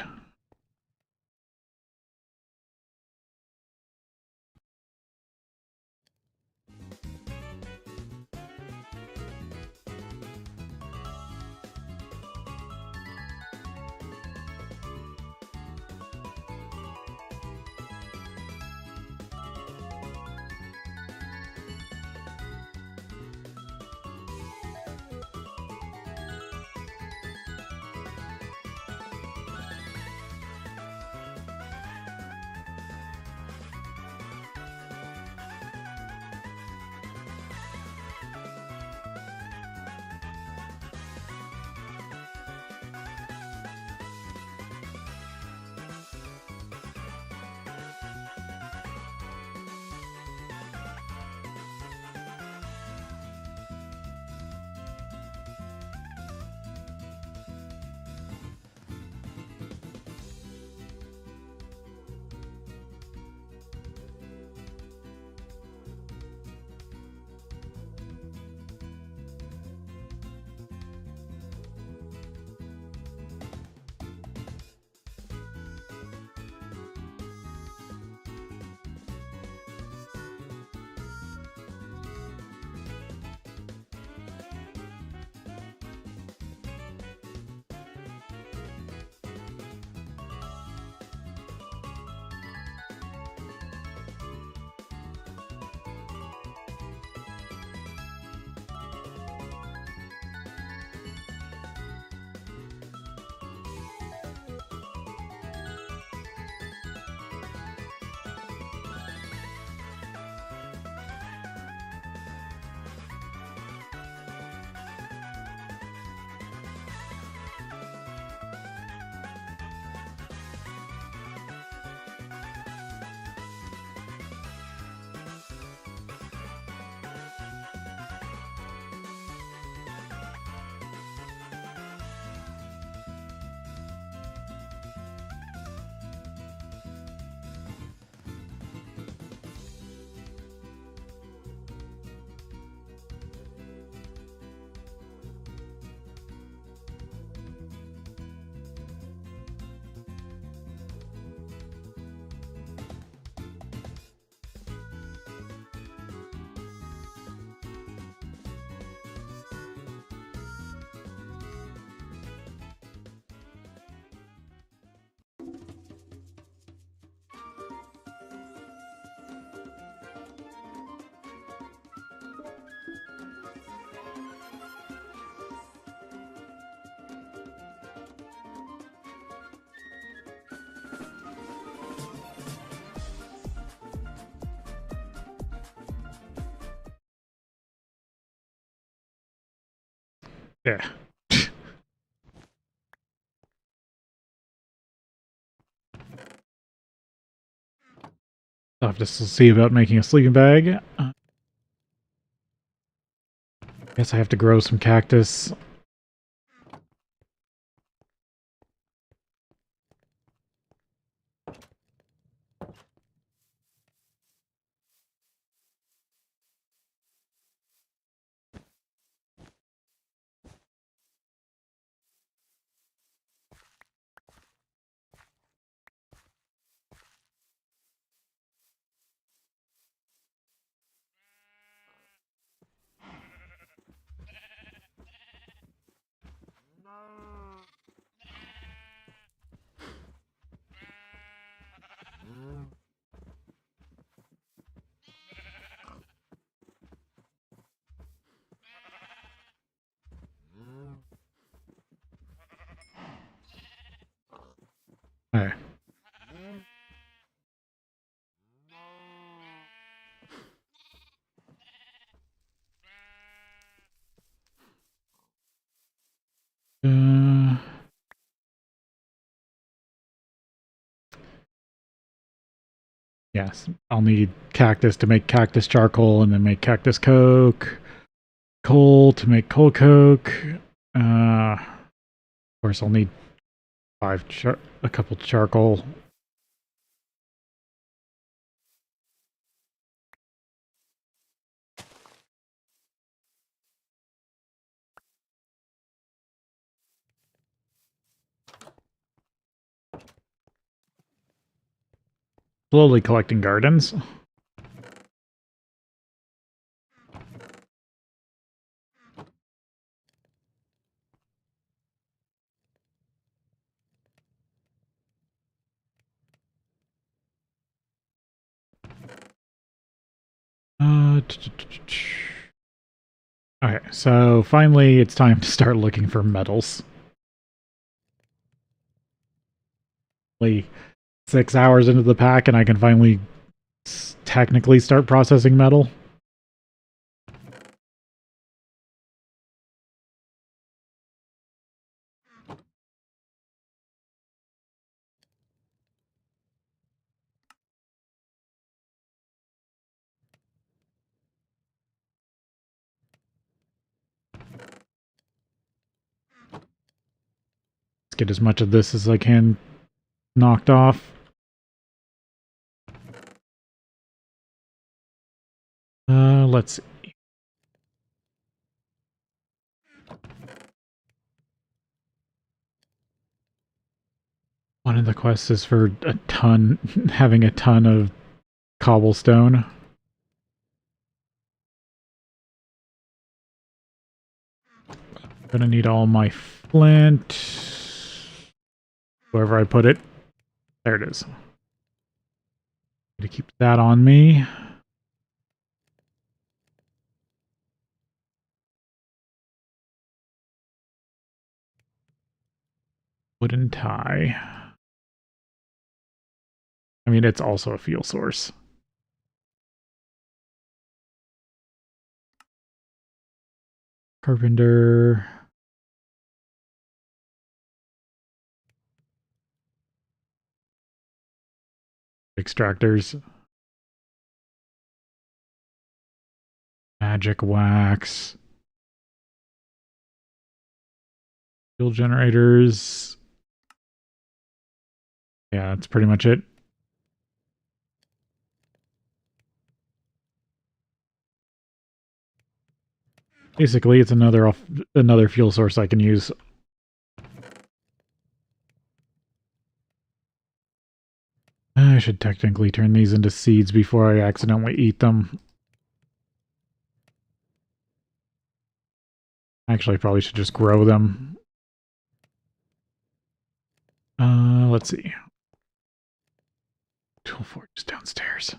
S1: Yeah. I'll have to see about making a sleeping bag. Guess I have to grow some cactus. Okay. Uh, yes, I'll need cactus to make cactus charcoal and then make cactus coke. Coal to make coal coke. Of course, I'll need a couple charcoal. Slowly collecting gardens. Okay, so finally it's time to start looking for metals. Like 6 hours into the pack and I can finally technically start processing metal. Let's get as much of this as I can knocked off. Let's see. One of the quests is for having a ton of cobblestone. Gonna need all my flint. Wherever I put it. There it is. To keep that on me. Wooden tie. I mean, it's also a fuel source. Carpenter. Extractors. Magic wax. Fuel generators. Yeah, that's pretty much it. Basically, it's another fuel source I can use. I should technically turn these into seeds before I accidentally eat them. Actually, I probably should just grow them. Let's see. Tool forge is downstairs.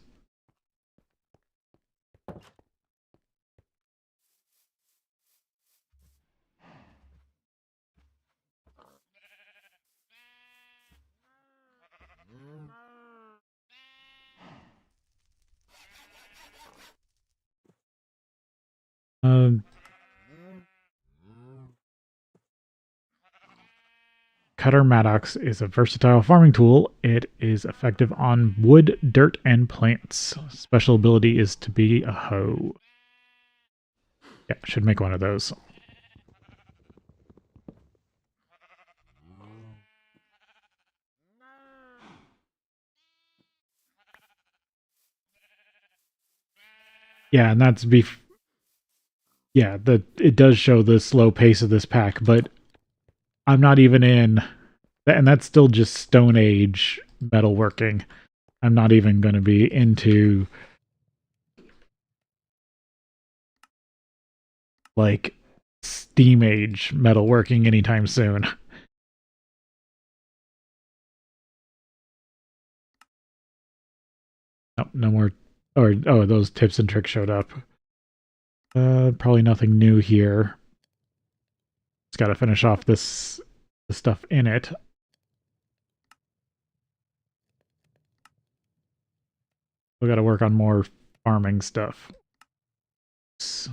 S1: Cutter Maddox is a versatile farming tool. It is effective on wood, dirt, and plants. Special ability is to be a hoe. Yeah, should make one of those. Yeah, and that's yeah, it does show the slow pace of this pack, but I'm not even in, and that's still just Stone Age metalworking. I'm not even going to be into like Steam Age metalworking anytime soon. Oh, no more, or oh, those tips and tricks showed up. Probably nothing new here. Just got to finish off the stuff in it. We got to work on more farming stuff. So,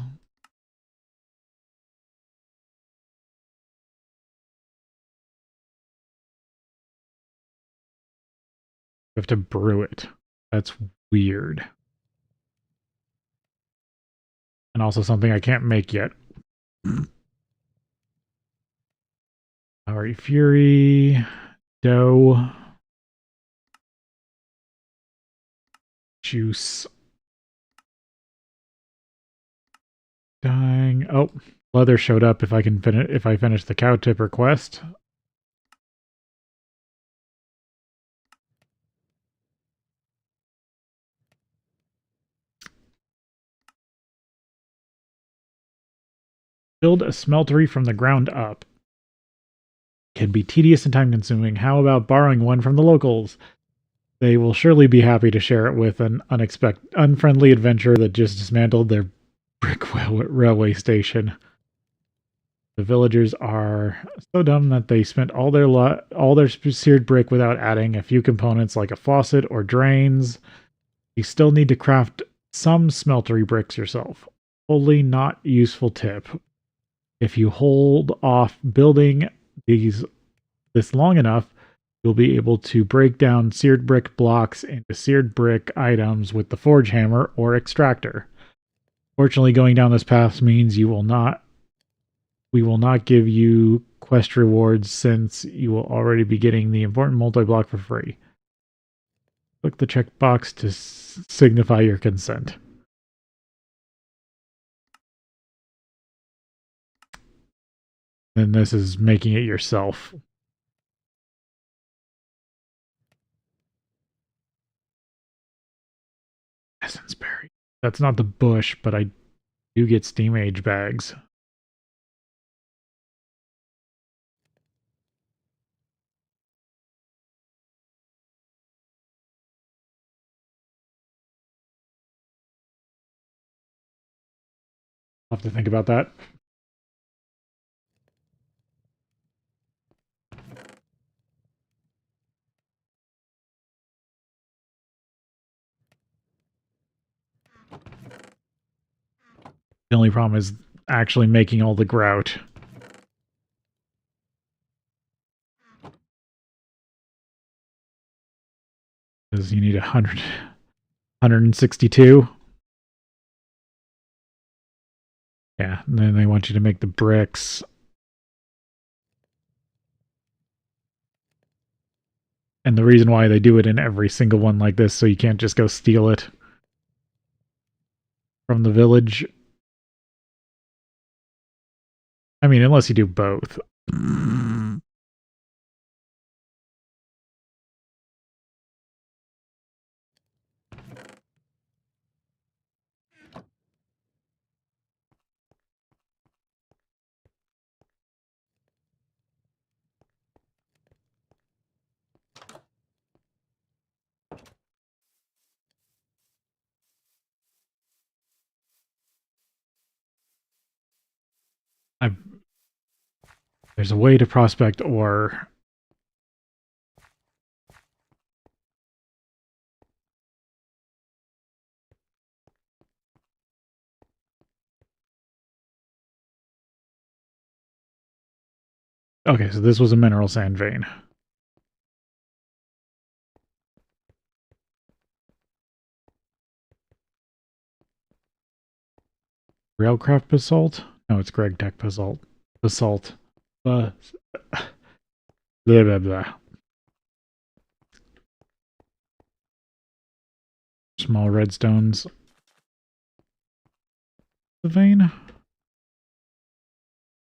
S1: we have to brew it. That's weird. And also something I can't make yet. Alright, Fury, dough, juice, dyeing. Oh, leather showed up if I can finish the cow tip request. Build a smeltery from the ground up. Can be tedious and time consuming. How about borrowing one from the locals? They will surely be happy to share it with an unfriendly adventurer that just dismantled their brick railway station. The villagers are so dumb that they spent all their seared brick without adding a few components like a faucet or drains. You still need to craft some smeltery bricks yourself. Totally not useful tip. If you hold off building this long enough, you'll be able to break down seared brick blocks into seared brick items with the forge hammer or extractor. Fortunately, going down this path means we will not give you quest rewards since you will already be getting the important multi-block for free. Click the checkbox to signify your consent. Then this is making it yourself. Essence berry. That's not the bush, but I do get Steam Age bags. I'll have to think about that. The only problem is actually making all the grout. Because you need 162. Yeah, and then they want you to make the bricks. And the reason why they do it in every single one like this, so you can't just go steal it from the village. I mean, unless you do both. There's a way to prospect ore. Okay, so this was a mineral sand vein. Railcraft basalt? No, it's GregTech basalt. Basalt. Blah, blah, blah. Small redstones. The vein?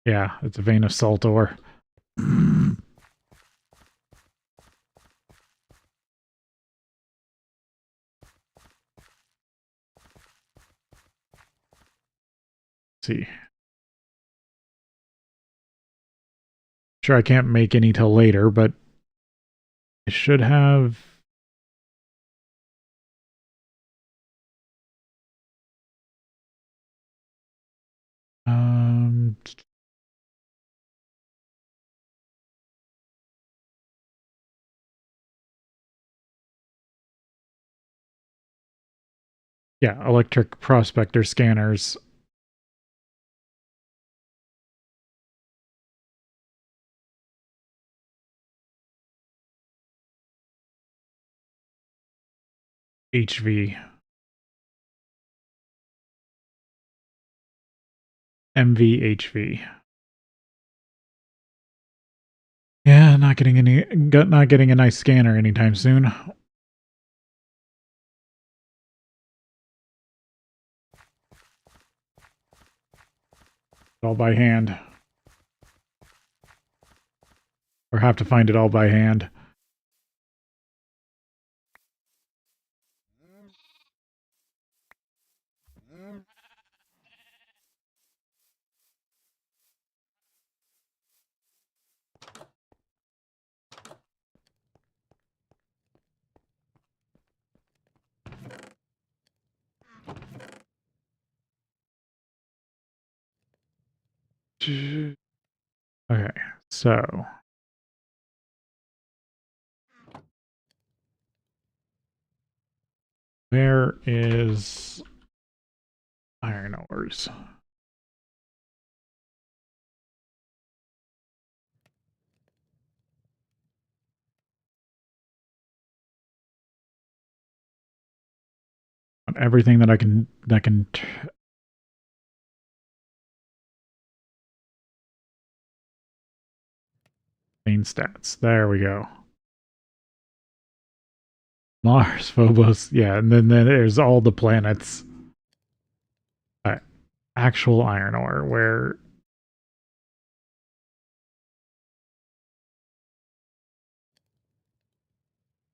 S1: Yeah, it's a vein of salt ore. See. Sure, I can't make any till later, but I should have... yeah, electric prospector scanners. HV. MVHV. Yeah, not getting a nice scanner anytime soon. All by hand. Or have to find it all by hand. Okay, so where is iron ores? Everything that I can main stats. There we go. Mars, Phobos, yeah, and then there's all the planets. Actual iron ore, where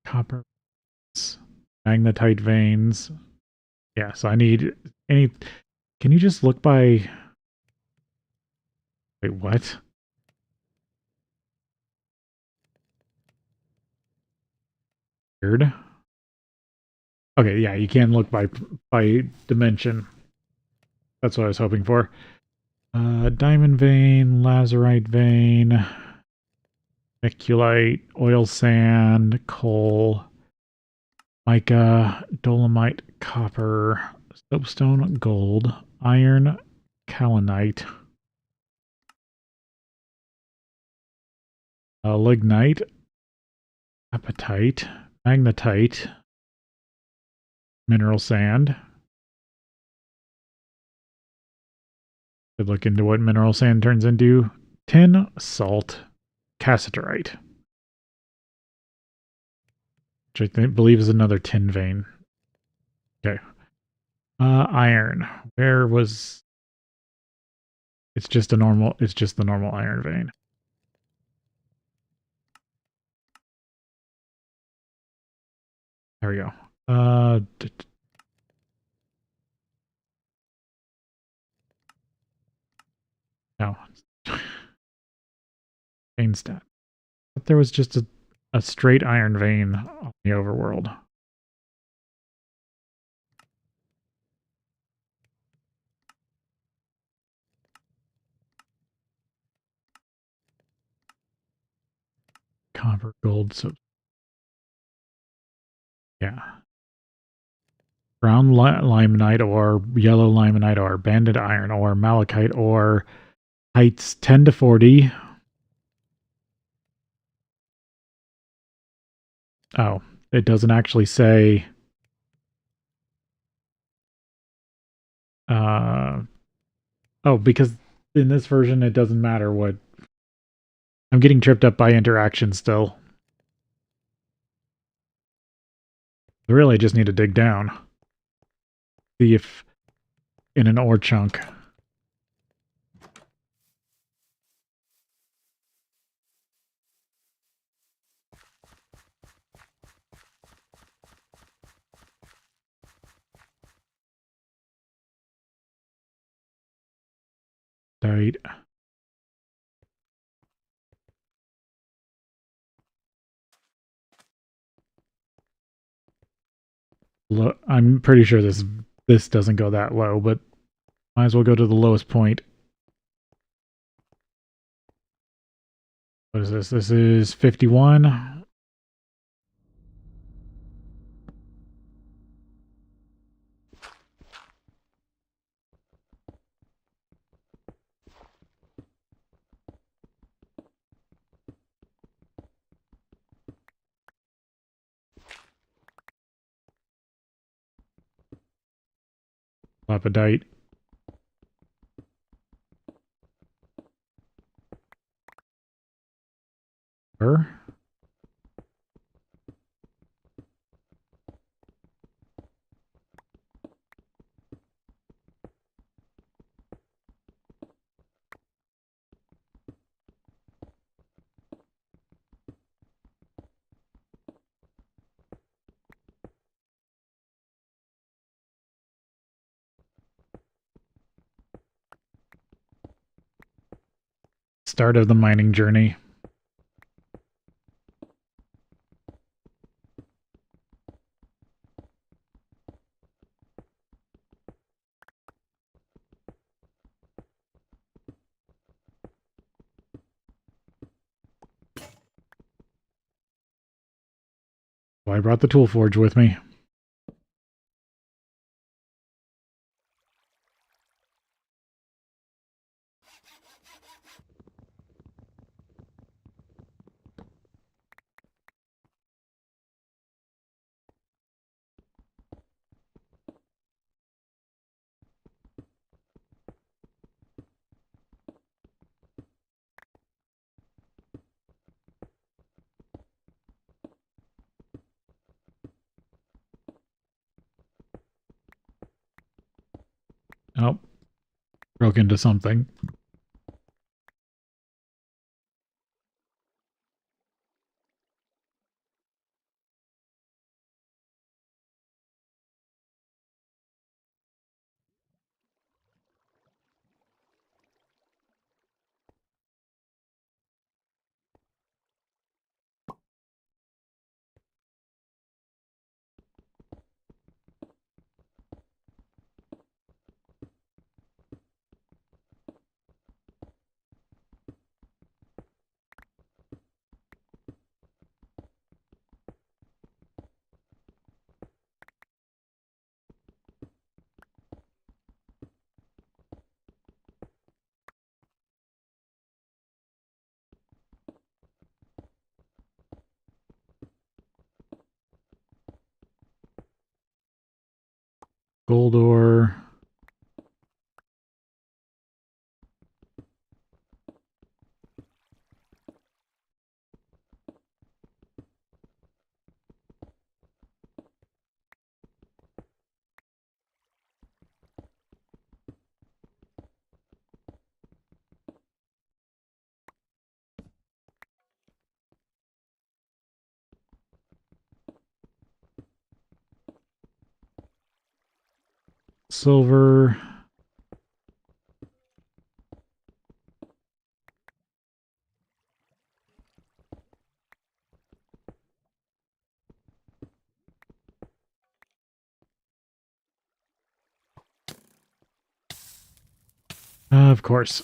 S1: copper, magnetite veins. Yeah, so I need any. Can you just look by? Wait, what? Weird. Okay, yeah, you can look by dimension. That's what I was hoping for. Diamond vein, lazurite vein, meticulite, oil sand, coal, mica, dolomite, copper, soapstone, gold, iron, kaolinite, lignite, apatite, magnetite, mineral sand. Could look into what mineral sand turns into. Tin, salt, cassiterite, which I believe is another tin vein. Okay. Iron. Where was... It's just the normal iron vein. There we go. No. Vein stat. But there was just a straight iron vein on the overworld. Copper, gold, so... Yeah. Brown limonite ore, yellow limonite ore, banded iron ore, malachite ore, heights 10 to 40. Oh, it doesn't actually say... oh, because in this version it doesn't matter what... I'm getting tripped up by interaction still. I really just need to dig down. See if in an ore chunk. Right. I'm pretty sure this doesn't go that low, but might as well go to the lowest point. What is this? This is 51. Lapidite. Her. Start of the mining journey. Well, I brought the tool forge with me. Oh, broke into something. Gold ore. Silver. Of course.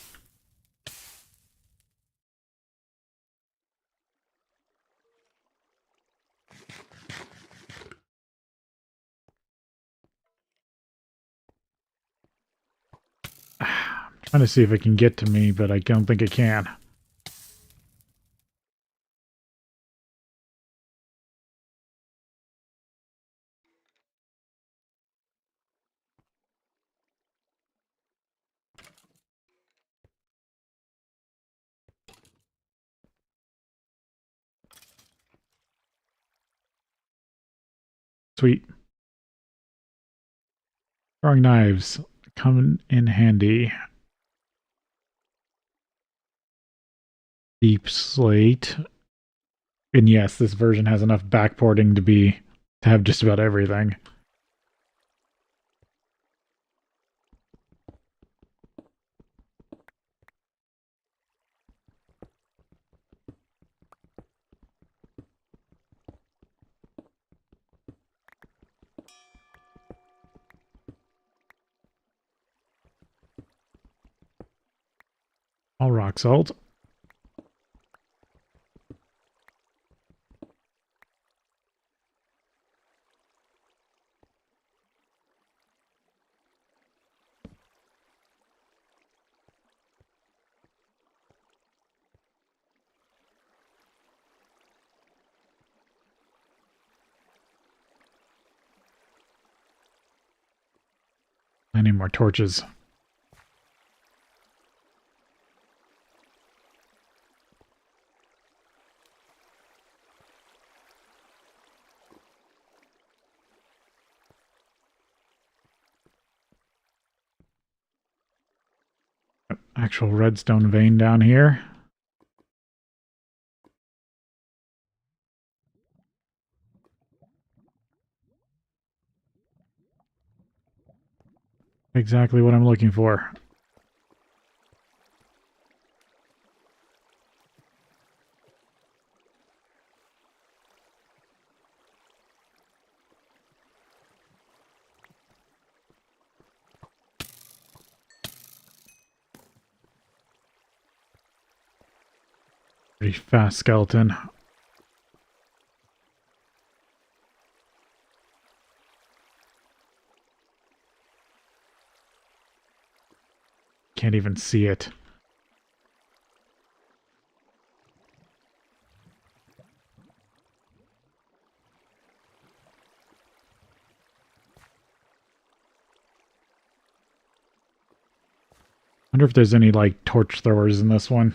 S1: I'm trying to see if it can get to me, but I don't think it can. Sweet. Throwing knives come in handy. Deep slate. And yes, this version has enough backporting to have just about everything. All rock salt. I need more torches. Actual redstone vein down here. Exactly what I'm looking for. Pretty fast skeleton. Can't even see it. Wonder if there's any, like, torch throwers in this one.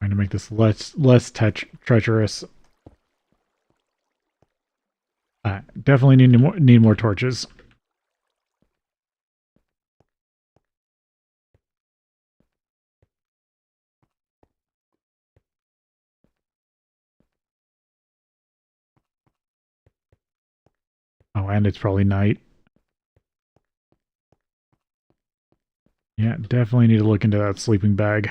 S1: Trying to make this less treacherous. Definitely need more torches. Oh, and it's probably night. Yeah, definitely need to look into that sleeping bag.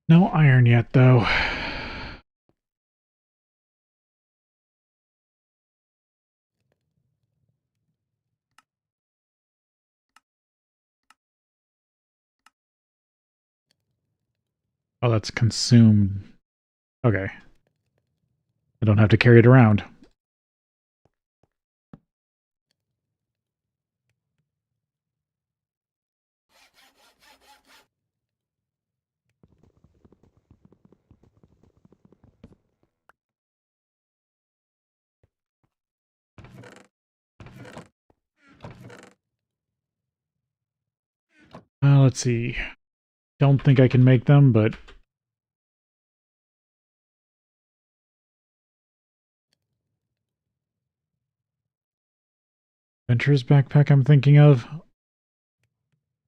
S1: No iron yet, though. Oh, that's consumed. Okay. I don't have to carry it around. Let's see. Don't think I can make them, but... Adventurer's backpack I'm thinking of.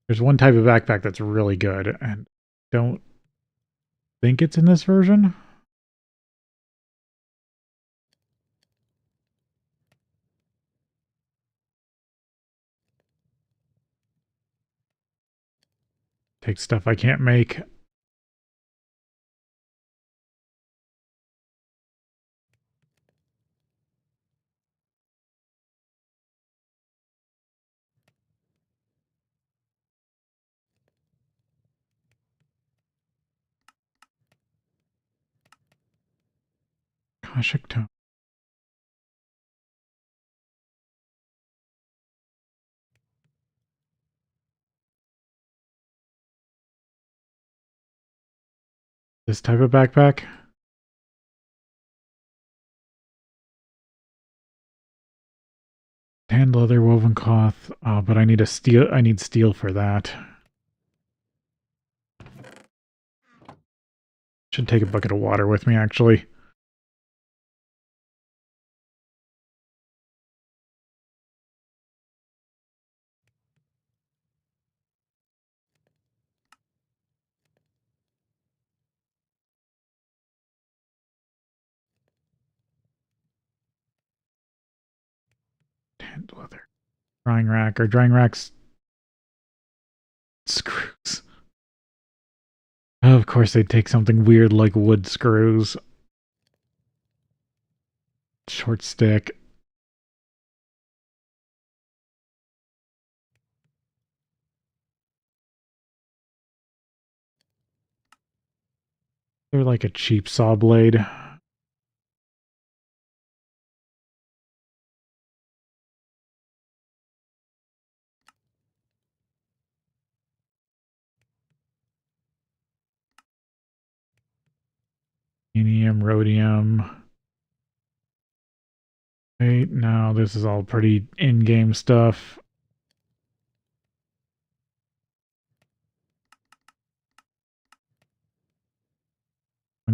S1: There's one type of backpack that's really good, and don't think it's in this version. Take stuff I can't make. Akashic tone. This type of backpack? Tan leather, woven cloth, but I need steel for that. Should take a bucket of water with me, actually. Tanned leather. Drying rack. Are drying racks screws? Oh, of course they'd take something weird like wood screws. Short stick. They're like a cheap saw blade. Rhenium, rhodium. Wait, no, this is all pretty in-game stuff.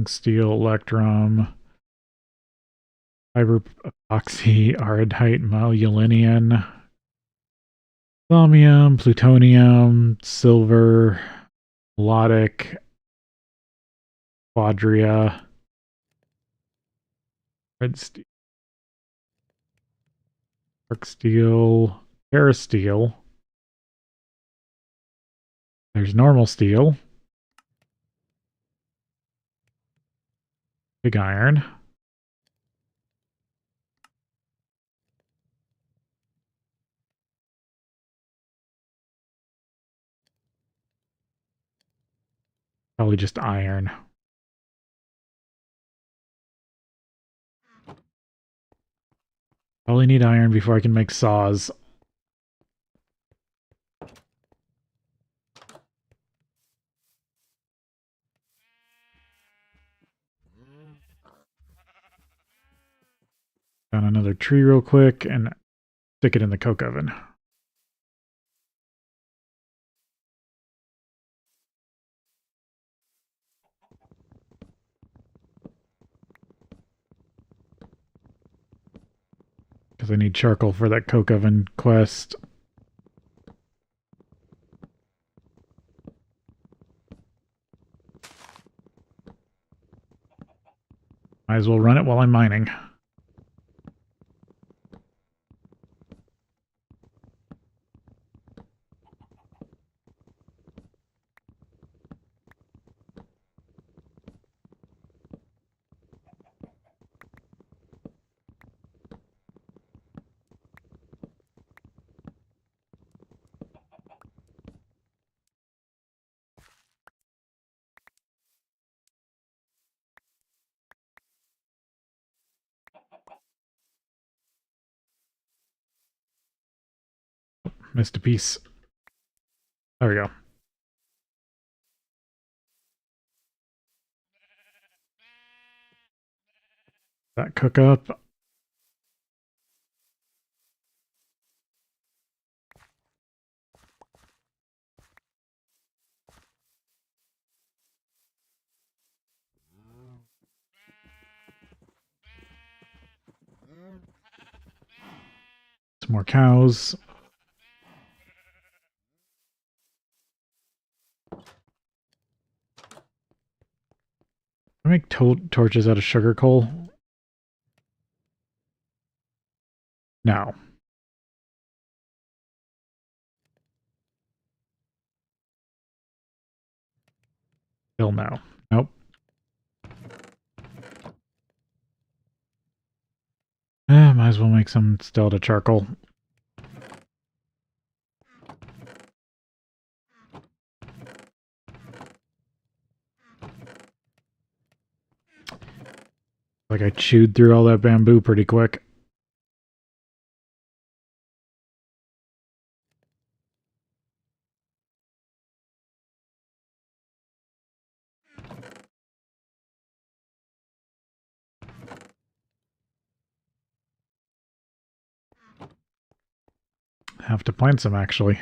S1: Steel, electrum, fiber epoxy, aridite, molybdenum, chromium, plutonium, silver, melodic, quadria, red steel, dark steel, parasteel. There's normal steel, big iron. Probably just iron. Probably need iron before I can make saws. Down another tree real quick and stick it in the coke oven. Because I need charcoal for that coke oven quest. Might as well run it while I'm mining. Missed a piece. There we go. That cook up. Some more cows. I make torches out of sugar coal? No. Still no. Nope. Might as well make some still to charcoal. Like I chewed through all that bamboo pretty quick. Have to plant some, actually.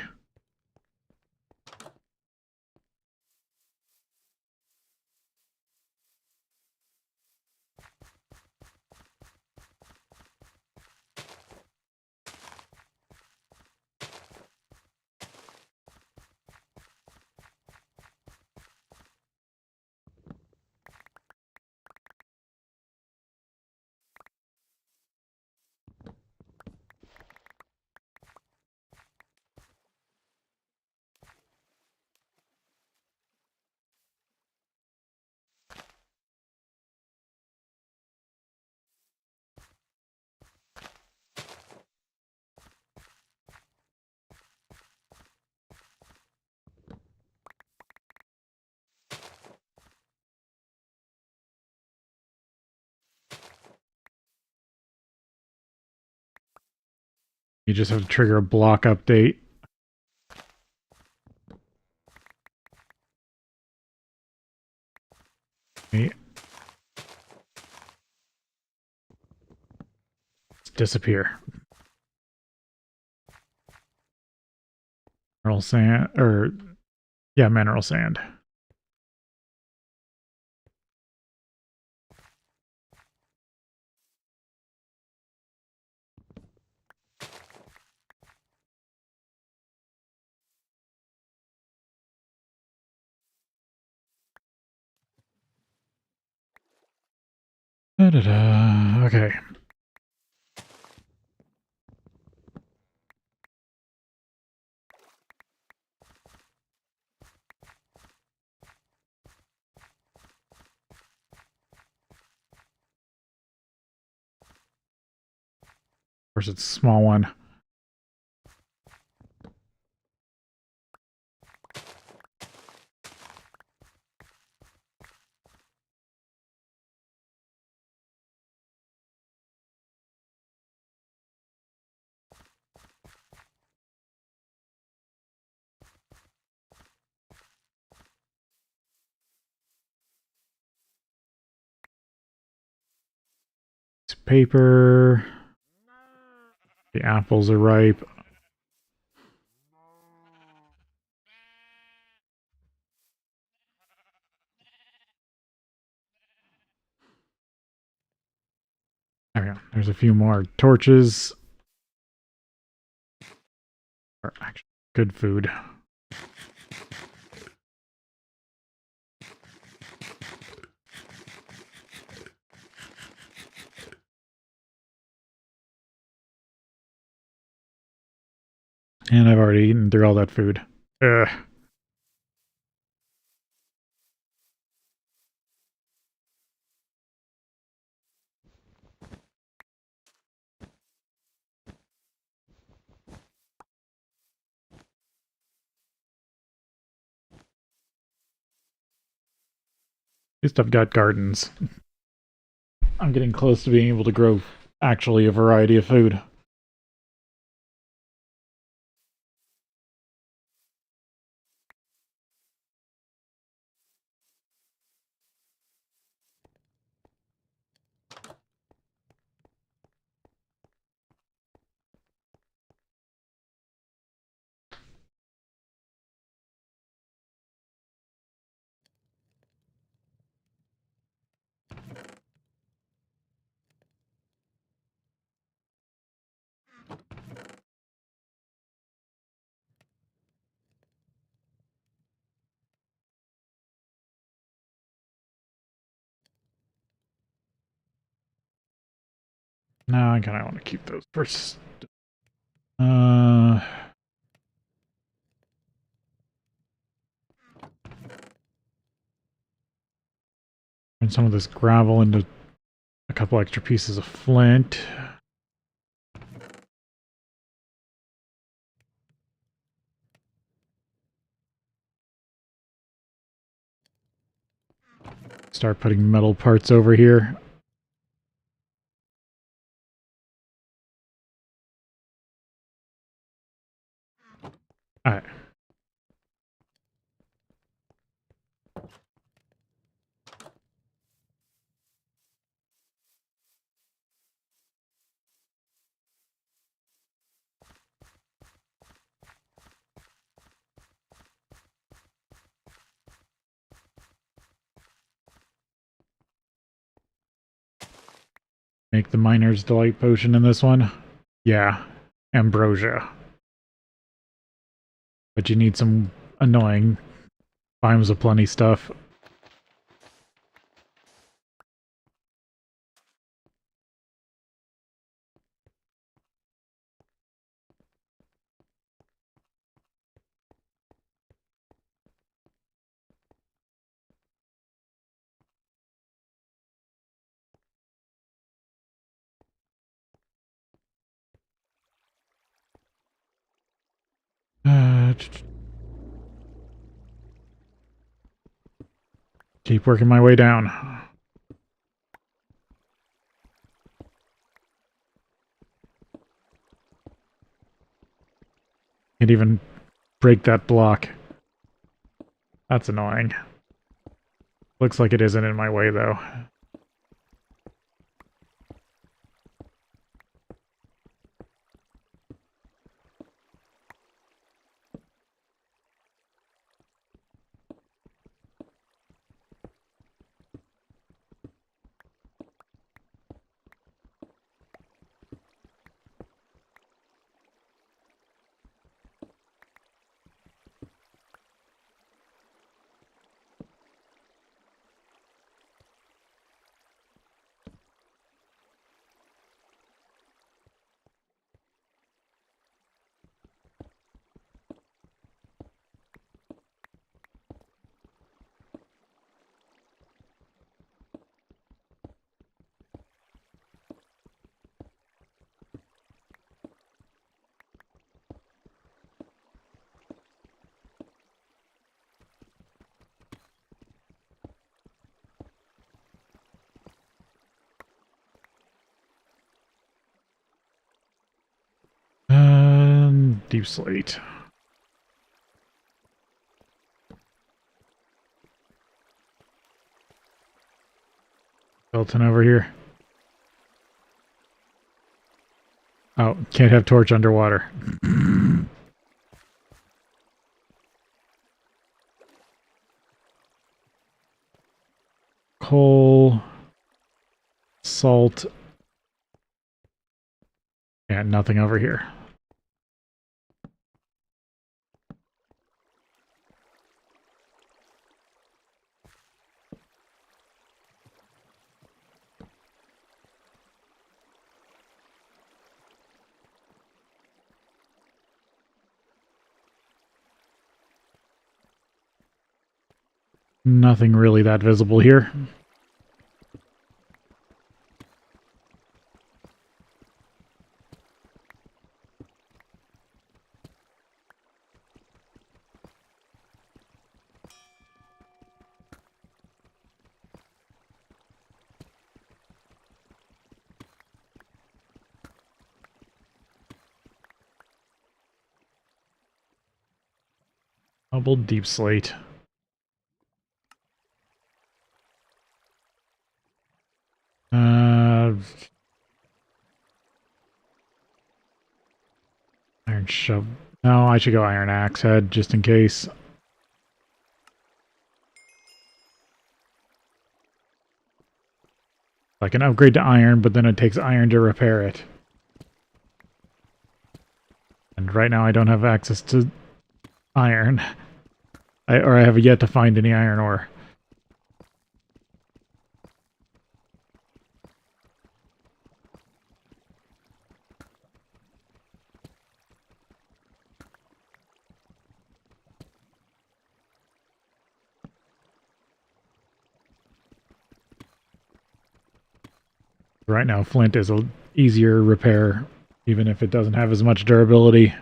S1: You just have to trigger a block update. Let's disappear. Mineral sand, or yeah, mineral sand. Da-da-da. Okay. Of course, it's a small one. It's paper. The apples are ripe. There we go. There's a few more torches. Or actually, good food. And I've already eaten through all that food. Ugh. At least I've got gardens. I'm getting close to being able to grow actually a variety of food. No, I kind of want to keep those first. Turn some of this gravel into a couple extra pieces of flint. Start putting metal parts over here. Alright. Make the Miner's Delight potion in this one. Yeah, ambrosia. But you need some annoying Bimes of Plenty stuff. Keep working my way down. Can't even break that block. That's annoying. Looks like it isn't in my way, though. Deep slate. Skeleton over here. Oh, can't have torch underwater. Coal. Salt. Yeah, nothing over here. Nothing really that visible here. Double deep slate. Iron shove. No, I should go iron axe head just in case. I can upgrade to iron, but then it takes iron to repair it. And right now I don't have access to iron. I have yet to find any iron ore. Right now, flint is a easier repair, even if it doesn't have as much durability.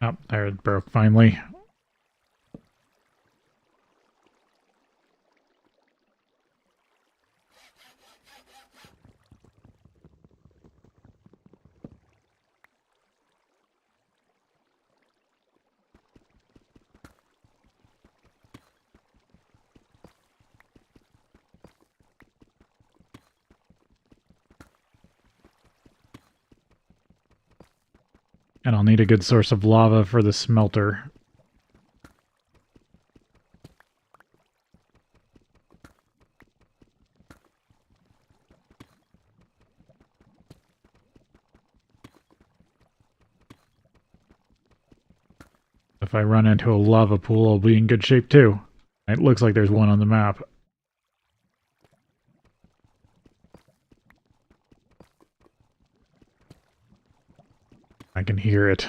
S1: Oh, there it broke finally. And I'll need a good source of lava for the smelter. If I run into a lava pool, I'll be in good shape too. It looks like there's one on the map. I can hear it.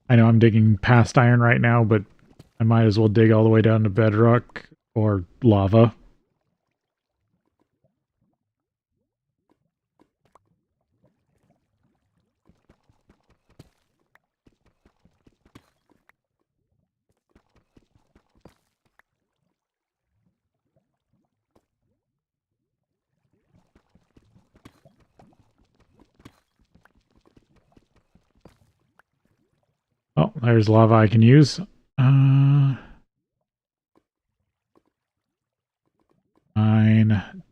S1: I know I'm digging past iron right now, but I might as well dig all the way down to bedrock or lava. Oh, there's lava I can use. Uh, 9.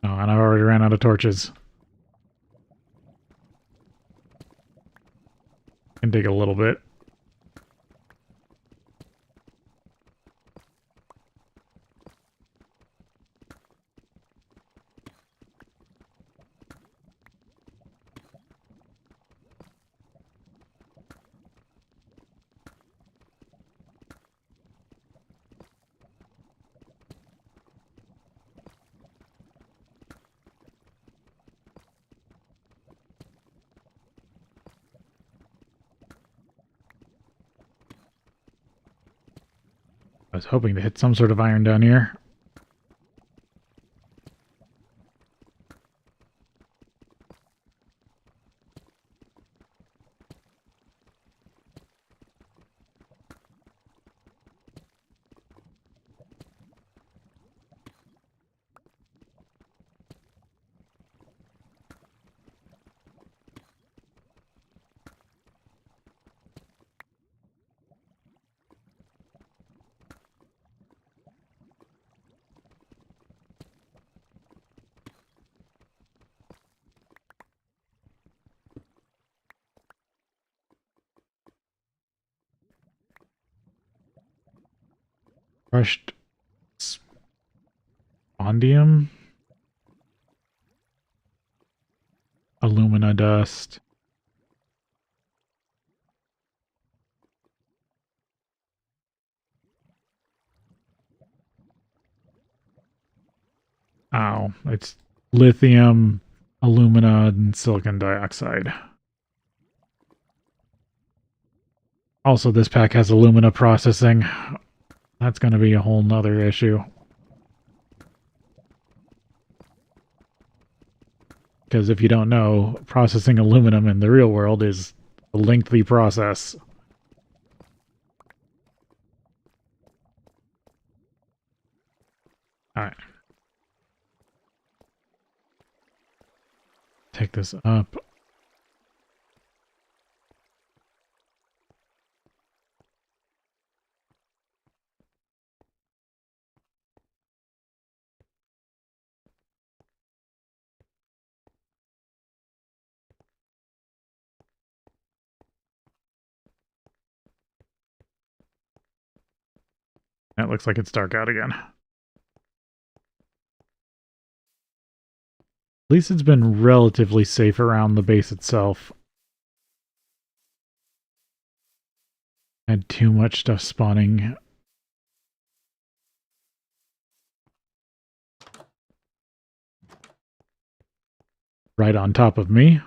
S1: Oh, and I've already ran out of torches. Can dig a little bit. I was hoping to hit some sort of iron down here. Crushed spondium? Alumina dust. Oh, it's lithium, alumina, and silicon dioxide. Also, this pack has alumina processing. That's going to be a whole nother issue. Because if you don't know, processing aluminum in the real world is a lengthy process. Alright. Take this up. That looks like it's dark out again. At least it's been relatively safe around the base itself. I had too much stuff spawning. Right on top of me.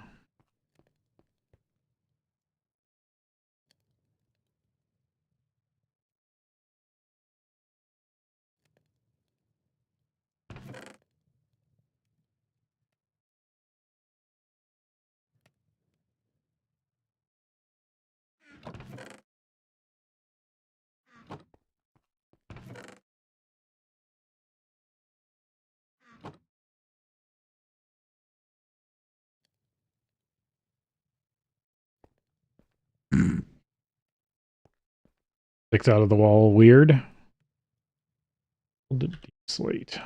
S1: Sticks out of the wall, weird. Deep slate.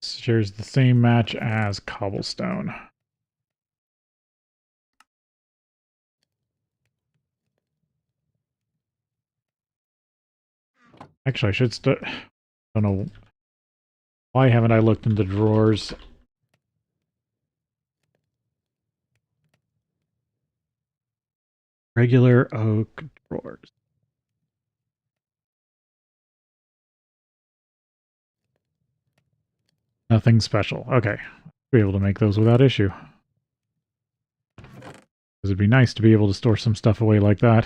S1: Shares the same match as cobblestone. Actually, I should don't know. Why haven't I looked into drawers? Regular oak drawers. Nothing special. Okay. Be able to make those without issue. It'd be nice to be able to store some stuff away like that.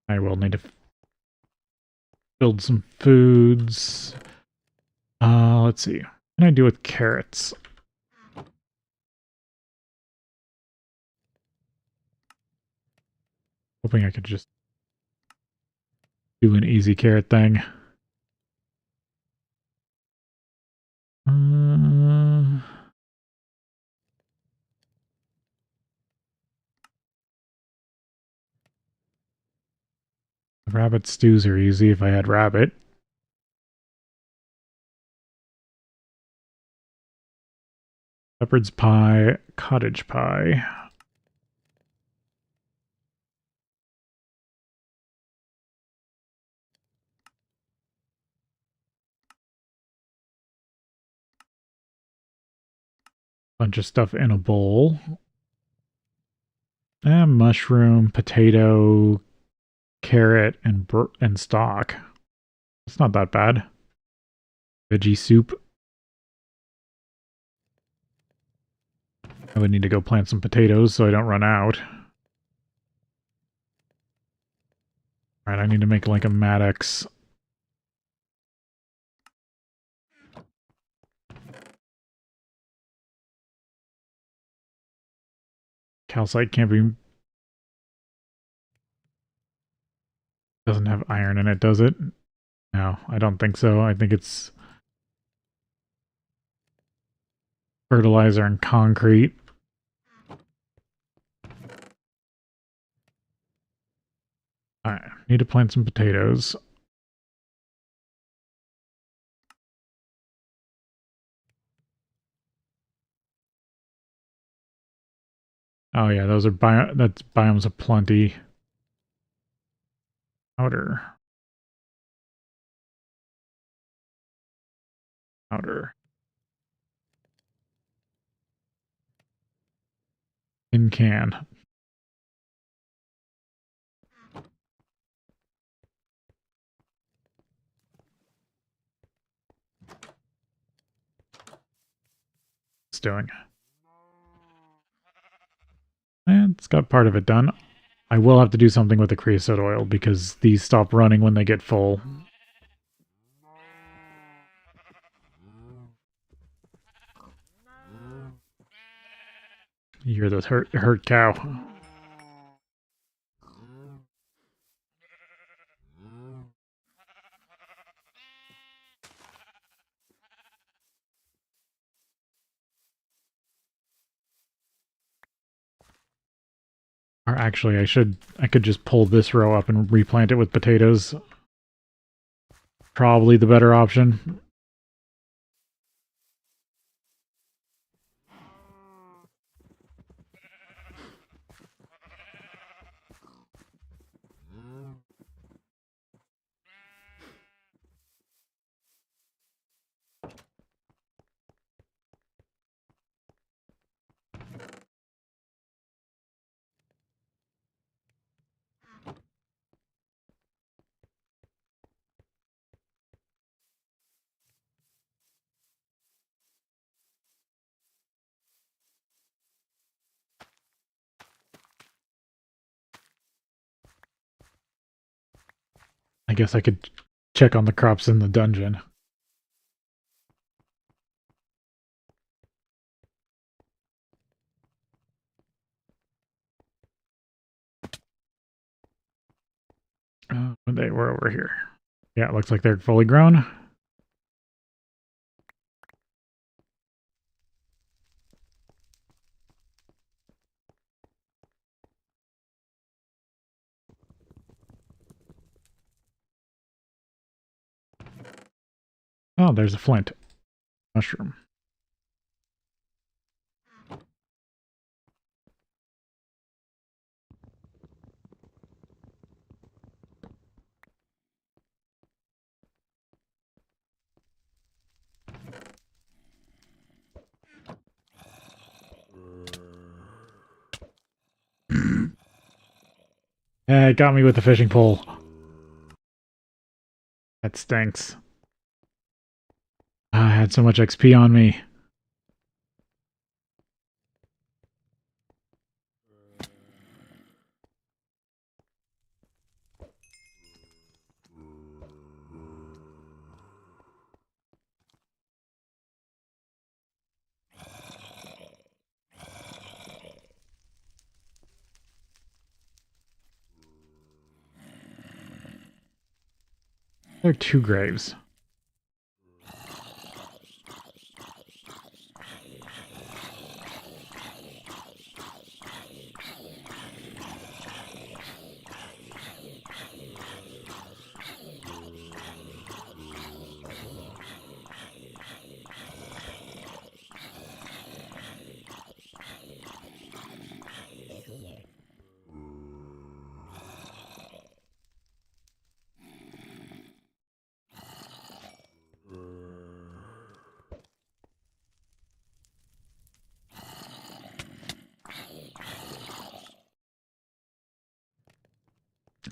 S1: I will need to build some foods. Let's see. What can I do with carrots? Hoping I could just do an easy carrot thing. Rabbit stews are easy if I had rabbit. Shepherd's pie, cottage pie. Bunch of stuff in a bowl. Mushroom, potato, carrot, and stock. It's not that bad. Veggie soup. I would need to go plant some potatoes so I don't run out. Alright, I need to make like a Maddox. Calcite can't be... Doesn't have iron in it, does it? No, I don't think so. I think it's fertilizer and concrete. I need to plant some potatoes. Oh yeah, those are that's biomes of plenty. Powder. Powder. In can. It's doing. And it's got part of it done. I will have to do something with the creosote oil because these stop running when they get full. You're the hurt cow. Or actually, I could just pull this row up and replant it with potatoes. probably the better option. I guess I could check on the crops in the dungeon. They were over here. Yeah, it looks like they're fully grown. Oh, there's a flint. Mushroom. It got me with the fishing pole. That stinks. I had so much XP on me. There are 2 graves.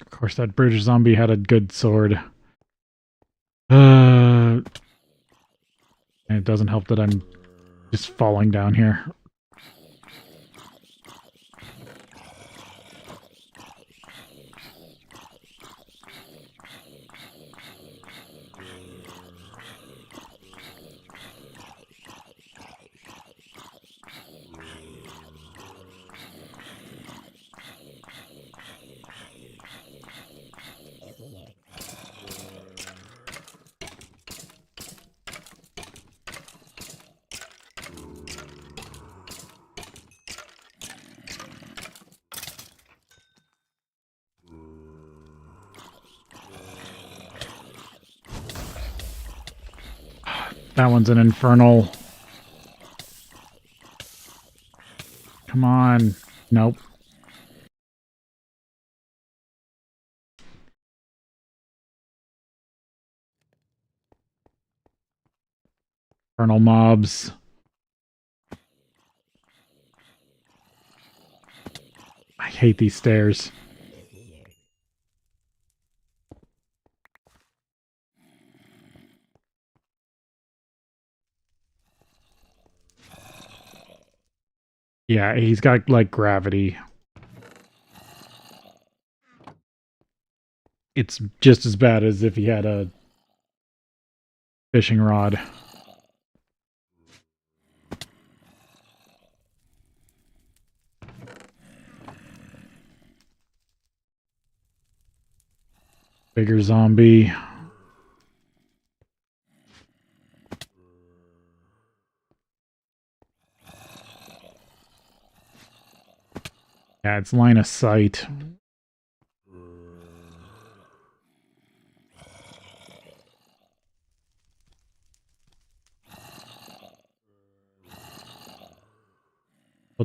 S1: Of course, that British zombie had a good sword. And it doesn't help that I'm just falling down here. That one's an infernal. Come on. Nope. Infernal mobs. I hate these stairs. Yeah, he's got, like, gravity. It's just as bad as if he had a fishing rod. Bigger zombie. Yeah, it's line of sight.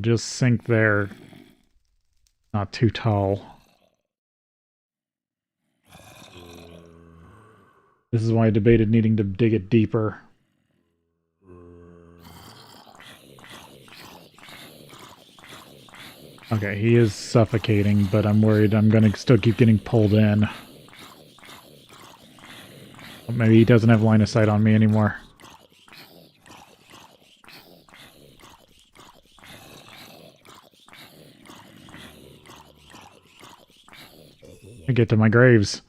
S1: We'll just sink there. Not too tall. This is why I debated needing to dig it deeper. Okay, he is suffocating, but I'm worried I'm gonna still keep getting pulled in. Maybe he doesn't have line of sight on me anymore. I get to my graves.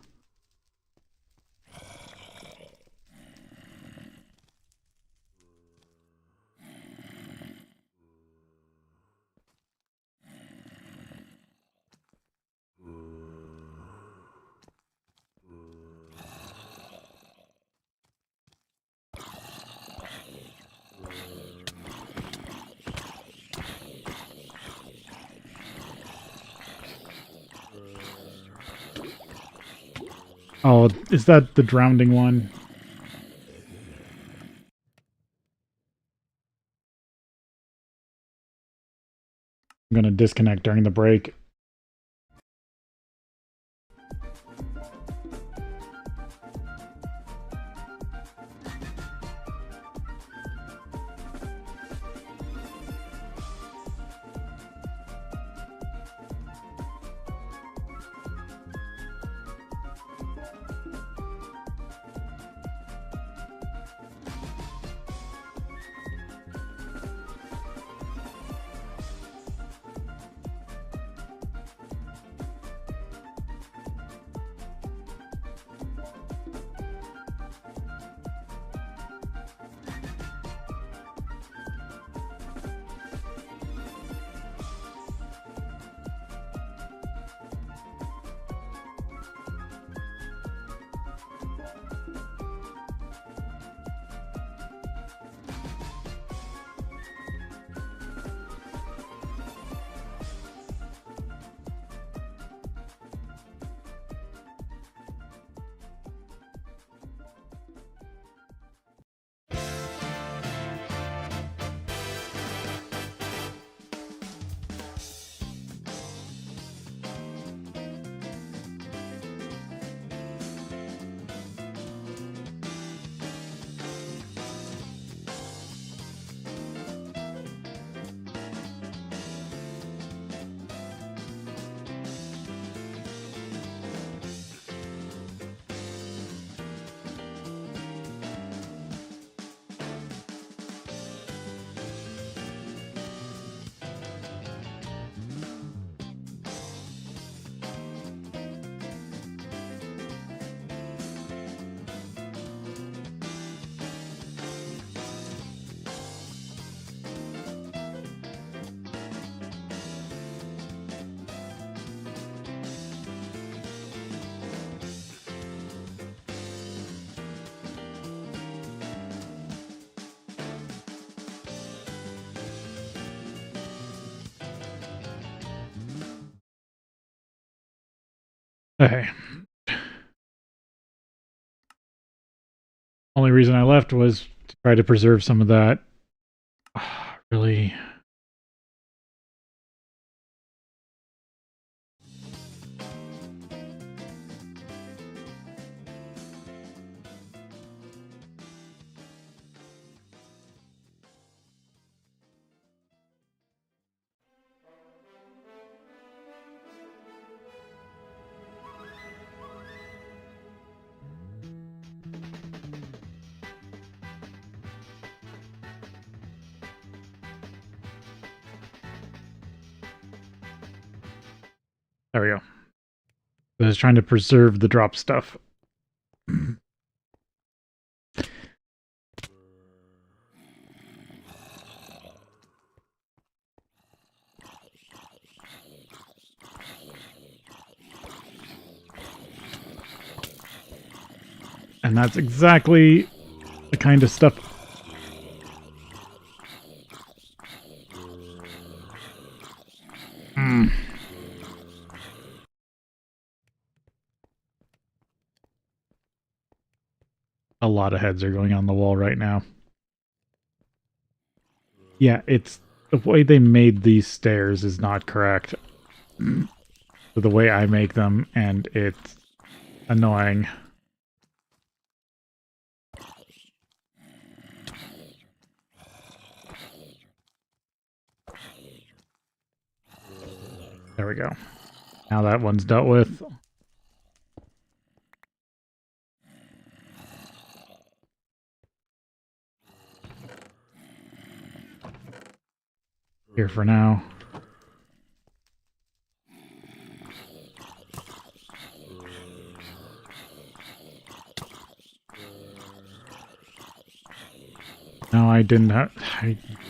S1: Oh, is that the drowning one? I'm gonna disconnect during the break. Okay. Only reason I left was to try to preserve some of that. Really? There we go. I was trying to preserve the drop stuff. And that's exactly the kind of stuff. A lot of heads are going on the wall right now. Yeah, it's The way they made these stairs is not correct. The way I make them, and it's annoying. There we go. Now that one's dealt with. Here for now. No, I didn't have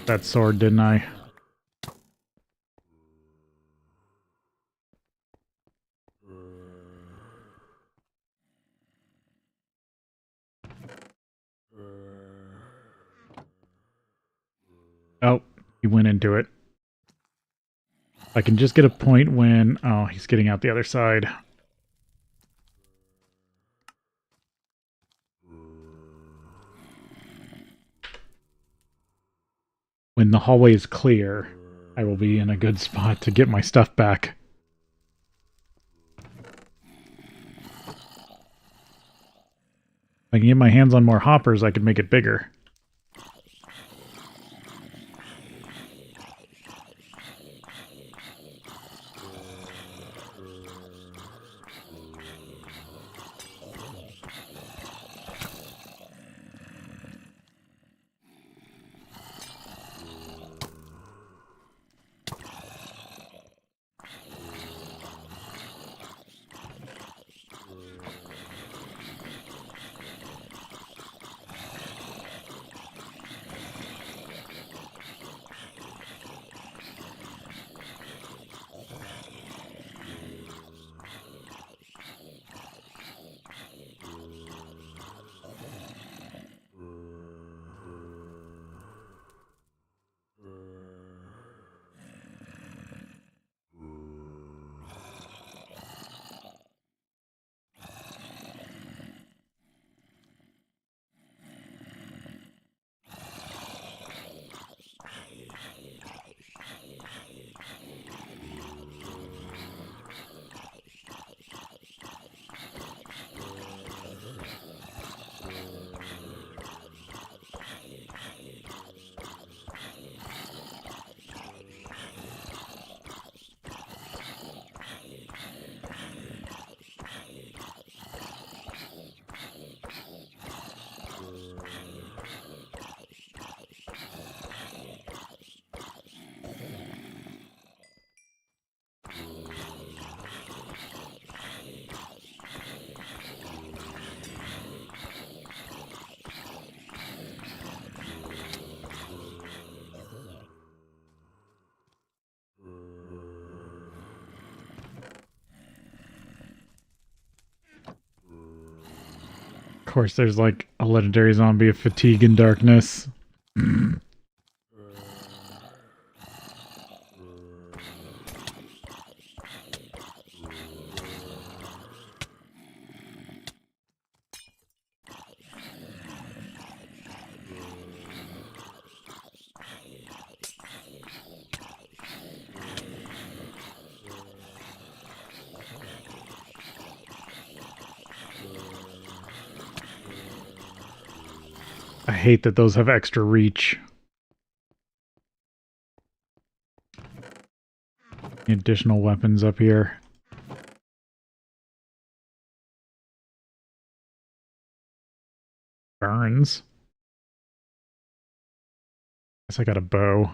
S1: that sword, didn't I? Oh, he went into it. I can just get a point when... Oh, he's getting out the other side. When the hallway is clear, I will be in a good spot to get my stuff back. If I can get my hands on more hoppers, I could make it bigger. Of course, there's like a legendary zombie of fatigue and darkness. I hate that those have extra reach. Additional weapons up here. Burns. Guess I got a bow.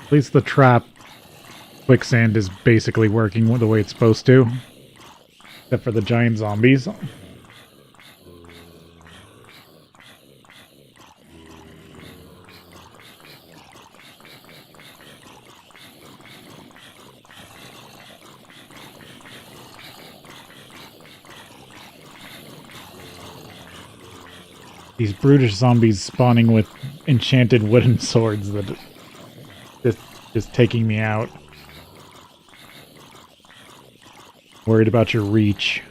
S1: At least the trap quicksand is basically working the way it's supposed to. Except for the giant zombies. These brutish zombies spawning with enchanted wooden swords that just taking me out. Worried about your reach.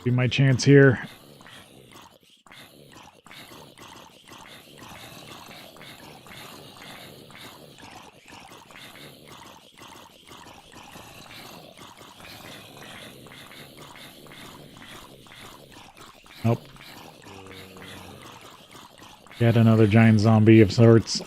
S1: Be my chance here. Nope. Yet another giant zombie of sorts.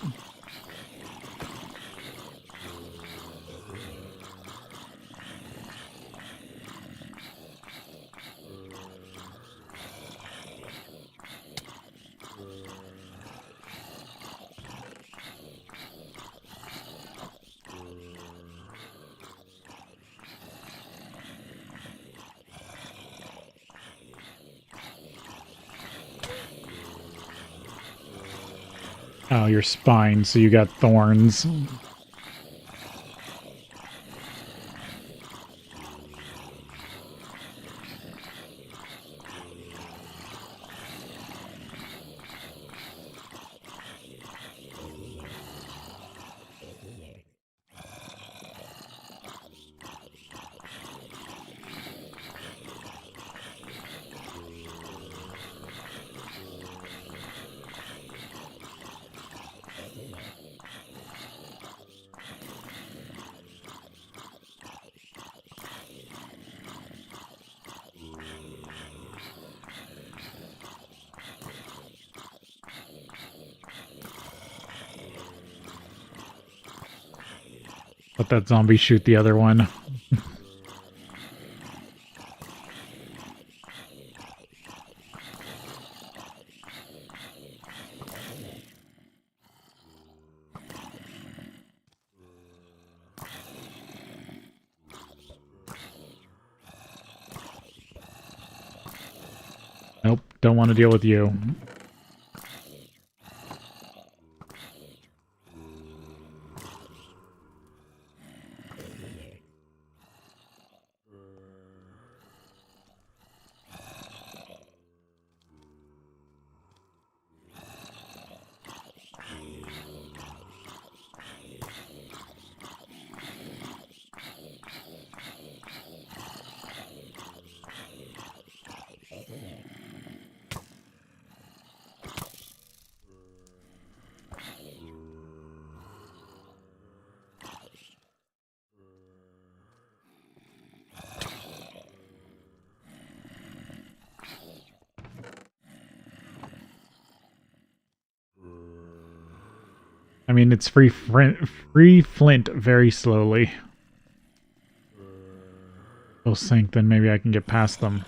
S1: Oh, your spine, so you got thorns. Let that zombie shoot the other one. Nope, don't want to deal with you. I mean, it's free flint very slowly. They'll sink, then maybe I can get past them.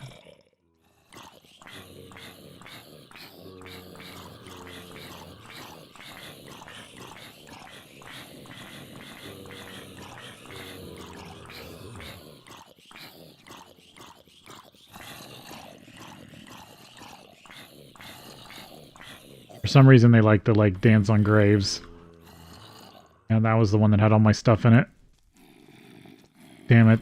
S1: For some reason, they like to dance on graves. And that was the one that had all my stuff in it. Damn it.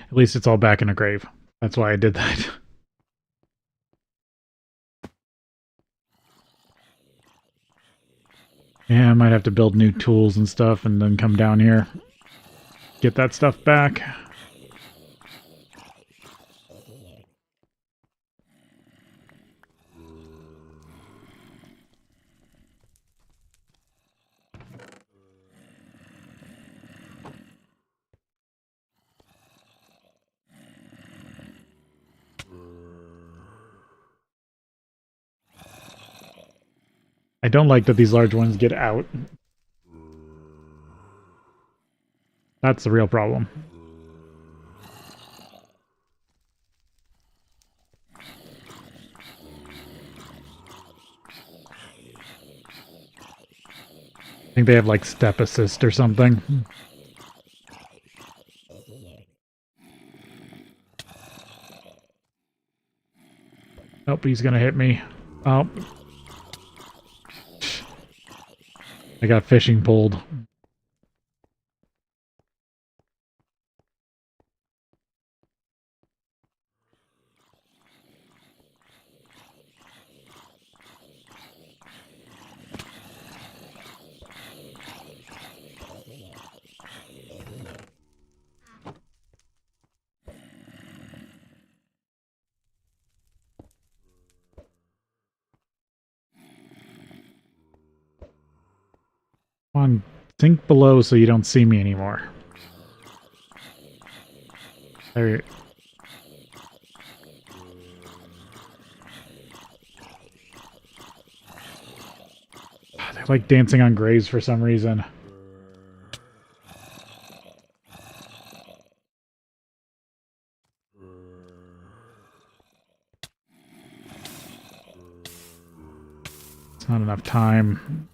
S1: At least it's all back in a grave. That's why I did that. Yeah, I might have to build new tools and stuff and then come down here. Get that stuff back. I don't like that these large ones get out. That's the real problem. I think they have like step assist or something. Nope, he's gonna hit me. Oh. I got fishing pulled. Come on, sink below so you don't see me anymore. There. They're like dancing on graves for some reason. It's not enough time.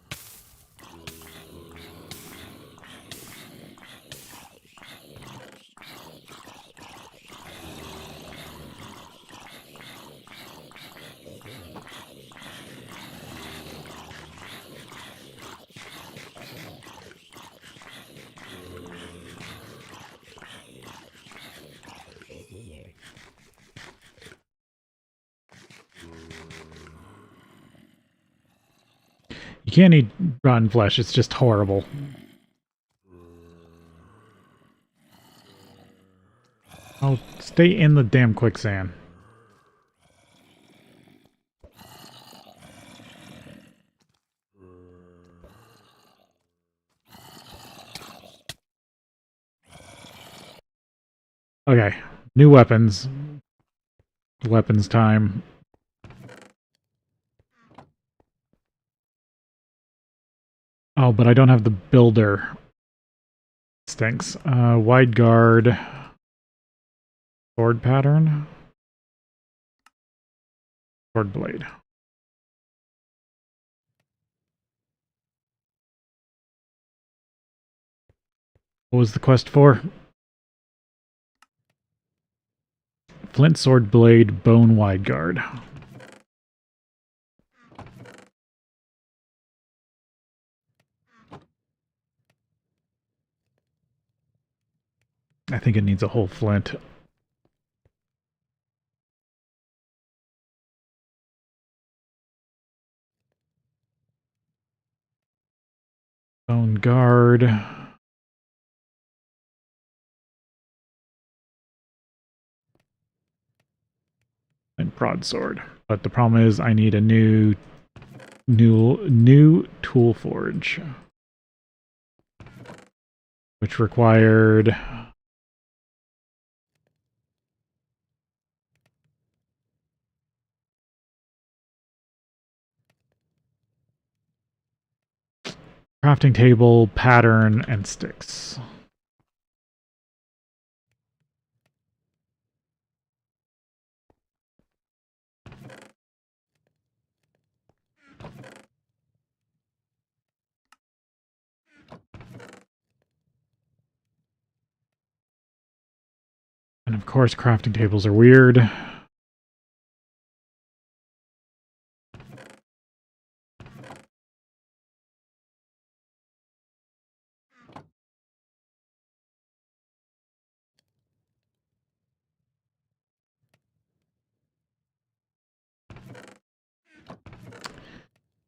S1: You can't eat rotten flesh, it's just horrible. Oh, stay in the damn quicksand. Okay, new weapons. Weapons time. Oh, but I don't have the builder. Stinks. Wide guard. Sword pattern. Sword blade. What was the quest for? Flint sword blade, bone wide guard. I think it needs a whole flint. Bone guard. And broadsword. But the problem is I need a new tool forge. Which required crafting table, pattern, and sticks. And of course, crafting tables are weird.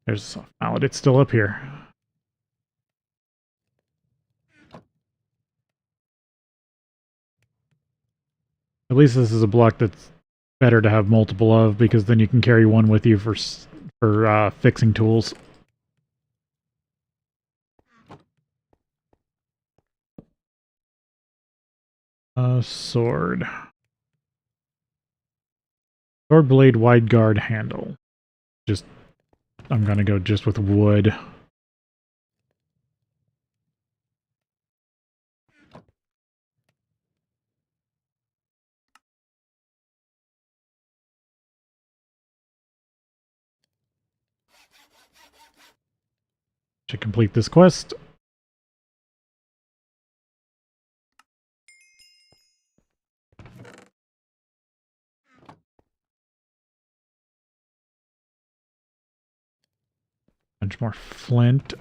S1: There's a soft mallet. It's still up here. At least this is a block that's better to have multiple of, because then you can carry one with you for fixing tools. Sword. Sword blade, wide guard, handle. Just I'm gonna go just with wood. To complete this quest. Bunch more flint.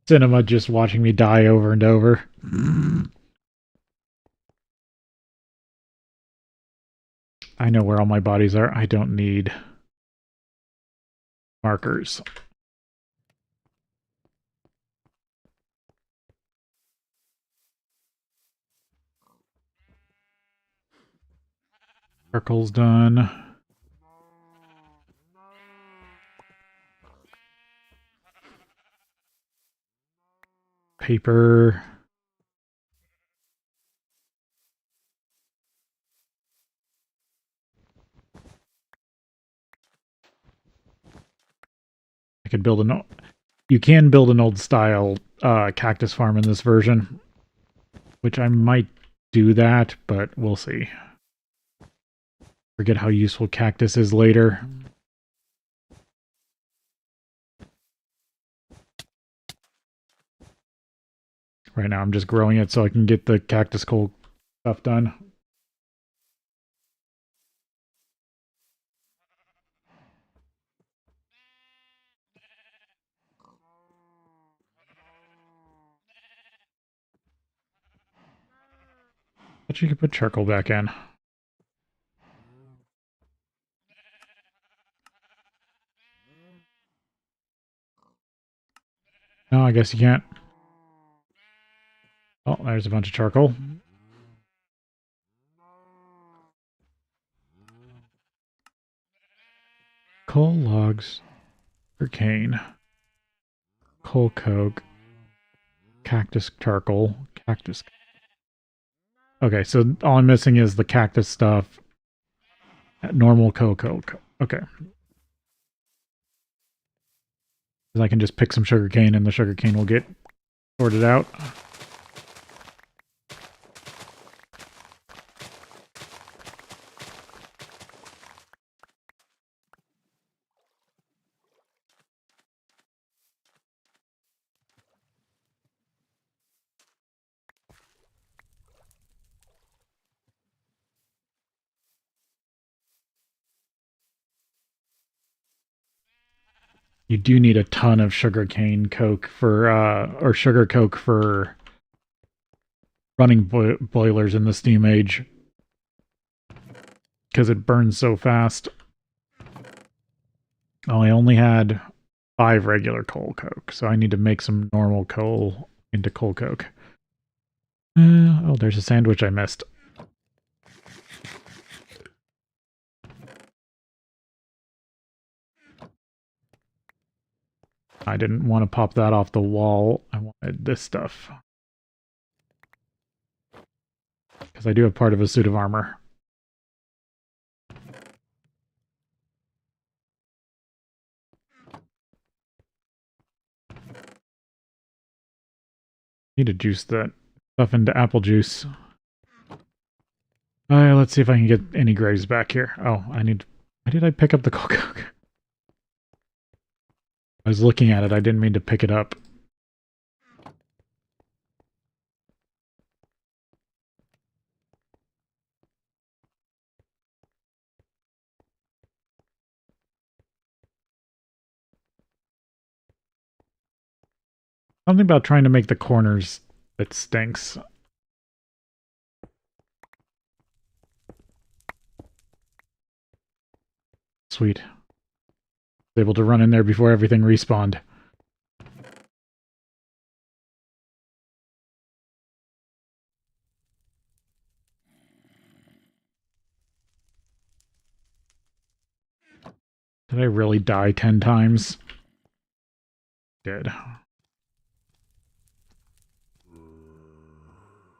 S1: Cinema just watching me die over and over. I know where all my bodies are. I don't need markers. Circle's done. Paper. I could build an... You can build an old style cactus farm in this version, which I might do that, but we'll see. Forget how useful cactus is later. Right now I'm just growing it so I can get the cactus coal stuff done. But you can put charcoal back in. No, I guess you can't. Oh, there's a bunch of charcoal. Coal logs. Cane. Coal coke. Cactus charcoal. Cactus. Okay, so all I'm missing is the cactus stuff. Normal coke. Okay. I can just pick some sugarcane and the sugarcane will get sorted out. You do need a ton of sugarcane coke for, or sugar coke for running boilers in the steam age. Because it burns so fast. Oh, I only had 5 regular coal coke, so I need to make some normal coal into coal coke. Oh, there's a sandwich I missed. I didn't want to pop that off the wall. I wanted this stuff. Because I do have part of a suit of armor. Need to juice that stuff into apple juice. Let's see if I can get any graves back here. Oh, I need... Why did I pick up the coal coke? I was looking at it. I didn't mean to pick it up. Something about trying to make the corners that stinks. Sweet. Able to run in there before everything respawned. Did I really die 10 times? Did.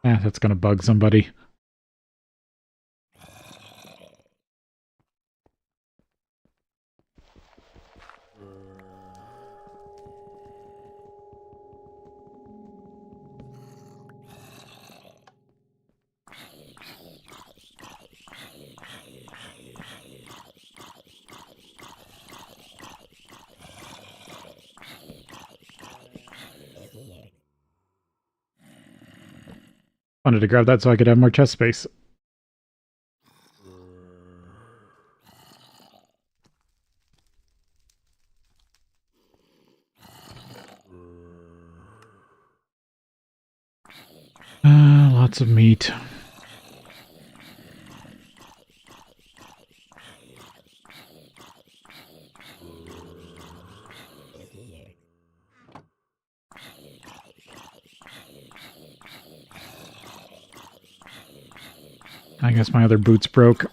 S1: That's gonna bug somebody. Wanted to grab that so I could have more chest space. Lots of meat. I guess my other boots broke.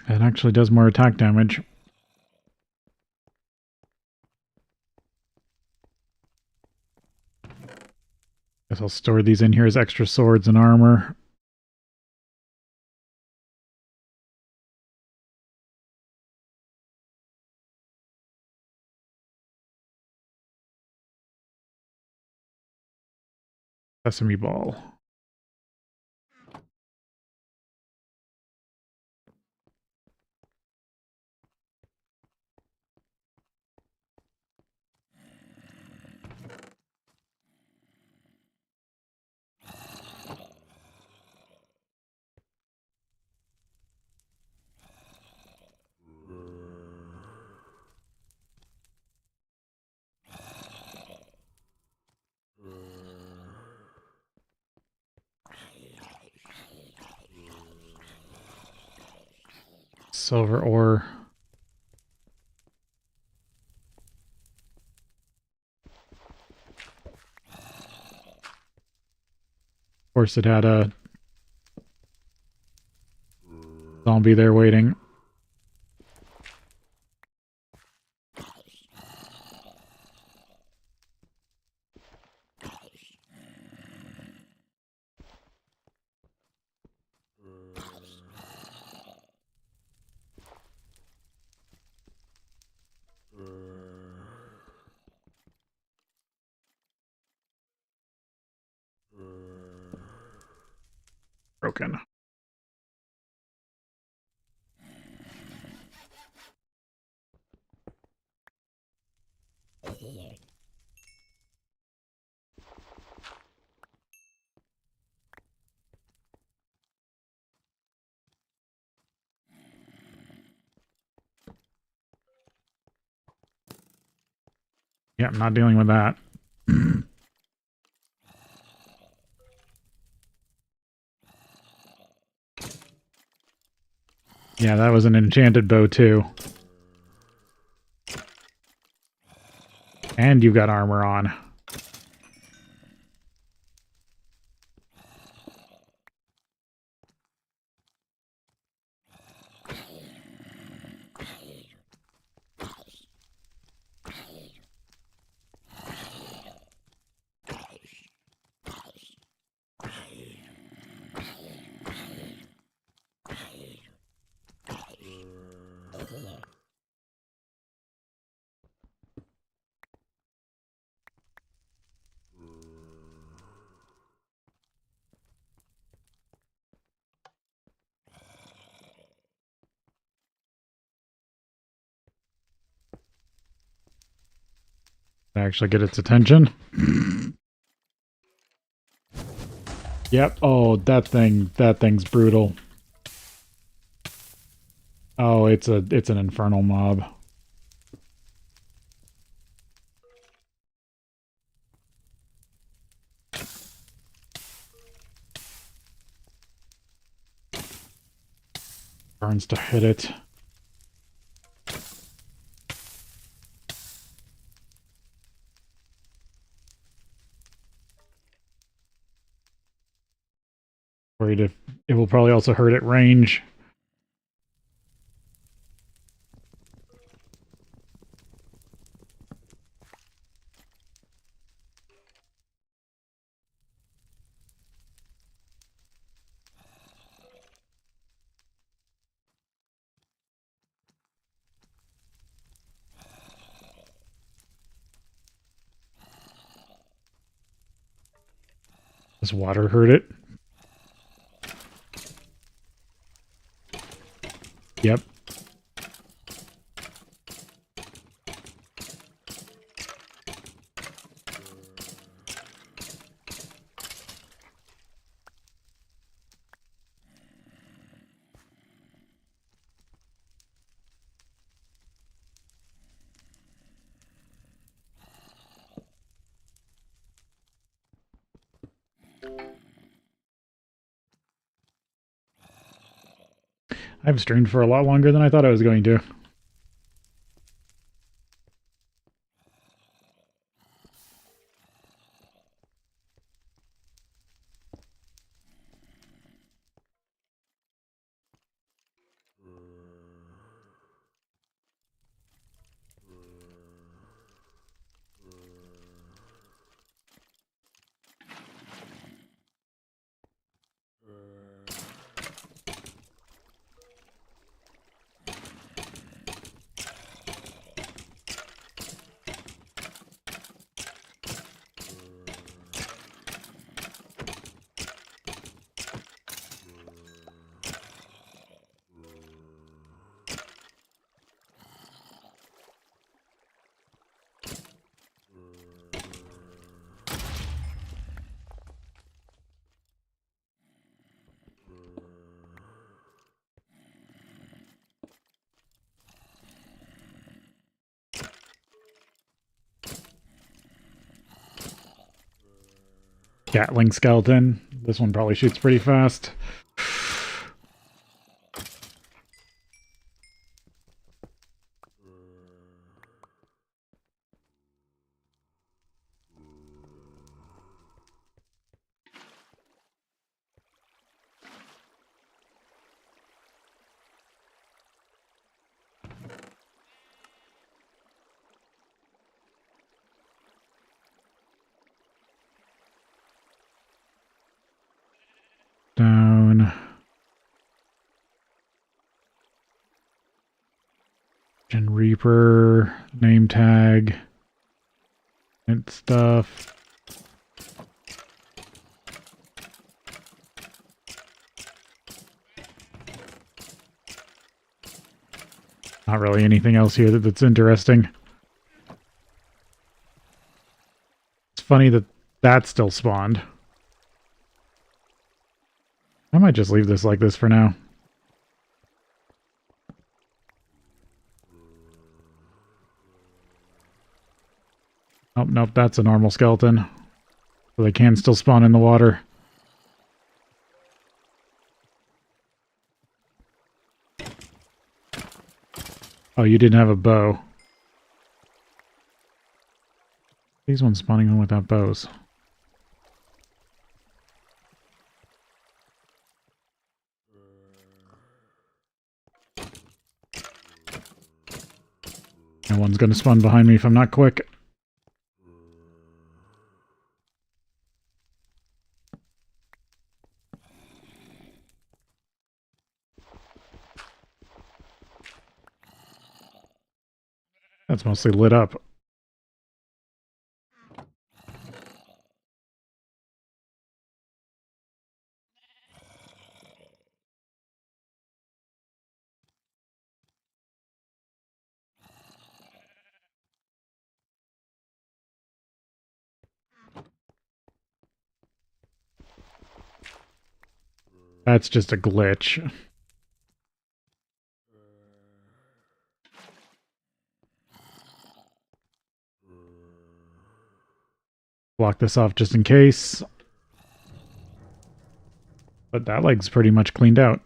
S1: It actually does more attack damage. Guess I'll store these in here as extra swords and armor. Sesame ball. Silver ore. Of course, it had a zombie there waiting. Broken. Yeah, I'm not dealing with that. Yeah, that was an enchanted bow too. And you've got armor on. Actually get its attention. Yep. Oh, that thing's brutal. Oh, it's an infernal mob. Burns to hit it. Worried if it will probably also hurt at range. Does water hurt it? Yep. I've streamed for a lot longer than I thought I was going to. Gatling skeleton. This one probably shoots pretty fast. Down. Gen Reaper. Name tag. And stuff. Not really anything else here that's interesting. It's funny that that still spawned. I might just leave this like this for now. Oh, nope, that's a normal skeleton. So they can still spawn in the water. Oh, you didn't have a bow. These ones spawning in without bows. No one's going to spawn behind me if I'm not quick. That's mostly lit up. That's just a glitch. Block this off just in case. But that leg's pretty much cleaned out.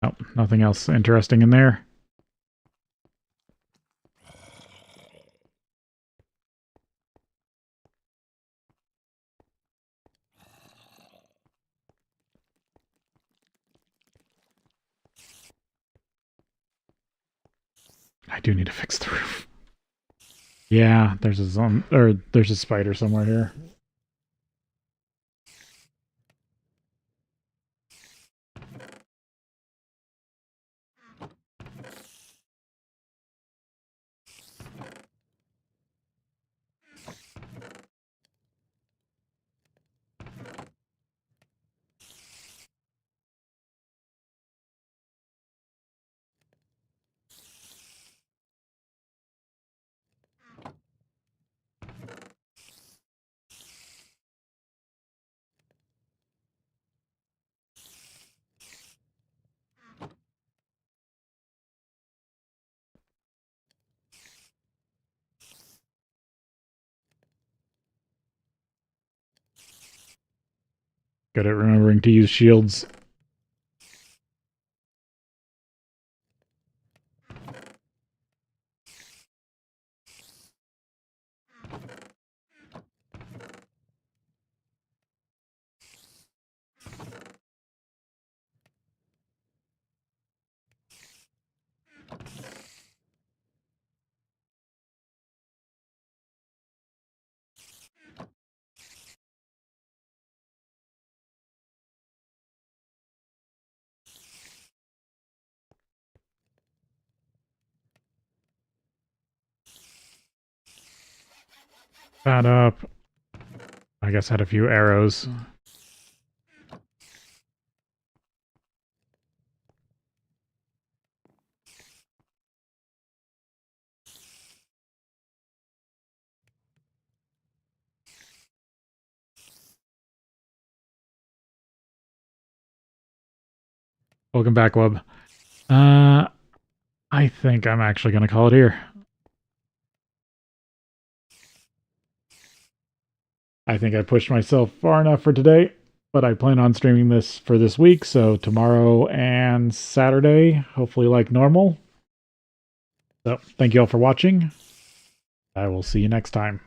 S1: Oh, nothing else interesting in there. I do need to fix the roof. Yeah, there's a spider somewhere here. Good at remembering to use shields. That up. I guess had a few arrows. Welcome back, Wub. I think I'm actually going to call it here. I think I pushed myself far enough for today, but I plan on streaming this for this week, so tomorrow and Saturday, hopefully like normal. So, thank you all for watching. I will see you next time.